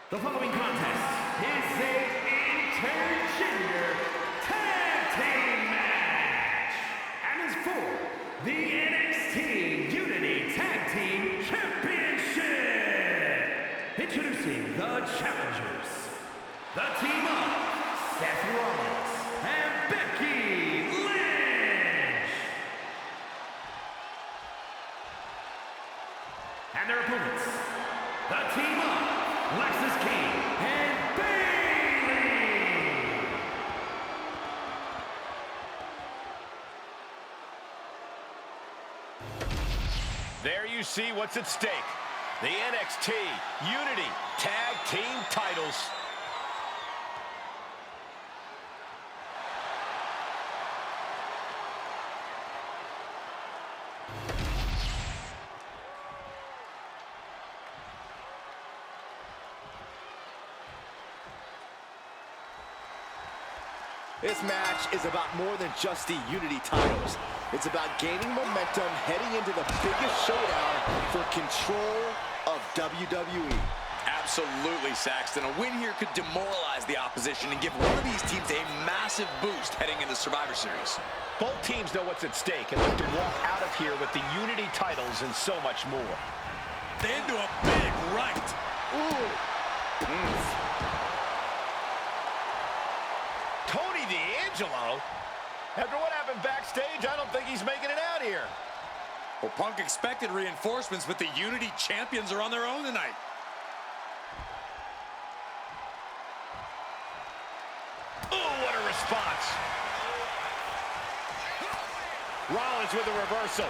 The following contest is a intergender tag team match and is for the NXT Unity Tag Team Championship. Introducing the challengers, the team of Seth Rollins and Becky Lynch, and their opponents, the team of Lexis and Bailey. There you see what's at stake. The NXT Unity Tag Team titles. This match is about more than just the Unity titles. It's about gaining momentum heading into the biggest showdown for control of WWE. Absolutely, Saxton. A win here could demoralize the opposition and give one of these teams a massive boost heading into Survivor Series. Both teams know what's at stake and look to walk out of here with the Unity titles and so much more. Into a big right. Ooh. Tony D'Angelo? After what happened backstage, I don't think he's making it out here. Well, Punk expected reinforcements, but the Unity champions are on their own tonight. Oh, what a response. Rollins with a reversal.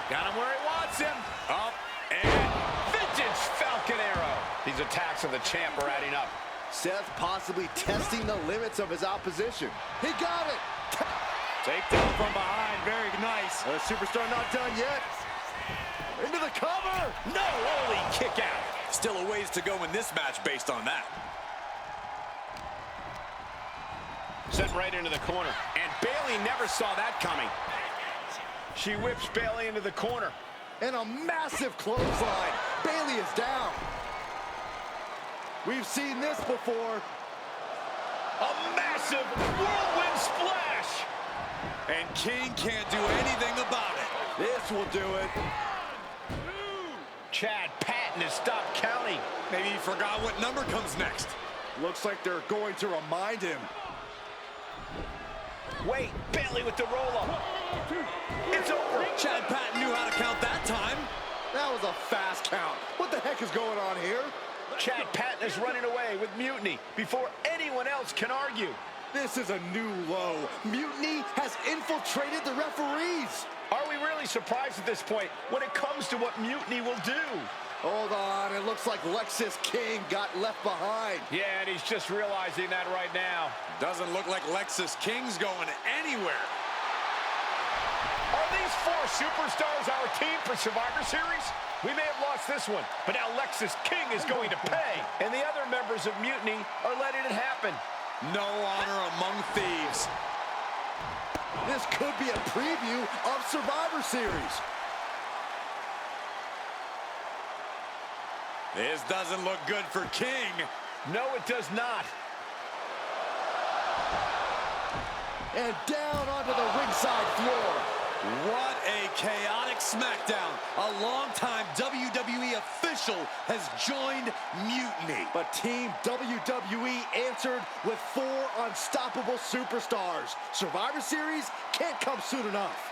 Got him where he wants him. Up and These attacks of the champ are adding up. Seth possibly testing the limits of his opposition. He got it! Takedown from behind, very nice. The superstar not done yet. Into the cover! No, holy kick out. Still a ways to go in this match based on that. Sent right into the corner. And Bayley never saw that coming. She whips Bayley into the corner. And a massive clothesline. Bayley is down. We've seen this before. A massive whirlwind splash. And King can't do anything about it. This will do it. Chad Patton has stopped counting. Maybe he forgot what number comes next. Looks like they're going to remind him. Wait, Bayley with the roll-up. It's over. Chad Patton knew how to count that time. That was a fast count. What the heck is going on here? Chad Patton is running away with Mutiny before anyone else can argue. This is a new low. Mutiny has infiltrated the referees. Are we really surprised at this point when it comes to what Mutiny will do? Hold on, it looks like Lexis King got left behind. Yeah, and he's just realizing that right now. Doesn't look like Lexis King's going anywhere. Are these four superstars our team for Survivor Series? We may have lost this one, but now Lexis King is going to pay. And the other members of Mutiny are letting it happen. No honor among thieves. This could be a preview of Survivor Series. This doesn't look good for King. No, it does not. And down onto the ringside floor. What a chaotic SmackDown. A longtime WWE official has joined Mutiny. But Team WWE answered with 4 unstoppable superstars. Survivor Series can't come soon enough.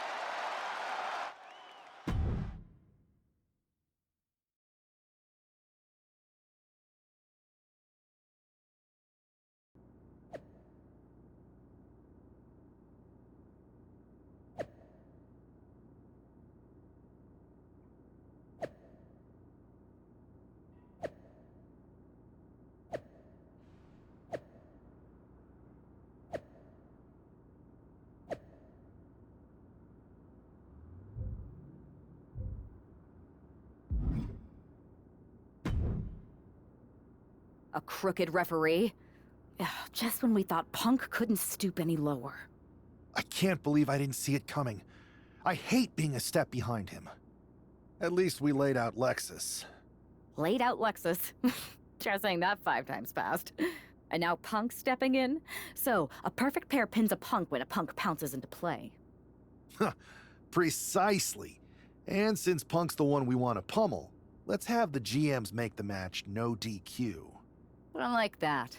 A crooked referee? Ugh, just when we thought Punk couldn't stoop any lower. I can't believe I didn't see it coming. I hate being a step behind him. At least we laid out Lexis. Laid out Lexis. Try saying that 5 times fast. And now Punk stepping in? So, a perfect pair pins a Punk when a Punk pounces into play. Precisely. And since Punk's the one we want to pummel, let's have the GMs make the match no DQ. I like that.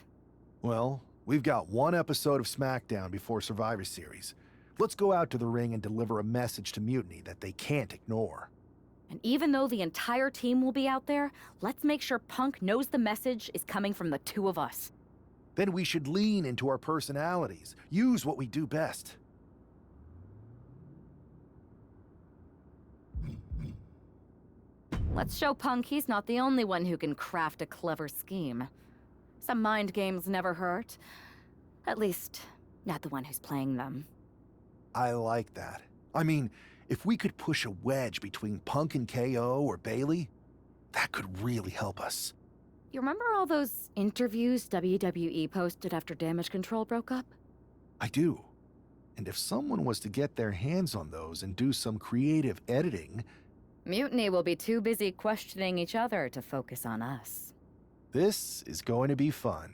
Well, we've got 1 episode of SmackDown before Survivor Series. Let's go out to the ring and deliver a message to Mutiny that they can't ignore. And even though the entire team will be out there, let's make sure Punk knows the message is coming from the 2 of us. Then we should lean into our personalities, use what we do best. Let's show Punk he's not the only one who can craft a clever scheme. Some mind games never hurt. At least, not the one who's playing them. I like that. I mean, if we could push a wedge between Punk and KO or Bayley, that could really help us. You remember all those interviews WWE posted after Damage Control broke up? I do. And if someone was to get their hands on those and do some creative editing... Mutiny will be too busy questioning each other to focus on us. This is going to be fun.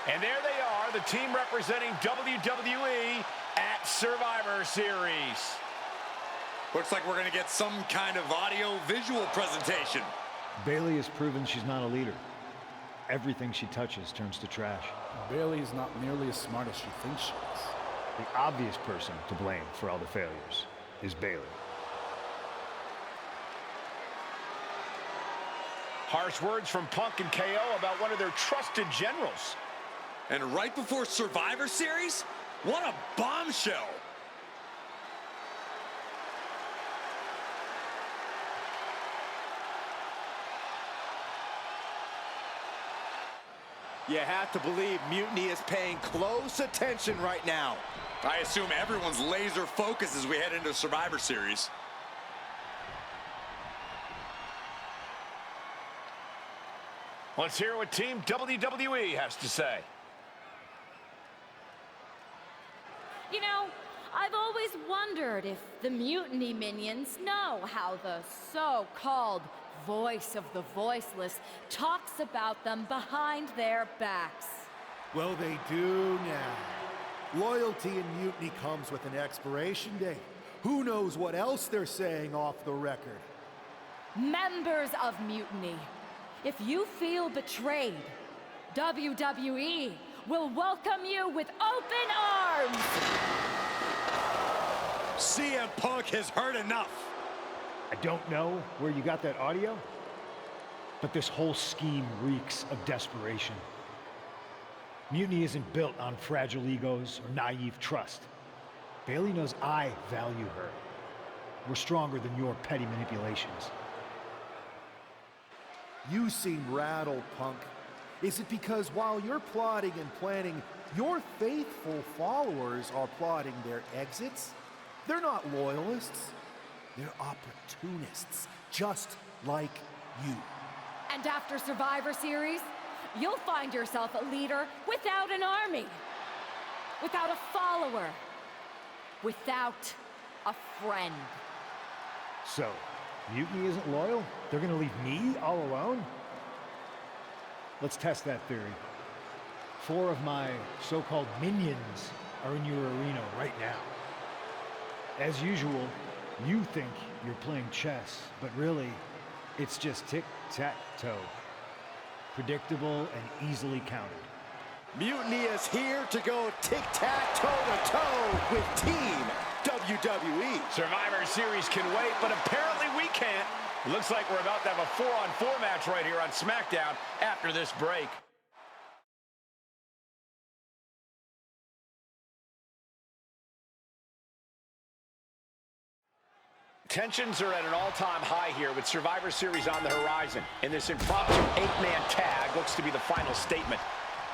And there they are, the team representing WWE at Survivor Series. Looks like we're going to get some kind of audio-visual presentation. Bayley has proven she's not a leader. everything she touches turns to trash. Bailey is not nearly as smart as she thinks she is. The obvious person to blame for all the failures is Bailey. Harsh words from Punk and KO about one of their trusted generals. And right before Survivor Series? What a bombshell! You have to believe Mutiny is paying close attention right now. I assume everyone's laser focus as we head into Survivor Series. Let's hear what Team WWE has to say. You know, I've always wondered if the Mutiny minions know how the so-called voice of the voiceless talks about them behind their backs. Well, they do now. Loyalty in Mutiny comes with an expiration date. Who knows what else they're saying off the record? Members of Mutiny, if you feel betrayed, WWE will welcome you with open arms! CM Punk has heard enough. I don't know where you got that audio, but this whole scheme reeks of desperation. Mutiny isn't built on fragile egos or naive trust. Bailey knows I value her. We're stronger than your petty manipulations. You seem rattled, Punk. Is it because while you're plotting and planning, your faithful followers are plotting their exits? They're not loyalists. They're opportunists, just like you. And after Survivor Series, you'll find yourself a leader without an army, without a follower, without a friend. So, Mutiny isn't loyal? They're gonna leave me all alone? Let's test that theory. 4 of my so-called minions are in your arena right now. As usual, you think you're playing chess, but really, it's just tic-tac-toe. Predictable and easily countered. Mutiny is here to go tic-tac-toe-to-toe with Team WWE. Survivor Series can wait, but apparently we can't. It looks like we're about to have a 4-on-4 match right here on SmackDown after this break. Tensions are at an all-time high here with Survivor Series on the horizon. And this impromptu 8-man tag looks to be the final statement.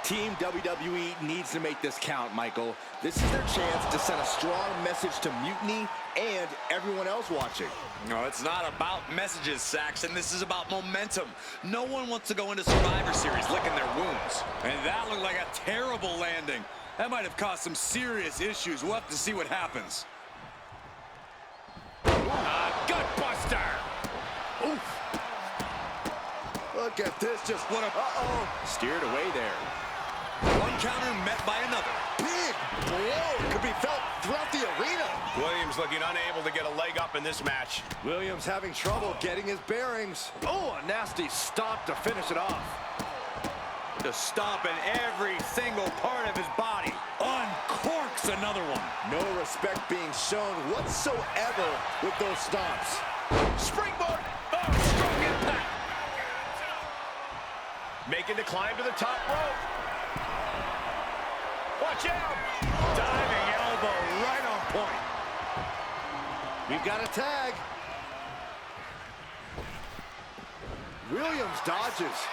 Team WWE needs to make this count, Michael. This is their chance to send a strong message to Mutiny and everyone else watching. No, it's not about messages, Saxon. This is about momentum. No one wants to go into Survivor Series licking their wounds. And that looked like a terrible landing. That might have caused some serious issues. We'll have to see what happens. Gut buster! Oof. Look at this, just what a... Steered away there. One counter met by another. Big blow could be felt throughout the arena. Williams looking unable to get a leg up in this match. Williams having trouble getting his bearings. Oh, a nasty stop to finish it off. The stomp in every single part of his body. Uncorks another one. No respect being shown whatsoever with those stomps. Springboard! Oh, strong impact! Making the climb to the top rope. Watch out! Diving elbow right on point. We've got a tag. Williams dodges.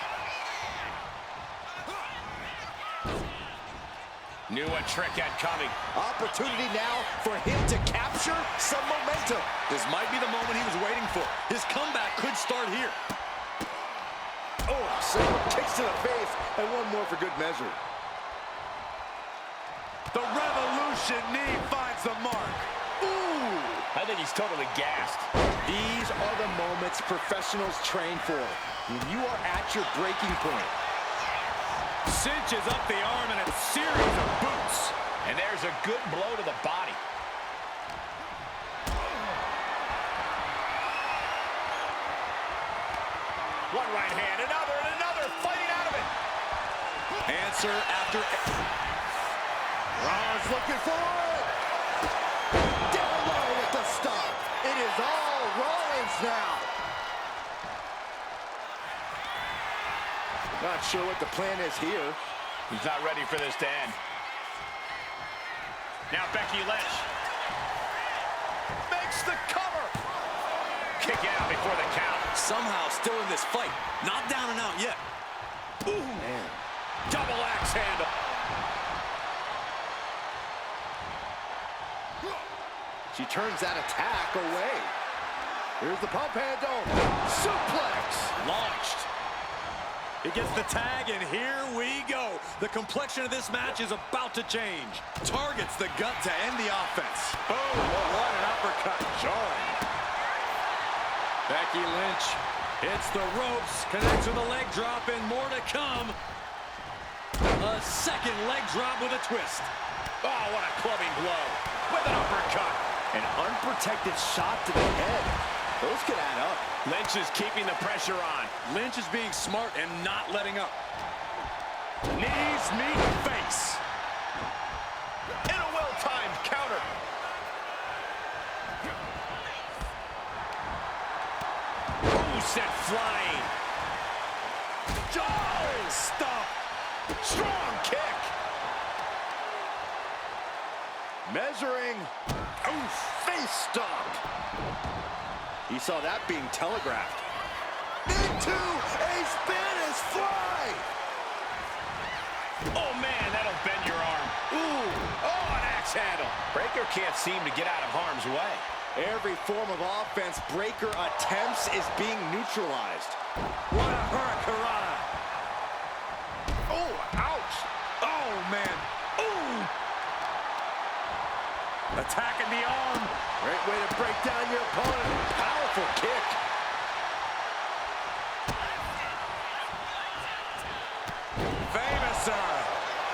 Knew what trick had coming. Opportunity now for him to capture some momentum. This might be the moment he was waiting for. His comeback could start here. Oh, several kicks to the face, and one more for good measure. The Revolution knee finds the mark. Ooh! I think he's totally gassed. These are the moments professionals train for. When you are at your breaking point. Cinches up the arm in a series of boots. And there's a good blow to the body. One right hand, another, and another, fighting out of it. answer after... Rollins looking for it. Down low with the stop. It is all Rollins now. Not sure what the plan is here. He's not ready for this to end. Now Becky Lynch makes the cover. Kick out before the count. Somehow still in this fight. Not down and out yet. Ooh, man. Double axe handle. She turns that attack away. Here's the pump handle. Suplex. Launched. He gets the tag, and here we go. The complexion of this match is about to change. Targets the gut to end the offense. Boom, what an uppercut. Jarring. Becky Lynch hits the ropes, connects with a leg drop, and more to come. A second leg drop with a twist. Oh, what a clubbing blow. With an uppercut. An unprotected shot to the head. Those could add up. Lynch is keeping the pressure on. Lynch is being smart and not letting up. Knees meet face. And a well-timed counter. Ooh, sent flying. Oh, stop. Strong kick. Measuring. Ooh, face stop. He saw that being telegraphed. Into a Spanish fly. Oh, man, that'll bend your arm. Ooh, oh, an axe handle. Breaker can't seem to get out of harm's way. Every form of offense Breaker attempts is being neutralized. What a hurricanrana. Oh, ouch. Oh, man. Ooh. Attacking the arm. Great way to break down your opponent. Powerful kick. Famous,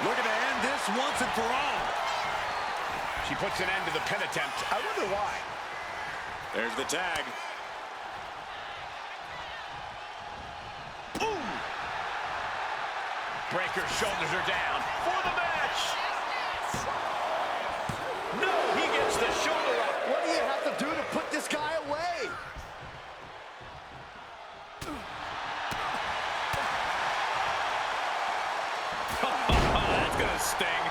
looking to end this once and for all. She puts an end to the pin attempt. I wonder why. There's the tag. Ooh. Breaker's shoulders are down for the match. No, he gets the shoulder up. What do you have to do to put this guy away? That's gonna sting.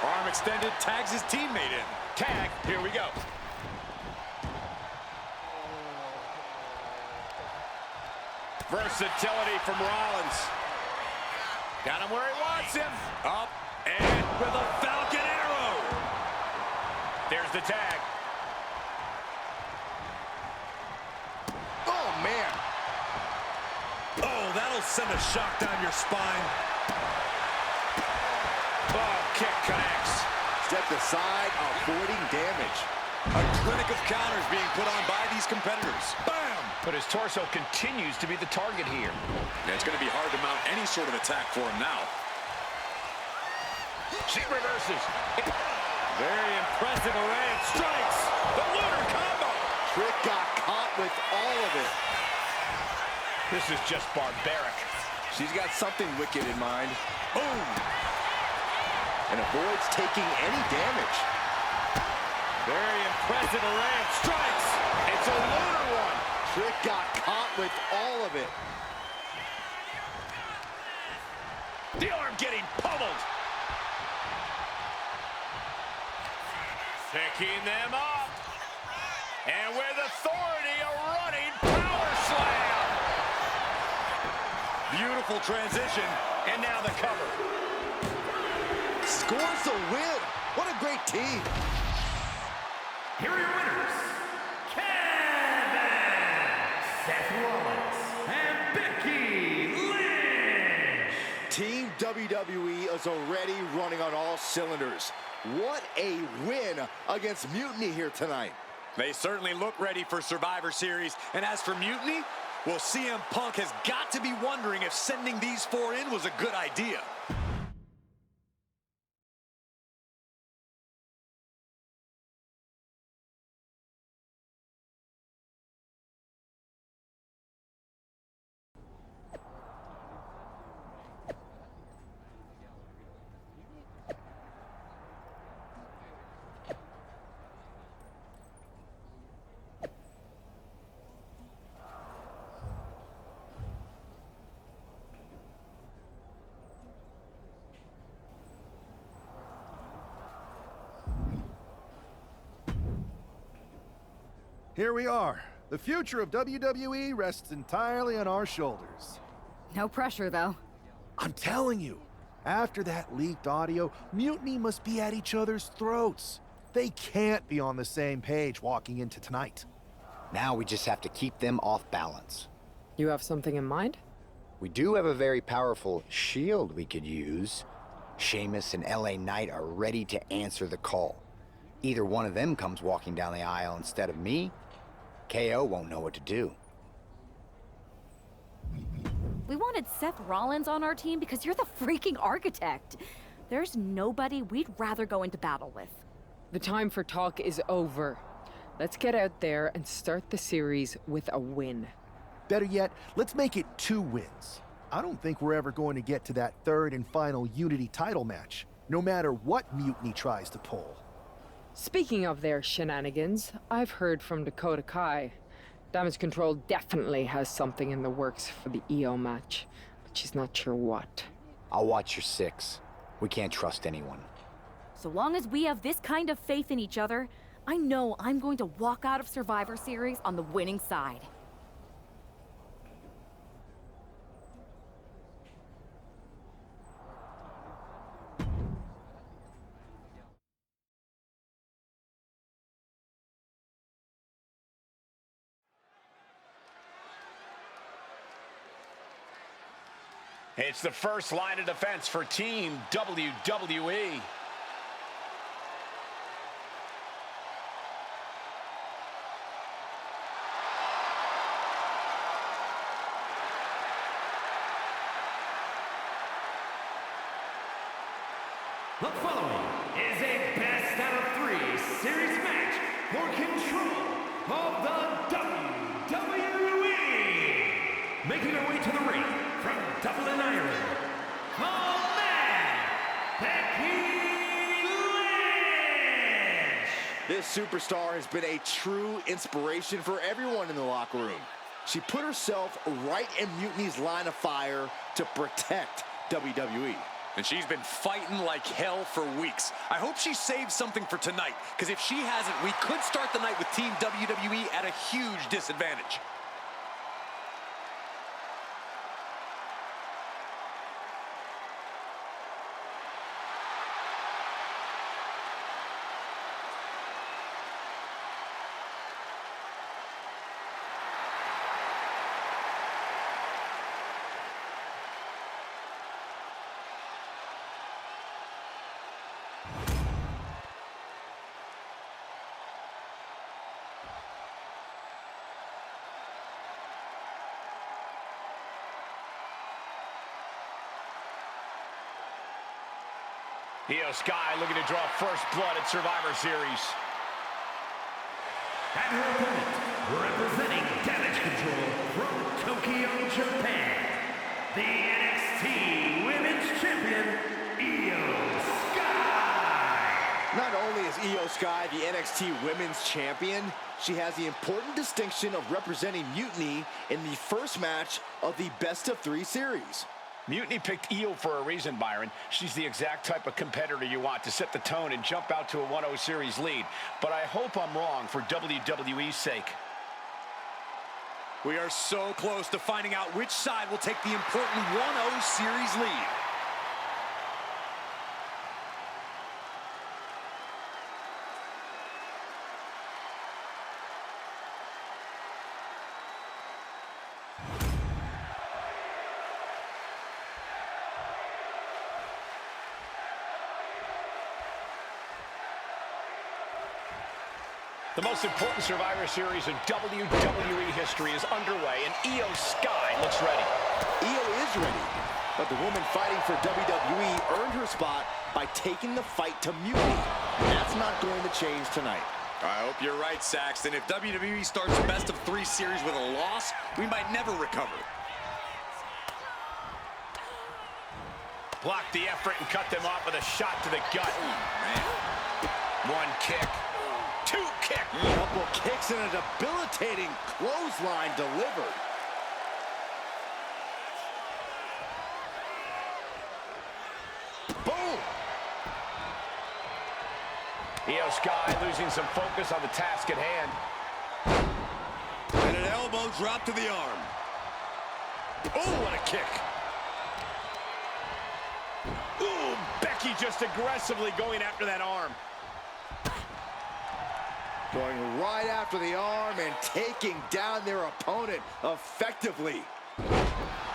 Arm extended, tags his teammate in. Tag, here we go. Versatility from Rollins. Got him where he wants him. Up and with a Falcon Arrow. There's the tag. Oh, man. Oh, that'll send a shock down your spine. Oh, kick connects. Step aside, avoiding damage. A clinic of counters being put on by these competitors. Bam! But his torso continues to be the target here. Yeah, it's going to be hard to mount any sort of attack for him now. She reverses. Very impressive array of strikes. The lunar combo. Trick got caught with all of it. This is just barbaric. She's got something wicked in mind. Boom! And avoids taking any damage. Very impressive array of strikes. It's a lunar one. Trick got caught with all of it. The arm getting pummeled. Picking them up. And with authority, a running power slam. Beautiful transition. And now the cover. Scores the win. What a great team. Here are your winners, Seth Rollins and Becky Lynch. Team WWE is already running on all cylinders. What a win against Mutiny here tonight. They certainly look ready for Survivor Series. And as for Mutiny, well, CM Punk has got to be wondering if sending these four in was a good idea. Here we are. The future of WWE rests entirely on our shoulders. No pressure, though. I'm telling you, after that leaked audio, Mutiny must be at each other's throats. They can't be on the same page walking into tonight. Now we just have to keep them off balance. You have something in mind? We do have a very powerful shield we could use. Sheamus and LA Knight are ready to answer the call. Either one of them comes walking down the aisle instead of me, KO won't know what to do. We wanted Seth Rollins on our team because you're the freaking architect. There's nobody we'd rather go into battle with. The time for talk is over. Let's get out there and start the series with a win. Better yet, let's make it 2 wins. I don't think we're ever going to get to that 3rd and final Unity title match, no matter what Mutiny tries to pull. Speaking of their shenanigans, I've heard from Dakota Kai. Damage Control definitely has something in the works for the EO match, but she's not sure what. I'll watch your 6. We can't trust anyone. So long as we have this kind of faith in each other, I know I'm going to walk out of Survivor Series on the winning side. It's the first line of defense for Team WWE. The following is a best out of 3 series match for control of the WWE. Making her way to the ring from Dublin, Ireland, the man, Becky Lynch. This superstar has been a true inspiration for everyone in the locker room. She put herself right in Mutiny's line of fire to protect WWE. And she's been fighting like hell for weeks. I hope she saved something for tonight, because if she hasn't, we could start the night with Team WWE at a huge disadvantage. Io Sky looking to draw first blood at Survivor Series. And her opponent, representing Damage Control from Tokyo, Japan, the NXT Women's Champion, Io Sky. Not only is Io Sky the NXT Women's Champion, she has the important distinction of representing Mutiny in the first match of the best-of-3 series. Mutiny picked Io for a reason, Byron. She's the exact type of competitor you want to set the tone and jump out to a 1-0 series lead. But I hope I'm wrong for WWE's sake. We are so close to finding out which side will take the important 1-0 series lead. The most important Survivor Series in WWE history is underway, and Io Sky looks ready. Io is ready, but the woman fighting for WWE earned her spot by taking the fight to Mutiny. That's not going to change tonight. I hope you're right, Saxton. If WWE starts a best-of-3 series with a loss, we might never recover. Blocked the effort and cut them off with a shot to the gut. One kick. 2 kicks. A couple kicks and a debilitating clothesline delivered. Boom! Io Sky losing some focus on the task at hand. drop to the arm. Oh, what a kick. Ooh, Becky just aggressively going after that arm. Going right after the arm and taking down their opponent effectively.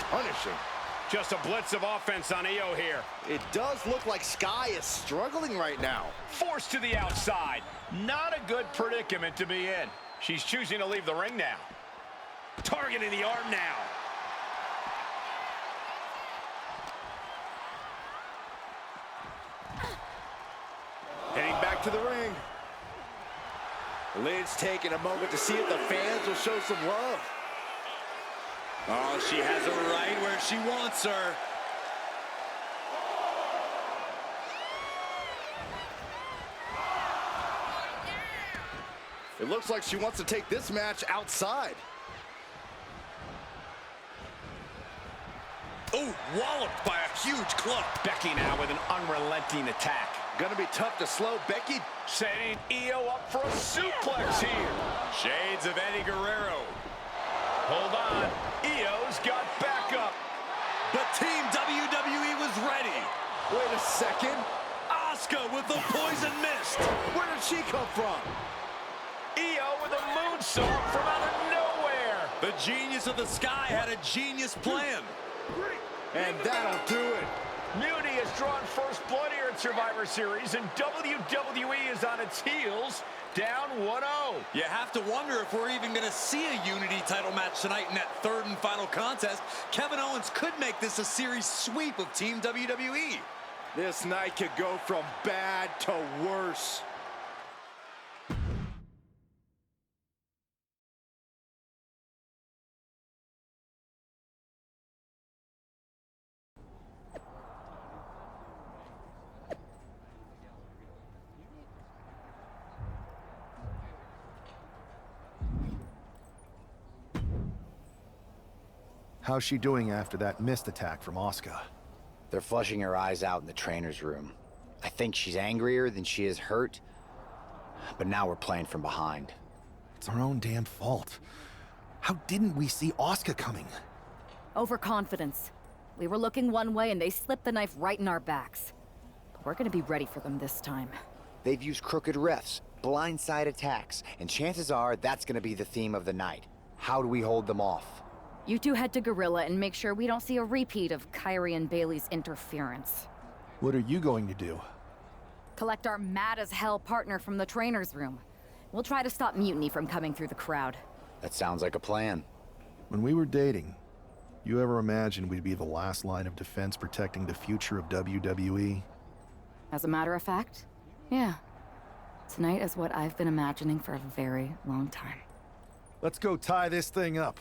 Punishing. Just a blitz of offense on Io here. It does look like Sky is struggling right now. Forced to the outside. Not a good predicament to be in. She's choosing to leave the ring now. Targeting the arm now. Heading back to the ring. Lynch taking a moment to see if the fans will show some love. Oh, she has her right where she wants her. It looks like she wants to take this match outside. Oh, walloped by a huge club. Becky now with an unrelenting attack. Gonna be tough to slow Becky. Setting Io up for a suplex here. Shades of Eddie Guerrero. Hold on. Io's got backup. But Team WWE was ready. Wait a second. Asuka with the poison mist. Where did she come from? Io with a moonsault from out of nowhere. The genius of the Sky had a genius plan. And that'll do it. Mutiny has drawn first blood here at Survivor Series, and WWE is on its heels, down 1-0. You have to wonder if we're even going to see a Unity title match tonight in that third and final contest. Kevin Owens could make this a series sweep of Team WWE. This night could go from bad to worse. How's she doing after that missed attack from Asuka? They're flushing her eyes out in the trainer's room. I think she's angrier than she is hurt, but now we're playing from behind. It's our own damn fault. How didn't we see Asuka coming? Overconfidence. We were looking one way and they slipped the knife right in our backs. But we're gonna be ready for them this time. They've used crooked refs, blindside attacks, and chances are that's gonna be the theme of the night. How do we hold them off? You two head to Gorilla and make sure we don't see a repeat of Kyrie and Bailey's interference. What are you going to do? Collect our mad-as-hell partner from the trainer's room. We'll try to stop Mutiny from coming through the crowd. That sounds like a plan. When we were dating, you ever imagined we'd be the last line of defense protecting the future of WWE? As a matter of fact, yeah. Tonight is what I've been imagining for a very long time. Let's go tie this thing up.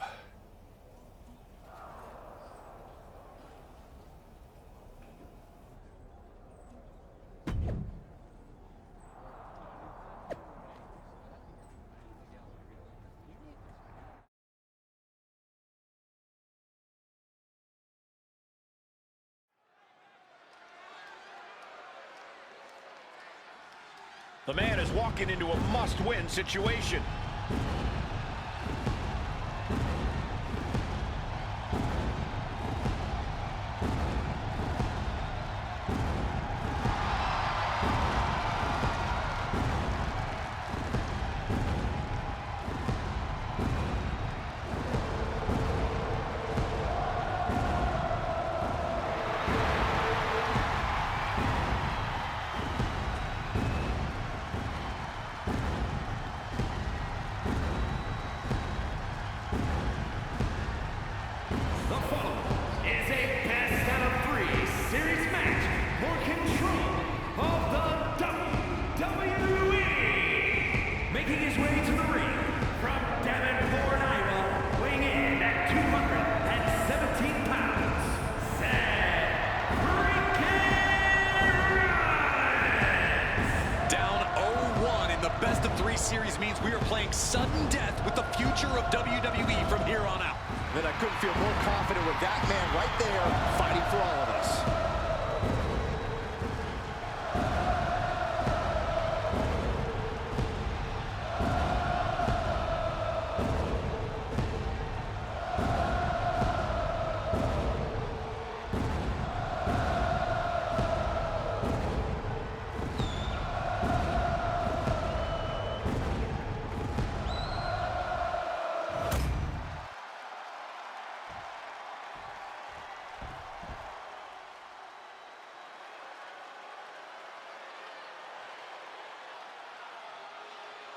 The man is walking into a must-win situation. Series means we are playing sudden death with the future of WWE from here on out. Then I couldn't feel more confident with that man right there fighting for all of us.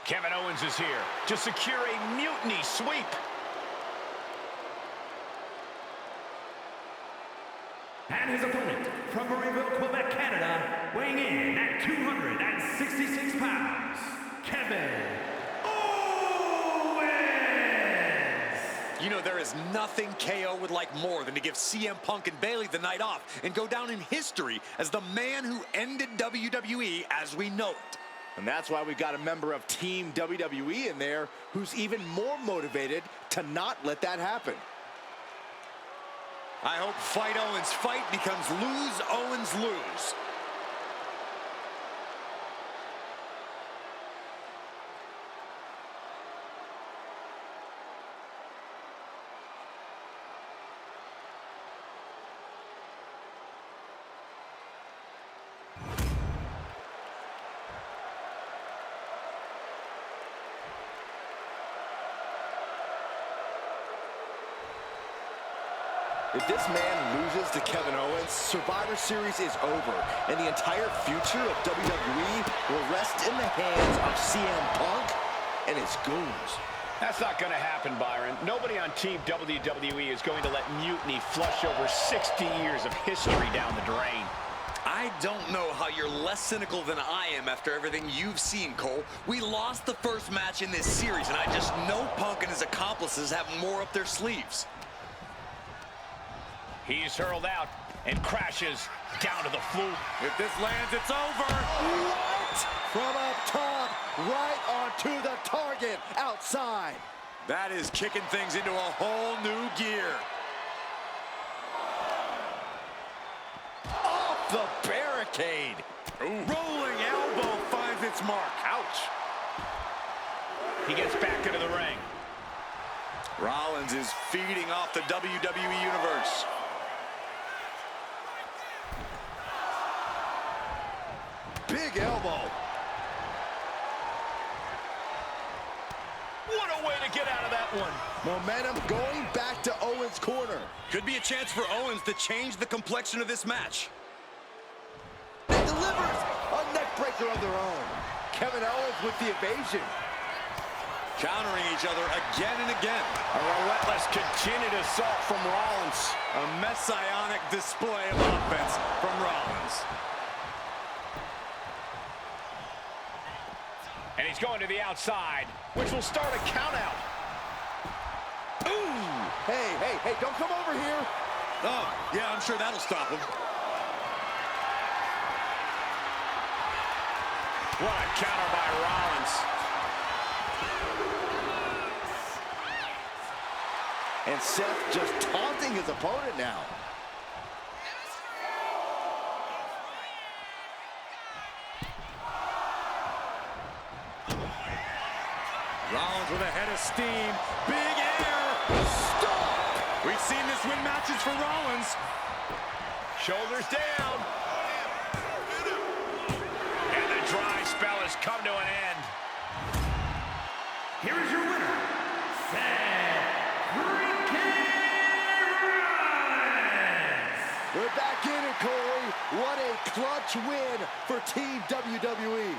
Kevin Owens is here to secure a Mutiny sweep. And his opponent, from Marieville, Quebec, Canada, weighing in at 266 pounds, Kevin Owens! You know, there is nothing KO would like more than to give CM Punk and Bayley the night off and go down in history as the man who ended WWE as we know it. And that's why we got a member of Team WWE in there who's even more motivated to not let that happen. I hope Fight Owens fight becomes Lose Owens lose. If this man loses to Kevin Owens, Survivor Series is over, and the entire future of WWE will rest in the hands of CM Punk and his goons. That's not going to happen, Byron. Nobody on Team WWE is going to let Mutiny flush over 60 years of history down the drain. I don't know how you're less cynical than I am after everything you've seen, Cole. We lost the first match in this series, and I just know Punk and his accomplices have more up their sleeves. He's hurled out and crashes down to the floor. If this lands, it's over. What? From up top, right onto the target, outside. That is kicking things into a whole new gear. Off the barricade. Ooh. Rolling elbow finds its mark. Ouch. He gets back into the ring. Rollins is feeding off the WWE Universe. Big elbow. What a way to get out of that one. Momentum going back to Owens' corner. Could be a chance for Owens to change the complexion of this match. He delivers a neck breaker of their own. Kevin Owens with the evasion. Countering each other again and again. A relentless continued assault from Rollins. A messianic display of offense from Rollins. And he's going to the outside, which will start a count out. Ooh! Hey, don't come over here. Oh, yeah, I'm sure that'll stop him. What a counter by Rollins. And Seth just taunting his opponent now. Rollins with a head of steam. Big air. Stop! We've seen this win matches for Rollins. Shoulders down. And the dry spell has come to an end. Here is your winner, Seth Rollins! We're back in it, Corey. What a clutch win for Team WWE.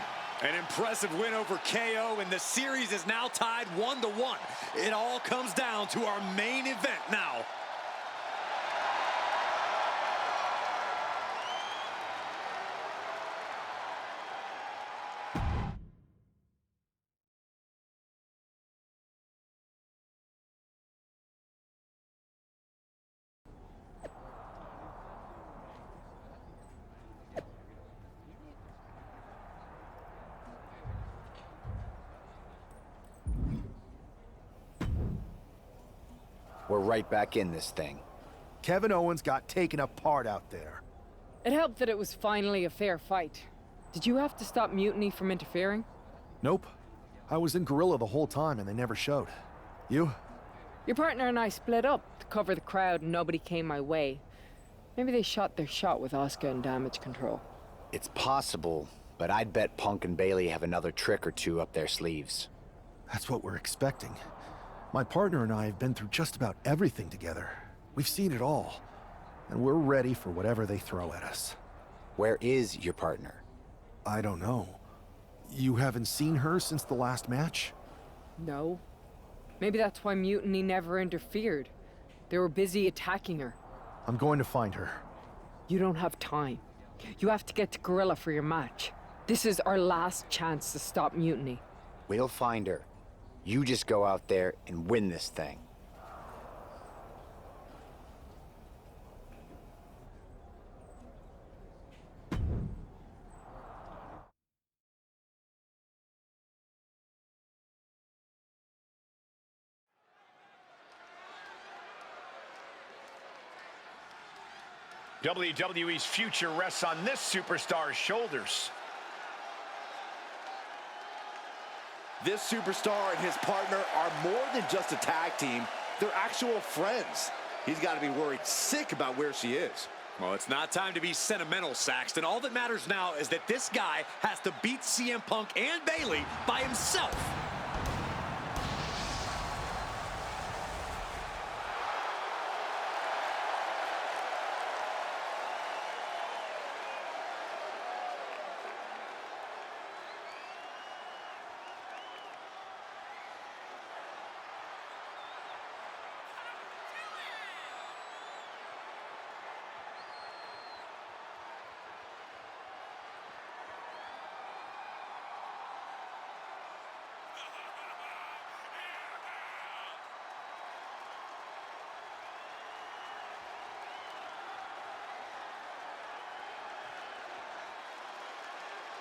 An impressive win over KO, and the series is now tied 1-1. It all comes down to our main event now. We're right back in this thing. Kevin Owens got taken apart out there. It helped that it was finally a fair fight. Did you have to stop Mutiny from interfering? Nope. I was in Gorilla the whole time and they never showed. You? Your partner and I split up to cover the crowd and nobody came my way. Maybe they shot their shot with Asuka and damage control. It's possible, but I'd bet Punk and Bayley have another trick or two up their sleeves. That's what we're expecting. My partner and I have been through just about everything together. We've seen it all. And we're ready for whatever they throw at us. Where is your partner? I don't know. You haven't seen her since the last match? No. Maybe that's why Mutiny never interfered. They were busy attacking her. I'm going to find her. You don't have time. You have to get to Gorilla for your match. This is our last chance to stop Mutiny. We'll find her. You just go out there and win this thing. WWE's future rests on this superstar's shoulders. This superstar and his partner are more than just a tag team. They're actual friends. He's got to be worried sick about where she is. Well, it's not time to be sentimental, Saxton. All that matters now is that this guy has to beat CM Punk and Bayley by himself.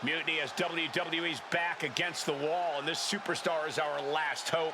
Mutiny has WWE's back against the wall, and this superstar is our last hope.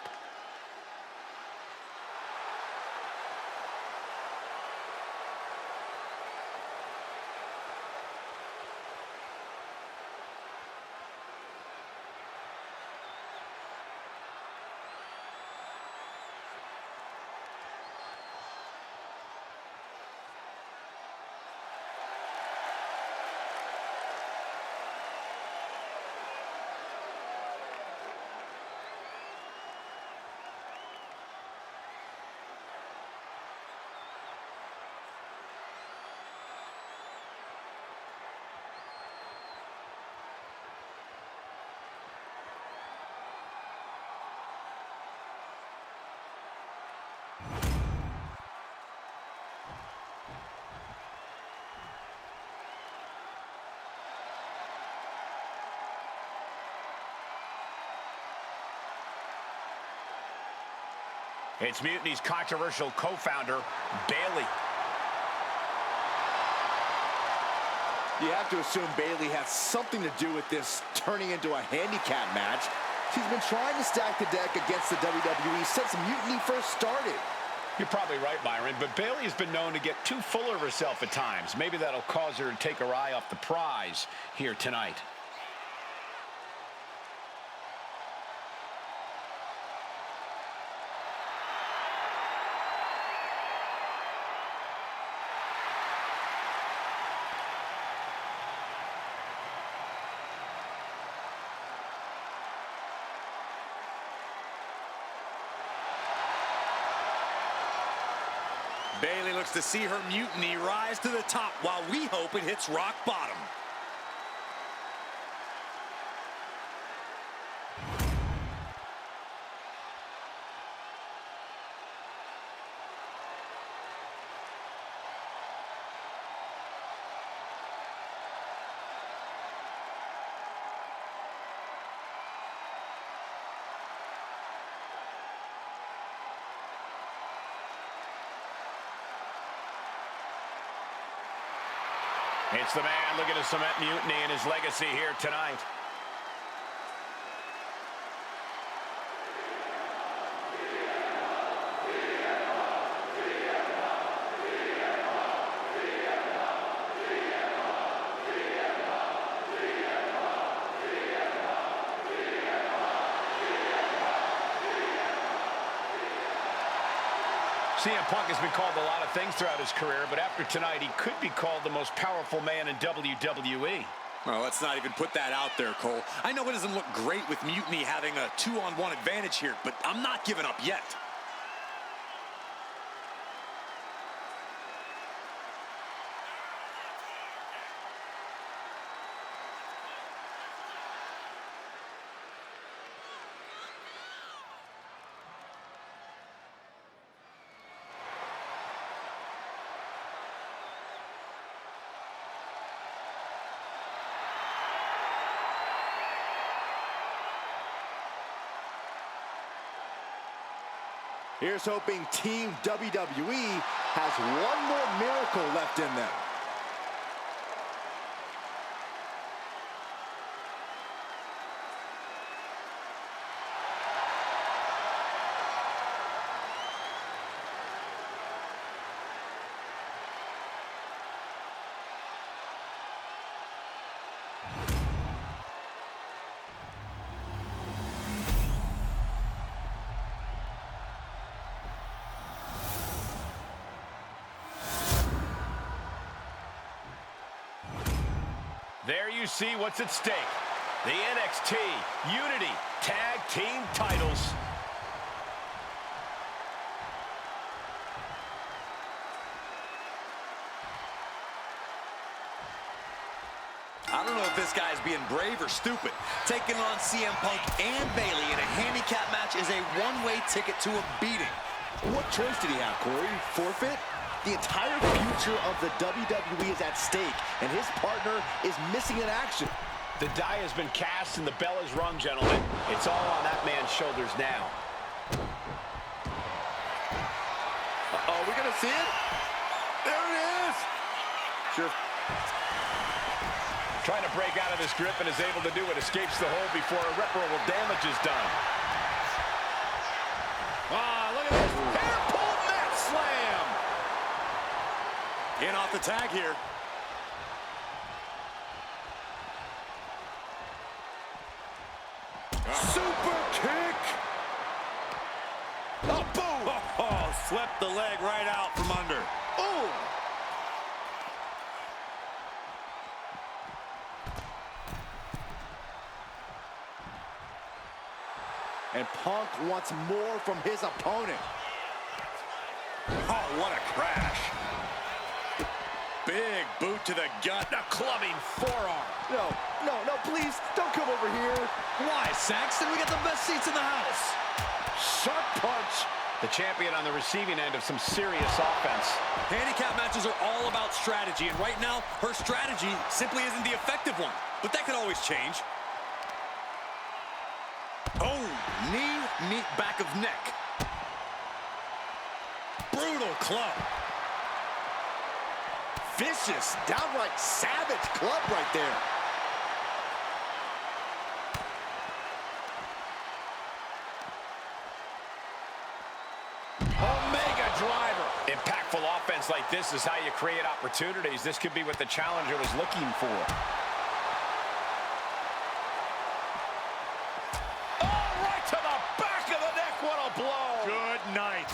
It's Mutiny's controversial co-founder, Bayley. You have to assume Bayley has something to do with this turning into a handicap match. She's been trying to stack the deck against the WWE since Mutiny first started. You're probably right, Byron, but Bayley has been known to get too full of herself at times. Maybe that'll cause her to take her eye off the prize here tonight. Bayley looks to see her Mutiny rise to the top while we hope it hits rock bottom. It's the man looking to cement Mutiny and his legacy here tonight. CM Punk has been called a lot of things throughout his career, but after tonight, he could be called the most powerful man in WWE. Well, let's not even put that out there, Cole. I know it doesn't look great with Mutiny having a 2-on-1 advantage here, but I'm not giving up yet. Here's hoping Team WWE has one more miracle left in them. There you see what's at stake. The NXT Unity Tag Team titles. I don't know if this guy's being brave or stupid. Taking on CM Punk and Bayley in a handicap match is a one-way ticket to a beating. What choice did he have, Corey? Forfeit? The entire future of the WWE is at stake, and his partner is missing in action. The die has been cast and the bell is rung, gentlemen. It's all on that man's shoulders now. Uh-oh, we're gonna see it? There it is! Sure. Trying to break out of this grip and is able to do it. Escapes the hold before irreparable damage is done. Ah, look at this. Hair pull mat slam! In off the tag here. Super kick! Oh, boom! Oh, swept the leg right out from under. Oh! And Punk wants more from his opponent. Oh, what a crash. Big boot to the gut. A clubbing forearm. No, please, don't come over here. Why, Saxton? We got the best seats in the house. Sharp punch. The champion on the receiving end of some serious offense. Handicap matches are all about strategy, and right now, her strategy simply isn't the effective one. But that could always change. Oh, knee, back of neck. Brutal club. Vicious, downright savage club right there. Omega driver. Impactful offense like this is how you create opportunities. This could be what the challenger was looking for. Oh, right to the back of the neck. What a blow. Good night.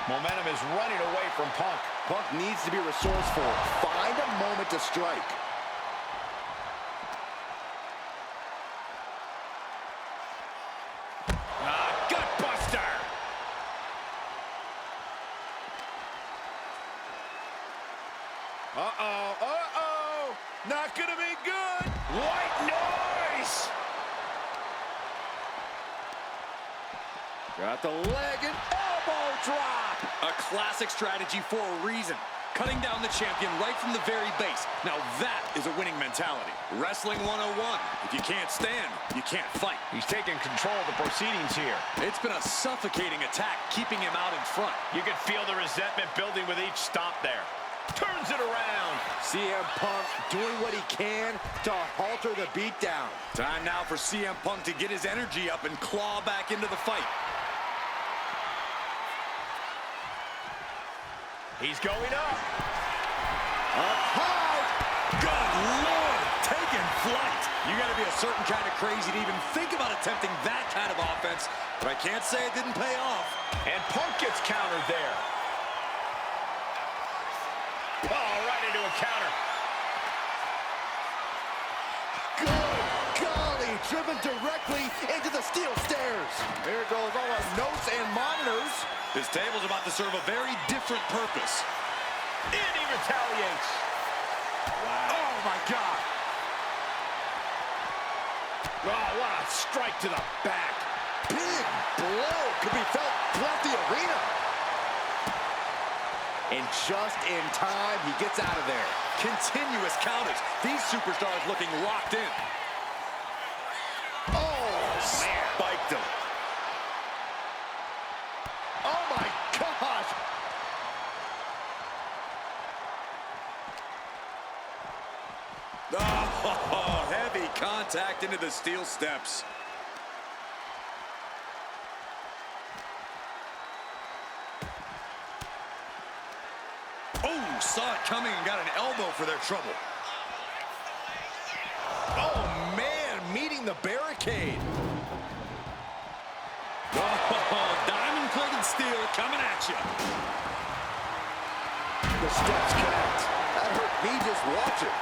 Momentum is running away from Punk. Punk needs to be resourceful. Find a moment to strike. Gutbuster. Uh-oh. Not gonna be good. White noise. Got the leg and elbow drop. A classic strategy for a reason. Cutting down the champion right from the very base. Now that is a winning mentality. Wrestling 101. If you can't stand, you can't fight. He's taking control of the proceedings here. It's been a suffocating attack, keeping him out in front. You can feel the resentment building with each stomp there. Turns it around. CM Punk doing what he can to halter the beatdown. Time now for CM Punk to get his energy up and claw back into the fight. He's going up. Up high. Good Lord, taking flight. You got to be a certain kind of crazy to even think about attempting that kind of offense, but I can't say it didn't pay off. And Punk gets countered there. Oh, right into a counter. Good golly, driven directly into the steel stairs. There goes all our notes and monitors. This table's about to serve a very different purpose. And he retaliates. Wow. Oh, my God. Oh, what a strike to the back. Big blow could be felt throughout the arena. And just in time, he gets out of there. Continuous counters. These superstars looking locked in. Oh, man. Spiked him. Oh, my Oh, heavy contact into the steel steps. Oh, saw it coming and got an elbow for their trouble. Oh, man, meeting the barricade. Oh, diamond-plated steel coming at you. The steps connect. That hurt me just watching.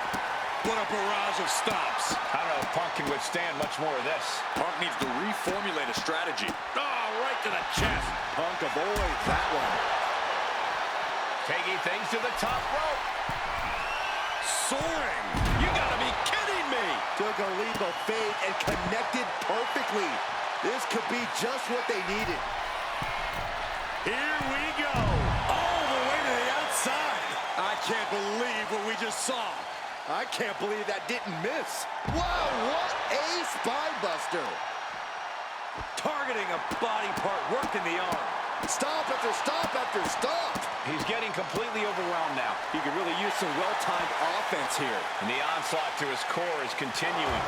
What a barrage of stops. I don't know if Punk can withstand much more of this. Punk needs to reformulate a strategy. Oh, right to the chest. Punk avoids that one. Taking things to the top rope. Soaring. You gotta be kidding me. Took a leap of faith and connected perfectly. This could be just what they needed. Here we go. All the way to the outside. I can't believe what we just saw. I can't believe that didn't miss. Wow, what a spine buster. Targeting a body part, working the arm. Stop after stop after stop. He's getting completely overwhelmed now. He could really use some well-timed offense here. And the onslaught to his core is continuing.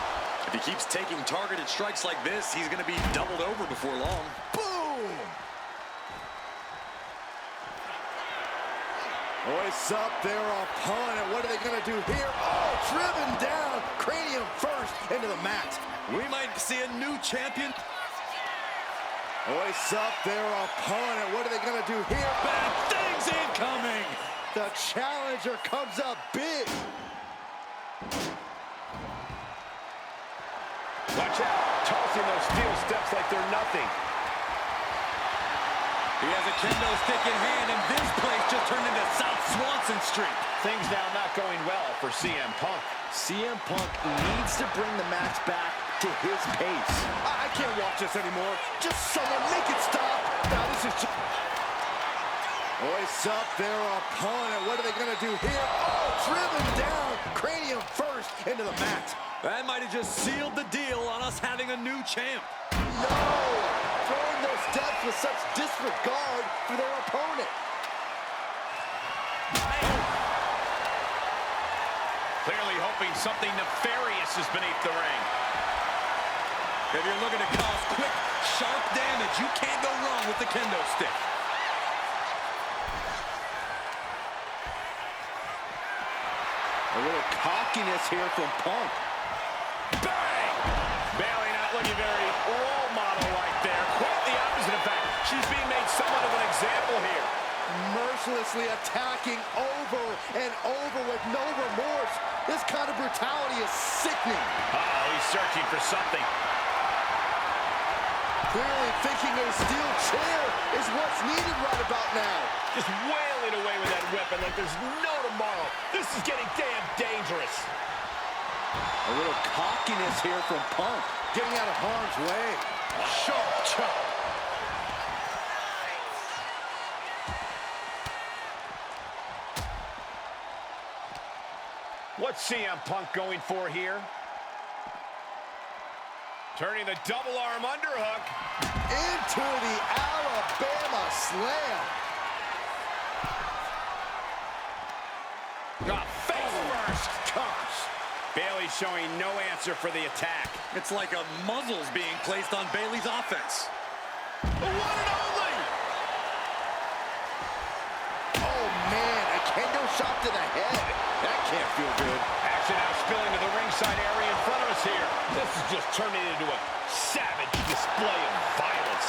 If he keeps taking targeted strikes like this, he's going to be doubled over before long. Boom! Hoists up their opponent. What are they going to do here? Oh, driven down. Cranium first into the mat. We might see a new champion. Hoists up their opponent. What are they going to do here? Bad things incoming. The challenger comes up big. Watch out. Tossing those steel steps like they're nothing. He has a kendo stick in hand, and this place just turned into South Swanson Street. Things now not going well for CM Punk. CM Punk needs to bring the match back to his pace. I can't watch this anymore. Just someone make it stop. Now this is just... Hoists up their opponent. What are they going to do here? Oh, driven down. Cranium first into the mat. That might have just sealed the deal on us having a new champ. No! Throwing those steps with such disregard for their opponent. Clearly hoping something nefarious is beneath the ring. If you're looking to cause quick, sharp damage, you can't go wrong with the kendo stick. A little cockiness here from Punk. Bang! Bailey not looking very role model right there. Quite the opposite, in fact. She's being made somewhat of an example here. Mercilessly attacking over and over with no remorse. This kind of brutality is sickening. Uh-oh, he's searching for something. Clearly thinking a steel chair is what's needed right about now. Just wailing away with that weapon like there's no tomorrow. This is getting damn dangerous. A little cockiness here from Punk. Getting out of harm's way. Sharp chop. What's CM Punk going for here? Turning the double arm underhook. Into the Alabama slam. Got face first. Gosh. Bailey showing no answer for the attack. It's like a muzzle's being placed on Bailey's offense. The one and only. Oh, man, a kendo shot to the head. That can't feel good. Action now spilling to the ringside area in front of us here. This is just turning into a savage display of violence.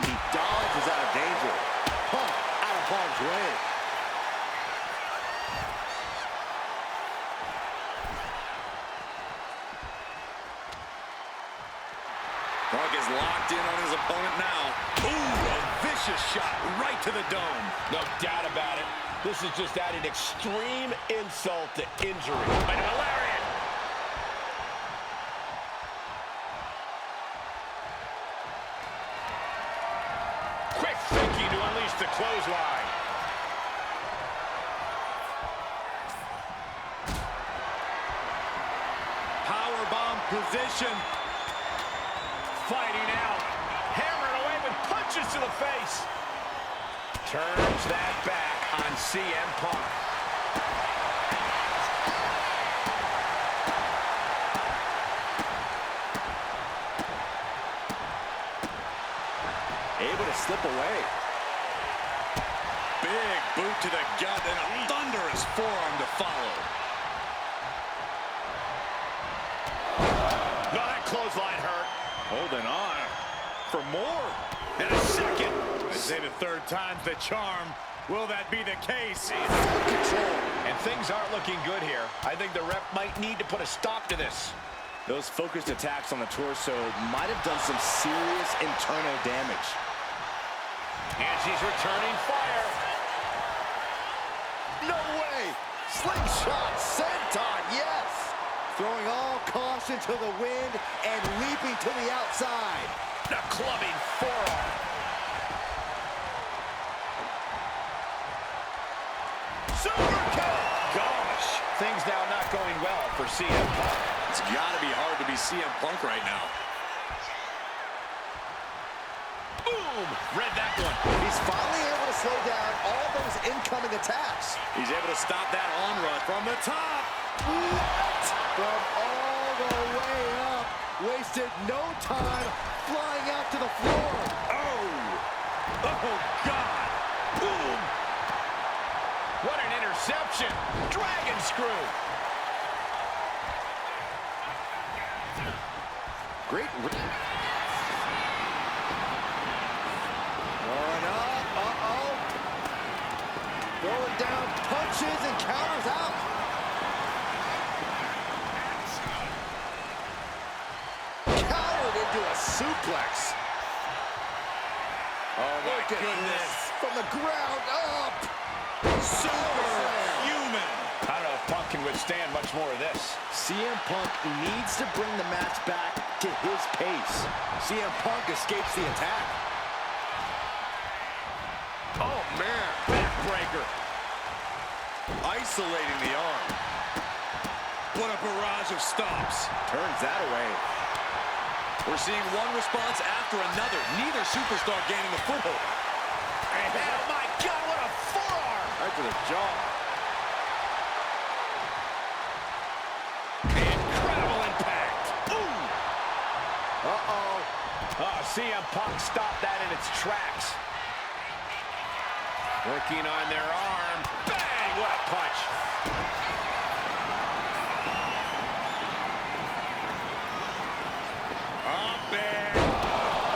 He dodges out of danger. Punk out of harm's way. Punk is locked in on his opponent now. Ooh, a vicious shot right to the dome. No doubt about it. This is just adding extreme insult to injury. But a lariat. Quick thinking to unleash the clothesline. Powerbomb position. Fighting out. Hammering away to the face. Turns that back on CM Punk. Able to slip away. Big boot to the gut and a thunderous forearm to follow. No, that clothesline hurt. Holding on for more. And a second. I say the third time's the charm. Will that be the case? Control. And things aren't looking good here. I think the ref might need to put a stop to this. Those focused attacks on the torso might have done some serious internal damage. And she's returning fire. No way! Slingshot senton, yes! Throwing all caution to the wind and leaping to the outside. The clubbing forearm. Super kick! Gosh, things now not going well for CM Punk. It's got to be hard to be CM Punk right now. Boom! Read that one. He's finally able to slow down all those incoming attacks. He's able to stop that on-run from the top. What? From all the way up. Wasted no time flying out to the floor. Oh! Oh, God! Boom! What an interception! Dragon screw! Great. Going up, uh-oh. Throwing down punches and counters out. Countered into a suplex. Oh, my goodness. From the ground up. Superhuman. I don't know if Punk can withstand much more of this. CM Punk needs to bring the match back to his pace. CM Punk escapes the attack. Oh, man. Backbreaker. Isolating the arm. What a barrage of stomps. Turns that away. We're seeing one response after another. Neither superstar gaining a foothold. And oh, my God, what a forearm! Right to the jaw. Incredible impact. Ooh! Uh-oh. CM Punk stopped that in its tracks. Working on their arm. Bang! What a punch. Up and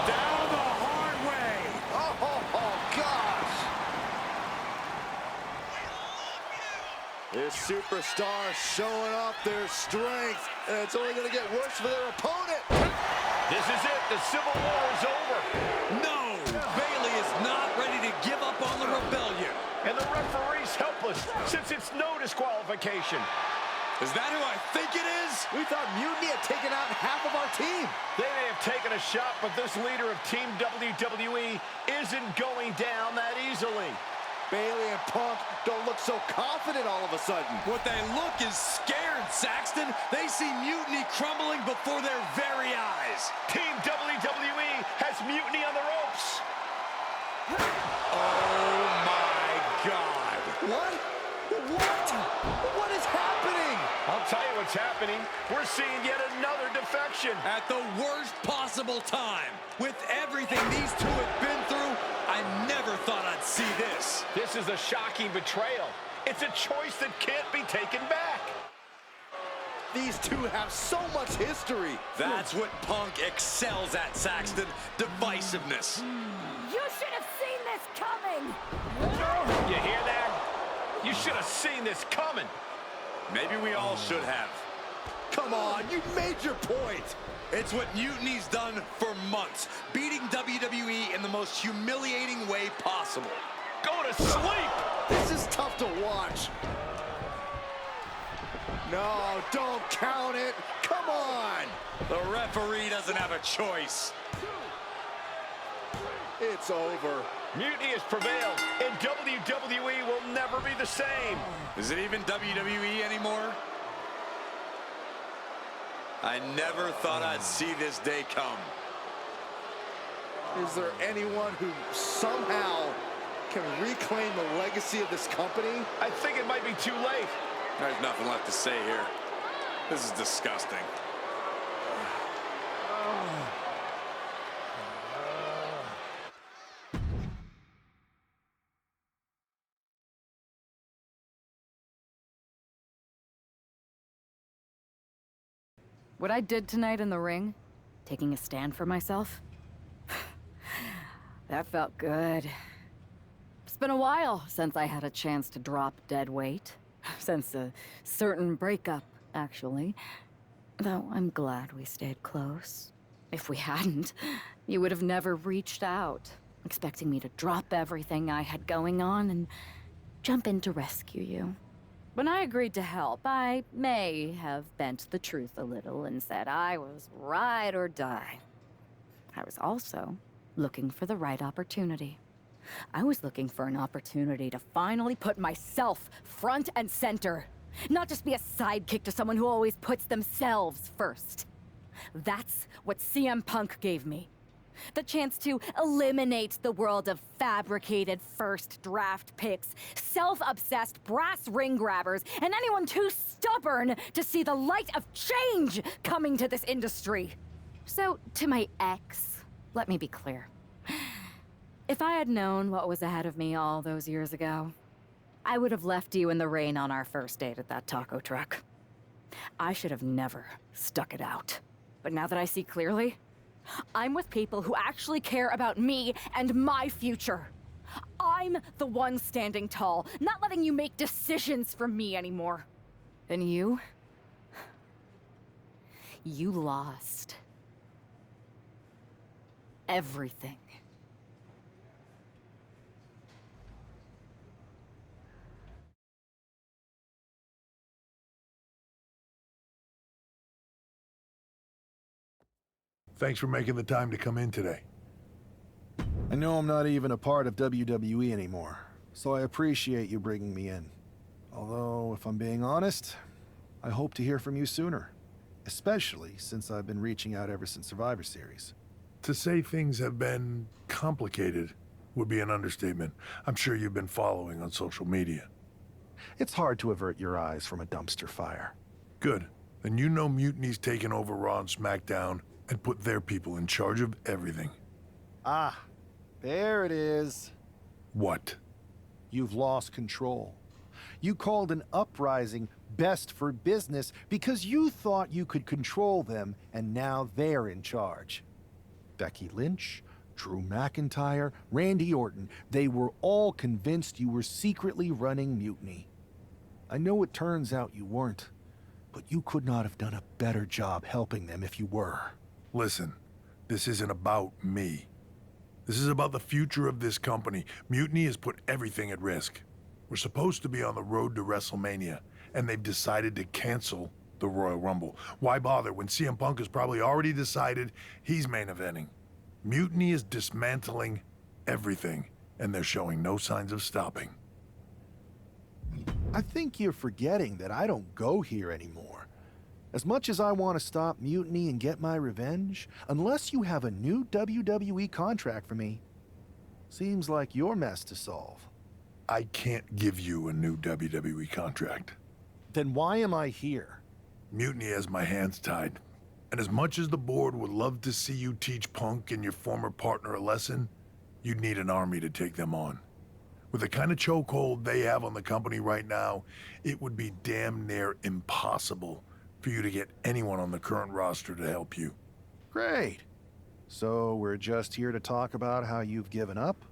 down the hard way. Oh, gosh. This superstar showing off their strength, and it's only going to get worse for their opponent. This is it. The Civil War is over. No! Bailey is not ready to give up on the rebellion. And the referee's helpless since it's no disqualification. Is that who I think it is? We thought Mutiny had taken out half of our team. They may have taken a shot, but this leader of Team WWE isn't going down that easily. Bailey and Punk don't look so confident all of a sudden. What they look is scared, Saxton. They see Mutiny crumbling before their very eyes. Team WWE has Mutiny on the ropes. Oh, my God. What? What? What is happening? I'll tell you what's happening. We're seeing yet another defection. At the worst possible time. With everything these two have been through, I never thought I'd see this. This is a shocking betrayal. It's a choice that can't be taken back. These two have so much history. That's what Punk excels at, Saxton. Divisiveness. You should have seen this coming! You hear that? You should have seen this coming. Maybe we all should have. Come on, you made your point. It's what Mutiny's done for months, beating WWE in the most humiliating way possible. Go to sleep! This is tough to watch. No, don't count it. Come on. The referee doesn't have a choice. It's over. Mutiny has prevailed, and WWE will never be the same. Is it even WWE anymore? I never thought I'd see this day come. Is there anyone who somehow can reclaim the legacy of this company? I think it might be too late. There's nothing left to say here. This is disgusting. What I did tonight in the ring, taking a stand for myself, that felt good. It's been a while since I had a chance to drop dead weight. Since a certain breakup, actually. Though I'm glad we stayed close. If we hadn't, you would have never reached out, expecting me to drop everything I had going on and jump in to rescue you. When I agreed to help, I may have bent the truth a little and said I was ride or die. I was also looking for the right opportunity. I was looking for an opportunity to finally put myself front and center. Not just be a sidekick to someone who always puts themselves first. That's what CM Punk gave me. The chance to eliminate the world of fabricated first draft picks, self-obsessed brass ring grabbers, and anyone too stubborn to see the light of change coming to this industry. So, to my ex, let me be clear. If I had known what was ahead of me all those years ago, I would have left you in the rain on our first date at that taco truck. I should have never stuck it out. But now that I see clearly, I'm with people who actually care about me and my future. I'm the one standing tall, not letting you make decisions for me anymore. And you lost everything. Thanks for making the time to come in today. I know I'm not even a part of WWE anymore, so I appreciate you bringing me in. Although, if I'm being honest, I hope to hear from you sooner. Especially since I've been reaching out ever since Survivor Series. To say things have been complicated would be an understatement. I'm sure you've been following on social media. It's hard to avert your eyes from a dumpster fire. Good. Then you know Mutiny's taken over Raw and SmackDown and put their people in charge of everything. Ah, there it is. What? You've lost control. You called an uprising best for business because you thought you could control them, and now they're in charge. Becky Lynch, Drew McIntyre, Randy Orton, they were all convinced you were secretly running Mutiny. I know it turns out you weren't, but you could not have done a better job helping them if you were. Listen, this isn't about me. This is about the future of this company. Mutiny has put everything at risk. We're supposed to be on the road to WrestleMania, and they've decided to cancel the Royal Rumble. Why bother when CM Punk has probably already decided he's main eventing? Mutiny is dismantling everything, and they're showing no signs of stopping. I think you're forgetting that I don't go here anymore. As much as I want to stop Mutiny and get my revenge, unless you have a new WWE contract for me, seems like your mess to solve. I can't give you a new WWE contract. Then why am I here? Mutiny has my hands tied. And as much as the board would love to see you teach Punk and your former partner a lesson, you'd need an army to take them on. With the kind of chokehold they have on the company right now, it would be damn near impossible for you to get anyone on the current roster to help you. Great. So we're just here to talk about how you've given up?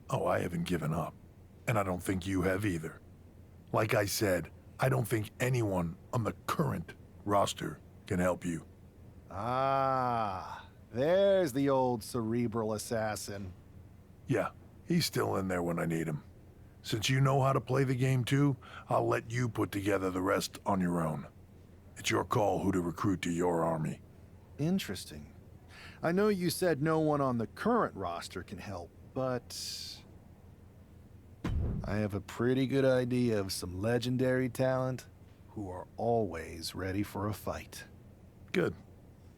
Oh, I haven't given up. And I don't think you have either. Like I said, I don't think anyone on the current roster can help you. Ah, there's the old cerebral assassin. Yeah, he's still in there when I need him. Since you know how to play the game too, I'll let you put together the rest on your own. It's your call who to recruit to your army. Interesting. I know you said no one on the current roster can help, but I have a pretty good idea of some legendary talent who are always ready for a fight. Good.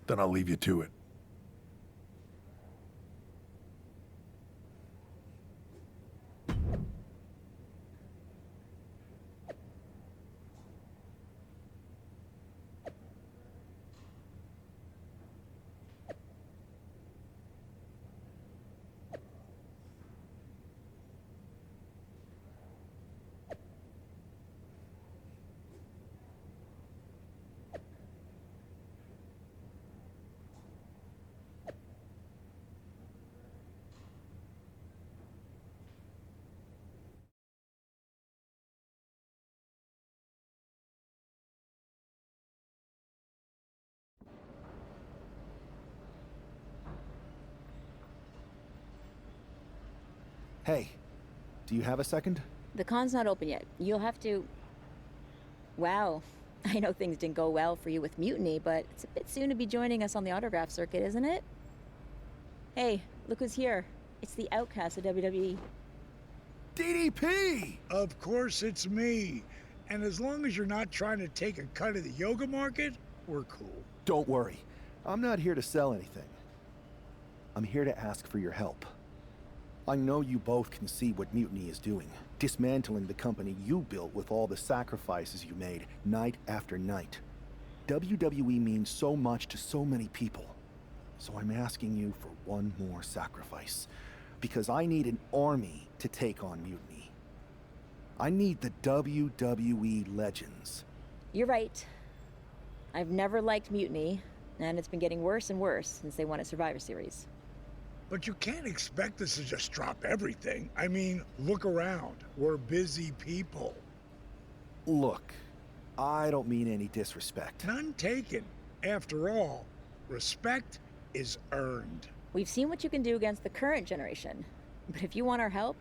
Then I'll leave you to it. Hey, do you have a second? The con's not open yet. You'll have to... Wow. I know things didn't go well for you with Mutiny, but it's a bit soon to be joining us on the autograph circuit, isn't it? Hey, look who's here. It's the outcast of WWE. DDP! Of course it's me. And as long as you're not trying to take a cut of the yoga market, we're cool. Don't worry. I'm not here to sell anything. I'm here to ask for your help. I know you both can see what Mutiny is doing, dismantling the company you built with all the sacrifices you made night after night. WWE means so much to so many people. So I'm asking you for one more sacrifice, because I need an army to take on Mutiny. I need the WWE legends. You're right. I've never liked Mutiny, and it's been getting worse and worse since they won a Survivor Series. But you can't expect us to just drop everything. I mean, look around. We're busy people. Look, I don't mean any disrespect. None taken. After all, respect is earned. We've seen what you can do against the current generation, but if you want our help,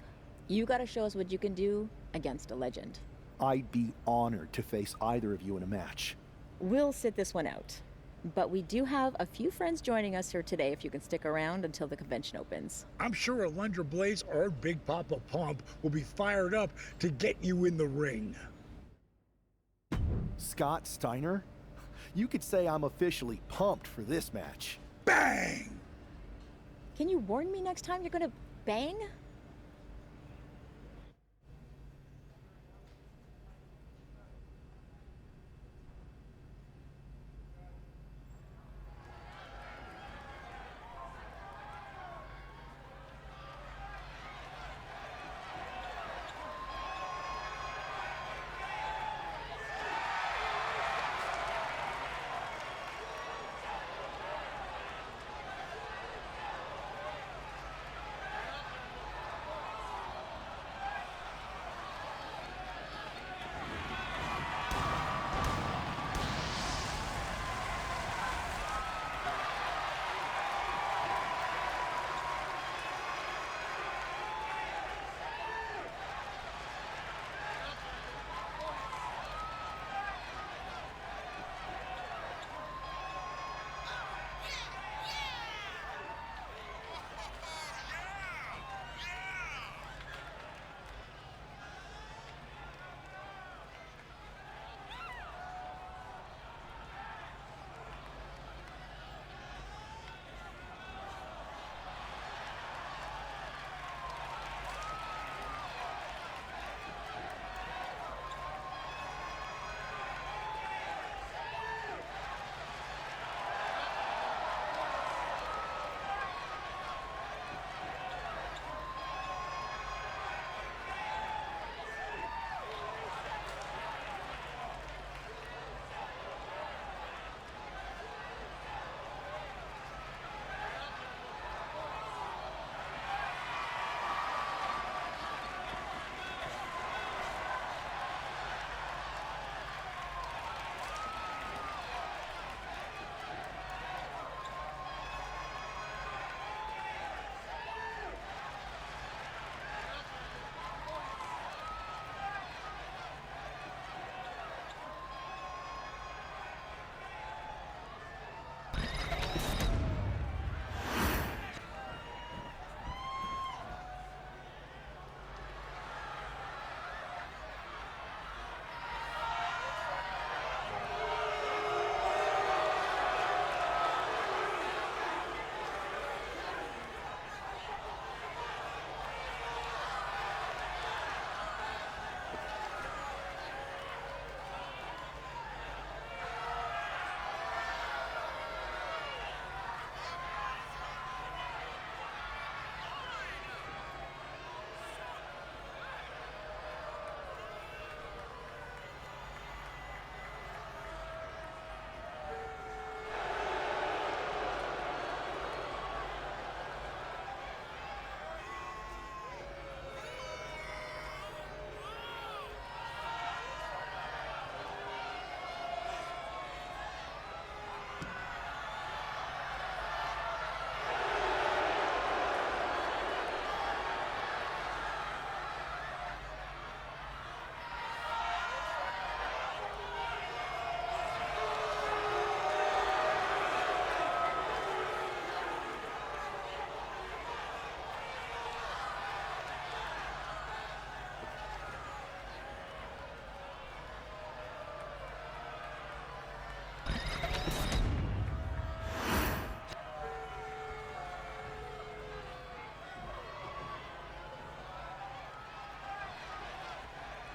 you gotta show us what you can do against a legend. I'd be honored to face either of you in a match. We'll sit this one out. But we do have a few friends joining us here today if you can stick around until the convention opens. I'm sure Alundra Blaze or Big Papa Pump will be fired up to get you in the ring. Scott Steiner? You could say I'm officially pumped for this match. Bang! Can you warn me next time you're gonna bang?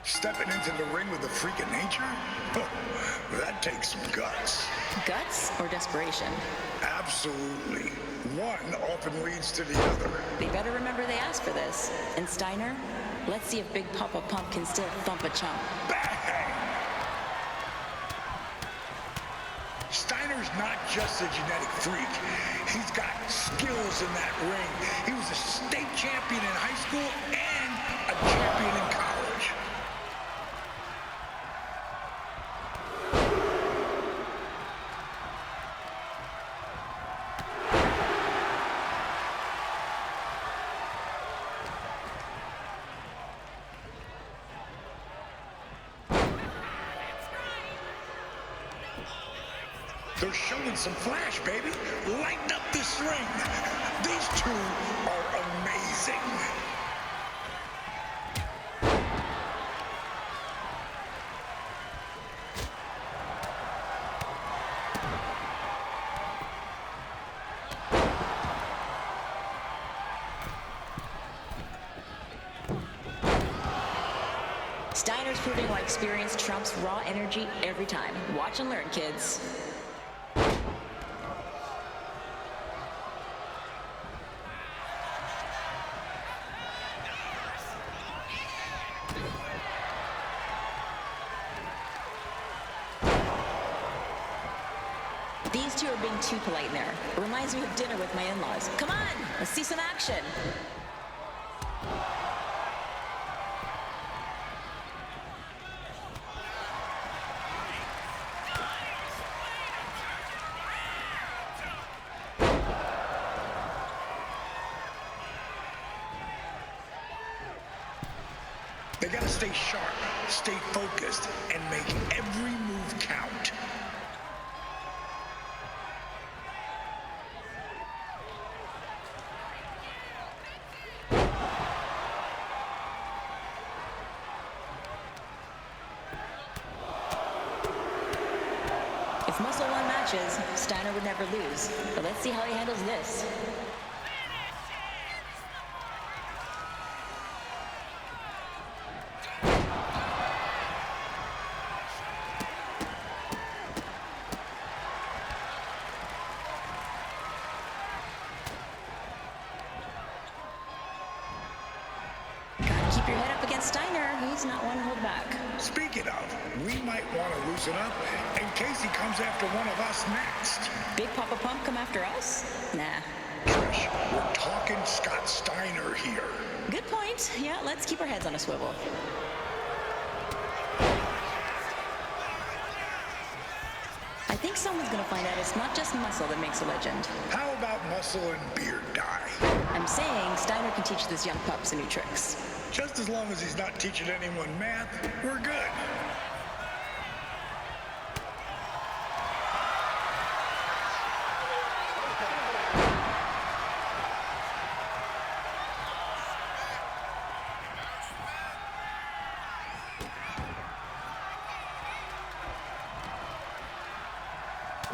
Stepping into the ring with a freak of nature? That takes some guts. Guts or desperation? Absolutely. One often leads to the other. They better remember they asked for this. And Steiner, let's see if Big Papa Pump can still thump a chump. Steiner's not just a genetic freak. He's got skills in that ring. He was a state champion in high school and a champion in college. They're showing some flash, baby. Lighten up this ring. These two are amazing. Steiner's proving why experience trumps raw energy every time. Watch and learn, kids. These two are being too polite in there. Reminds me of dinner with my in-laws. Come on, let's see some action. They gotta stay sharp, stay focused, and make every move count. If Muscle won matches, Steiner would never lose. But let's see how he handles this. Gotta keep your head up against Steiner. He's not one to hold back. Speaking of, we might want to loosen up in case he comes after one of us next. Big Papa Pump come after us? Nah. Trish, we're talking Scott Steiner here. Good point. Yeah, let's keep our heads on a swivel. I think someone's gonna find out it's not just muscle that makes a legend. How about muscle and beard dye? I'm saying Steiner can teach this young pup some new tricks. Just as long as he's not teaching anyone math, we're good.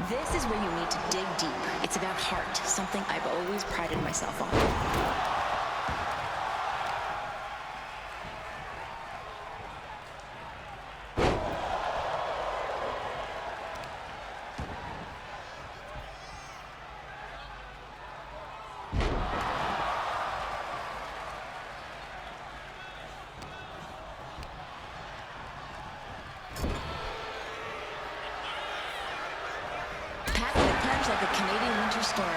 This is where you need to dig deep. It's about heart, something I've always prided myself on. Like a Canadian winter storm.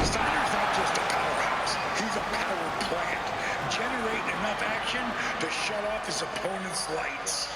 Steiner's not just a powerhouse. He's a power plant, generating enough action to shut off his opponent's lights.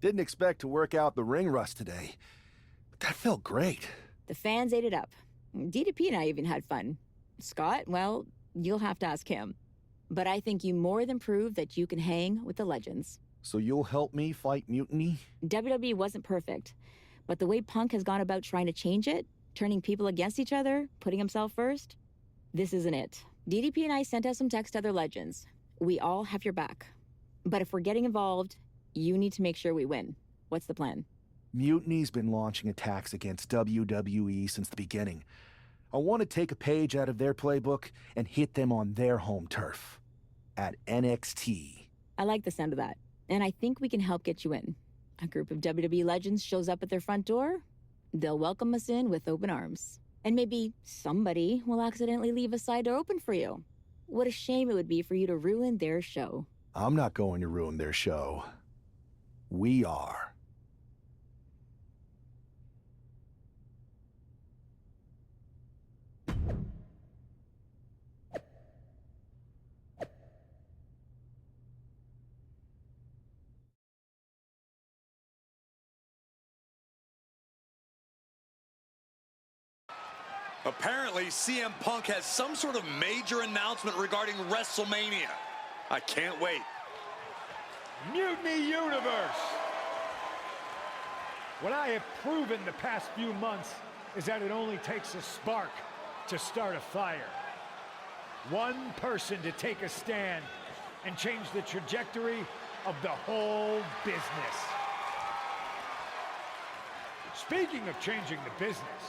Didn't expect to work out the ring rust today, but that felt great. The fans ate it up. DDP and I even had fun. Scott, well, you'll have to ask him. But I think you more than proved that you can hang with the legends. So you'll help me fight Mutiny? WWE wasn't perfect, but the way Punk has gone about trying to change it, turning people against each other, putting himself first, this isn't it. DDP and I sent out some text to other legends. We all have your back. But if we're getting involved, you need to make sure we win. What's the plan? Mutiny's been launching attacks against WWE since the beginning. I want to take a page out of their playbook and hit them on their home turf. At NXT. I like the sound of that, and I think we can help get you in. A group of WWE legends shows up at their front door, they'll welcome us in with open arms. And maybe somebody will accidentally leave a side door open for you. What a shame it would be for you to ruin their show. I'm not going to ruin their show. We are. Apparently, CM Punk has some sort of major announcement regarding WrestleMania. I can't wait. Mutiny Universe! What I have proven the past few months is that it only takes a spark to start a fire. One person to take a stand and change the trajectory of the whole business. Speaking of changing the business,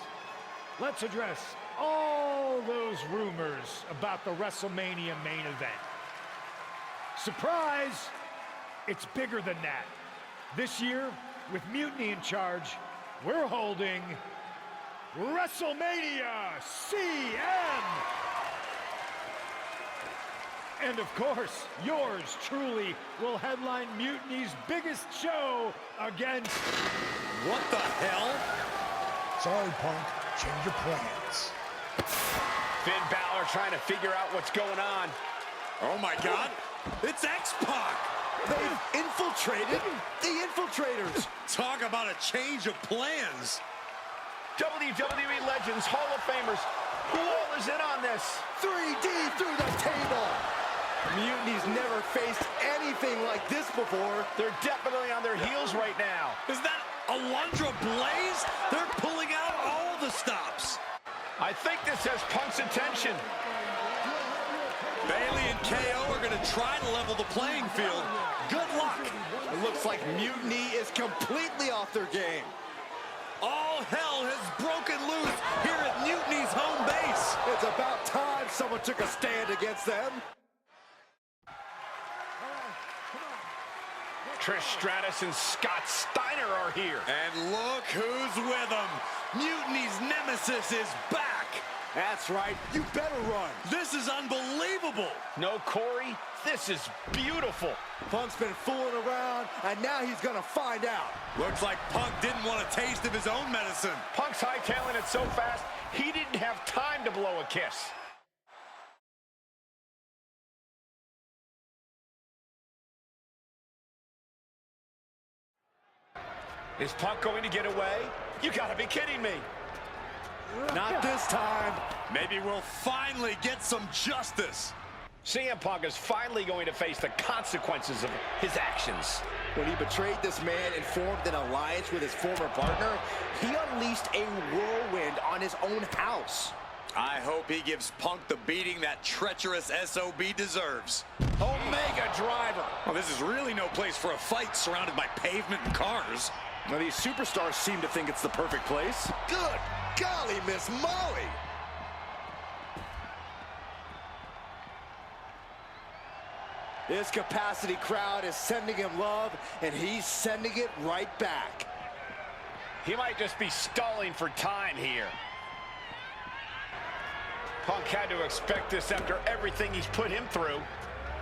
let's address all those rumors about the WrestleMania main event. Surprise! It's bigger than that. This year, with Mutiny in charge, we're holding WrestleMania CM! And of course, yours truly will headline Mutiny's biggest show against... What the hell? Sorry, Punk. Change your plans. Finn Balor trying to figure out what's going on. Oh my God, it's X-Pac! They've infiltrated the infiltrators. Talk about a change of plans. WWE Legends, Hall of Famers, who all is in on this? 3D through the table. Mutiny's never faced anything like this before. They're definitely on their heels right now. Is that Alundra Blaze? They're pulling out all the stops. I think this has Punk's attention. Bailey and KO are going to try to level the playing field. Good luck. It looks like Mutiny is completely off their game. All hell has broken loose here at Mutiny's home base. It's about time someone took a stand against them. Trish Stratus and Scott Steiner are here. And look who's with them. Mutiny's nemesis is back. That's right. You better run. This is unbelievable. No, Corey, this is beautiful. Punk's been fooling around, and now he's going to find out. Looks like Punk didn't want a taste of his own medicine. Punk's hightailing it so fast, he didn't have time to blow a kiss. Is Punk going to get away? You gotta be kidding me. Not this time. Maybe we'll finally get some justice. CM Punk is finally going to face the consequences of his actions. When he betrayed this man and formed an alliance with his former partner, he unleashed a whirlwind on his own house. I hope he gives Punk the beating that treacherous SOB deserves. Omega driver. Well, this is really no place for a fight surrounded by pavement and cars. Now, these superstars seem to think it's the perfect place. Good golly, Miss Molly! This capacity crowd is sending him love, and he's sending it right back. He might just be stalling for time here. Punk had to expect this after everything he's put him through.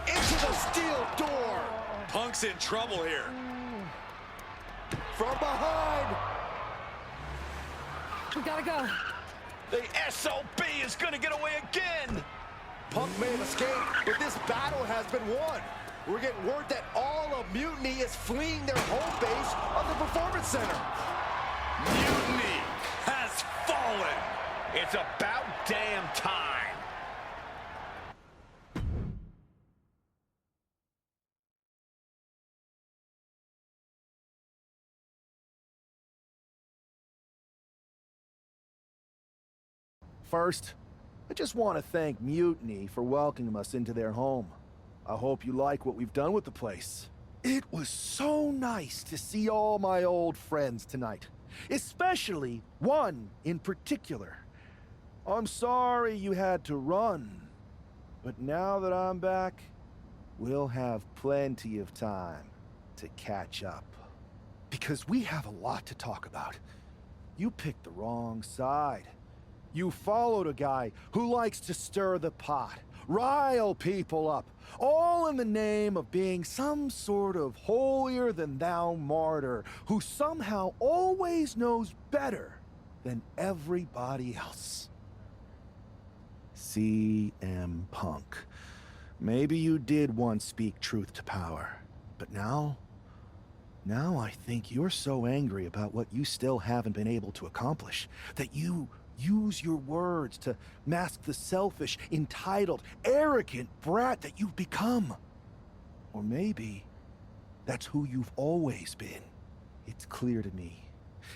Into the steel door! Punk's in trouble here. From behind! We gotta go. The SOB is gonna get away again! Punk may have escaped, but this battle has been won. We're getting word that all of Mutiny is fleeing their home base of the Performance Center. Mutiny has fallen. It's about damn time. First, I just want to thank Mutiny for welcoming us into their home. I hope you like what we've done with the place. It was so nice to see all my old friends tonight, especially one in particular. I'm sorry you had to run, but now that I'm back, we'll have plenty of time to catch up. Because we have a lot to talk about. You picked the wrong side. You followed a guy who likes to stir the pot, rile people up, all in the name of being some sort of holier-than-thou martyr who somehow always knows better than everybody else. CM Punk. Maybe you did once speak truth to power, but now I think you're so angry about what you still haven't been able to accomplish that you use your words to mask the selfish, entitled, arrogant brat that you've become. Or maybe that's who you've always been. It's clear to me.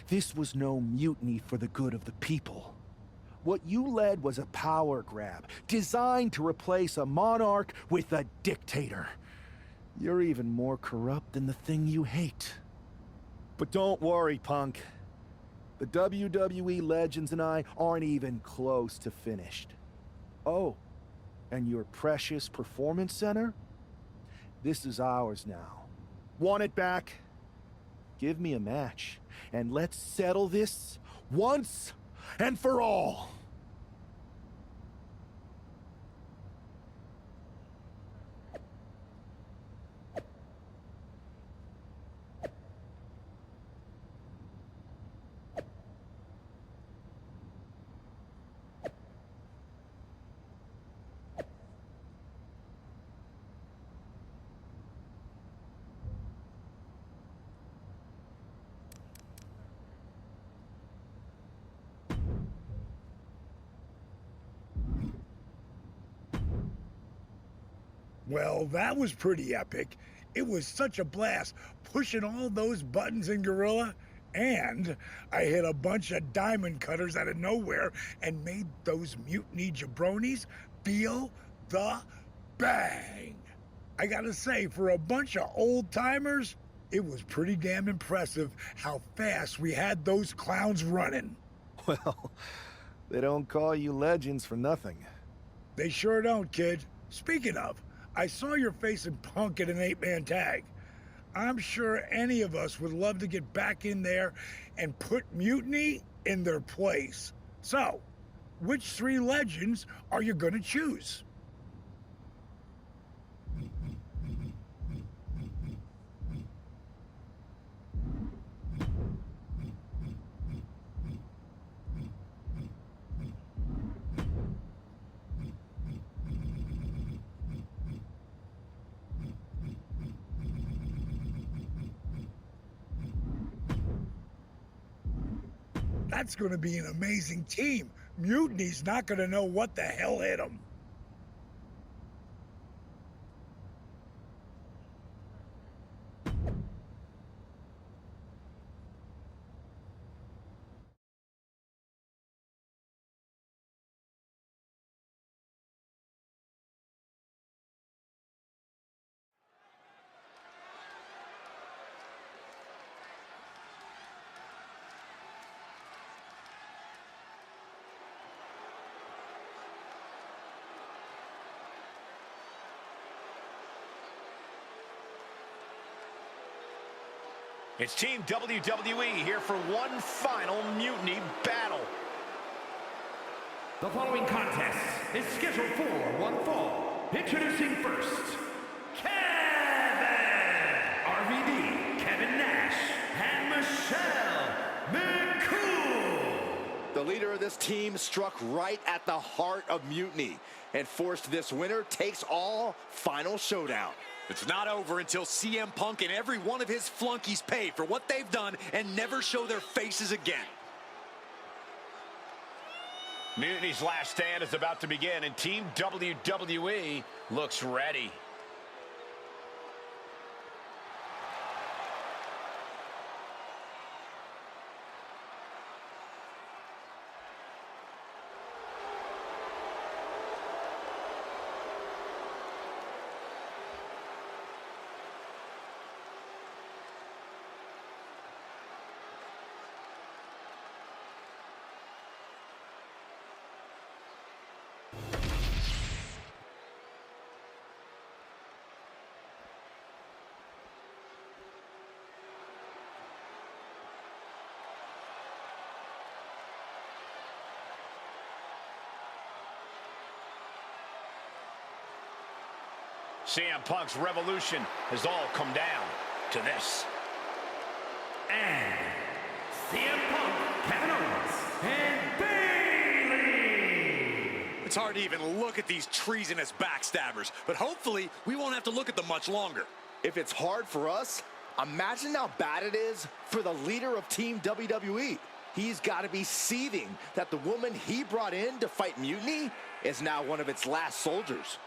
This was no mutiny for the good of the people. What you led was a power grab, designed to replace a monarch with a dictator. You're even more corrupt than the thing you hate. But don't worry, Punk. The WWE legends and I aren't even close to finished. Oh, and your precious performance center? This is ours now. Want it back? Give me a match, and let's settle this once and for all. Well, that was pretty epic. It was such a blast pushing all those buttons in Gorilla, and I hit a bunch of diamond cutters out of nowhere and made those mutiny jabronis feel the bang. I gotta say, for a bunch of old timers, it was pretty damn impressive how fast we had those clowns running. Well, they don't call you legends for nothing. They sure don't, kid. Speaking of, I saw your face in Punk at an 8-man tag. I'm sure any of us would love to get back in there and put Mutiny in their place. So, which 3 legends are you gonna choose? That's gonna be an amazing team. Mutiny's not gonna know what the hell hit them. It's Team WWE here for one final Mutiny battle. The following contest is scheduled for one fall. Introducing first, Kevin! RVD, Kevin Nash, and Michelle McCool! The leader of this team struck right at the heart of Mutiny and forced this winner takes all final showdown. It's not over until CM Punk and every one of his flunkies pay for what they've done and never show their faces again. Mutiny's last stand is about to begin, and Team WWE looks ready. CM Punk's revolution has all come down to this. And CM Punk, Kevin Owens, and Bayley! It's hard to even look at these treasonous backstabbers, but hopefully we won't have to look at them much longer. If it's hard for us, imagine how bad it is for the leader of Team WWE. He's got to be seething that the woman he brought in to fight Mutiny is now one of its last soldiers.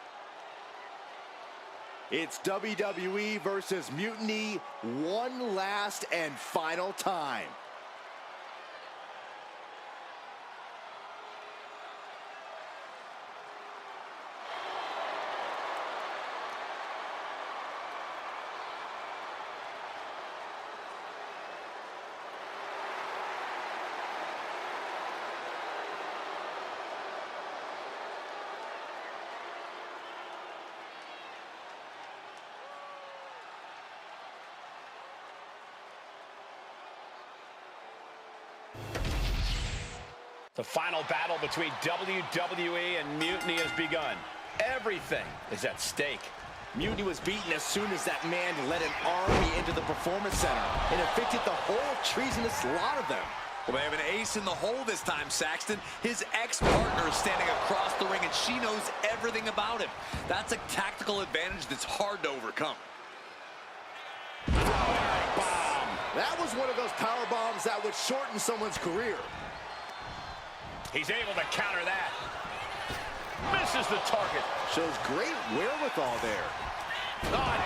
It's WWE versus Mutiny one last and final time. The final battle between WWE and Mutiny has begun. Everything is at stake. Mutiny was beaten as soon as that man led an army into the Performance Center and evicted the whole treasonous lot of them. Well, they have an ace in the hole this time, Saxton. His ex-partner is standing across the ring, and she knows everything about him. That's a tactical advantage that's hard to overcome. Bomb. That was one of those power bombs that would shorten someone's career. He's able to counter that. Misses the target. Shows great wherewithal there.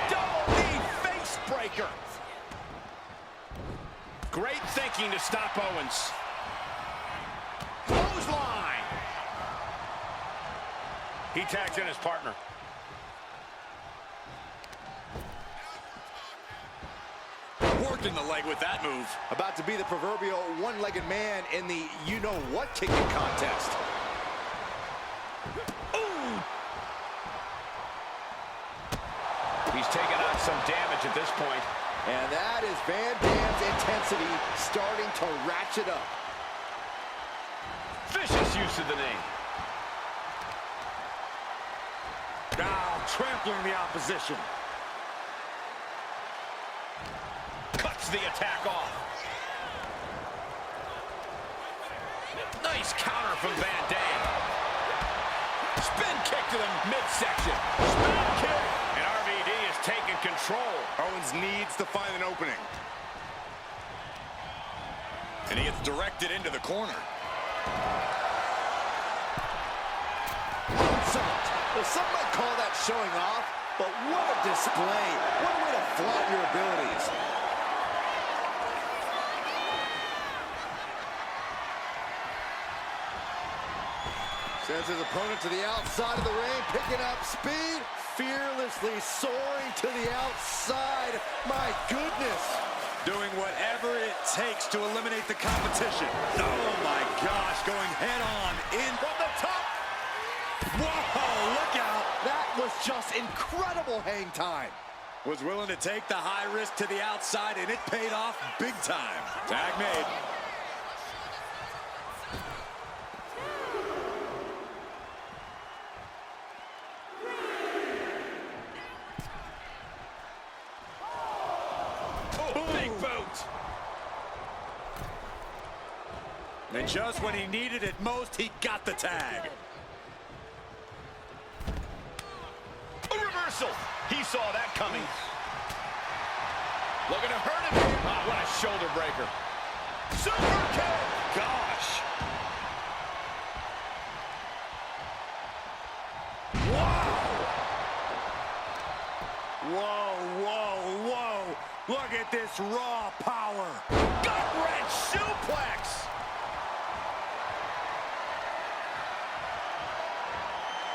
Double knee face breaker. Great thinking to stop Owens. Clothesline. He tags in his partner. Working the leg with that move. About to be the proverbial one-legged man in the you-know-what kicking contest. Ooh. He's taking on some damage at this point. And that is Van Dam's intensity starting to ratchet up. Vicious use of the knee. Now trampling the opposition. Cuts the attack off. Nice counter from Van Dam. Spin kick to the midsection. Spin kick. And RVD is taking control. Owens needs to find an opening. And he gets directed into the corner. Well, some might call that showing off, but what a display. What a way to flaunt your abilities. Sends his opponent to the outside of the ring, picking up speed, fearlessly soaring to the outside. My goodness. Doing whatever it takes to eliminate the competition. Oh my gosh, going head on in from the top. Whoa, look out. That was just incredible hang time. Was willing to take the high risk to the outside, and it paid off big time. Tag made. Big boot. And just when he needed it most, he got the tag. A reversal. He saw that coming. Looking to hurt him here. Oh, what a shoulder breaker. Super kick. Gosh. Whoa, whoa, whoa. Look at this raw power. Gut-wrench suplex.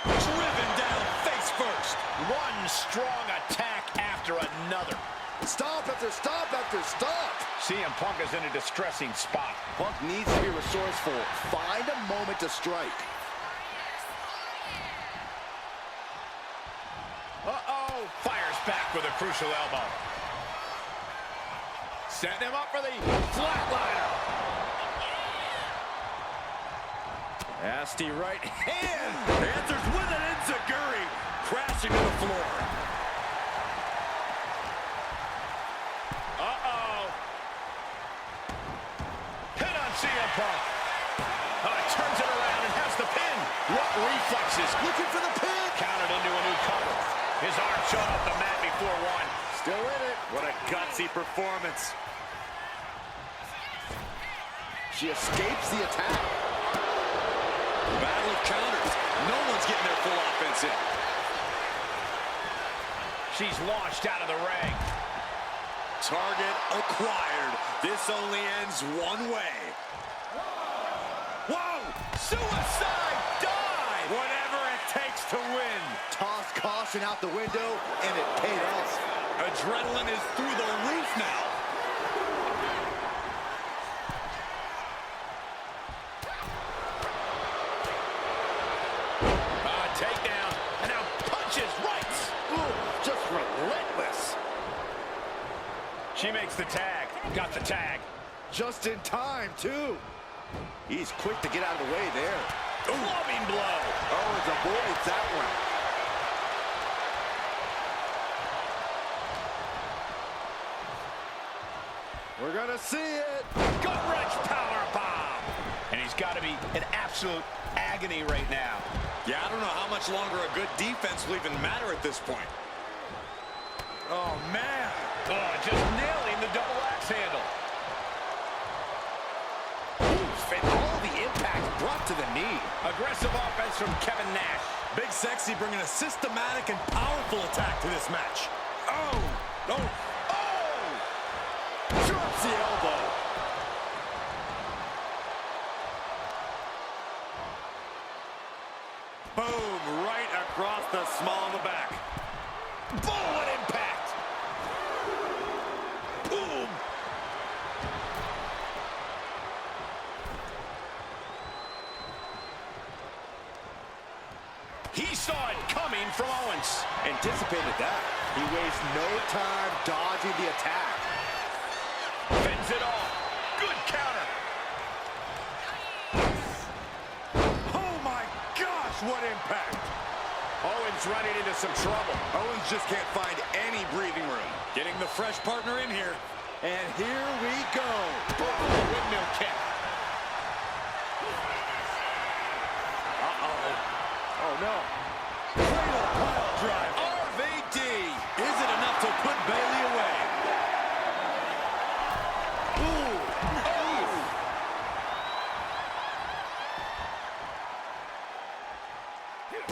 Driven down face first. One strong attack after another. Stop after stop after stop. CM Punk is in a distressing spot. Punk needs to be resourceful. Find a moment to strike. Uh-oh. Fires back with a crucial elbow. Setting him up for the flatliner. Nasty right hand. Answers with an enziguri. Crashing to the floor. Uh-oh. Hit on CM Punk. Oh, it turns it around and has the pin. What reflexes. Looking for the pin. Countered into a new cover. His arm showed off the mat before one. Still in it. What a gutsy performance. She escapes the attack. Battle of counters. No one's getting their full offense in. She's launched out of the ring. Target acquired. This only ends one way. Whoa! Suicide dive! Whatever it takes to win. Toss caution out the window, and it paid off. Adrenaline is through the roof now. Takedown, and now punches rights. Ooh, just relentless. She makes the tag. Got the tag. Just in time, too. He's quick to get out of the way there. Clubbing blow. Oh, avoids that one. We're gonna see it. Gut-wrench powerbomb. And he's got to be in absolute agony right now. Yeah, I don't know how much longer a good defense will even matter at this point. Oh, man. Oh, just nailing the double axe handle. Oof, and all the impact brought to the knee. Aggressive offense from Kevin Nash. Big Sexy bringing a systematic and powerful attack to this match. Oh, no. Oh! Drops the elbow. Boom, right across the small of the back. Boom, what impact! Boom! He saw it coming from Owens. Anticipated that. He wastes no time dodging the attack. Fends it off. Good counter. Oh my gosh, what impact! Owens running into some trouble. Owens just can't find any breathing room. Getting the fresh partner in here. And here we go. Windmill kick. Oh, no. Cradle pile drive. RVD. Is it enough to put Bailey away? Ooh. Oh.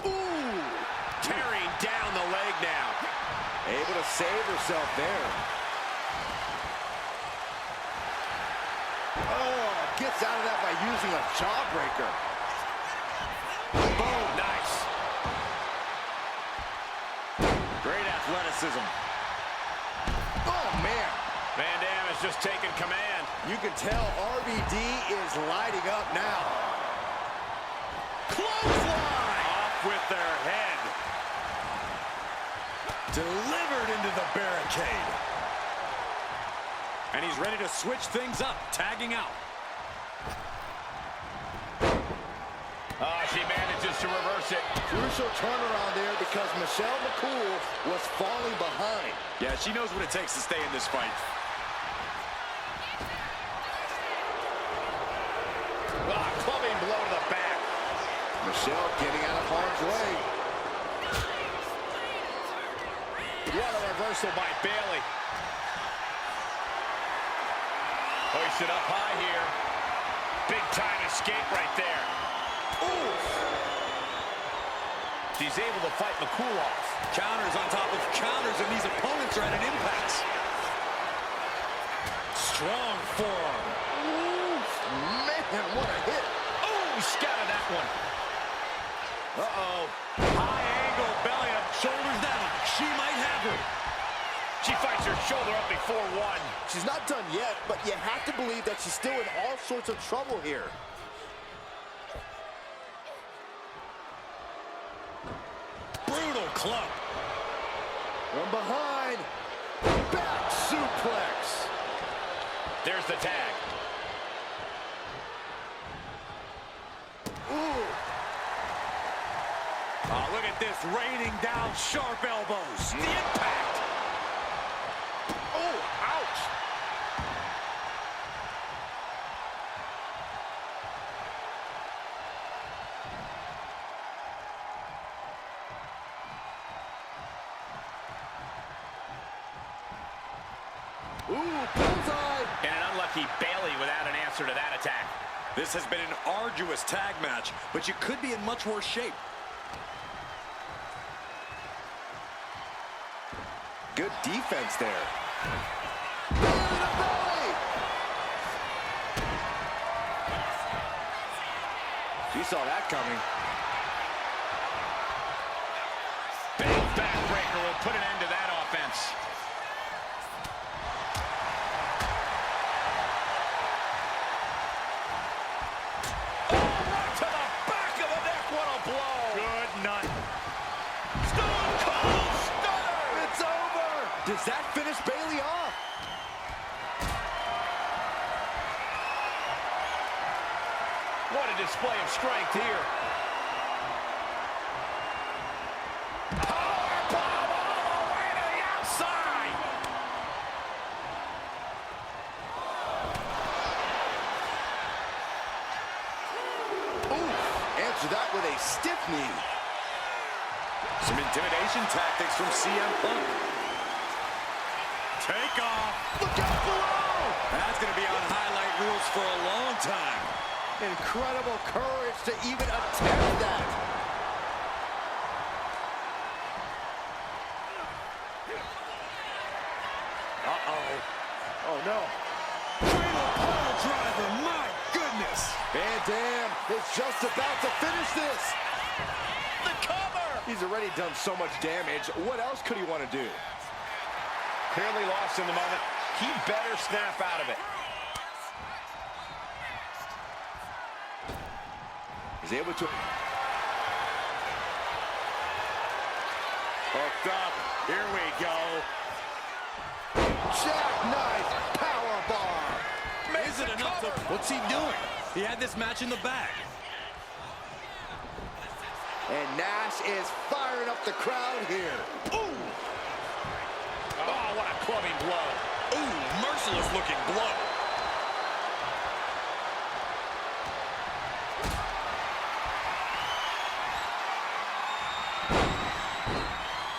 Ooh. Tearing down the leg now. Able to save herself there. Oh, gets out of that by using a jawbreaker. Boom, nice. Great athleticism. Oh, man. Van Dam has just taken command. You can tell RVD is lighting up now. Clothesline! Off with their head. Delivered into the barricade. And he's ready to switch things up, tagging out. She manages to reverse it. Crucial turnaround there because Michelle McCool was falling behind. Yeah, she knows what it takes to stay in this fight. Clubbing blow to the back. Michelle getting out of harm's way. What a reversal by Bayley. Hoisted up high here. Big time escape right there. Ooh. She's able to fight the cool-off. Counters on top of counters, and these opponents are at an impasse. Strong forearm. Ooh, man, what a hit. Oh, scattered that one. Uh-oh. High angle, belly up, shoulders down. She might have her. She fights her shoulder up before one. She's not done yet, but you have to believe that she's still in all sorts of trouble here. Brutal club. From behind. Back suplex. There's the tag. Ooh. Oh, look at this, raining down sharp elbows. The impact. Oh, ouch. Ooh, bullseye. And an unlucky Bayley without an answer to that attack. This has been an arduous tag match, but you could be in much worse shape. Good defense there. She saw that coming. Big backbreaker will put an end to that offense. Oh, right to the back of the neck. What a blow. Good nut. Stone Cold Stunner. It's over. Does that finish Bayley off? What a display of strength here. Powerbomb all the way to the outside. Ooh, answer that with a stiff knee. Some intimidation tactics from CM Punk. Take off. Look out below. That's going to be on highlight reels for a long time. Incredible courage to even attempt that. Uh-oh. Oh, no. Cradle pile driver, my goodness. Van Dam is just about to finish this. The cover. He's already done so much damage. What else could he want to do? Clearly lost in the moment. He better snap out of it. He's able to... Hooked up. Here we go. Jackknife powerbomb. Is it enough to... What's he doing? He had this match in the bag. And Nash is firing up the crowd here. Ooh. Oh, what a clubbing blow. Ooh, merciless looking blow.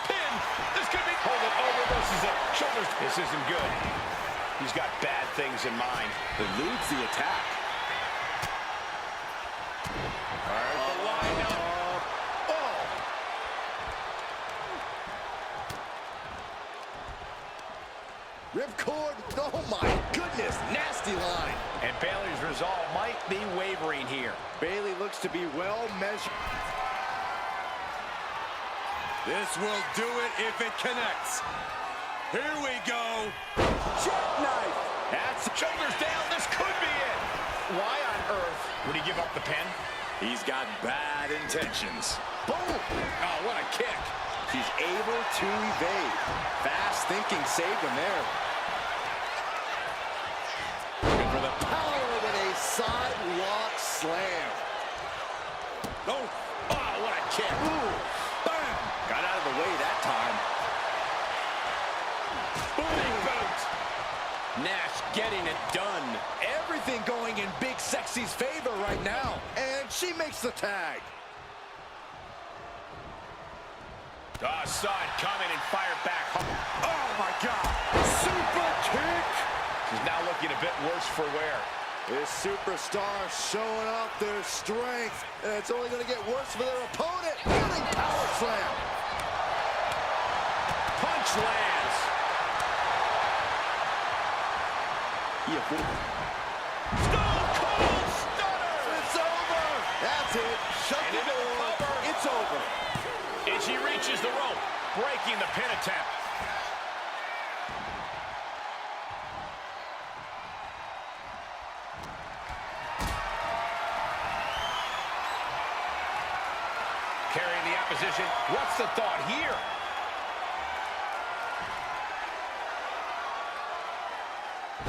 Pin. This could be... Hold it over. This is it. Shoulders. This isn't good. He's got bad things in mind. Eludes the attack. All right, the line up. Oh. Ripcord. Oh, my goodness. Nasty line. And Bayley's resolve might be wavering here. Bayley looks to be well measured. This will do it if it connects. Here we go. Jackknife. That's shoulders down. This could be it. Why on earth would he give up the pin? He's got bad intentions. Boom. Oh, what a kick. She's able to evade. Fast thinking saved him there. Looking for the power with a sidewalk slam. Oh, what a kick. Ooh. Bam. Got out of the way that time. Big boot. Nash getting it done. Everything going in Big Sexy's favor right now. And she makes the tag. Saw it coming and fired back. Oh, my God. Super kick. She's now looking a bit worse for wear. This superstar showing off their strength, and it's only going to get worse for their opponent. Running power slam. Punch lands. Stone Cold Stunner. It's over. That's it. Shut the door. It's over. And she reaches the rope, breaking the pin attempt. Carrying the opposition. What's the thought here?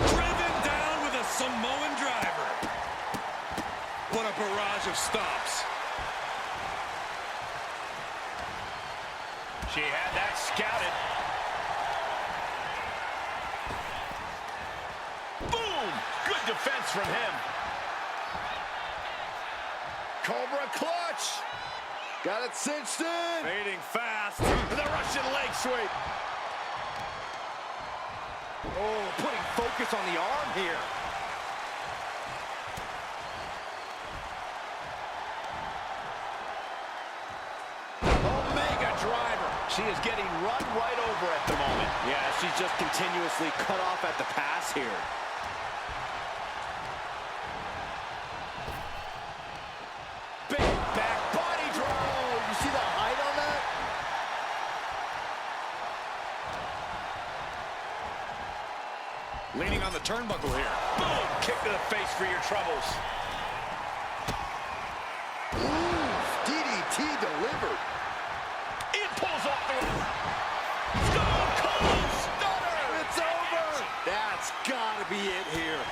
Driven down with a Samoan driver. What a barrage of stomps. She had that scouted. Boom! Good defense from him. Cobra clutch. Got it cinched in. Fading fast. The Russian leg sweep. Oh, putting focus on the arm here. Omega driver. She is getting run right over at the moment. Yeah, she's just continuously cut off at the pass here. Big back body drop. You see the height on that? Leaning on the turnbuckle here. Boom! Kick to the face for your troubles. Ooh, DDT delivered. It pulls off the... Stone Cold Stunner! It's over. That's gotta be it here.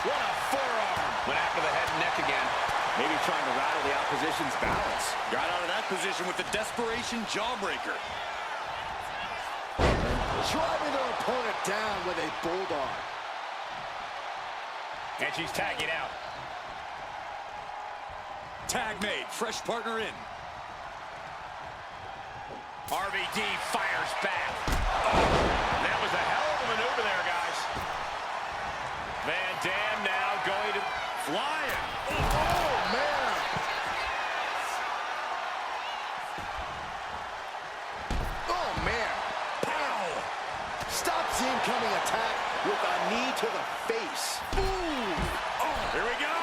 What a forearm. Went after the head and neck again. Maybe trying to rattle the opposition's balance. Got out of that position with the desperation jawbreaker. Driving their opponent down with a bulldog. And she's tagging out. Tag made. Fresh partner in. RVD fires back. That was a hell of a maneuver there, guys. Van Dam now going to flying. Oh, man. Oh, man. Pow. Stops the incoming attack with a knee to the face. Boom. Oh, here we go.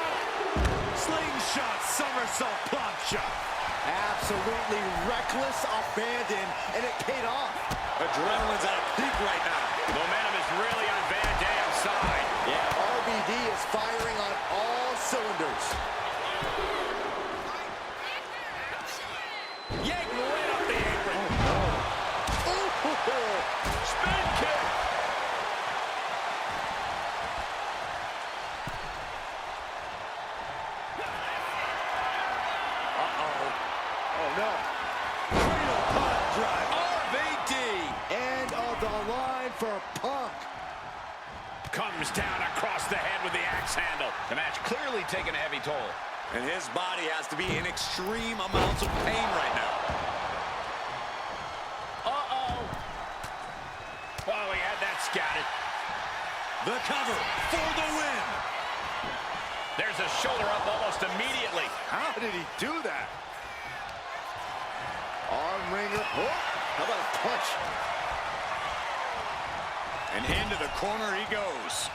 Slingshot, somersault, plop shot. Absolutely reckless abandon, and it paid off. Adrenaline's at a peak right now. Momentum is really on Van Dam's side. Yeah, RVD is firing on all cylinders. Yank right up the apron. Oh, no. Spin kick. Oh, no. Cradle pile drive. RVD. End of the line for Punk. Comes down across the head with the axe handle. The match clearly taking a heavy toll. And his body has to be in extreme amounts of pain right now. Uh-oh. Oh, he had that scouted. The cover for the win. There's a shoulder up almost immediately. How did he do that? Arm wringer. Oh, how about a punch? And into the corner he goes.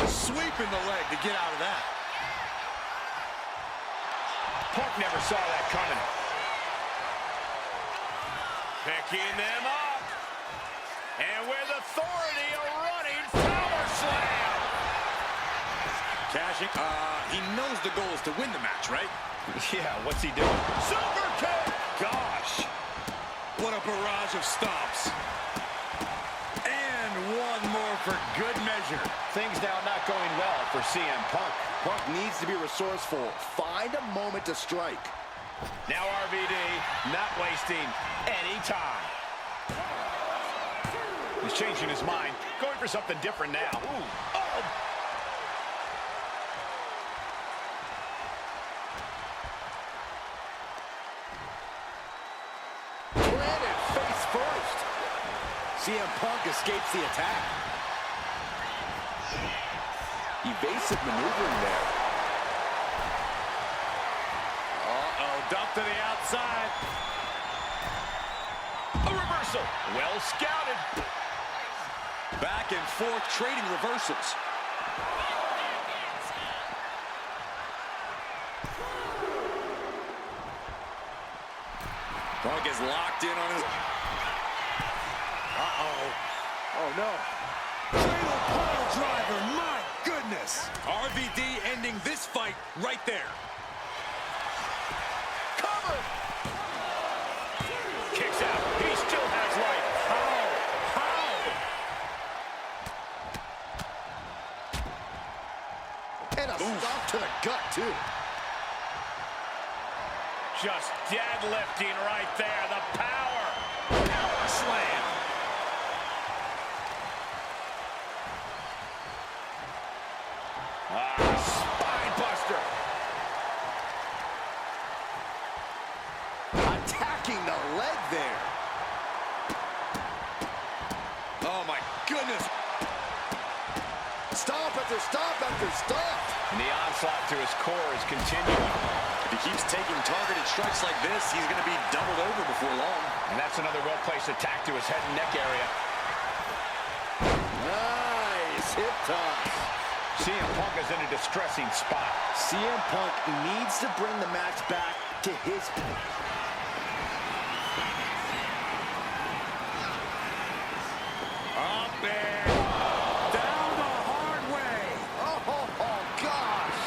Sweeping the leg to get out of that. Punk never saw that coming. Picking them up. And with authority, a running power slam. Cashing. He knows the goal is to win the match, right? Yeah, what's he doing? Super kick! Gosh. What a barrage of stomps. And one more for good measure. Things now not going well for CM Punk. Punk needs to be resourceful. Find a moment to strike. Now RVD not wasting any time. He's changing his mind. Going for something different now. Ooh. Oh. Planted face first. CM Punk escapes the attack. Evasive maneuvering there. Uh-oh, dump to the outside. A reversal. Well scouted. Back and forth, trading reversals. Punk is locked in on his... Uh-oh. Oh, no. Cradle pile driver, my goodness. RVD ending this fight right there. Cover. Kicks out. He still has life. And a stop to the gut, too. Just deadlifting right there. The power. Power slam. Spine buster. Attacking the leg there. Oh, my goodness. Stomp after stomp after stomp. And the onslaught to his core is continuing. If he keeps taking targeted strikes like this, he's going to be doubled over before long. And that's another well-placed attack to his head and neck area. Nice hip toss. CM Punk is in a distressing spot. CM Punk needs to bring the match back to his... Up there. Down the hard way. Oh, gosh.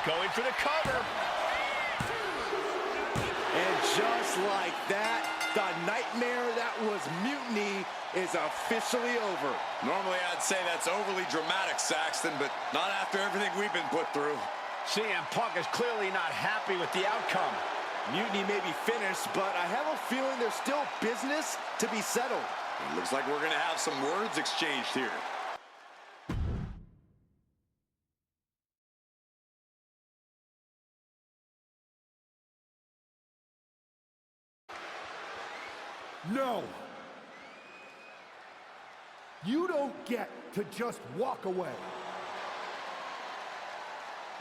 Going for the cover. And just like that, the nightmare that was Mutiny is officially over. Normally, I'd say that's overly dramatic, Saxton, but not after everything we've been put through. CM Punk is clearly not happy with the outcome. Mutiny may be finished, but I have a feeling there's still business to be settled. It looks like we're going to have some words exchanged here. No! You don't get to just walk away.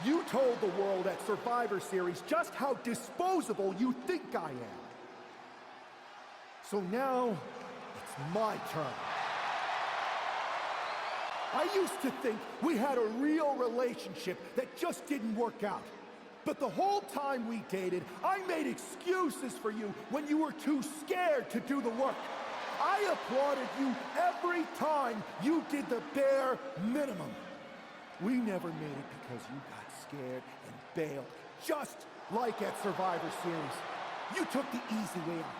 You told the world at Survivor Series just how disposable you think I am. So now, it's my turn. I used to think we had a real relationship that just didn't work out. But the whole time we dated, I made excuses for you when you were too scared to do the work. I applauded you every time you did the bare minimum. We never made it because you got scared and bailed, just like at Survivor Series. You took the easy way out.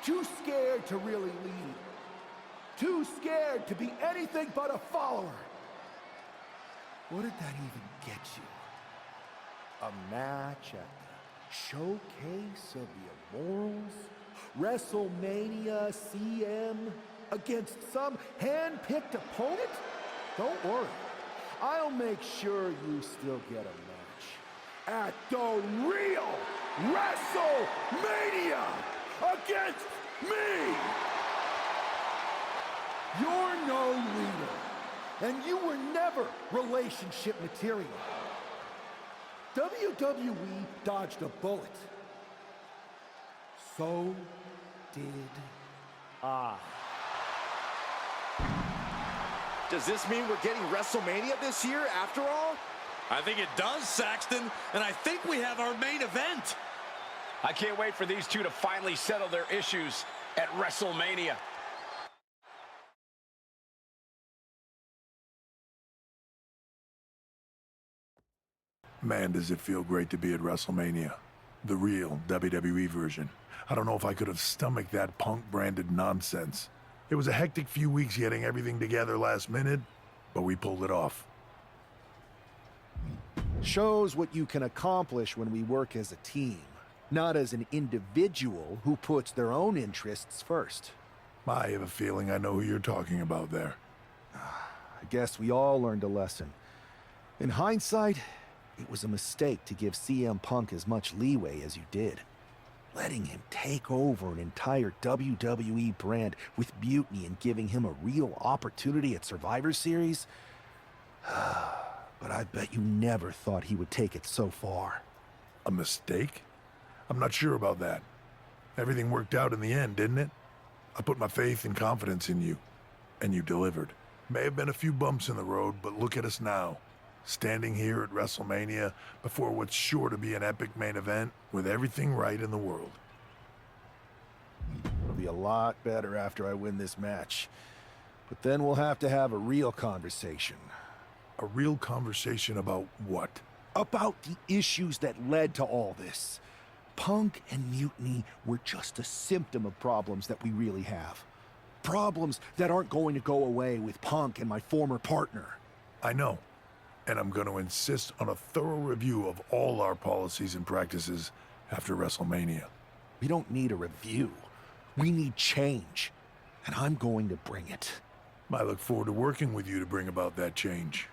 Too scared to really lead. Too scared to be anything but a follower. What did that even get you? A match at the Showcase of the Immortals? WrestleMania CM against some hand-picked opponent? Don't worry. I'll make sure you still get a match at the real WrestleMania against me! You're no leader, and you were never relationship material. WWE dodged a bullet. So did I. Does this mean we're getting WrestleMania this year after all? I think it does, Saxton, and I think we have our main event. I can't wait for these two to finally settle their issues at WrestleMania. Man, does it feel great to be at WrestleMania. The real WWE version. I don't know if I could have stomached that Punk-branded nonsense. It was a hectic few weeks getting everything together last minute, but we pulled it off. Shows what you can accomplish when we work as a team, not as an individual who puts their own interests first. I have a feeling I know who you're talking about there. I guess we all learned a lesson. In hindsight, it was a mistake to give CM Punk as much leeway as you did. Letting him take over an entire WWE brand with Mutiny and giving him a real opportunity at Survivor Series? But I bet you never thought he would take it so far. A mistake? I'm not sure about that. Everything worked out in the end, didn't it? I put my faith and confidence in you, and you delivered. May have been a few bumps in the road, but look at us now. Standing here at WrestleMania before what's sure to be an epic main event with everything right in the world. It'll be a lot better after I win this match. But then we'll have to have a real conversation. A real conversation about what? About the issues that led to all this. Punk and Mutiny were just a symptom of problems that we really have. Problems that aren't going to go away with Punk and my former partner. I know. And I'm going to insist on a thorough review of all our policies and practices after WrestleMania. We don't need a review. We need change. And I'm going to bring it. I look forward to working with you to bring about that change.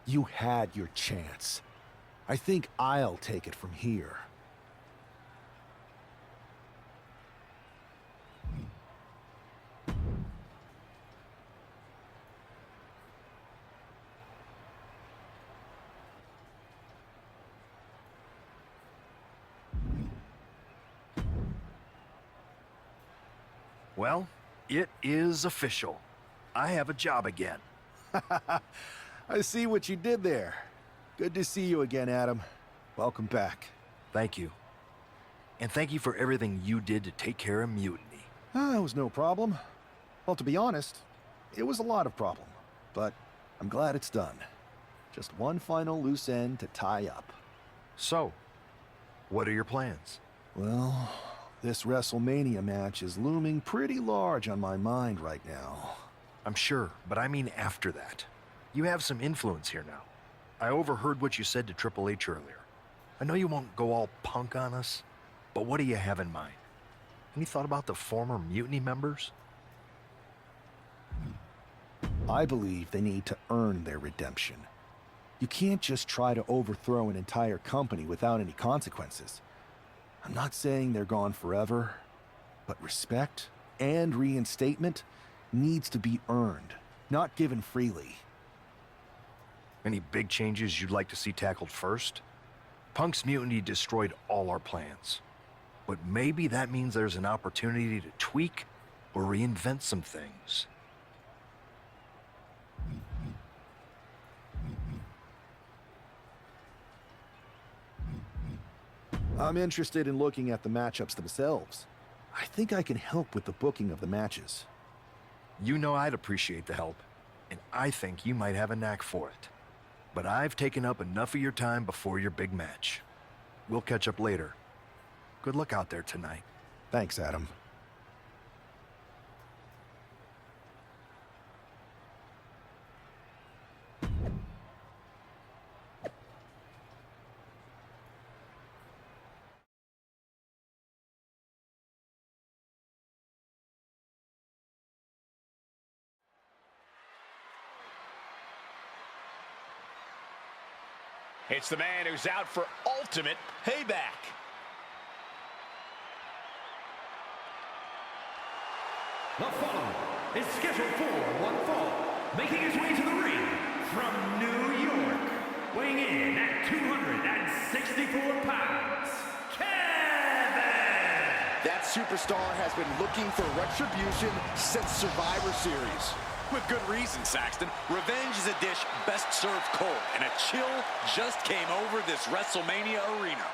You had your chance. I think I'll take it from here. Well, it is official. I have a job again. I see what you did there. Good to see you again, Adam. Welcome back. Thank you. And thank you for everything you did to take care of Mutiny. It was no problem. Well, to be honest, it was a lot of problem. But I'm glad it's done. Just one final loose end to tie up. So, what are your plans? Well, this WrestleMania match is looming pretty large on my mind right now. I'm sure, but I mean after that. You have some influence here now. I overheard what you said to Triple H earlier. I know you won't go all Punk on us, but what do you have in mind? Any thought about the former Mutiny members? I believe they need to earn their redemption. You can't just try to overthrow an entire company without any consequences. I'm not saying they're gone forever, but respect and reinstatement needs to be earned, not given freely. Any big changes you'd like to see tackled first? Punk's mutiny destroyed all our plans. But maybe that means there's an opportunity to tweak or reinvent some things. I'm interested in looking at the matchups themselves. I think I can help with the booking of the matches. You know I'd appreciate the help, and I think you might have a knack for it. But I've taken up enough of your time before your big match. We'll catch up later. Good luck out there tonight. Thanks, Adam. It's the man who's out for ultimate payback. The following is scheduled for one fall, making his way to the ring from New York, weighing in at 264 pounds, Kevin! That superstar has been looking for retribution since Survivor Series. With good reason, Saxton. Revenge is a dish best served cold, and a chill just came over this WrestleMania arena.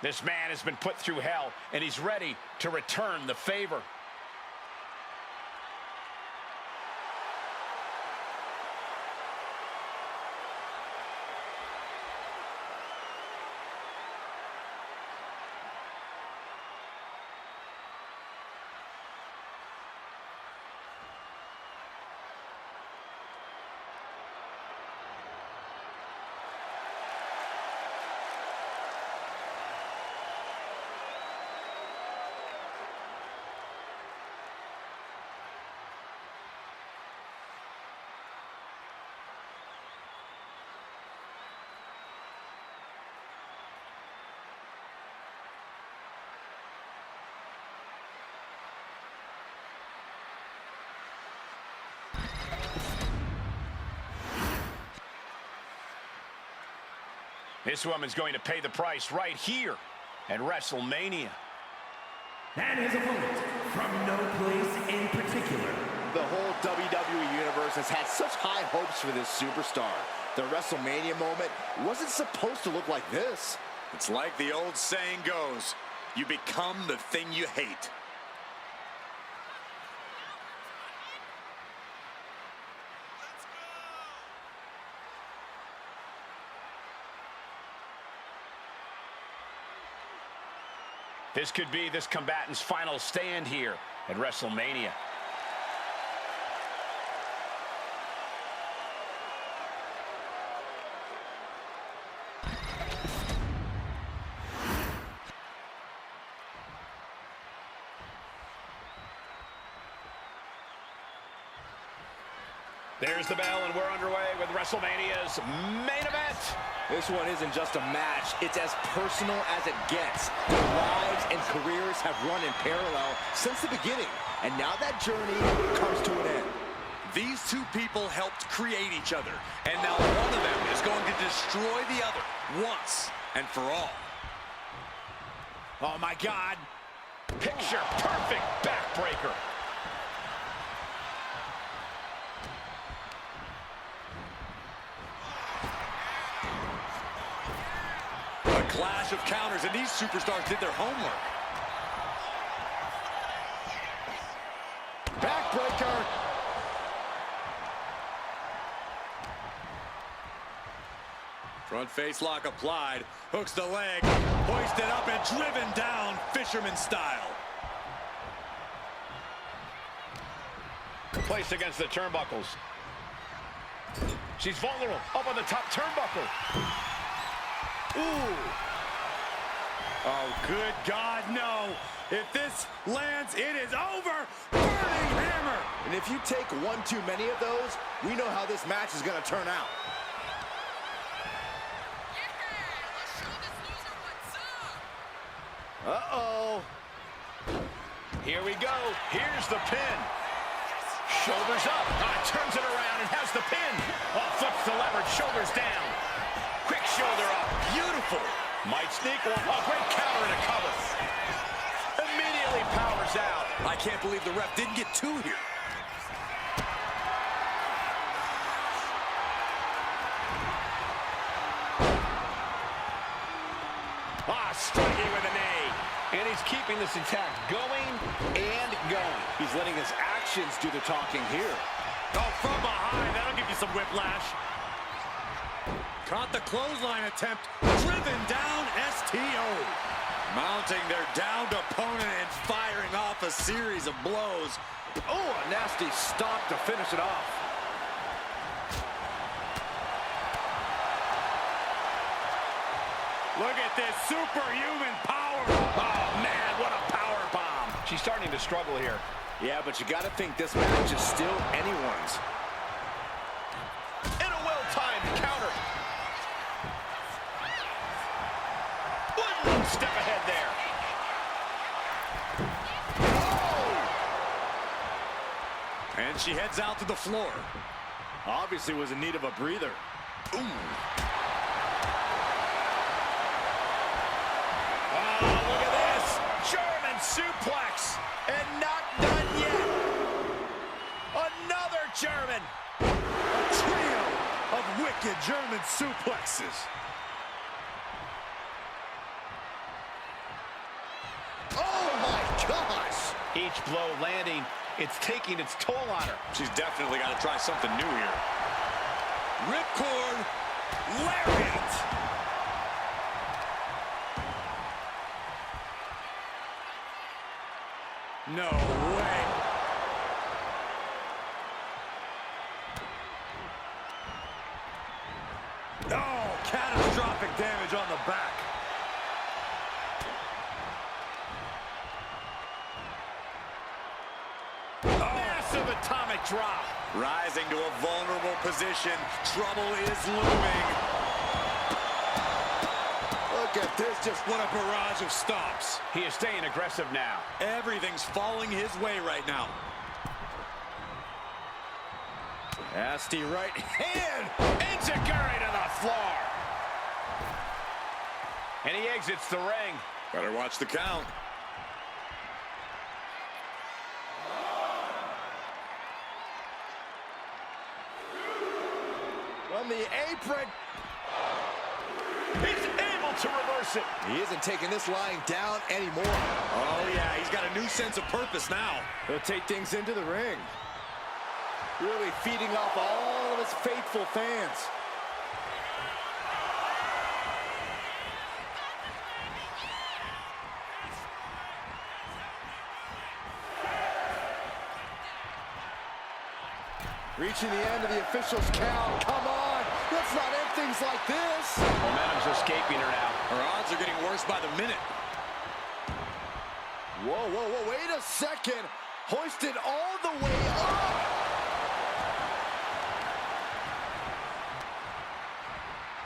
This man has been put through hell, and he's ready to return the favor. This woman's going to pay the price right here at WrestleMania. And his opponent, from no place in particular. The whole WWE Universe has had such high hopes for this superstar. The WrestleMania moment wasn't supposed to look like this. It's like the old saying goes, you become the thing you hate. This could be this combatant's final stand here at WrestleMania. There's the bell, and we're underway with WrestleMania's main event. This one isn't just a match, it's as personal as it gets. Their lives and careers have run in parallel since the beginning, and now that journey comes to an end. These two people helped create each other, and now one of them is going to destroy the other once and for all. Oh my God. Picture perfect backbreaker. Clash of counters, and these superstars did their homework. Backbreaker. Front face lock applied, hooks the leg, hoisted up and driven down fisherman style. Placed against the turnbuckles. She's vulnerable, up on the top turnbuckle. Ooh. Oh, good God, no. If this lands, it is over. Burning hammer. And if you take one too many of those, we know how this match is going to turn out. Uh-oh. Here we go. Here's the pin. Shoulders up. Turns it around and has the pin. Flips the leverage. Shoulders down. Quick shoulder up. Beautiful. Might sneak one. Great counter and a cover. Immediately powers out. I can't believe the ref didn't get two here. Striking with a knee. And he's keeping this attack going and going. He's letting his actions do the talking here. Oh, from behind. That'll give you some whiplash. Caught the clothesline attempt. Driven down STO. Mounting their downed opponent and firing off a series of blows. Oh, a nasty stop to finish it off. Look at this superhuman power. Oh, man, what a power bomb. She's starting to struggle here. Yeah, but you got to think this match is still anyone's. And a well-timed counter. One step ahead there. Oh! And she heads out to the floor. Obviously was in need of a breather. Ooh. Suplex, and not done yet. Another German. A trio of wicked German suplexes. Oh my gosh! Each blow landing, it's taking its toll on her. She's definitely got to try something new here. Ripcord, lariat. No way. Oh, catastrophic damage on the back. Massive atomic drop. Rising to a vulnerable position. Trouble is looming. Look at this, just what a barrage of stomps. He is staying aggressive now. Everything's falling his way right now. Nasty right hand. Enziguri to the floor. And he exits the ring. Better watch the count. From the apron. He's able to reverse it. He isn't taking this lying down anymore. Oh, yeah, he's got a new sense of purpose now. He'll take things into the ring. Really feeding off all of his faithful fans. Reaching the end of the official's count. Come on, let's not end things like this. Momentum's escaping her now. Her odds are getting worse by the minute. Whoa, whoa, whoa, wait a second. Hoisted all the way up.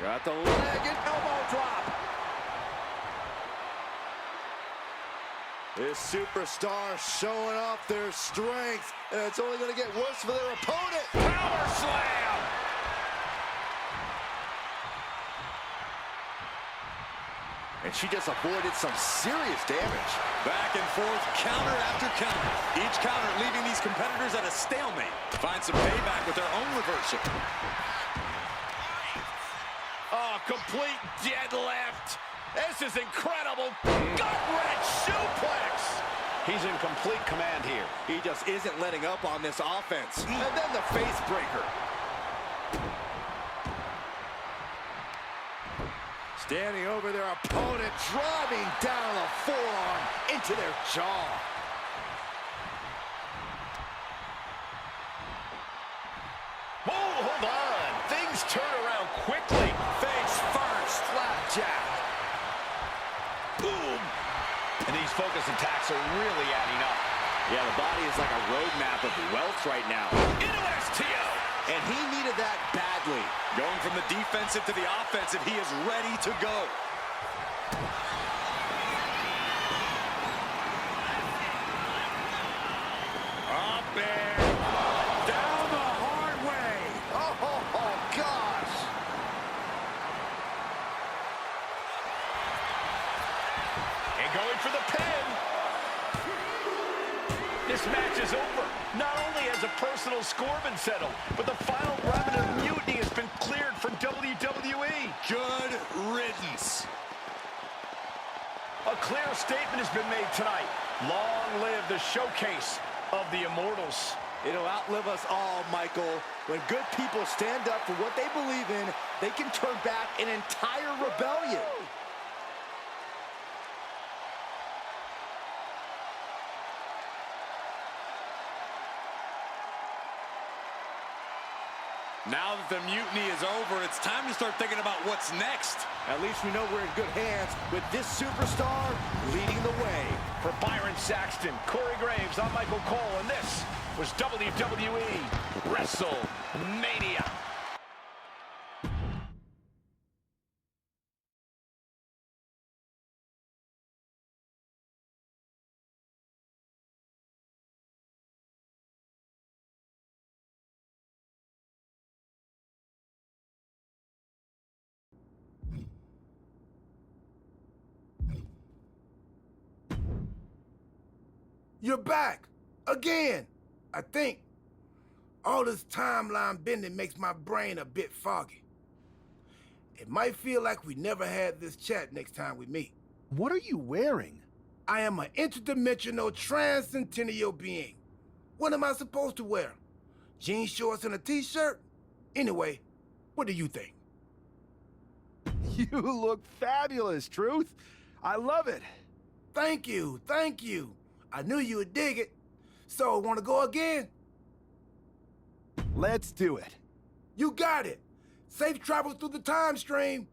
Got the leg and elbow drop. This superstar showing off their strength, and it's only going to get worse for their opponent. Power slam! And she just avoided some serious damage. Back and forth, counter after counter. Each counter leaving these competitors at a stalemate. Find some payback with their own reversal. Oh, complete deadlift. This is incredible. Gut-wrench suplex. He's in complete command here. He just isn't letting up on this offense. And then the face breaker. Standing over their opponent, driving down the forearm into their jaw. Oh, hold on. Things turn around quickly. Face first, slapjack. Boom. And these focus attacks are really adding up. Yeah, the body is like a roadmap of wealth right now. Into STO. And he needed that badly. Going from the defensive to the offensive, he is ready to go. Up there. Down the hard way. Oh, gosh. And going for the pin. This match is over. Not only has a personal score been settled, but the final remnant of Mutiny has been cleared from WWE. Good riddance. A clear statement has been made tonight. Long live the showcase of the Immortals. It'll outlive us all, Michael. When good people stand up for what they believe in, they can turn back an entire rebellion. Now that the mutiny is over, it's time to start thinking about what's next. At least we know we're in good hands with this superstar leading the way. For Byron Saxton, Corey Graves, I'm Michael Cole, and this was WWE WrestleMania. You're back. Again. I think. All this timeline bending makes my brain a bit foggy. It might feel like we never had this chat next time we meet. What are you wearing? I am an interdimensional transcendental being. What am I supposed to wear? Jean shorts and a t-shirt? Anyway, what do you think? You look fabulous, Truth. I love it. Thank you, thank you. I knew you would dig it. So, want to go again? Let's do it. You got it. Safe travels through the time stream.